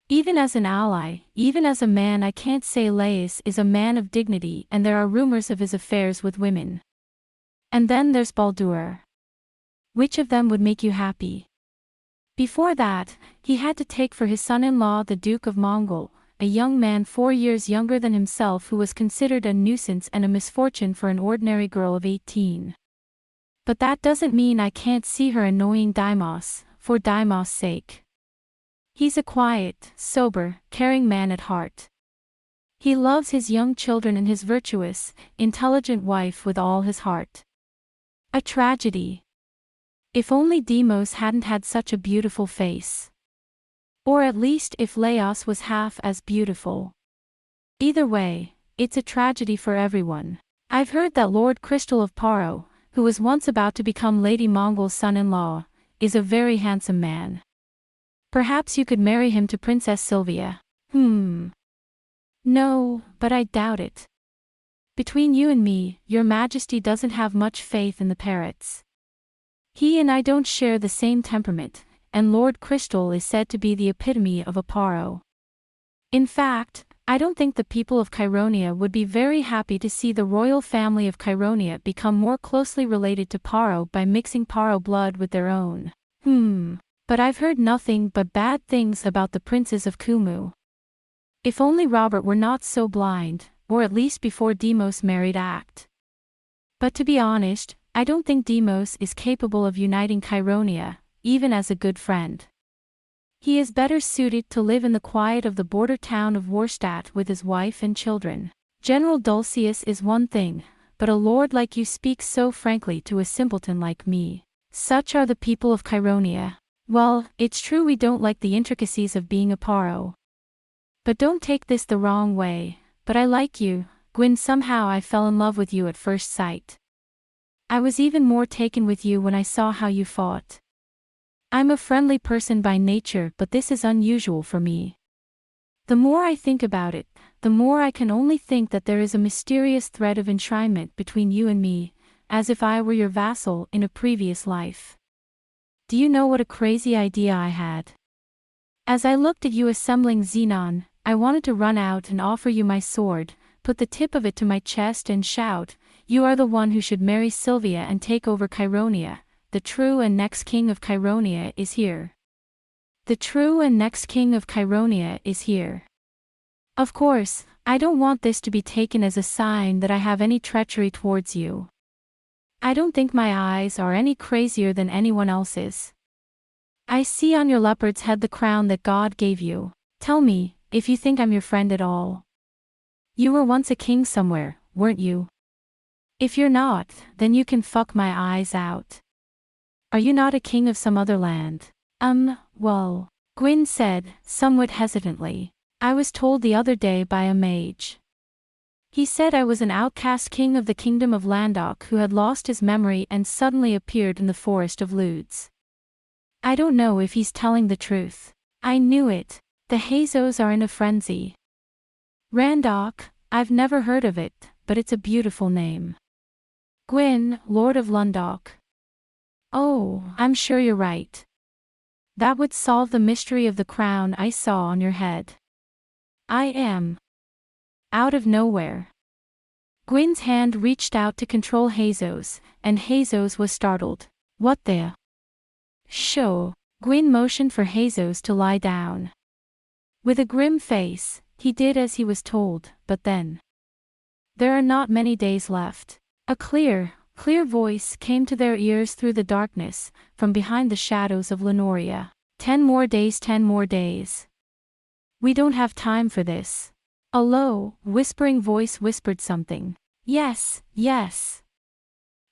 Speaker 1: Even as an ally, even as a man, I can't say Laius is a man of dignity and there are rumors of his affairs with women. And then there's Baldur. Which of them would make you happy? Before that, he had to take for his son-in-law the Duke of Mongol, a young man 4 years younger than himself who was considered a nuisance and a misfortune for an ordinary girl of 18. But that doesn't mean I can't see her annoying Deimos, for Deimos' sake. He's a quiet, sober, caring man at heart. He loves his young children and his virtuous, intelligent wife with all his heart. A tragedy. If only Deimos hadn't had such a beautiful face. Or at least if Laios was half as beautiful. Either way, it's a tragedy for everyone. I've heard that Lord Crystal of Paro, who was once about to become Lady Mongol's son-in-law, is a very handsome man. Perhaps you could marry him to Princess Sylvia. No, but I doubt it. Between you and me, Your Majesty doesn't have much faith in the parrots. He and I don't share the same temperament, and Lord Crystal is said to be the epitome of a Paro. In fact, I don't think the people of Chironia would be very happy to see the royal family of Chironia become more closely related to Paro by mixing Paro blood with their own. But I've heard nothing but bad things about the princes of Kumu. If only Robert were not so blind, or at least before Deimos married Act. But to be honest, I don't think Deimos is capable of uniting Chironia, even as a good friend. He is better suited to live in the quiet of the border town of Warstadt with his wife and children. General Dulcius is one thing, but a lord like you speaks so frankly to a simpleton like me. Such are the people of Chironia. Well, it's true we don't like the intricacies of being a Paro. But don't take this the wrong way, but I like you, Guin. Somehow I fell in love with you at first sight. I was even more taken with you when I saw how you fought. I'm a friendly person by nature, but this is unusual for me. The more I think about it, the more I can only think that there is a mysterious thread of enshrinement between you and me, as if I were your vassal in a previous life. Do you know what a crazy idea I had? As I looked at you assembling Xenon, I wanted to run out and offer you my sword, put the tip of it to my chest and shout, "You are the one who should marry Sylvia and take over Chironia. The true and next king of Chironia is here. The true and next king of Chironia is here." Of course, I don't want this to be taken as a sign that I have any treachery towards you. I don't think my eyes are any crazier than anyone else's. I see on your leopard's head the crown that God gave you. Tell me, if you think I'm your friend at all. You were once a king somewhere, weren't you? If you're not, then you can fuck my eyes out. Are you not a king of some other land? Well, Guin said, somewhat hesitantly. I was told the other day by a mage. He said I was an outcast king of the kingdom of Landok who had lost his memory and suddenly appeared in the forest of Ludes. I don't know if he's telling the truth. I knew it. The Hazos are in a frenzy. Randok, I've never heard of it, but it's a beautiful name. Guin, Lord of Lundok. Oh, I'm sure you're right. That would solve the mystery of the crown I saw on your head. I am. Out of nowhere. Guin's hand reached out to control Jesus, and Jesus was startled. What the? Show. Guin motioned for Jesus to lie down. With a grim face, he did as he was told, but then. There are not many days left. A clear voice came to their ears through the darkness, from behind the shadows of Lenoria. 10 more days, 10 more days. We don't have time for this. A low, whispering voice whispered something. Yes, yes.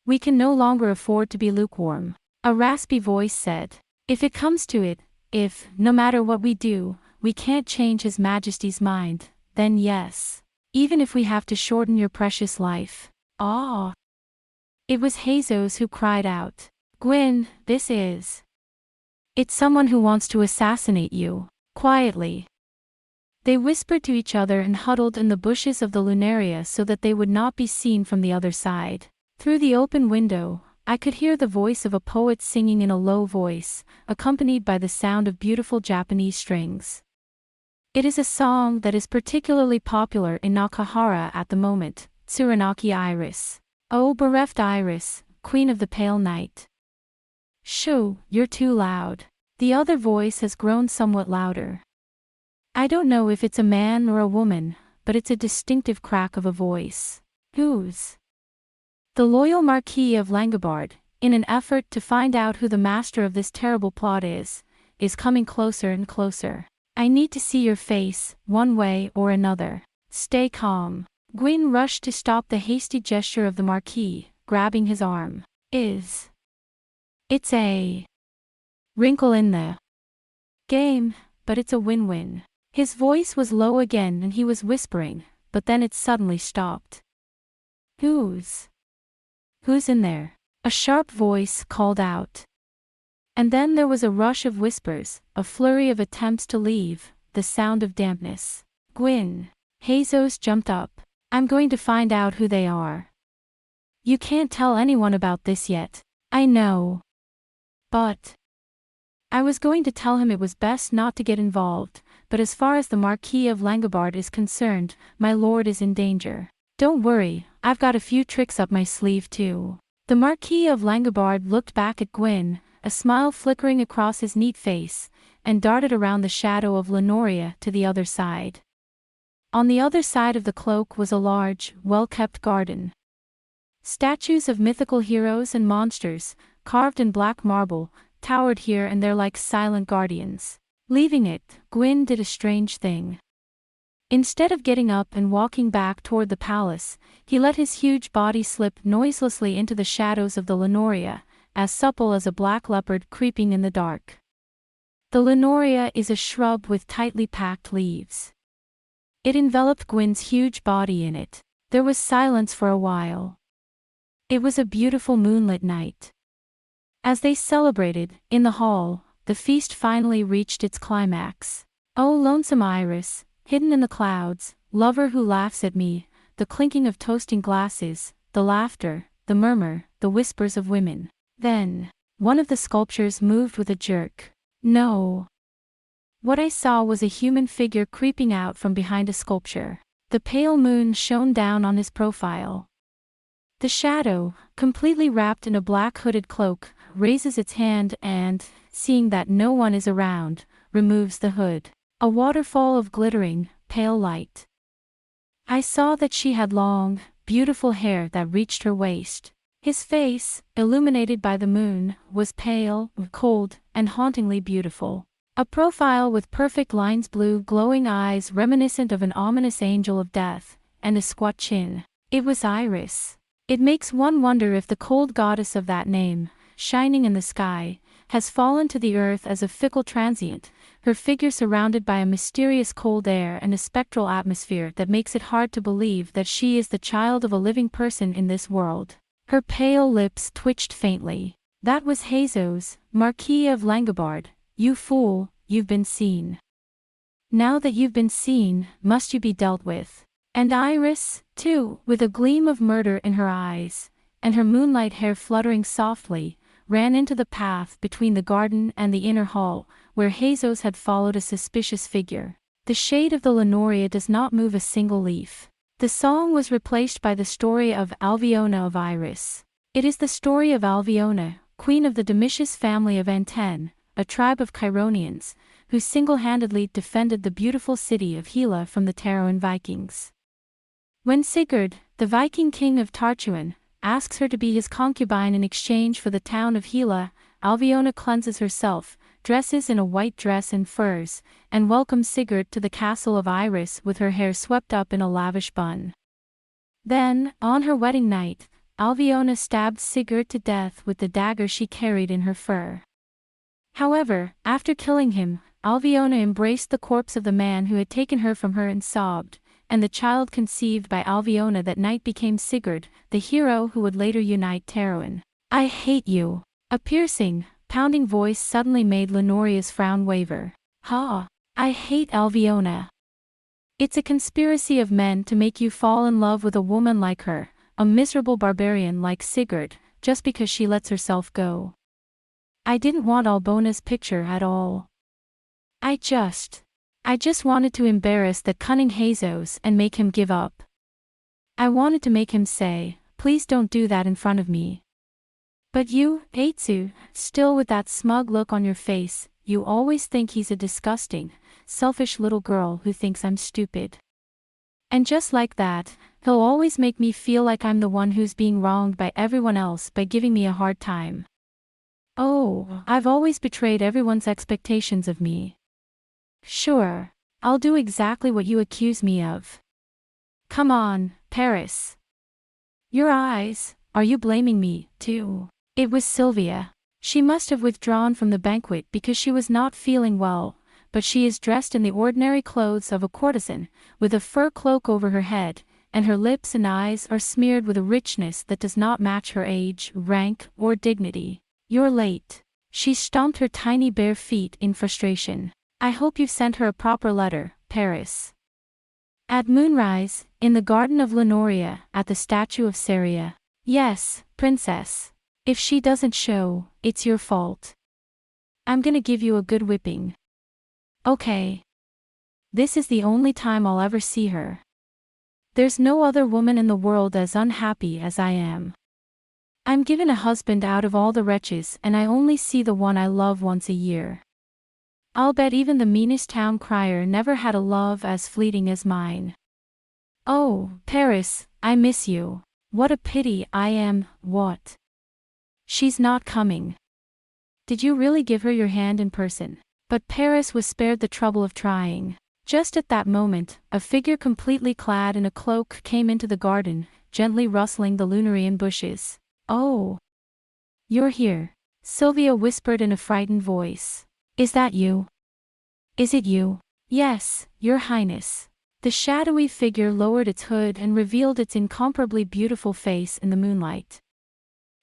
Speaker 1: We can no longer afford to be lukewarm. A raspy voice said. If it comes to it, if, no matter what we do, we can't change His Majesty's mind, then yes. Even if we have to shorten your precious life. Ah. It was Jesus who cried out. Guin, this is. It's someone who wants to assassinate you. Quietly. They whispered to each other and huddled in the bushes of the lunaria so that they would not be seen from the other side. Through the open window, I could hear the voice of a poet singing in a low voice, accompanied by the sound of beautiful Japanese strings. It is a song that is particularly popular in Nakahara at the moment, Tsuranaki Iris. O bereft Iris, queen of the pale night. Shoo, you're too loud. The other voice has grown somewhat louder. I don't know if it's a man or a woman, but it's a distinctive crack of a voice. Whose? The loyal Marquis of Langobard, in an effort to find out who the master of this terrible plot is coming closer and closer. I need to see your face, one way or another. Stay calm. Guin rushed to stop the hasty gesture of the Marquis, grabbing his arm. It's a wrinkle in the game, but it's a win-win. His voice was low again and he was whispering, but then it suddenly stopped. Who's in there? A sharp voice called out. And then there was a rush of whispers, a flurry of attempts to leave, the sound of dampness. Guin. Jesus jumped up. I'm going to find out who they are. You can't tell anyone about this yet. I know. But I was going to tell him it was best not to get involved, but as far as the Marquis of Langobard is concerned, my lord is in danger. Don't worry, I've got a few tricks up my sleeve too. The Marquis of Langobard looked back at Guin, a smile flickering across his neat face, and darted around the shadow of Lenoria to the other side. On the other side of the cloak was a large, well-kept garden. Statues of mythical heroes and monsters, carved in black marble, towered here and there like silent guardians. Leaving it, Guin did a strange thing. Instead of getting up and walking back toward the palace, he let his huge body slip noiselessly into the shadows of the Lenoria, as supple as a black leopard creeping in the dark. The Lenoria is a shrub with tightly packed leaves. It enveloped Guin's huge body in it. There was silence for a while. It was a beautiful moonlit night. As they celebrated, in the hall, the feast finally reached its climax. Oh lonesome Iris, hidden in the clouds, lover who laughs at me, the clinking of toasting glasses, the laughter, the murmur, the whispers of women. Then, one of the sculptures moved with a jerk. No. What I saw was a human figure creeping out from behind a sculpture. The pale moon shone down on his profile. The shadow, completely wrapped in a black hooded cloak, raises its hand and, seeing that no one is around, removes the hood. A waterfall of glittering, pale light. I saw that she had long, beautiful hair that reached her waist. His face, illuminated by the moon, was pale, cold, and hauntingly beautiful. A profile with perfect lines, blue glowing eyes reminiscent of an ominous angel of death, and a squat chin. It was Iris. It makes one wonder if the cold goddess of that name, shining in the sky, has fallen to the earth as a fickle transient, her figure surrounded by a mysterious cold air and a spectral atmosphere that makes it hard to believe that she is the child of a living person in this world. Her pale lips twitched faintly. That was Jesus, Marquis of Langobard. You fool, you've been seen. Now that you've been seen, must you be dealt with. And Iris, too, with a gleam of murder in her eyes, and her moonlight hair fluttering softly, ran into the path between the garden and the inner hall, where Jesus had followed a suspicious figure. The shade of the Lenoria does not move a single leaf. The song was replaced by the story of Alviona of Iris. It is the story of Alviona, queen of the Domitius family of Anten, a tribe of Chironians, who single-handedly defended the beautiful city of Hela from the Taroan Vikings. When Sigurd, the Viking king of Tarchuan, asks her to be his concubine in exchange for the town of Hela, Alviona cleanses herself, dresses in a white dress and furs, and welcomes Sigurd to the castle of Iris with her hair swept up in a lavish bun. Then, on her wedding night, Alviona stabbed Sigurd to death with the dagger she carried in her fur. However, after killing him, Alviona embraced the corpse of the man who had taken her from her and sobbed, and the child conceived by Alviona that night became Sigurd, the hero who would later unite Taroan. "I hate you." A piercing, pounding voice suddenly made Lenoria's frown waver. "Ha! I hate Alviona. It's a conspiracy of men to make you fall in love with a woman like her, a miserable barbarian like Sigurd, just because she lets herself go. I didn't want Albona's picture at all. I just wanted to embarrass that cunning Hazos and make him give up. I wanted to make him say, 'Please don't do that in front of me.' But you, Eitsu, still with that smug look on your face, you always think he's a disgusting, selfish little girl who thinks I'm stupid. And just like that, he'll always make me feel like I'm the one who's being wronged by everyone else by giving me a hard time. Oh, I've always betrayed everyone's expectations of me. Sure, I'll do exactly what you accuse me of. Come on, Paris. Your eyes, are you blaming me, too?" It was Sylvia. She must have withdrawn from the banquet because she was not feeling well, but she is dressed in the ordinary clothes of a courtesan, with a fur cloak over her head, and her lips and eyes are smeared with a richness that does not match her age, rank, or dignity. "You're late." She stomped her tiny bare feet in frustration. "I hope you've sent her a proper letter, Paris." At moonrise, in the garden of Lenoria, at the statue of Saria. "Yes, princess. If she doesn't show, it's your fault. I'm gonna give you a good whipping." "Okay. This is the only time I'll ever see her. There's no other woman in the world as unhappy as I am. I'm given a husband out of all the wretches and I only see the one I love once a year. I'll bet even the meanest town crier never had a love as fleeting as mine. Oh, Paris, I miss you. What a pity I am, what? She's not coming. Did you really give her your hand in person?" But Paris was spared the trouble of trying. Just at that moment, a figure completely clad in a cloak came into the garden, gently rustling the Lunarian bushes. "Oh. You're here," Sylvia whispered in a frightened voice. "Is that you? Is it you?" "Yes, Your Highness." The shadowy figure lowered its hood and revealed its incomparably beautiful face in the moonlight.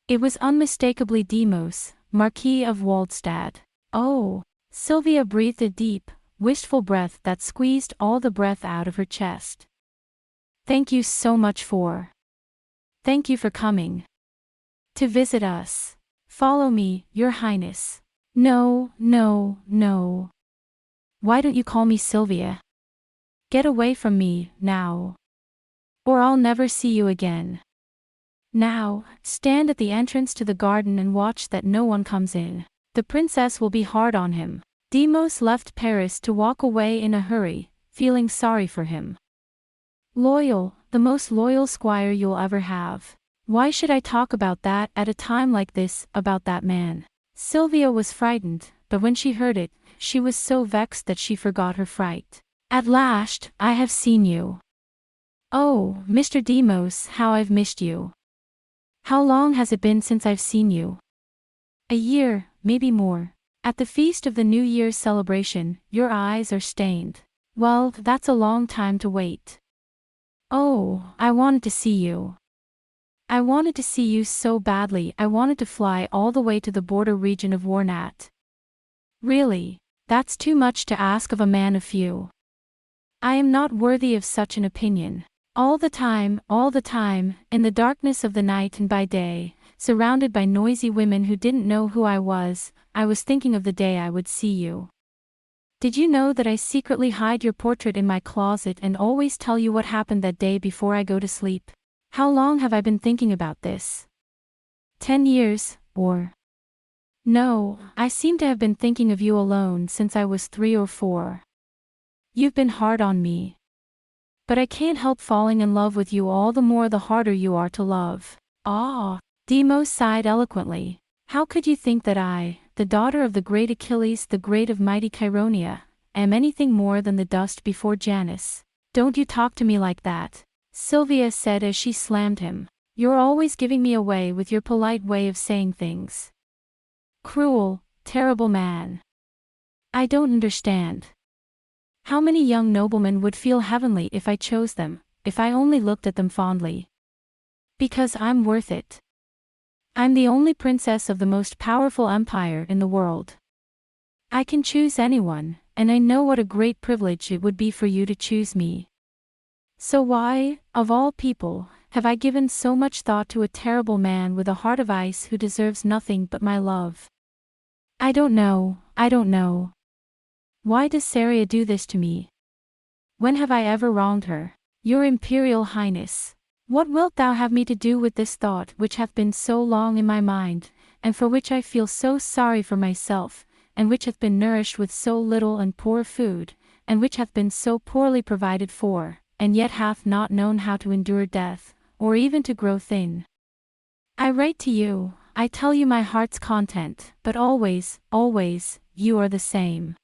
Speaker 1: It was unmistakably Demos, Marquis of Waldstad. "Oh." Sylvia breathed a deep, wistful breath that squeezed all the breath out of her chest. "Thank you so much for. Thank you for coming. To visit us. Follow me, Your Highness." "No, no, no. Why don't you call me Sylvia? Get away from me, now. Or I'll never see you again. Now, stand at the entrance to the garden and watch that no one comes in. The princess will be hard on him." Demos left Paris to walk away in a hurry, feeling sorry for him. "Loyal, the most loyal squire you'll ever have. Why should I talk about that at a time like this, about that man?" Sylvia was frightened, but when she heard it, she was so vexed that she forgot her fright. "At last, I have seen you. Oh, Mr. Demos, how I've missed you. How long has it been since I've seen you?" "A year, maybe more. At the feast of the New Year's celebration, your eyes are stained." "Well, that's a long time to wait." "Oh, I wanted to see you. I wanted to see you so badly. I wanted to fly all the way to the border region of Warnat." "Really? That's too much to ask of a man of few. I am not worthy of such an opinion. All the time, in the darkness of the night and by day, surrounded by noisy women who didn't know who I was thinking of the day I would see you." Did you know that I secretly hide your portrait in my closet and always tell you what happened that day before I go to sleep? How long have I been thinking about this? 10 years, or... No, I seem to have been thinking of you alone since I was 3 or 4. You've been hard on me. But I can't help falling in love with you all the more the harder you are to love. Ah! Deimos sighed eloquently. How could you think that I, the daughter of the great Achilles, the great of mighty Chironia, am anything more than the dust before Janus? Don't you talk to me like that, Sylvia said as she slammed him. You're always giving me away with your polite way of saying things. Cruel, terrible man. I don't understand. How many young noblemen would feel heavenly if I chose them, if I only looked at them fondly? Because I'm worth it. I'm the only princess of the most powerful empire in the world. I can choose anyone, and I know what a great privilege it would be for you to choose me. So why, of all people, have I given so much thought to a terrible man with a heart of ice who deserves nothing but my love? I don't know. Why does Saria do this to me? When have I ever wronged her? Your Imperial Highness, what wilt thou have me to do with this thought which hath been so long in my mind, and for which I feel so sorry for myself, and which hath been nourished with so little and poor food, and which hath been so poorly provided for, and yet hath not known how to endure death, or even to grow thin? I write to you, I tell you my heart's content, but always, you are the same.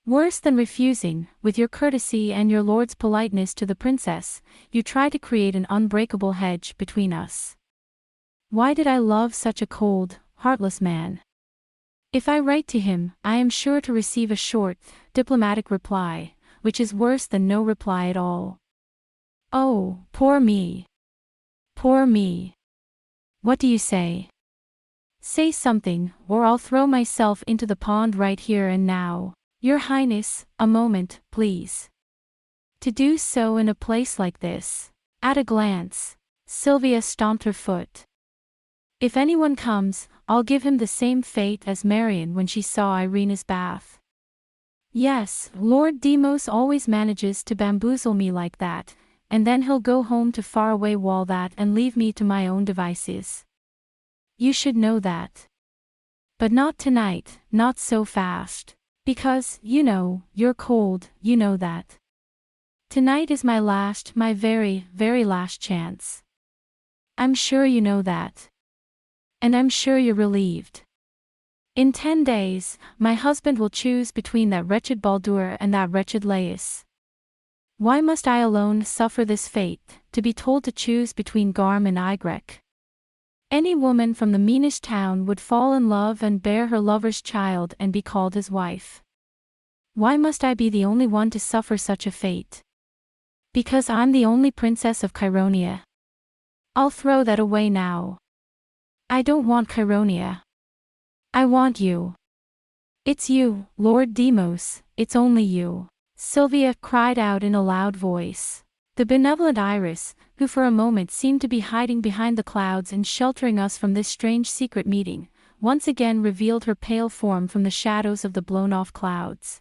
Speaker 1: Worse than refusing, with your courtesy and your lord's politeness to the princess, you try to create an unbreakable hedge between us. Why did I love such a cold, heartless man? If I write to him, I am sure to receive a short, diplomatic reply, which is worse than no reply at all. Oh, poor me. Poor me. What do you say? Say something, or I'll throw myself into the pond right here and now. Your Highness, a moment, please. To do so in a place like this. At a glance, Sylvia stomped her foot. If anyone comes, I'll give him the same fate as Marion when she saw Irena's bath. Yes, Lord Deimos always manages to bamboozle me like that, and then he'll go home to faraway Waldat and leave me to my own devices. You should know that. But not tonight, not so fast. Because, you're cold, you know that. Tonight is my very, very last chance. I'm sure you know that. And I'm sure you're relieved. In 10 days, my husband will choose between that wretched Baldur and that wretched Laius. Why must I alone suffer this fate, to be told to choose between Garm and Aigrek? Any woman from the meanest town would fall in love and bear her lover's child and be called his wife. Why must I be the only one to suffer such a fate? Because I'm the only princess of Chironia. I'll throw that away now. I don't want Chironia. I want you. It's you, Lord Deimos, it's only you. Sylvia cried out in a loud voice. The benevolent Iris, who for a moment seemed to be hiding behind the clouds and sheltering us from this strange secret meeting, once again revealed her pale form from the shadows of the blown-off clouds.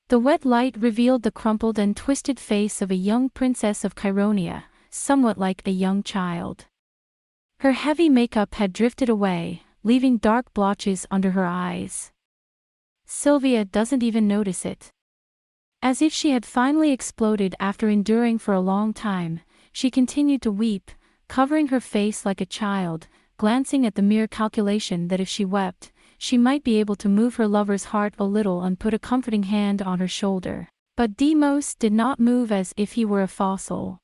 Speaker 1: The wet light revealed the crumpled and twisted face of a young princess of Chironia, somewhat like a young child. Her heavy makeup had drifted away, leaving dark blotches under her eyes. Sylvia doesn't even notice it. As if she had finally exploded after enduring for a long time, she continued to weep, covering her face like a child, glancing at the mere calculation that if she wept, she might be able to move her lover's heart a little and put a comforting hand on her shoulder. But Deimos did not move as if he were a fossil.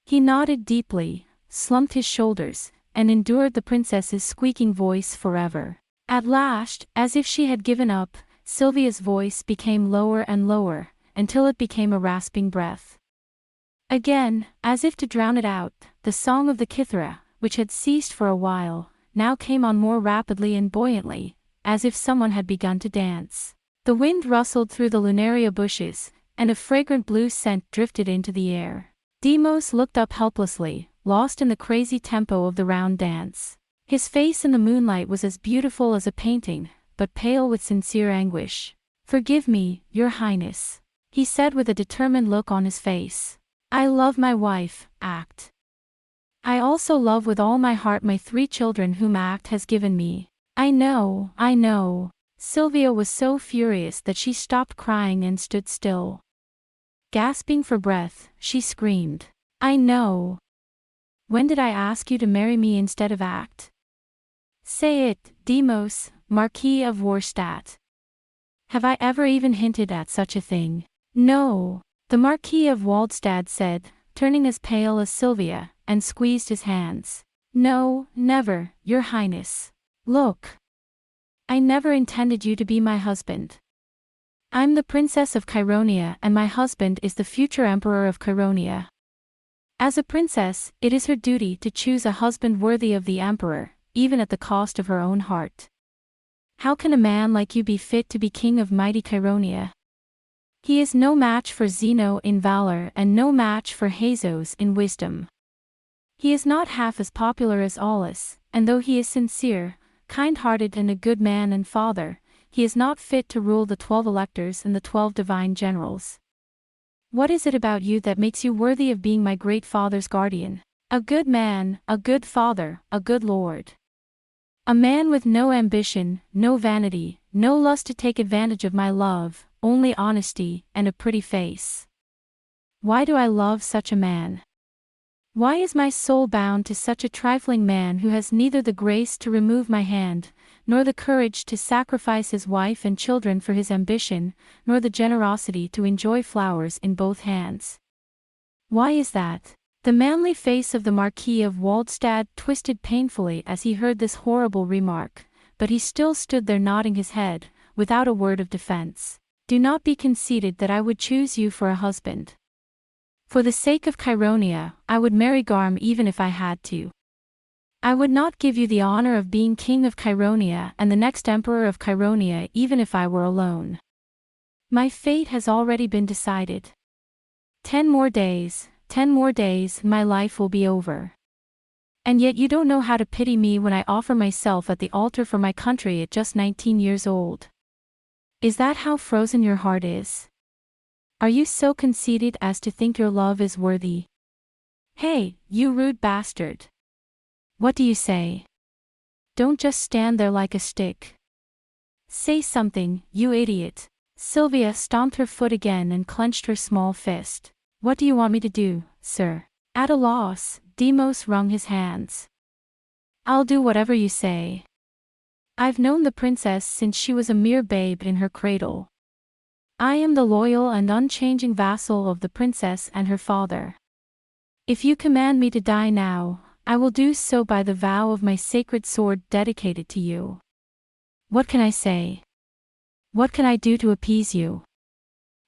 Speaker 1: He nodded deeply, slumped his shoulders, and endured the princess's squeaking voice forever. At last, as if she had given up, Sylvia's voice became lower and lower, until it became a rasping breath. Again, as if to drown it out, the song of the Kithara, which had ceased for a while, now came on more rapidly and buoyantly, as if someone had begun to dance. The wind rustled through the lunaria bushes, and a fragrant blue scent drifted into the air. Deimos looked up helplessly, lost in the crazy tempo of the round dance. His face in the moonlight was as beautiful as a painting, but pale with sincere anguish. Forgive me, Your Highness, he said with a determined look on his face. I love my wife, Act. I also love with all my heart my 3 children whom Act has given me. I know, I know. Sylvia was so furious that she stopped crying and stood still. Gasping for breath, she screamed. I know. When did I ask you to marry me instead of Act? Say it, Demos, Marquis of Worstadt. Have I ever even hinted at such a thing? No, the Marquis of Waldstadt said, turning as pale as Sylvia, and squeezed his hands. No, never, Your Highness. Look. I never intended you to be my husband. I'm the Princess of Chironia and my husband is the future Emperor of Chironia. As a princess, it is her duty to choose a husband worthy of the Emperor, even at the cost of her own heart. How can a man like you be fit to be king of mighty Chironia? He is no match for Zeno in valor and no match for Hazos in wisdom. He is not half as popular as Aulus, and though he is sincere, kind-hearted and a good man and father, he is not fit to rule the 12 electors and the 12 divine generals. What is it about you that makes you worthy of being my great father's guardian? A good man, a good father, a good lord. A man with no ambition, no vanity, no lust to take advantage of my love, only honesty, and a pretty face. Why do I love such a man? Why is my soul bound to such a trifling man who has neither the grace to remove my hand, nor the courage to sacrifice his wife and children for his ambition, nor the generosity to enjoy flowers in both hands? Why is that? The manly face of the Marquis of Waldstadt twisted painfully as he heard this horrible remark, but he still stood there nodding his head, without a word of defense. Do not be conceited that I would choose you for a husband. For the sake of Chironia, I would marry Garm even if I had to. I would not give you the honor of being king of Chironia and the next emperor of Chironia even if I were alone. My fate has already been decided. 10 more days, my life will be over. And yet you don't know how to pity me when I offer myself at the altar for my country at just 19 years old. Is that how frozen your heart is? Are you so conceited as to think your love is worthy? Hey, you rude bastard. What do you say? Don't just stand there like a stick. Say something, you idiot. Sylvia stomped her foot again and clenched her small fist. What do you want me to do, sir? At a loss, Demos wrung his hands. I'll do whatever you say. I've known the princess since she was a mere babe in her cradle. I am the loyal and unchanging vassal of the princess and her father. If you command me to die now, I will do so by the vow of my sacred sword dedicated to you. What can I say? What can I do to appease you?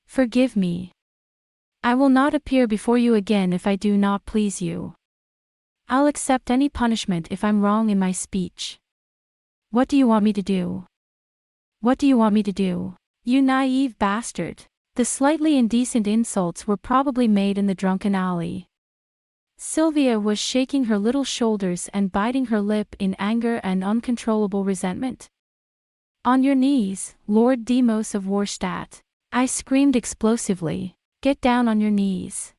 Speaker 1: Forgive me. I will not appear before you again if I do not please you. I'll accept any punishment if I'm wrong in my speech. What do you want me to do? What do you want me to do? You naive bastard. The slightly indecent insults were probably made in the drunken alley. Sylvia was shaking her little shoulders and biting her lip in anger and uncontrollable resentment. On your knees, Lord Demos of Worstadt, I screamed explosively. Get down on your knees.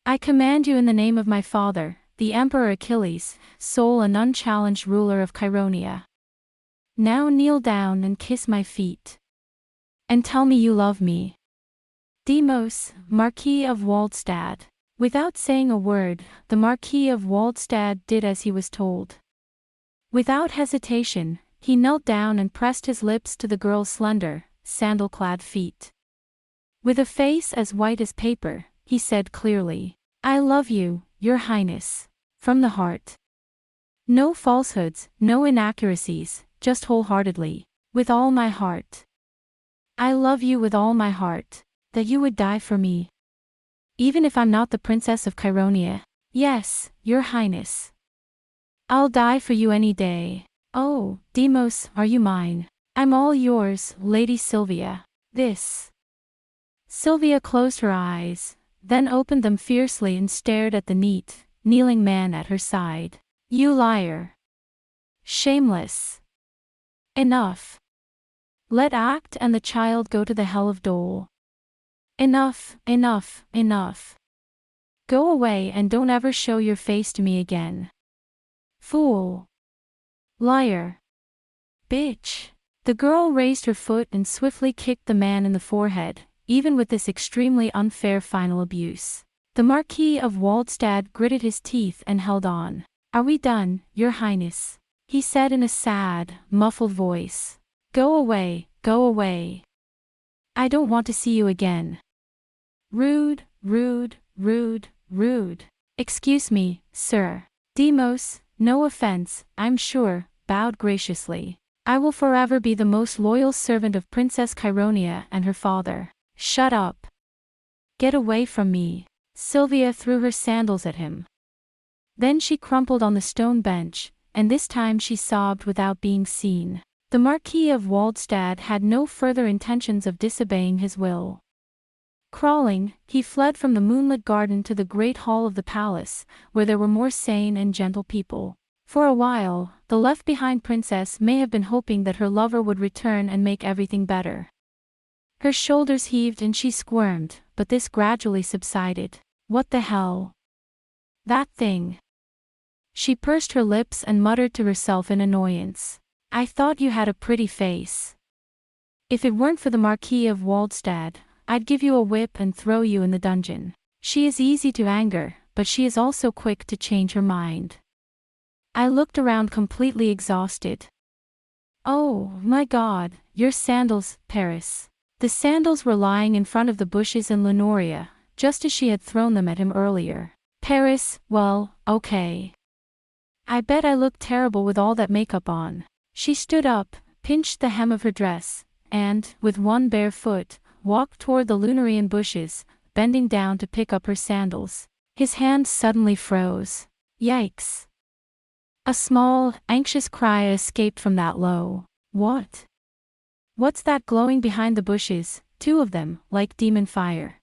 Speaker 1: I command you in the name of my father, the Emperor Achilles, sole and unchallenged ruler of Chironia. Now kneel down and kiss my feet. And tell me you love me. Demos, Marquis of Waldstadt. Without saying a word, the Marquis of Waldstadt did as he was told. Without hesitation, he knelt down and pressed his lips to the girl's slender, sandal-clad feet. With a face as white as paper, he said clearly, I love you, Your Highness, from the heart. No falsehoods, no inaccuracies, just wholeheartedly, with all my heart. I love you with all my heart, that you would die for me. Even if I'm not the Princess of Chironia. Yes, Your Highness. I'll die for you any day. Oh, Demos, are you mine? I'm all yours, Lady Sylvia. This. Sylvia closed her eyes, then opened them fiercely and stared at the neat, kneeling man at her side. You liar. Shameless. Enough. Let act and the child go to the hell of Dole. Enough, enough, enough. Go away and don't ever show your face to me again. Fool. Liar. Bitch. The girl raised her foot and swiftly kicked the man in the forehead, even with this extremely unfair final abuse. The Marquis of Waldstad gritted his teeth and held on. Are we done, Your Highness? He said in a sad, muffled voice. Go away, go away. I don't want to see you again. Rude, rude, rude, rude. Excuse me, sir. Demos, no offense, I'm sure, bowed graciously. I will forever be the most loyal servant of Princess Chironia and her father. Shut up. Get away from me. Sylvia threw her sandals at him. Then she crumpled on the stone bench, and this time she sobbed without being seen. The Marquis of Waldstad had no further intentions of disobeying his will. Crawling, he fled from the moonlit garden to the great hall of the palace, where there were more sane and gentle people. For a while, the left-behind princess may have been hoping that her lover would return and make everything better. Her shoulders heaved and she squirmed, but this gradually subsided. What the hell? That thing. She pursed her lips and muttered to herself in annoyance. I thought you had a pretty face. If it weren't for the Marquis of Waldstad, I'd give you a whip and throw you in the dungeon. She is easy to anger, but she is also quick to change her mind. I looked around completely exhausted. Oh, my God, your sandals, Paris. The sandals were lying in front of the bushes in Lenoria, just as she had thrown them at him earlier. Paris, well, okay. I bet I look terrible with all that makeup on. She stood up, pinched the hem of her dress, and, with one bare foot, walked toward the Lunarian bushes, bending down to pick up her sandals. His hand suddenly froze. Yikes. A small, anxious cry escaped from that low. What? What's that glowing behind the bushes, two of them, like demon fire?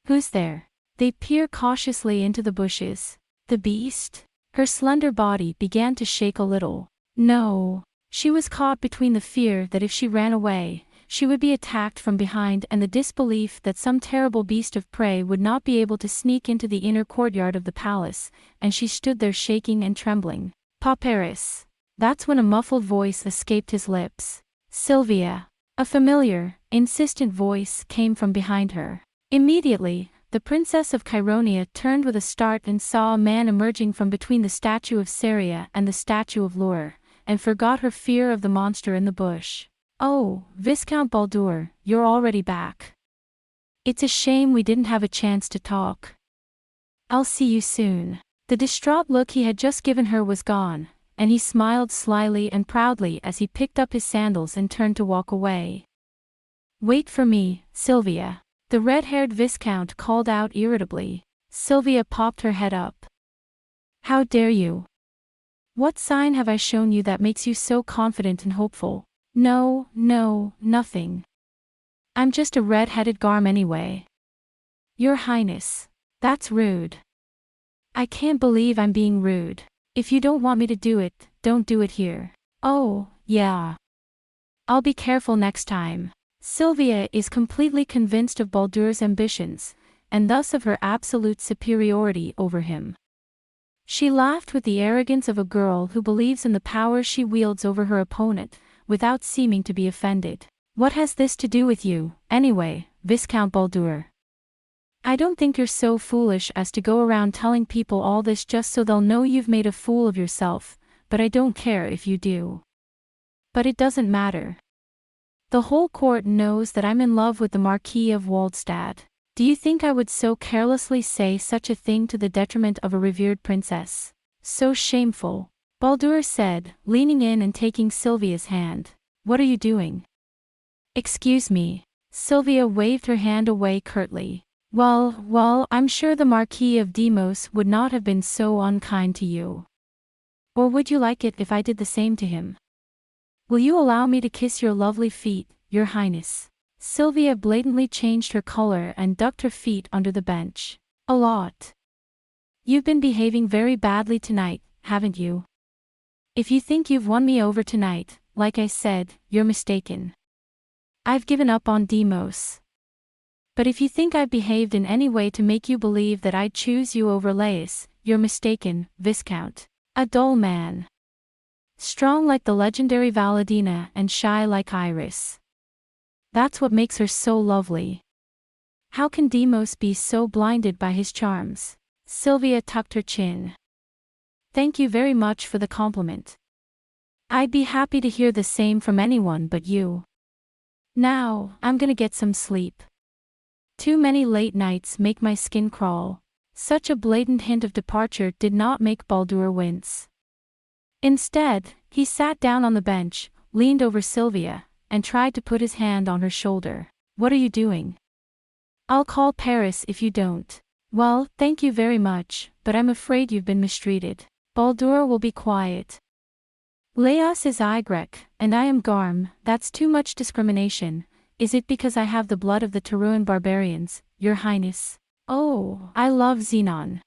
Speaker 1: Who's there? They peer cautiously into the bushes. The beast? Her slender body began to shake a little. No. She was caught between the fear that if she ran away, she would be attacked from behind and the disbelief that some terrible beast of prey would not be able to sneak into the inner courtyard of the palace, and she stood there shaking and trembling. Paris. That's when a muffled voice escaped his lips. Sylvia. A familiar, insistent voice came from behind her. Immediately, the Princess of Chironia turned with a start and saw a man emerging from between the statue of Saria and the statue of Lure, and forgot her fear of the monster in the bush. Oh, Viscount Baldur, you're already back. It's a shame we didn't have a chance to talk. I'll see you soon. The distraught look he had just given her was gone, and he smiled slyly and proudly as he picked up his sandals and turned to walk away. Wait for me, Sylvia. The red-haired Viscount called out irritably. Sylvia popped her head up. How dare you? What sign have I shown you that makes you so confident and hopeful? No, no, nothing. I'm just a red-headed garm anyway. Your Highness. That's rude. I can't believe I'm being rude. If you don't want me to do it, don't do it here. Oh, yeah. I'll be careful next time. Sylvia is completely convinced of Baldur's ambitions, and thus of her absolute superiority over him. She laughed with the arrogance of a girl who believes in the power she wields over her opponent, without seeming to be offended. What has this to do with you, anyway, Viscount Baldur? I don't think you're so foolish as to go around telling people all this just so they'll know you've made a fool of yourself, but I don't care if you do. But it doesn't matter. The whole court knows that I'm in love with the Marquis of Waldstad. Do you think I would so carelessly say such a thing to the detriment of a revered princess? So shameful, Baldur said, leaning in and taking Sylvia's hand. What are you doing? Excuse me. Sylvia waved her hand away curtly. Well, I'm sure the Marquis of Demos would not have been so unkind to you. Or would you like it if I did the same to him? Will you allow me to kiss your lovely feet, Your Highness? Sylvia blatantly changed her color and ducked her feet under the bench. A lot. You've been behaving very badly tonight, haven't you? If you think you've won me over tonight, like I said, you're mistaken. I've given up on Demos. But if you think I've behaved in any way to make you believe that I'd choose you over Lais, you're mistaken, Viscount. A dull man. Strong like the legendary Valadina and shy like Iris. That's what makes her so lovely. How can Demos be so blinded by his charms? Sylvia tucked her chin. Thank you very much for the compliment. I'd be happy to hear the same from anyone but you. Now, I'm gonna get some sleep. Too many late nights make my skin crawl. Such a blatant hint of departure did not make Baldur wince. Instead, he sat down on the bench, leaned over Sylvia, and tried to put his hand on her shoulder. What are you doing? I'll call Paris if you don't. Well, thank you very much, but I'm afraid you've been mistreated. Baldur will be quiet. Laos is Igrek, and I am Garm. That's too much discrimination. Is it because I have the blood of the Teruan barbarians, your highness? Oh, I love Xenon.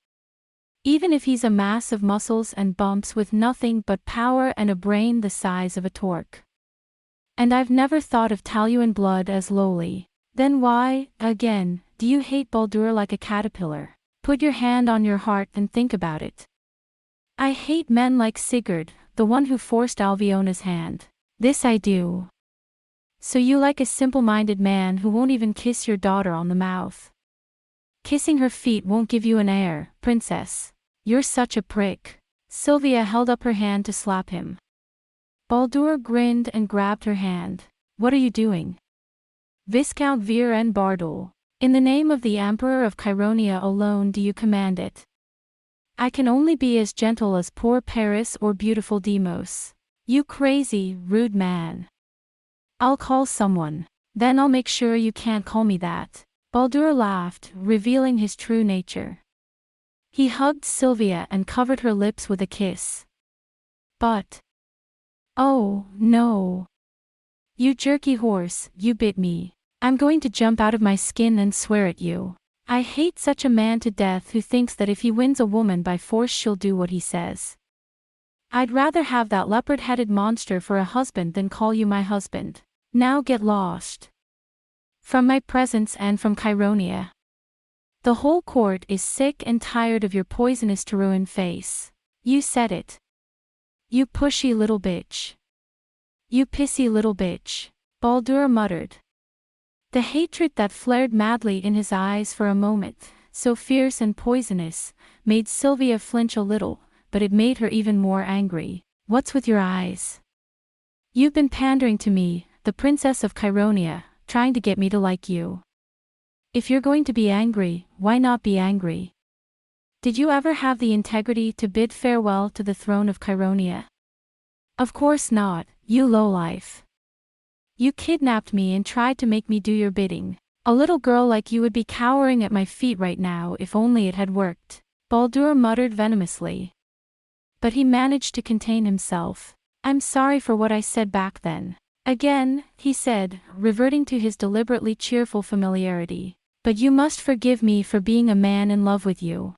Speaker 1: Even if he's a mass of muscles and bumps with nothing but power and a brain the size of a torque. And I've never thought of Taluan blood as lowly. Then why, again, do you hate Baldur like a caterpillar? Put your hand on your heart and think about it. I hate men like Sigurd, the one who forced Alviona's hand. This I do. So you like a simple-minded man who won't even kiss your daughter on the mouth. Kissing her feet won't give you an heir, princess. You're such a prick. Sylvia held up her hand to slap him. Baldur grinned and grabbed her hand. What are you doing? Viscount Vir en Bardol, in the name of the Emperor of Chironia alone do you command it. I can only be as gentle as poor Paris or beautiful Demos. You crazy, rude man. I'll call someone. Then I'll make sure you can't call me that. Baldur laughed, revealing his true nature. He hugged Sylvia and covered her lips with a kiss. But... oh, no. You jerky horse, you bit me. I'm going to jump out of my skin and swear at you. I hate such a man to death who thinks that if he wins a woman by force she'll do what he says. I'd rather have that leopard-headed monster for a husband than call you my husband. Now get lost. From my presence and from Chironia. The whole court is sick and tired of your poisonous Teruan face. You said it. You pushy little bitch. You pissy little bitch. Baldur muttered. The hatred that flared madly in his eyes for a moment, so fierce and poisonous, made Sylvia flinch a little, but it made her even more angry. What's with your eyes? You've been pandering to me, the princess of Chironia, trying to get me to like you. If you're going to be angry, why not be angry? Did you ever have the integrity to bid farewell to the throne of Chironia? Of course not, you lowlife. You kidnapped me and tried to make me do your bidding. A little girl like you would be cowering at my feet right now if only it had worked. Baldur muttered venomously. But he managed to contain himself. I'm sorry for what I said back then. Again, he said, reverting to his deliberately cheerful familiarity. But you must forgive me for being a man in love with you.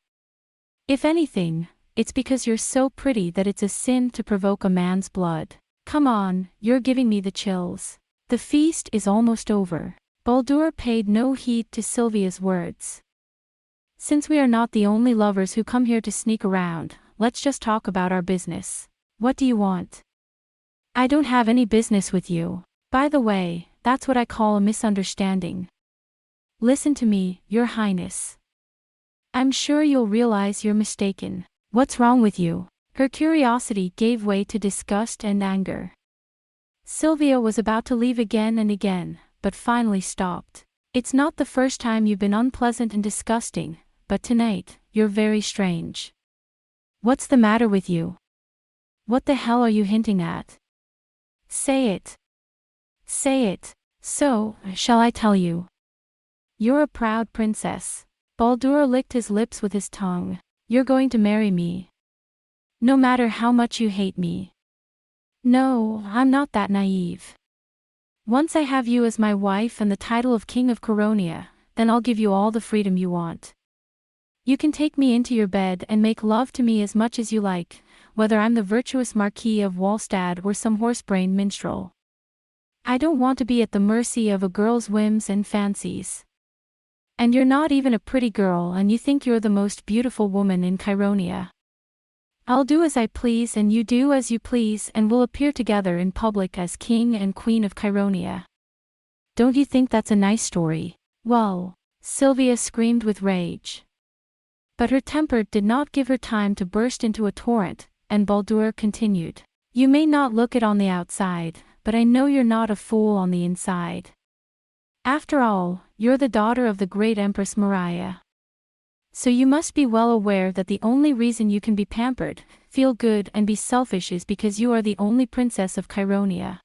Speaker 1: If anything, it's because you're so pretty that it's a sin to provoke a man's blood. Come on, you're giving me the chills. The feast is almost over. Baldur paid no heed to Sylvia's words. Since we are not the only lovers who come here to sneak around, let's just talk about our business. What do you want? I don't have any business with you. By the way, that's what I call a misunderstanding. Listen to me, your highness. I'm sure you'll realize you're mistaken. What's wrong with you? Her curiosity gave way to disgust and anger. Sylvia was about to leave again and again, but finally stopped. It's not the first time you've been unpleasant and disgusting, but tonight, you're very strange. What's the matter with you? What the hell are you hinting at? Say it. Say it. So, shall I tell you? You're a proud princess. Baldur licked his lips with his tongue. You're going to marry me. No matter how much you hate me. No, I'm not that naive. Once I have you as my wife and the title of King of Chironia, then I'll give you all the freedom you want. You can take me into your bed and make love to me as much as you like, whether I'm the virtuous Marquis of Wallstad or some horse-brained minstrel. I don't want to be at the mercy of a girl's whims and fancies. And you're not even a pretty girl and you think you're the most beautiful woman in Chironia. I'll do as I please and you do as you please and we'll appear together in public as king and queen of Chironia. Don't you think that's a nice story? Well, Sylvia screamed with rage. But her temper did not give her time to burst into a torrent, and Baldur continued. You may not look it on the outside, but I know you're not a fool on the inside. After all, you're the daughter of the great Empress Maria. So you must be well aware that the only reason you can be pampered, feel good and be selfish is because you are the only princess of Chironia.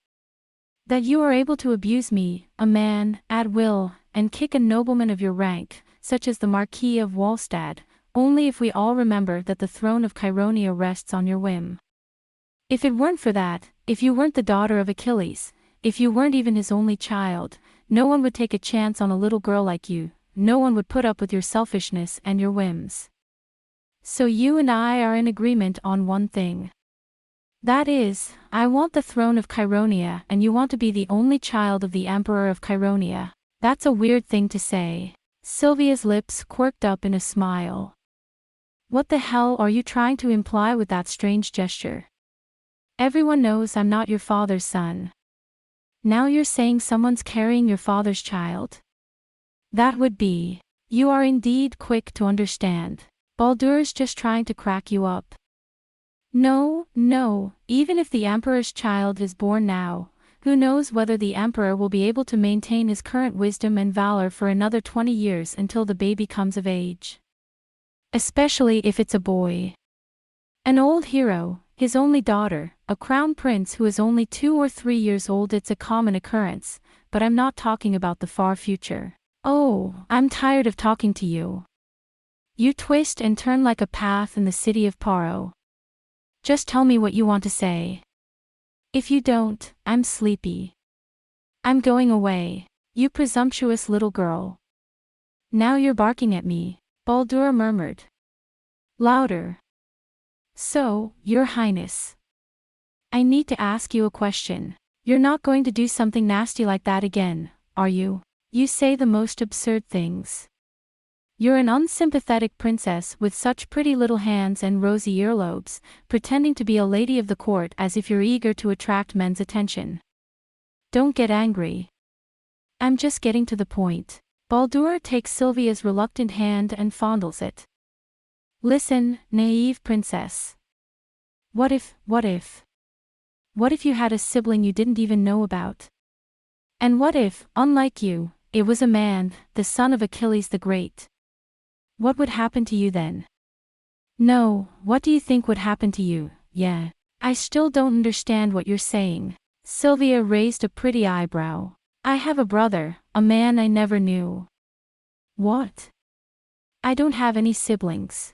Speaker 1: That you are able to abuse me, a man, at will, and kick a nobleman of your rank, such as the Marquis of Wallstad, only if we all remember that the throne of Chironia rests on your whim. If it weren't for that, if you weren't the daughter of Achilles, if you weren't even his only child, no one would take a chance on a little girl like you, no one would put up with your selfishness and your whims. So you and I are in agreement on one thing. That is, I want the throne of Chironia and you want to be the only child of the Emperor of Chironia. That's a weird thing to say. Sylvia's lips quirked up in a smile. What the hell are you trying to imply with that strange gesture? Everyone knows I'm not your father's son. Now you're saying someone's carrying your father's child? That would be. You are indeed quick to understand. Baldur's just trying to crack you up. No, even if the Emperor's child is born now, who knows whether the Emperor will be able to maintain his current wisdom and valor for another 20 years until the baby comes of age. Especially if it's a boy. An old hero, his only daughter, a crown prince who is only 2 or 3 years old. It's a common occurrence, but I'm not talking about the far future. Oh, I'm tired of talking to you. You twist and turn like a path in the city of Paro. Just tell me what you want to say. If you don't, I'm sleepy. I'm going away, you presumptuous little girl. Now you're barking at me, Baldur murmured. Louder. So, Your Highness. I need to ask you a question. You're not going to do something nasty like that again, are you? You say the most absurd things. You're an unsympathetic princess with such pretty little hands and rosy earlobes, pretending to be a lady of the court as if you're eager to attract men's attention. Don't get angry. I'm just getting to the point. Baldur takes Sylvia's reluctant hand and fondles it. Listen, naive princess. What if you had a sibling you didn't even know about? And what if, unlike you, it was a man, the son of Achilles the Great? What would happen to you then? No, what do you think would happen to you? Yeah. I still don't understand what you're saying. Sylvia raised a pretty eyebrow. I have a brother, a man I never knew. What? I don't have any siblings.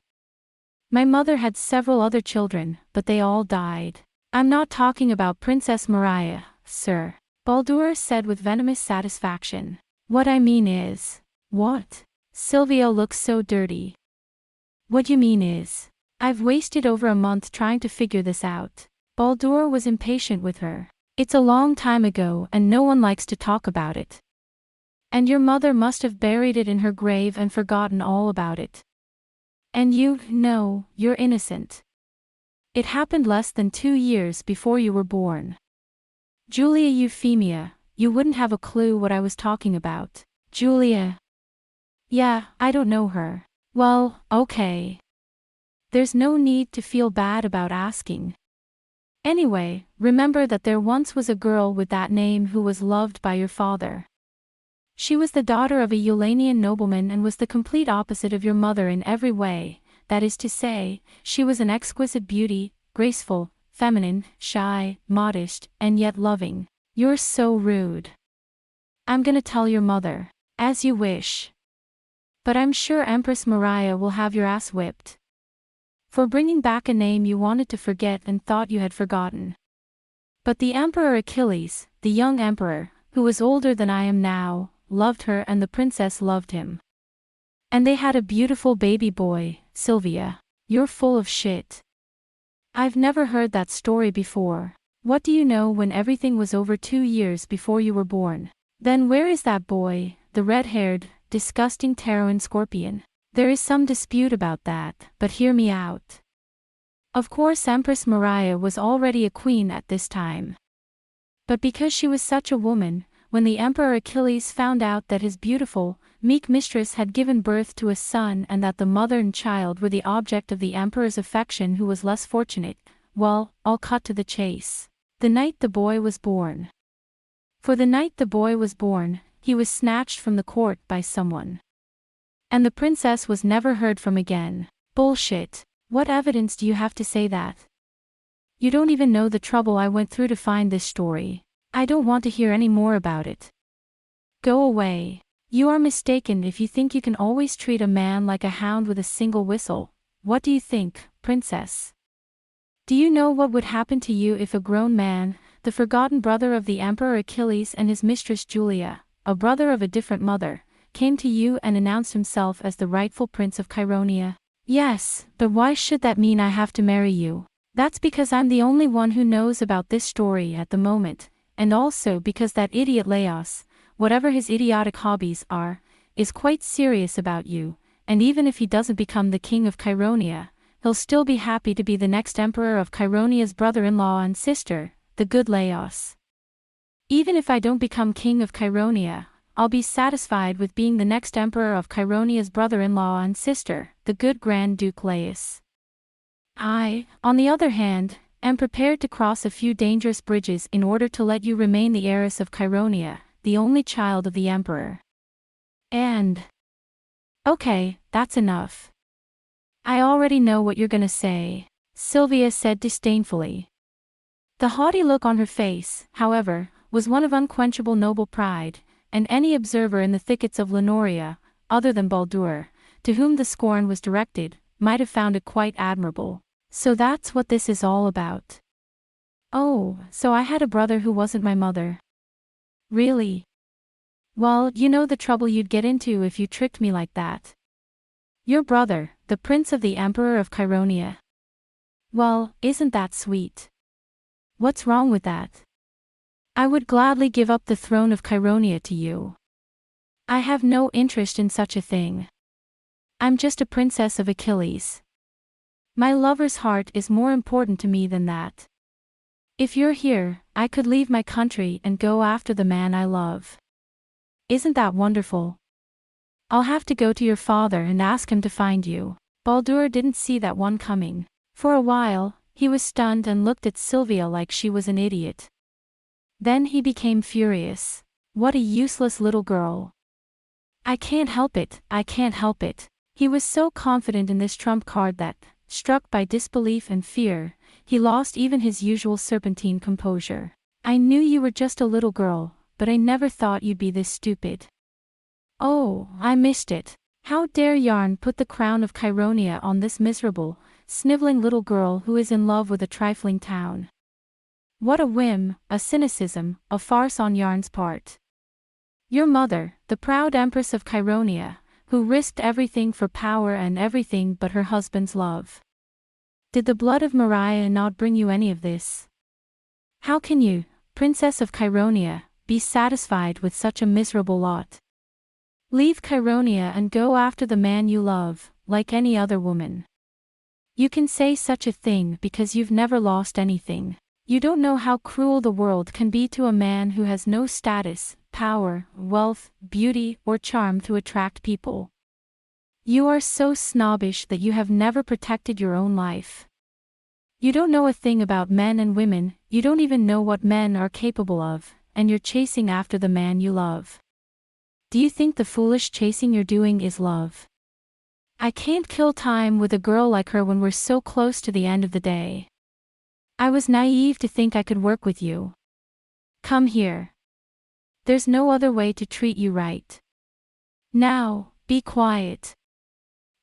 Speaker 1: My mother had several other children, but they all died. I'm not talking about Princess Maria, sir, Baldur said with venomous satisfaction. What I mean is... What? Sylvia looks so dirty. What you mean is... I've wasted over a month trying to figure this out. Baldur was impatient with her. It's a long time ago and no one likes to talk about it. And your mother must have buried it in her grave and forgotten all about it. And you know, you're innocent. It happened less than 2 years before you were born. Julia Euphemia, you wouldn't have a clue what I was talking about. Julia. Yeah, I don't know her. Well, okay. There's no need to feel bad about asking. Anyway, remember that there once was a girl with that name who was loved by your father. She was the daughter of a Eulanian nobleman and was the complete opposite of your mother in every way, that is to say, she was an exquisite beauty, graceful, feminine, shy, modest, and yet loving. You're so rude. I'm gonna tell your mother. As you wish. But I'm sure Empress Maria will have your ass whipped. For bringing back a name you wanted to forget and thought you had forgotten. But the Emperor Achilles, the young emperor, who was older than I am now, loved her and the princess loved him. And they had a beautiful baby boy, Sylvia. You're full of shit. I've never heard that story before. What do you know when everything was over 2 years before you were born? Then where is that boy, the red-haired, disgusting Terran scorpion? There is some dispute about that, but hear me out. Of course Empress Maria was already a queen at this time. But because she was such a woman, when the Emperor Achilles found out that his beautiful, meek mistress had given birth to a son and that the mother and child were the object of the emperor's affection who was less fortunate, well, I'll cut to the chase. The night the boy was born. For the night the boy was born, he was snatched from the court by someone. And the princess was never heard from again. Bullshit. What evidence do you have to say that? You don't even know the trouble I went through to find this story. I don't want to hear any more about it. Go away. You are mistaken if you think you can always treat a man like a hound with a single whistle. What do you think, princess? Do you know what would happen to you if a grown man, the forgotten brother of the Emperor Achilles and his mistress Julia, a brother of a different mother, came to you and announced himself as the rightful prince of Cheironia? Yes, but why should that mean I have to marry you? That's because I'm the only one who knows about this story at the moment, and also because that idiot Laos, whatever his idiotic hobbies are, is quite serious about you, and even if he doesn't become the king of Cheironia, he'll still be happy to be the next emperor of Cheironia's brother-in-law and sister, the good Laos. Even if I don't become king of Cheironia, I'll be satisfied with being the next emperor of Cheironia's brother-in-law and sister, the good Grand Duke Laius. I, on the other hand, am prepared to cross a few dangerous bridges in order to let you remain the heiress of Cheironia, the only child of the emperor. And... okay, that's enough. I already know what you're gonna say, Sylvia said disdainfully. The haughty look on her face, however, was one of unquenchable noble pride, and any observer in the thickets of Lenoria, other than Baldur, to whom the scorn was directed, might have found it quite admirable. So that's what this is all about. Oh, so I had a brother who wasn't my mother. Really? Well, you know the trouble you'd get into if you tricked me like that. Your brother, the prince of the Emperor of Cheironia. Well, isn't that sweet? What's wrong with that? I would gladly give up the throne of Cheironia to you. I have no interest in such a thing. I'm just a princess of Achilles. My lover's heart is more important to me than that. If you're here, I could leave my country and go after the man I love. Isn't that wonderful? I'll have to go to your father and ask him to find you. Baldur didn't see that one coming. For a while, he was stunned and looked at Sylvia like she was an idiot. Then he became furious. What a useless little girl. I can't help it, I can't help it. He was so confident in this trump card that, struck by disbelief and fear, he lost even his usual serpentine composure. I knew you were just a little girl, but I never thought you'd be this stupid. Oh, I missed it. How dare Yarn put the crown of Cheironia on this miserable, sniveling little girl who is in love with a trifling town. What a whim, a cynicism, a farce on Yarn's part. Your mother, the proud empress of Cheironia, who risked everything for power and everything but her husband's love. Did the blood of Maria not bring you any of this? How can you, princess of Cheironia, be satisfied with such a miserable lot? Leave Cheironia and go after the man you love, like any other woman. You can say such a thing because you've never lost anything. You don't know how cruel the world can be to a man who has no status, power, wealth, beauty, or charm to attract people. You are so snobbish that you have never protected your own life. You don't know a thing about men and women, you don't even know what men are capable of, and you're chasing after the man you love. Do you think the foolish chasing you're doing is love? I can't kill time with a girl like her when we're so close to the end of the day. I was naive to think I could work with you. Come here. There's no other way to treat you right. Now, be quiet.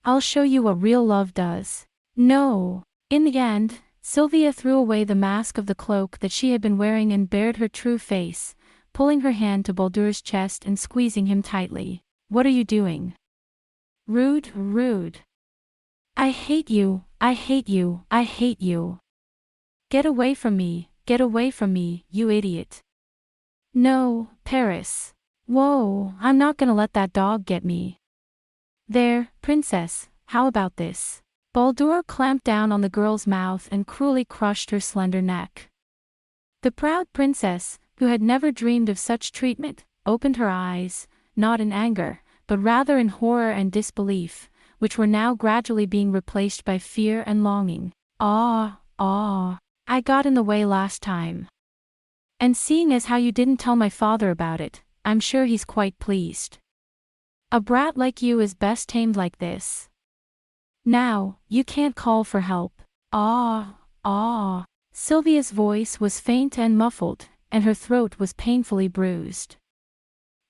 Speaker 1: I'll show you what real love does. No. In the end, Sylvia threw away the mask of the cloak that she had been wearing and bared her true face, pulling her hand to Baldur's chest and squeezing him tightly. What are you doing? Rude, rude. I hate you, I hate you, I hate you. Get away from me, Get away from me, you idiot. No, Paris. Whoa, I'm not gonna let that dog get me. There, princess, how about this? Baldur clamped down on the girl's mouth and cruelly crushed her slender neck. The proud princess, who had never dreamed of such treatment, opened her eyes, not in anger, but rather in horror and disbelief, which were now gradually being replaced by fear and longing. Ah, I got in the way last time. And seeing as how you didn't tell my father about it, I'm sure he's quite pleased. A brat like you is best tamed like this. Now, you can't call for help. Ah. Sylvia's voice was faint and muffled, and her throat was painfully bruised.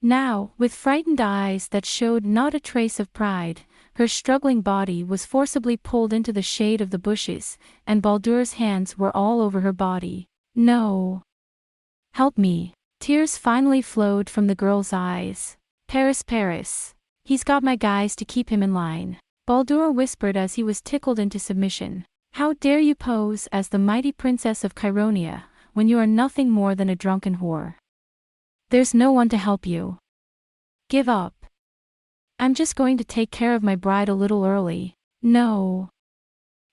Speaker 1: Now, with frightened eyes that showed not a trace of pride, her struggling body was forcibly pulled into the shade of the bushes, and Baldur's hands were all over her body. No. Help me. Tears finally flowed from the girl's eyes. Paris. He's got my guys to keep him in line. Baldur whispered as he was tickled into submission. How dare you pose as the mighty princess of Chironia, when you are nothing more than a drunken whore? There's no one to help you. Give up. I'm just going to take care of my bride a little early. No,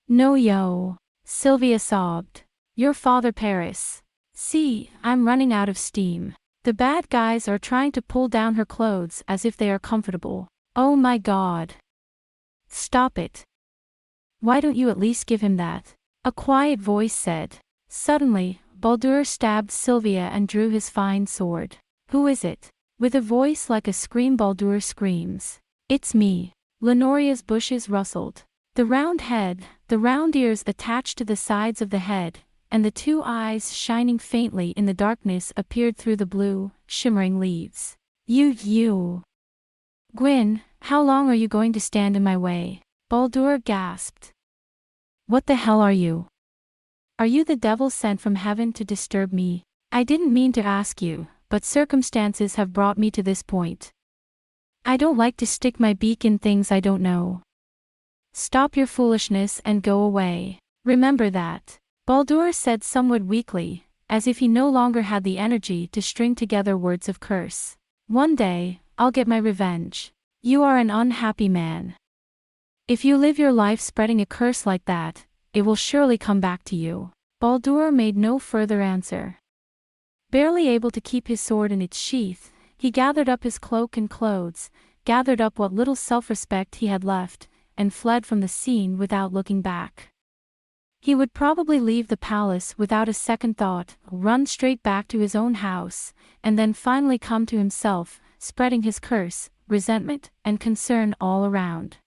Speaker 1: yo. Sylvia sobbed. Your father, Paris. See, I'm running out of steam. The bad guys are trying to pull down her clothes as if they are comfortable. Oh my God. Stop it. Why don't you at least give him that? A quiet voice said. Suddenly, Baldur stabbed Sylvia and drew his fine sword. Who is it? With a voice like a scream, Baldur screams. It's me. Lenoria's bushes rustled. The round head, the round ears attached to the sides of the head, and the two eyes shining faintly in the darkness appeared through the blue, shimmering leaves. You. Guin, how long are you going to stand in my way? Baldur gasped. What the hell are you? Are you the devil sent from heaven to disturb me? I didn't mean to ask you, but circumstances have brought me to this point. I don't like to stick my beak in things I don't know. Stop your foolishness and go away. Remember that. Baldur said somewhat weakly, as if he no longer had the energy to string together words of curse. One day, I'll get my revenge. You are an unhappy man. If you live your life spreading a curse like that, it will surely come back to you. Baldur made no further answer. Barely able to keep his sword in its sheath, he gathered up his cloak and clothes, gathered up what little self-respect he had left, and fled from the scene without looking back. He would probably leave the palace without a second thought, run straight back to his own house, and then finally come to himself, spreading his curse, resentment, and concern all around.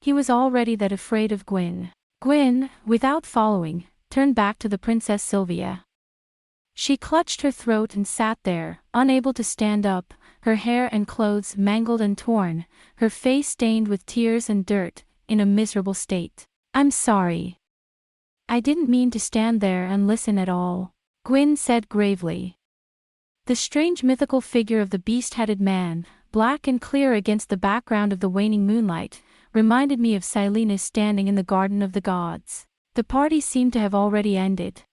Speaker 1: He was already that afraid of Guin. Guin, without following, turned back to the Princess Sylvia. She clutched her throat and sat there, unable to stand up, her hair and clothes mangled and torn, her face stained with tears and dirt, in a miserable state. I'm sorry. I didn't mean to stand there and listen at all, Guin said gravely. The strange mythical figure of the beast-headed man, black and clear against the background of the waning moonlight, reminded me of Silenus standing in the Garden of the Gods. The party seemed to have already ended.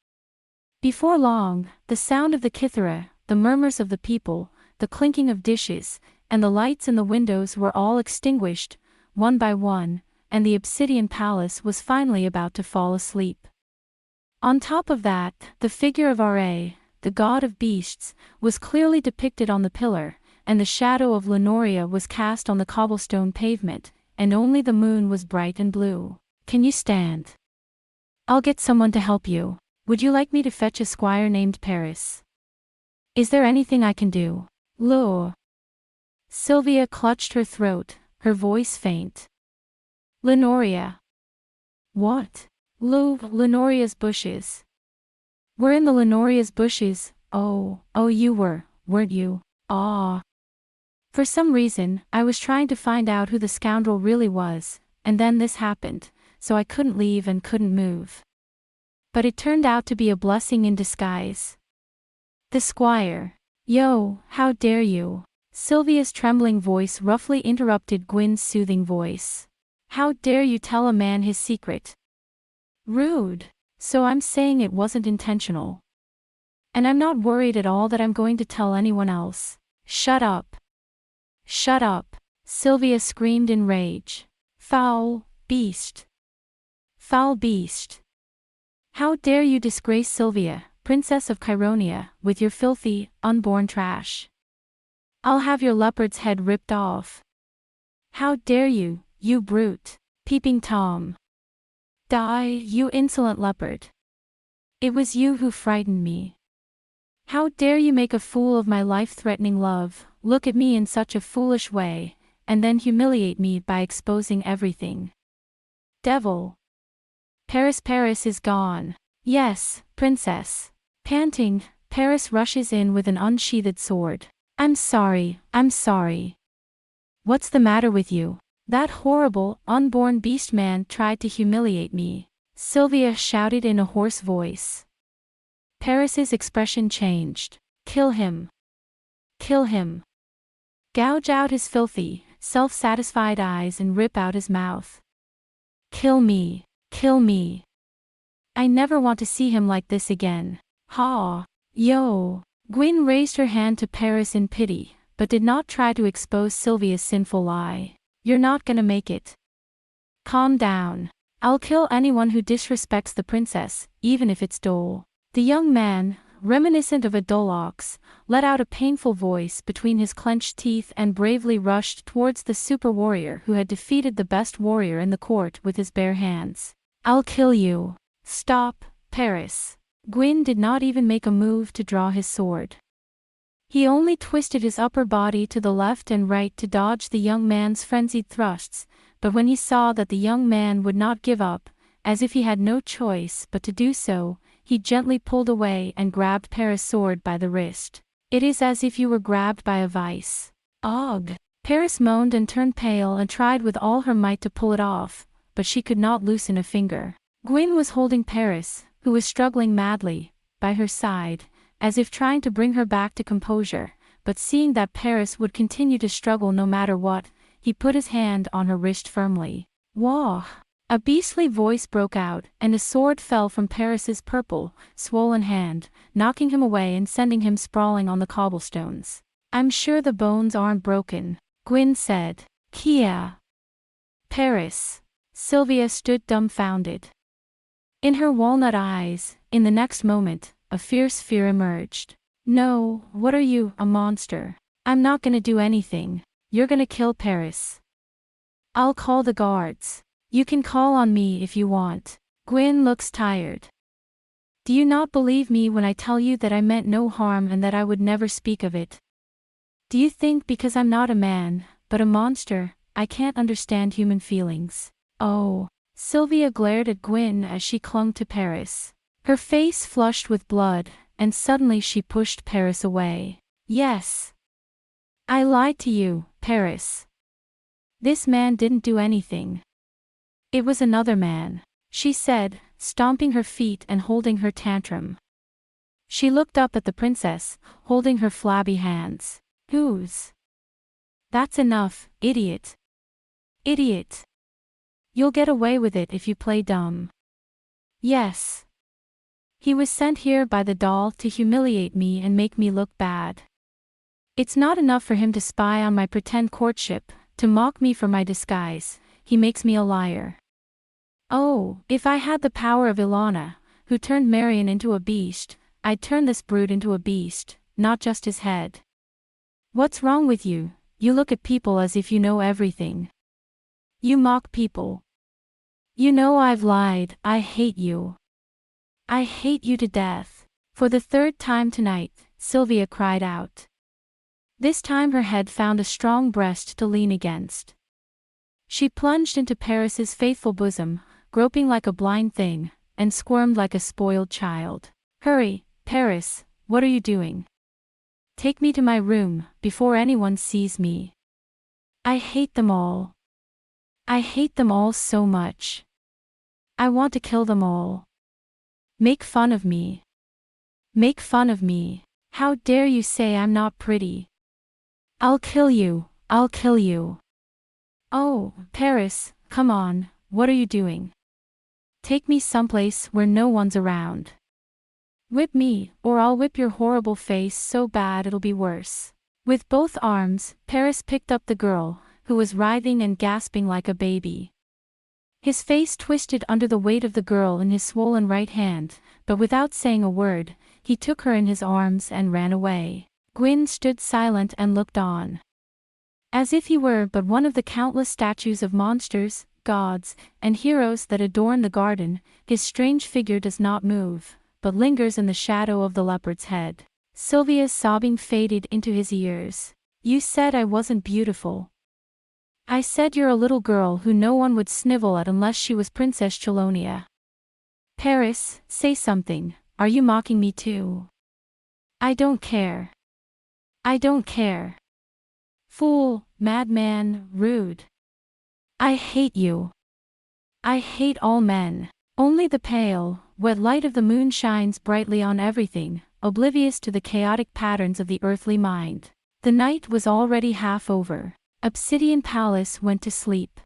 Speaker 1: Before long, the sound of the kithara, the murmurs of the people, the clinking of dishes, and the lights in the windows were all extinguished, one by one, and the obsidian palace was finally about to fall asleep. On top of that, the figure of Aurra, the god of beasts, was clearly depicted on the pillar, and the shadow of Lenoria was cast on the cobblestone pavement, and only the moon was bright and blue. Can you stand? I'll get someone to help you. Would you like me to fetch a squire named Paris? Is there anything I can do? Lure. Sylvia clutched her throat, her voice faint. Lenoria. What? Lenoria's bushes. We're in the Lenoria's bushes. Oh, you weren't you? Ah. For some reason, I was trying to find out who the scoundrel really was, and then this happened, so I couldn't leave and couldn't move. But it turned out to be a blessing in disguise. The squire. Yo, how dare you? Sylvia's trembling voice roughly interrupted Gwyn's soothing voice. How dare you tell a man his secret? Rude. So I'm saying it wasn't intentional. And I'm not worried at all that I'm going to tell anyone else. Shut up. Shut up. Sylvia screamed in rage. Foul beast. Foul beast. How dare you disgrace Sylvia, Princess of Chironia, with your filthy, unborn trash. I'll have your leopard's head ripped off. How dare you, you brute. Peeping Tom. Die, you insolent leopard. It was you who frightened me. How dare you make a fool of my life-threatening love, look at me in such a foolish way, and then humiliate me by exposing everything. Devil. Paris is gone. Yes, princess. Panting, Paris rushes in with an unsheathed sword. I'm sorry. What's the matter with you? That horrible, unborn beast man tried to humiliate me, Sylvia shouted in a hoarse voice. Paris's expression changed. Kill him. Kill him. Gouge out his filthy, self-satisfied eyes and rip out his mouth. Kill me. Kill me. I never want to see him like this again. Ha! Yo! Guin raised her hand to Paris in pity, but did not try to expose Sylvia's sinful lie. You're not gonna make it. Calm down. I'll kill anyone who disrespects the princess, even if it's Dole. The young man, reminiscent of a dull ox, let out a painful voice between his clenched teeth and bravely rushed towards the super warrior who had defeated the best warrior in the court with his bare hands. I'll kill you. Stop, Paris. Guin did not even make a move to draw his sword. He only twisted his upper body to the left and right to dodge the young man's frenzied thrusts, but when he saw that the young man would not give up, as if he had no choice but to do so, he gently pulled away and grabbed Paris' sword by the wrist. It is as if you were grabbed by a vice. Ugh! Paris moaned and turned pale and tried with all her might to pull it off, but she could not loosen a finger. Guin was holding Paris, who was struggling madly, by her side, as if trying to bring her back to composure, but seeing that Paris would continue to struggle no matter what, he put his hand on her wrist firmly. Wah! A beastly voice broke out, and a sword fell from Paris's purple, swollen hand, knocking him away and sending him sprawling on the cobblestones. I'm sure the bones aren't broken, Guin said. Kia! Paris. Sylvia stood dumbfounded. In her walnut eyes, in the next moment, a fierce fear emerged. No, what are you, a monster? I'm not gonna do anything. You're gonna kill Paris. I'll call the guards. You can call on me if you want. Guin looks tired. Do you not believe me when I tell you that I meant no harm and that I would never speak of it? Do you think because I'm not a man, but a monster, I can't understand human feelings? Oh. Sylvia glared at Guin as she clung to Paris. Her face flushed with blood, and suddenly she pushed Paris away. Yes. I lied to you, Paris. This man didn't do anything. It was another man, she said, stomping her feet and holding her tantrum. She looked up at the princess, holding her flabby hands. Whose? That's enough, idiot. Idiot. You'll get away with it if you play dumb. Yes. He was sent here by the doll to humiliate me and make me look bad. It's not enough for him to spy on my pretend courtship, to mock me for my disguise, he makes me a liar. Oh, if I had the power of Ilana, who turned Marion into a beast, I'd turn this brute into a beast, not just his head. What's wrong with you? You look at people as if you know everything. You mock people. You know I've lied. I hate you. I hate you to death. For the third time tonight, Sylvia cried out. This time her head found a strong breast to lean against. She plunged into Paris's faithful bosom, groping like a blind thing, and squirmed like a spoiled child. Hurry, Paris, what are you doing? Take me to my room, before anyone sees me. I hate them all. I hate them all so much. I want to kill them all. Make fun of me. Make fun of me. How dare you say I'm not pretty? I'll kill you, I'll kill you. Oh, Paris, come on, what are you doing? Take me someplace where no one's around. Whip me, or I'll whip your horrible face so bad it'll be worse. With both arms, Paris picked up the girl, who was writhing and gasping like a baby. His face twisted under the weight of the girl in his swollen right hand, but without saying a word, he took her in his arms and ran away. Guin stood silent and looked on. As if he were but one of the countless statues of monsters, gods, and heroes that adorn the garden, his strange figure does not move, but lingers in the shadow of the leopard's head. Sylvia's sobbing faded into his ears. You said I wasn't beautiful. I said you're a little girl who no one would snivel at unless she was Princess Chelonia. Paris, say something, are you mocking me too? I don't care. I don't care. Fool, madman, rude. I hate you. I hate all men. Only the pale, wet light of the moon shines brightly on everything, oblivious to the chaotic patterns of the earthly mind. The night was already half over. Obsidian Palace went to sleep.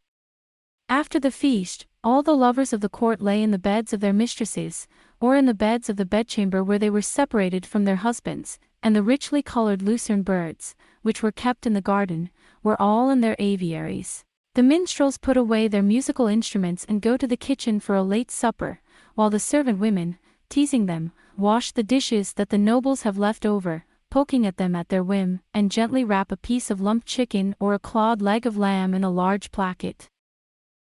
Speaker 1: After the feast, all the lovers of the court lay in the beds of their mistresses, or in the beds of the bedchamber where they were separated from their husbands, and the richly colored lucerne birds, which were kept in the garden, were all in their aviaries. The minstrels put away their musical instruments and go to the kitchen for a late supper, while the servant women, teasing them, wash the dishes that the nobles have left over, poking at them at their whim, and gently wrap a piece of lumped chicken or a clawed leg of lamb in a large placket.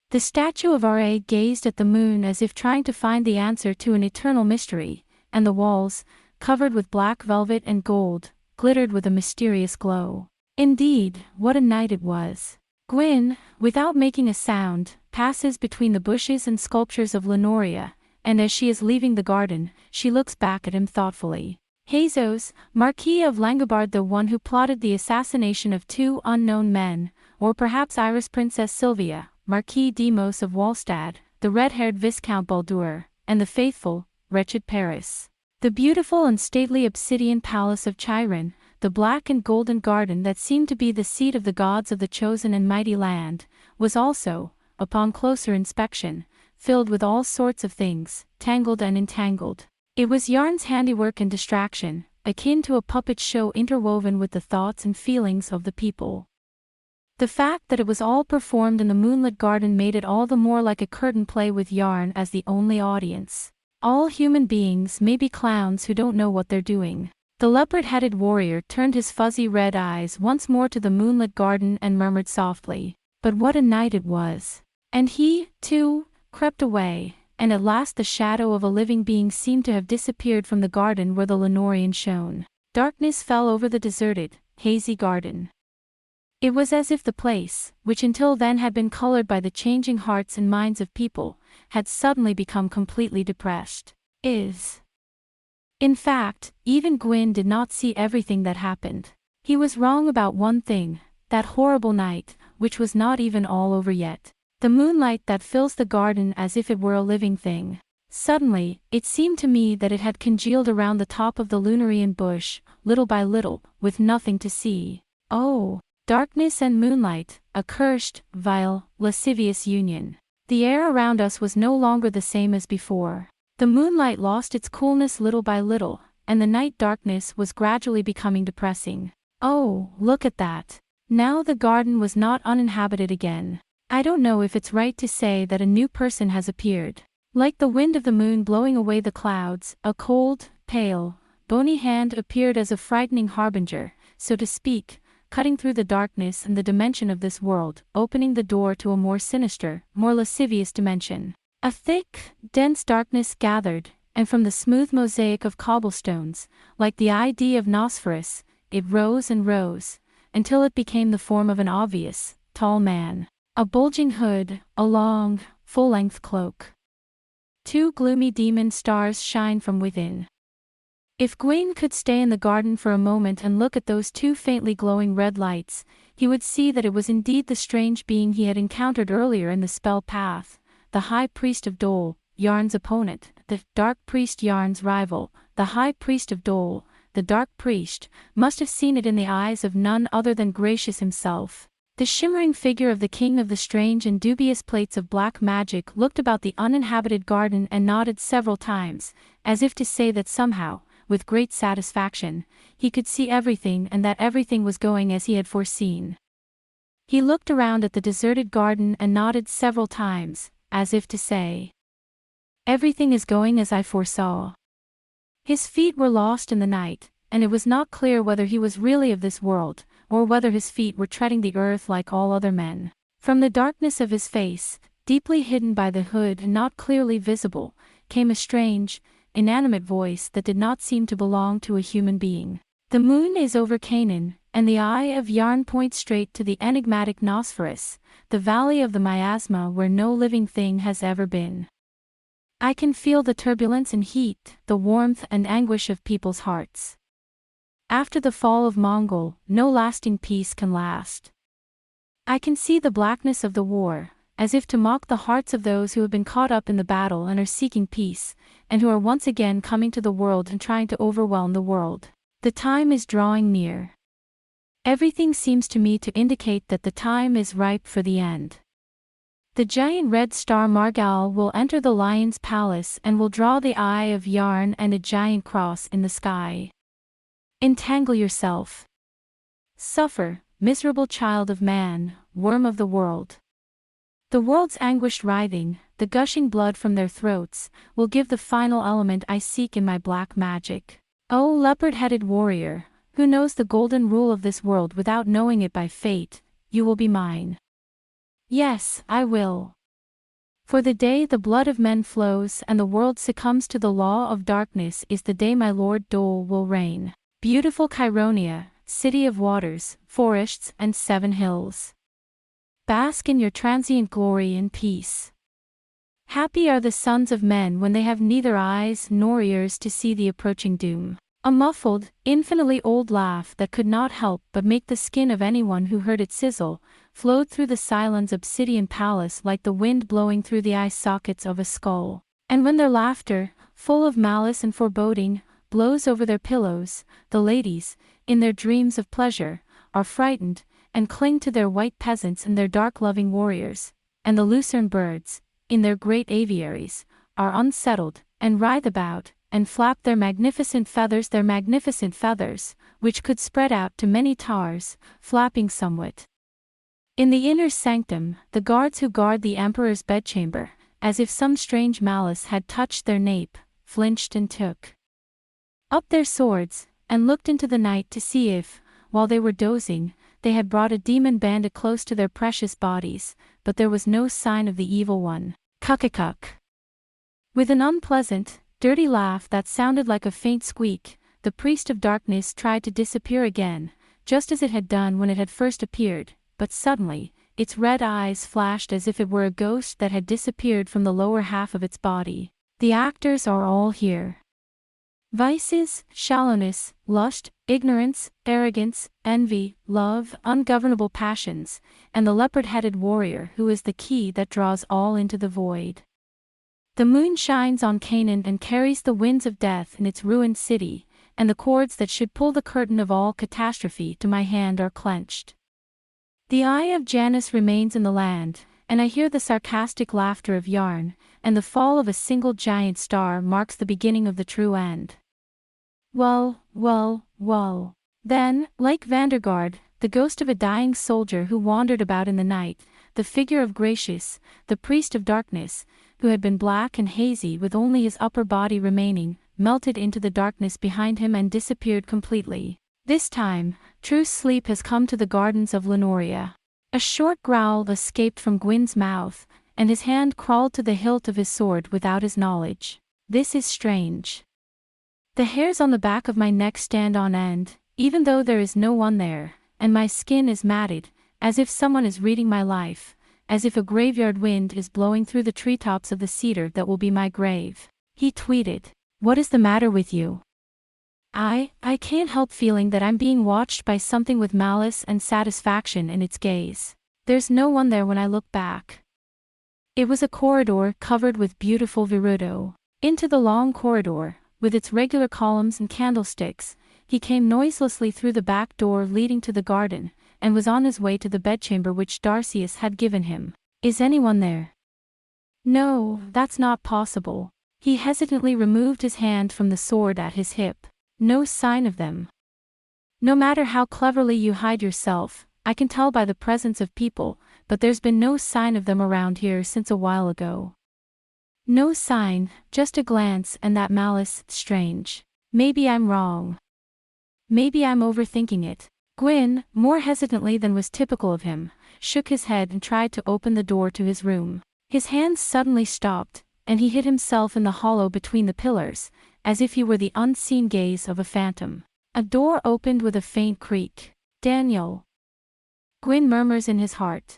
Speaker 1: The statue of Aurra gazed at the moon as if trying to find the answer to an eternal mystery, and the walls, covered with black velvet and gold, glittered with a mysterious glow. Indeed, what a night it was. Guin, without making a sound, passes between the bushes and sculptures of Lenoria, and as she is leaving the garden, she looks back at him thoughtfully. Jesus, Marquis of Langobard, the one who plotted the assassination of two unknown men, or perhaps Iris Princess Sylvia, Marquis Demos of Walstad, the red-haired Viscount Baldur, and the faithful, wretched Paris. The beautiful and stately obsidian palace of Chiron, the black and golden garden that seemed to be the seat of the gods of the chosen and mighty land, was also, upon closer inspection, filled with all sorts of things, tangled and entangled. It was Yarn's handiwork and distraction, akin to a puppet show interwoven with the thoughts and feelings of the people. The fact that it was all performed in the moonlit garden made it all the more like a curtain play with Yarn as the only audience. All human beings may be clowns who don't know what they're doing. The leopard-headed warrior turned his fuzzy red eyes once more to the moonlit garden and murmured softly, "But what a night it was." And he, too, crept away, and at last the shadow of a living being seemed to have disappeared from the garden where the Lenorian shone. Darkness fell over the deserted, hazy garden. It was as if the place, which until then had been colored by the changing hearts and minds of people, had suddenly become completely depressed. In fact, even Guin did not see everything that happened. He was wrong about one thing, that horrible night, which was not even all over yet. The moonlight that fills the garden as if it were a living thing. Suddenly, it seemed to me that it had congealed around the top of the Lunarian bush, little by little, with nothing to see. Oh, darkness and moonlight, a cursed, vile, lascivious union. The air around us was no longer the same as before. The moonlight lost its coolness little by little, and the night darkness was gradually becoming depressing. Oh, look at that. Now the garden was not uninhabited again. I don't know if it's right to say that a new person has appeared. Like the wind of the moon blowing away the clouds, a cold, pale, bony hand appeared as a frightening harbinger, so to speak, cutting through the darkness and the dimension of this world, opening the door to a more sinister, more lascivious dimension. A thick, dense darkness gathered, and from the smooth mosaic of cobblestones, like the idea of Nosferus, it rose and rose, until it became the form of an obvious, tall man. A bulging hood, a long, full-length cloak. Two gloomy demon stars shine from within. If Guin could stay in the garden for a moment and look at those two faintly glowing red lights, he would see that it was indeed the strange being he had encountered earlier in the spell path, the High Priest of Dole, Yarn's opponent, the Dark Priest Yarn's rival. The High Priest of Dole, the Dark Priest, must have seen it in the eyes of none other than Gracious himself. The shimmering figure of the king of the strange and dubious plates of black magic looked about the uninhabited garden and nodded several times, as if to say that somehow, with great satisfaction, he could see everything and that everything was going as he had foreseen. He looked around at the deserted garden and nodded several times, as if to say, "Everything is going as I foresaw." His feet were lost in the night, and it was not clear whether he was really of this world, or whether his feet were treading the earth like all other men. From the darkness of his face, deeply hidden by the hood and not clearly visible, came a strange, inanimate voice that did not seem to belong to a human being. "The moon is over Canaan, and the eye of Yarn points straight to the enigmatic Nosferus, the valley of the miasma where no living thing has ever been. I can feel the turbulence and heat, the warmth and anguish of people's hearts. After the fall of Mongol, no lasting peace can last. I can see the blackness of the war, as if to mock the hearts of those who have been caught up in the battle and are seeking peace, and who are once again coming to the world and trying to overwhelm the world. The time is drawing near. Everything seems to me to indicate that the time is ripe for the end. The giant red star Margal will enter the lion's palace and will draw the eye of Yarn and a giant cross in the sky. Entangle yourself. Suffer, miserable child of man, worm of the world. The world's anguished writhing, the gushing blood from their throats, will give the final element I seek in my black magic. O leopard-headed warrior, who knows the golden rule of this world without knowing it by fate, you will be mine. Yes, I will. For the day the blood of men flows and the world succumbs to the law of darkness is the day my lord Dole will reign. Beautiful Chironia, city of waters, forests and 7 hills. Bask in your transient glory and peace. Happy are the sons of men when they have neither eyes nor ears to see the approaching doom. A muffled, infinitely old laugh that could not help but make the skin of anyone who heard it sizzle, flowed through the Cylon's obsidian palace like the wind blowing through the eye sockets of a skull. And when their laughter, full of malice and foreboding, blows over their pillows, the ladies, in their dreams of pleasure, are frightened, and cling to their white peasants and their dark loving warriors, and the lucerne birds, in their great aviaries, are unsettled, and writhe about, and flap their magnificent feathers, which could spread out to many tars, flapping somewhat. In the inner sanctum, the guards who guard the emperor's bedchamber, as if some strange malice had touched their nape, flinched and took up their swords, and looked into the night to see if, while they were dozing, they had brought a demon bandit close to their precious bodies, but there was no sign of the evil one. Cuck-a-cuck. With an unpleasant, dirty laugh that sounded like a faint squeak, the priest of darkness tried to disappear again, just as it had done when it had first appeared, but suddenly, its red eyes flashed as if it were a ghost that had disappeared from the lower half of its body. The actors are all here. Vices, shallowness, lust, ignorance, arrogance, envy, love, ungovernable passions, and the leopard-headed warrior who is the key that draws all into the void. The moon shines on Canaan and carries the winds of death in its ruined city, and the cords that should pull the curtain of all catastrophe to my hand are clenched. The eye of Janus remains in the land, and I hear the sarcastic laughter of Yarn, and the fall of a single giant star marks the beginning of the true end. Well. Then, like Vandergaard, the ghost of a dying soldier who wandered about in the night, the figure of Gracious, the priest of darkness, who had been black and hazy with only his upper body remaining, melted into the darkness behind him and disappeared completely. This time, true sleep has come to the gardens of Lenoria. A short growl escaped from Gwyn's mouth, and his hand crawled to the hilt of his sword without his knowledge. This is strange. The hairs on the back of my neck stand on end, even though there is no one there, and my skin is matted, as if someone is reading my life, as if a graveyard wind is blowing through the treetops of the cedar that will be my grave. He tweeted, "What is the matter with you?" I can't help feeling that I'm being watched by something with malice and satisfaction in its gaze. There's no one there when I look back. It was a corridor covered with beautiful virudo. Into the long corridor, with its regular columns and candlesticks, he came noiselessly through the back door leading to the garden, and was on his way to the bedchamber which Darcius had given him. Is anyone there? No, that's not possible. He hesitantly removed his hand from the sword at his hip. No sign of them. No matter how cleverly you hide yourself, I can tell by the presence of people, but there's been no sign of them around here since a while ago. No sign, just a glance and that malice. Strange. Maybe I'm wrong. Maybe I'm overthinking it. Guin, more hesitantly than was typical of him, shook his head and tried to open the door to his room. His hands suddenly stopped, and he hid himself in the hollow between the pillars, as if he were the unseen gaze of a phantom. A door opened with a faint creak. Daniel. Guin murmurs in his heart.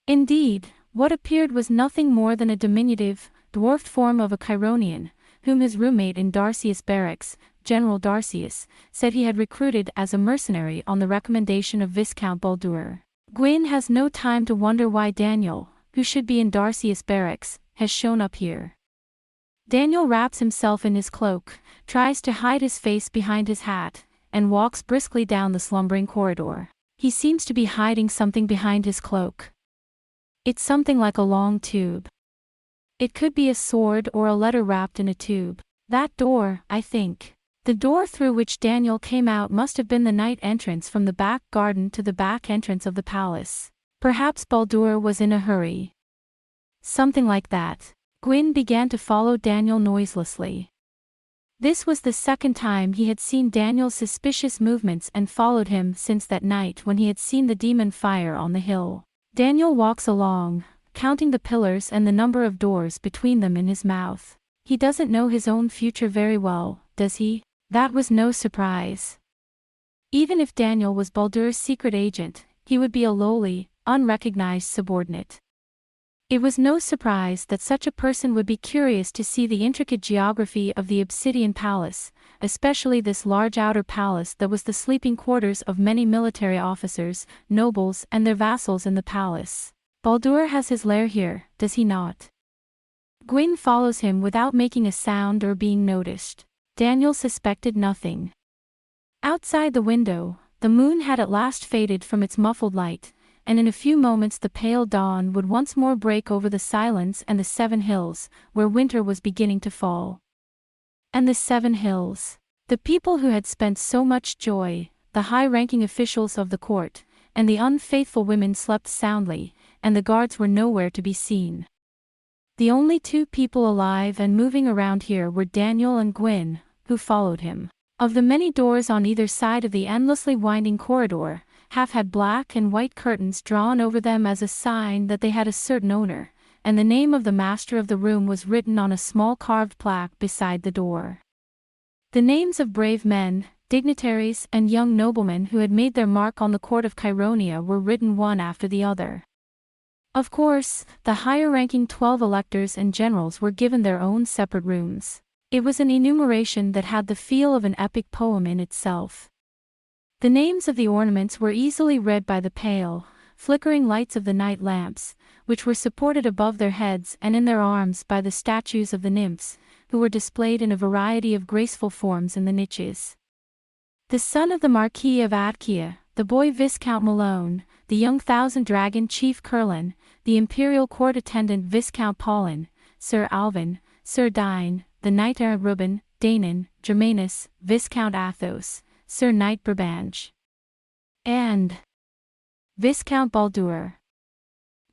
Speaker 1: Indeed, what appeared was nothing more than a diminutive, dwarfed form of a Chironian, whom his roommate in Darcius' barracks, General Darcius, said he had recruited as a mercenary on the recommendation of Viscount Baldur. Guin has no time to wonder why Daniel, who should be in Darcius' barracks, has shown up here. Daniel wraps himself in his cloak, tries to hide his face behind his hat, and walks briskly down the slumbering corridor. He seems to be hiding something behind his cloak. It's something like a long tube. It could be a sword or a letter wrapped in a tube. That door, I think. The door through which Daniel came out must have been the night entrance from the back garden to the back entrance of the palace. Perhaps Baldur was in a hurry. Something like that. Guin began to follow Daniel noiselessly. This was the second time he had seen Daniel's suspicious movements and followed him since that night when he had seen the demon fire on the hill. Daniel walks along, counting the pillars and the number of doors between them in his mouth. He doesn't know his own future very well, does he? That was no surprise. Even if Daniel was Baldur's secret agent, he would be a lowly, unrecognized subordinate. It was no surprise that such a person would be curious to see the intricate geography of the Obsidian Palace, especially this large outer palace that was the sleeping quarters of many military officers, nobles and their vassals in the palace. Baldur has his lair here, does he not? Guin follows him without making a sound or being noticed. Daniel suspected nothing. Outside the window, the moon had at last faded from its muffled light, and in a few moments the pale dawn would once more break over the Cylons and the 7 hills, where winter was beginning to fall. And the 7 hills. The people who had spent so much joy, the high-ranking officials of the court, and the unfaithful women slept soundly, and the guards were nowhere to be seen. The only 2 people alive and moving around here were Daniel and Guin, who followed him. Of the many doors on either side of the endlessly winding corridor, half had black and white curtains drawn over them as a sign that they had a certain owner, and the name of the master of the room was written on a small carved plaque beside the door. The names of brave men, dignitaries and young noblemen who had made their mark on the court of Chironia were written one after the other. Of course, the higher-ranking 12 electors and generals were given their own separate rooms. It was an enumeration that had the feel of an epic poem in itself. The names of the ornaments were easily read by the pale, flickering lights of the night lamps, which were supported above their heads and in their arms by the statues of the nymphs, who were displayed in a variety of graceful forms in the niches. The son of the Marquis of Atkia, the boy Viscount Malone, the young Thousand-Dragon Chief Curlin, the imperial court attendant Viscount Paulin, Sir Alvin, Sir Dine, the knight Reuben, Danon, Germanus, Viscount Athos, Sir Knight Burbange, and Viscount Baldur.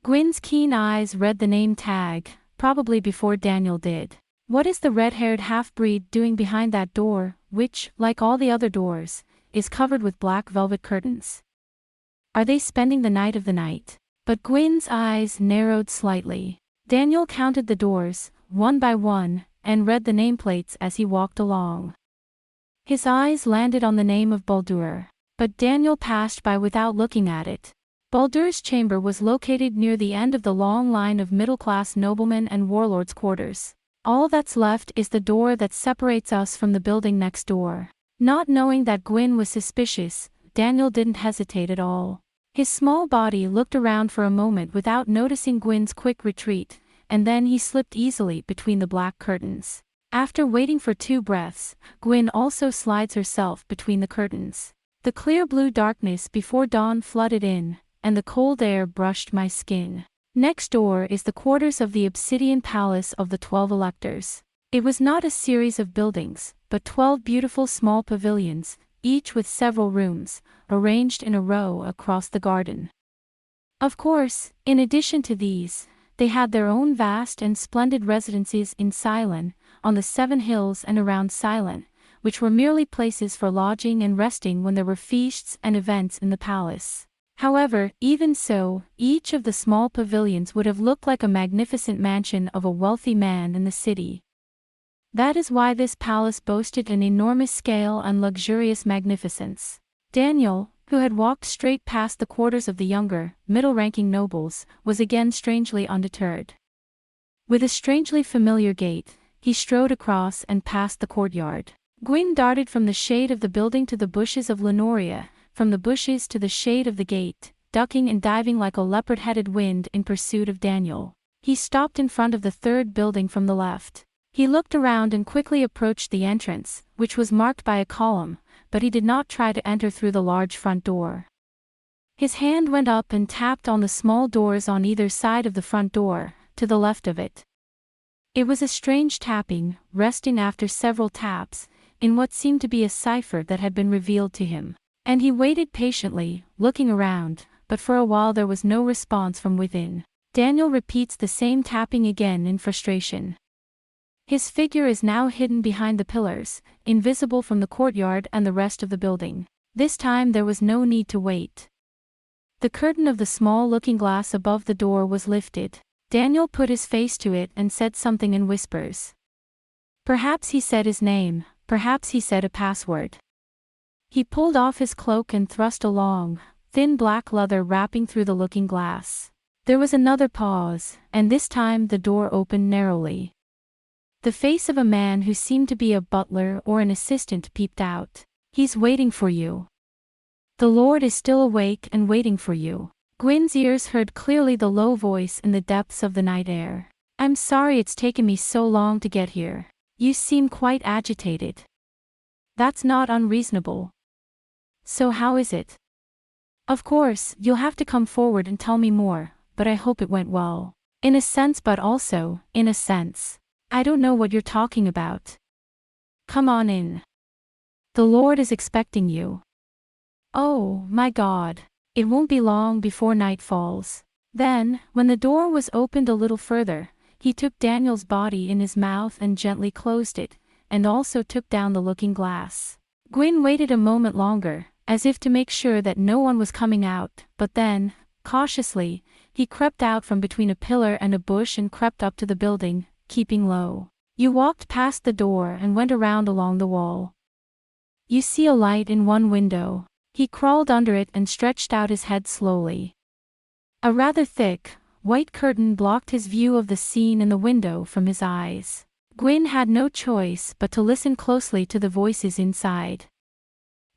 Speaker 1: Gwyn's keen eyes read the name tag, probably before Daniel did. What is the red-haired half-breed doing behind that door, which, like all the other doors, is covered with black velvet curtains? Are they spending the night of the night? But Gwyn's eyes narrowed slightly. Daniel counted the doors, one by one, and read the nameplates as he walked along. His eyes landed on the name of Baldur, but Daniel passed by without looking at it. Baldur's chamber was located near the end of the long line of middle-class noblemen and warlords' quarters. All that's left is the door that separates us from the building next door. Not knowing that Guin was suspicious, Daniel didn't hesitate at all. His small body looked around for a moment without noticing Gwyn's quick retreat, and then he slipped easily between the black curtains. After waiting for 2 breaths, Guin also slides herself between the curtains. The clear blue darkness before dawn flooded in, and the cold air brushed my skin. Next door is the quarters of the obsidian palace of the 12 electors. It was not a series of buildings, but 12 beautiful small pavilions, each with several rooms, arranged in a row across the garden. Of course, in addition to these, they had their own vast and splendid residences in Cylon, on the 7 hills and around Cylon, which were merely places for lodging and resting when there were feasts and events in the palace. However, even so, each of the small pavilions would have looked like a magnificent mansion of a wealthy man in the city. That is why this palace boasted an enormous scale and luxurious magnificence. Daniel, who had walked straight past the quarters of the younger, middle-ranking nobles, was again strangely undeterred. With a strangely familiar gait, he strode across and past the courtyard. Guin darted from the shade of the building to the bushes of Lenoria, from the bushes to the shade of the gate, ducking and diving like a leopard-headed wind in pursuit of Daniel. He stopped in front of the 3rd building from the left. He looked around and quickly approached the entrance, which was marked by a column, but he did not try to enter through the large front door. His hand went up and tapped on the small doors on either side of the front door, to the left of it. It was a strange tapping, resting after several taps, in what seemed to be a cipher that had been revealed to him. And he waited patiently, looking around, but for a while there was no response from within. Daniel repeats the same tapping again in frustration. His figure is now hidden behind the pillars, invisible from the courtyard and the rest of the building. This time there was no need to wait. The curtain of the small looking-glass above the door was lifted. Daniel put his face to it and said something in whispers. Perhaps he said his name, perhaps he said a password. He pulled off his cloak and thrust a long, thin black leather wrapping through the looking-glass. There was another pause, and this time the door opened narrowly. The face of a man who seemed to be a butler or an assistant peeped out. He's waiting for you. The Lord is still awake and waiting for you. Guin's ears heard clearly the low voice in the depths of the night air. I'm sorry it's taken me so long to get here. You seem quite agitated. That's not unreasonable. So how is it? Of course, you'll have to come forward and tell me more, but I hope it went well. In a sense, but also, in a sense. I don't know what you're talking about. Come on in. The Lord is expecting you. Oh, my God. It won't be long before night falls. Then, when the door was opened a little further, he took Daniel's body in his mouth and gently closed it, and also took down the looking-glass. Guin waited a moment longer, as if to make sure that no one was coming out, but then, cautiously, he crept out from between a pillar and a bush and crept up to the building, keeping low. You walked past the door and went around along the wall. You see a light in one window. He crawled under it and stretched out his head slowly. A rather thick, white curtain blocked his view of the scene in the window from his eyes. Guin had no choice but to listen closely to the voices inside.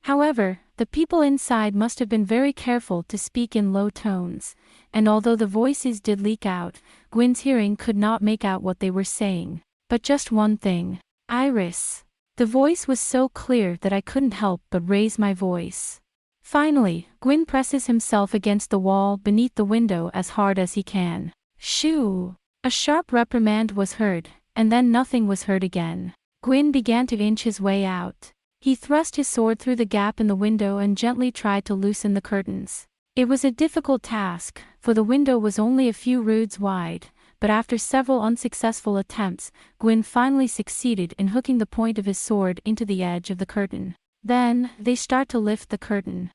Speaker 1: However, the people inside must have been very careful to speak in low tones, and although the voices did leak out, Guin's hearing could not make out what they were saying. But just one thing. Iris. The voice was so clear that I couldn't help but raise my voice. Finally, Guin presses himself against the wall beneath the window as hard as he can. Shoo! A sharp reprimand was heard, and then nothing was heard again. Guin began to inch his way out. He thrust his sword through the gap in the window and gently tried to loosen the curtains. It was a difficult task, for the window was only a few roods wide, but after several unsuccessful attempts, Guin finally succeeded in hooking the point of his sword into the edge of the curtain. Then, they start to lift the curtain.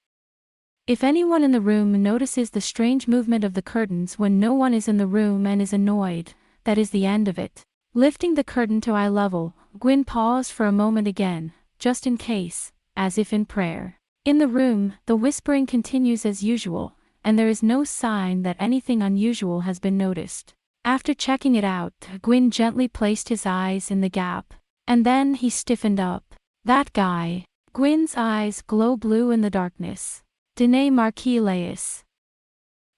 Speaker 1: If anyone in the room notices the strange movement of the curtains when no one is in the room and is annoyed, that is the end of it. Lifting the curtain to eye level, Guin paused for a moment again, just in case, as if in prayer. In the room, the whispering continues as usual, and there is no sign that anything unusual has been noticed. After checking it out, Guin gently placed his eyes in the gap. And then he stiffened up. That guy. Gwyn's eyes glow blue in the darkness. Dene Marquileus.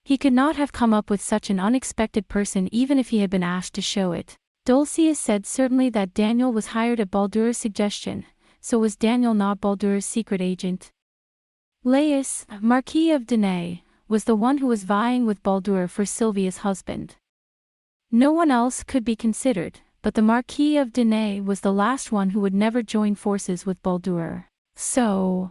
Speaker 1: He could not have come up with such an unexpected person even if he had been asked to show it. Dulcius said certainly that Daniel was hired at Baldur's suggestion, so was Daniel not Baldur's secret agent? Laius, Marquis of Denay, was the one who was vying with Baldur for Sylvia's husband. No one else could be considered, but the Marquis of Denay was the last one who would never join forces with Baldur. So,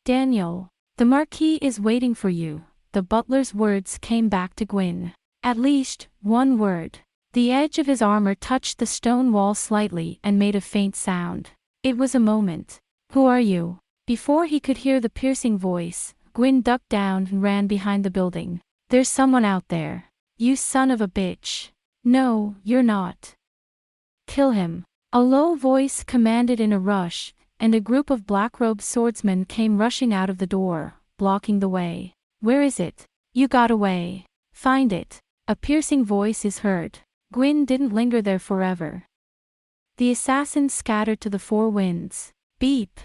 Speaker 1: Daniel, the Marquis is waiting for you. The butler's words came back to Guin. At least, one word. The edge of his armor touched the stone wall slightly and made a faint sound. It was a moment. Who are you? Before he could hear the piercing voice, Guin ducked down and ran behind the building. There's someone out there. You son of a bitch. No, you're not. Kill him. A low voice commanded in a rush, and a group of black-robed swordsmen came rushing out of the door, blocking the way. Where is it? You got away. Find it. A piercing voice is heard. Guin didn't linger there forever. The assassins scattered to the four winds. Beep.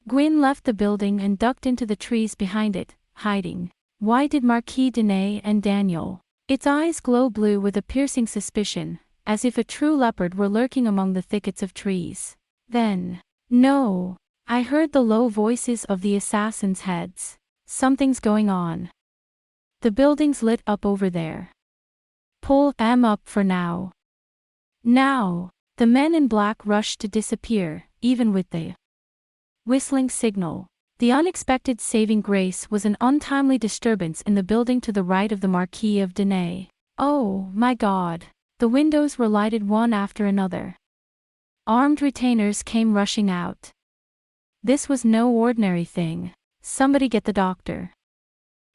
Speaker 1: Guin left the building and ducked into the trees behind it, hiding. Why did Marquis Denay and Daniel? Its eyes glow blue with a piercing suspicion, as if a true leopard were lurking among the thickets of trees. Then, no. I heard the low voices of the assassins' heads. Something's going on. The building's lit up over there. Pull them up for now. Now. The men in black rushed to disappear, even with the whistling signal. The unexpected saving grace was an untimely disturbance in the building to the right of the Marquis of Denay. Oh, my God. The windows were lighted one after another. Armed retainers came rushing out. This was no ordinary thing. Somebody get the doctor.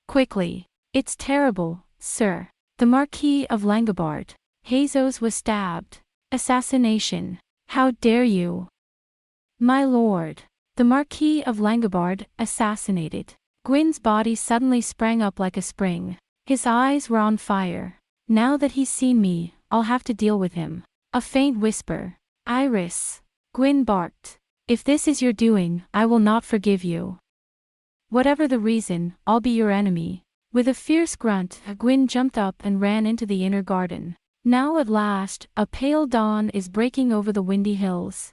Speaker 1: Quickly. It's terrible, sir. The Marquis of Langobard. Jesus was stabbed. Assassination. How dare you? My lord. The Marquis of Langobard, assassinated. Guin's body suddenly sprang up like a spring. His eyes were on fire. Now that he's seen me, I'll have to deal with him. A faint whisper. Iris. Guin barked. If this is your doing, I will not forgive you. Whatever the reason, I'll be your enemy. With a fierce grunt, Guin jumped up and ran into the inner garden. Now at last, a pale dawn is breaking over the windy hills.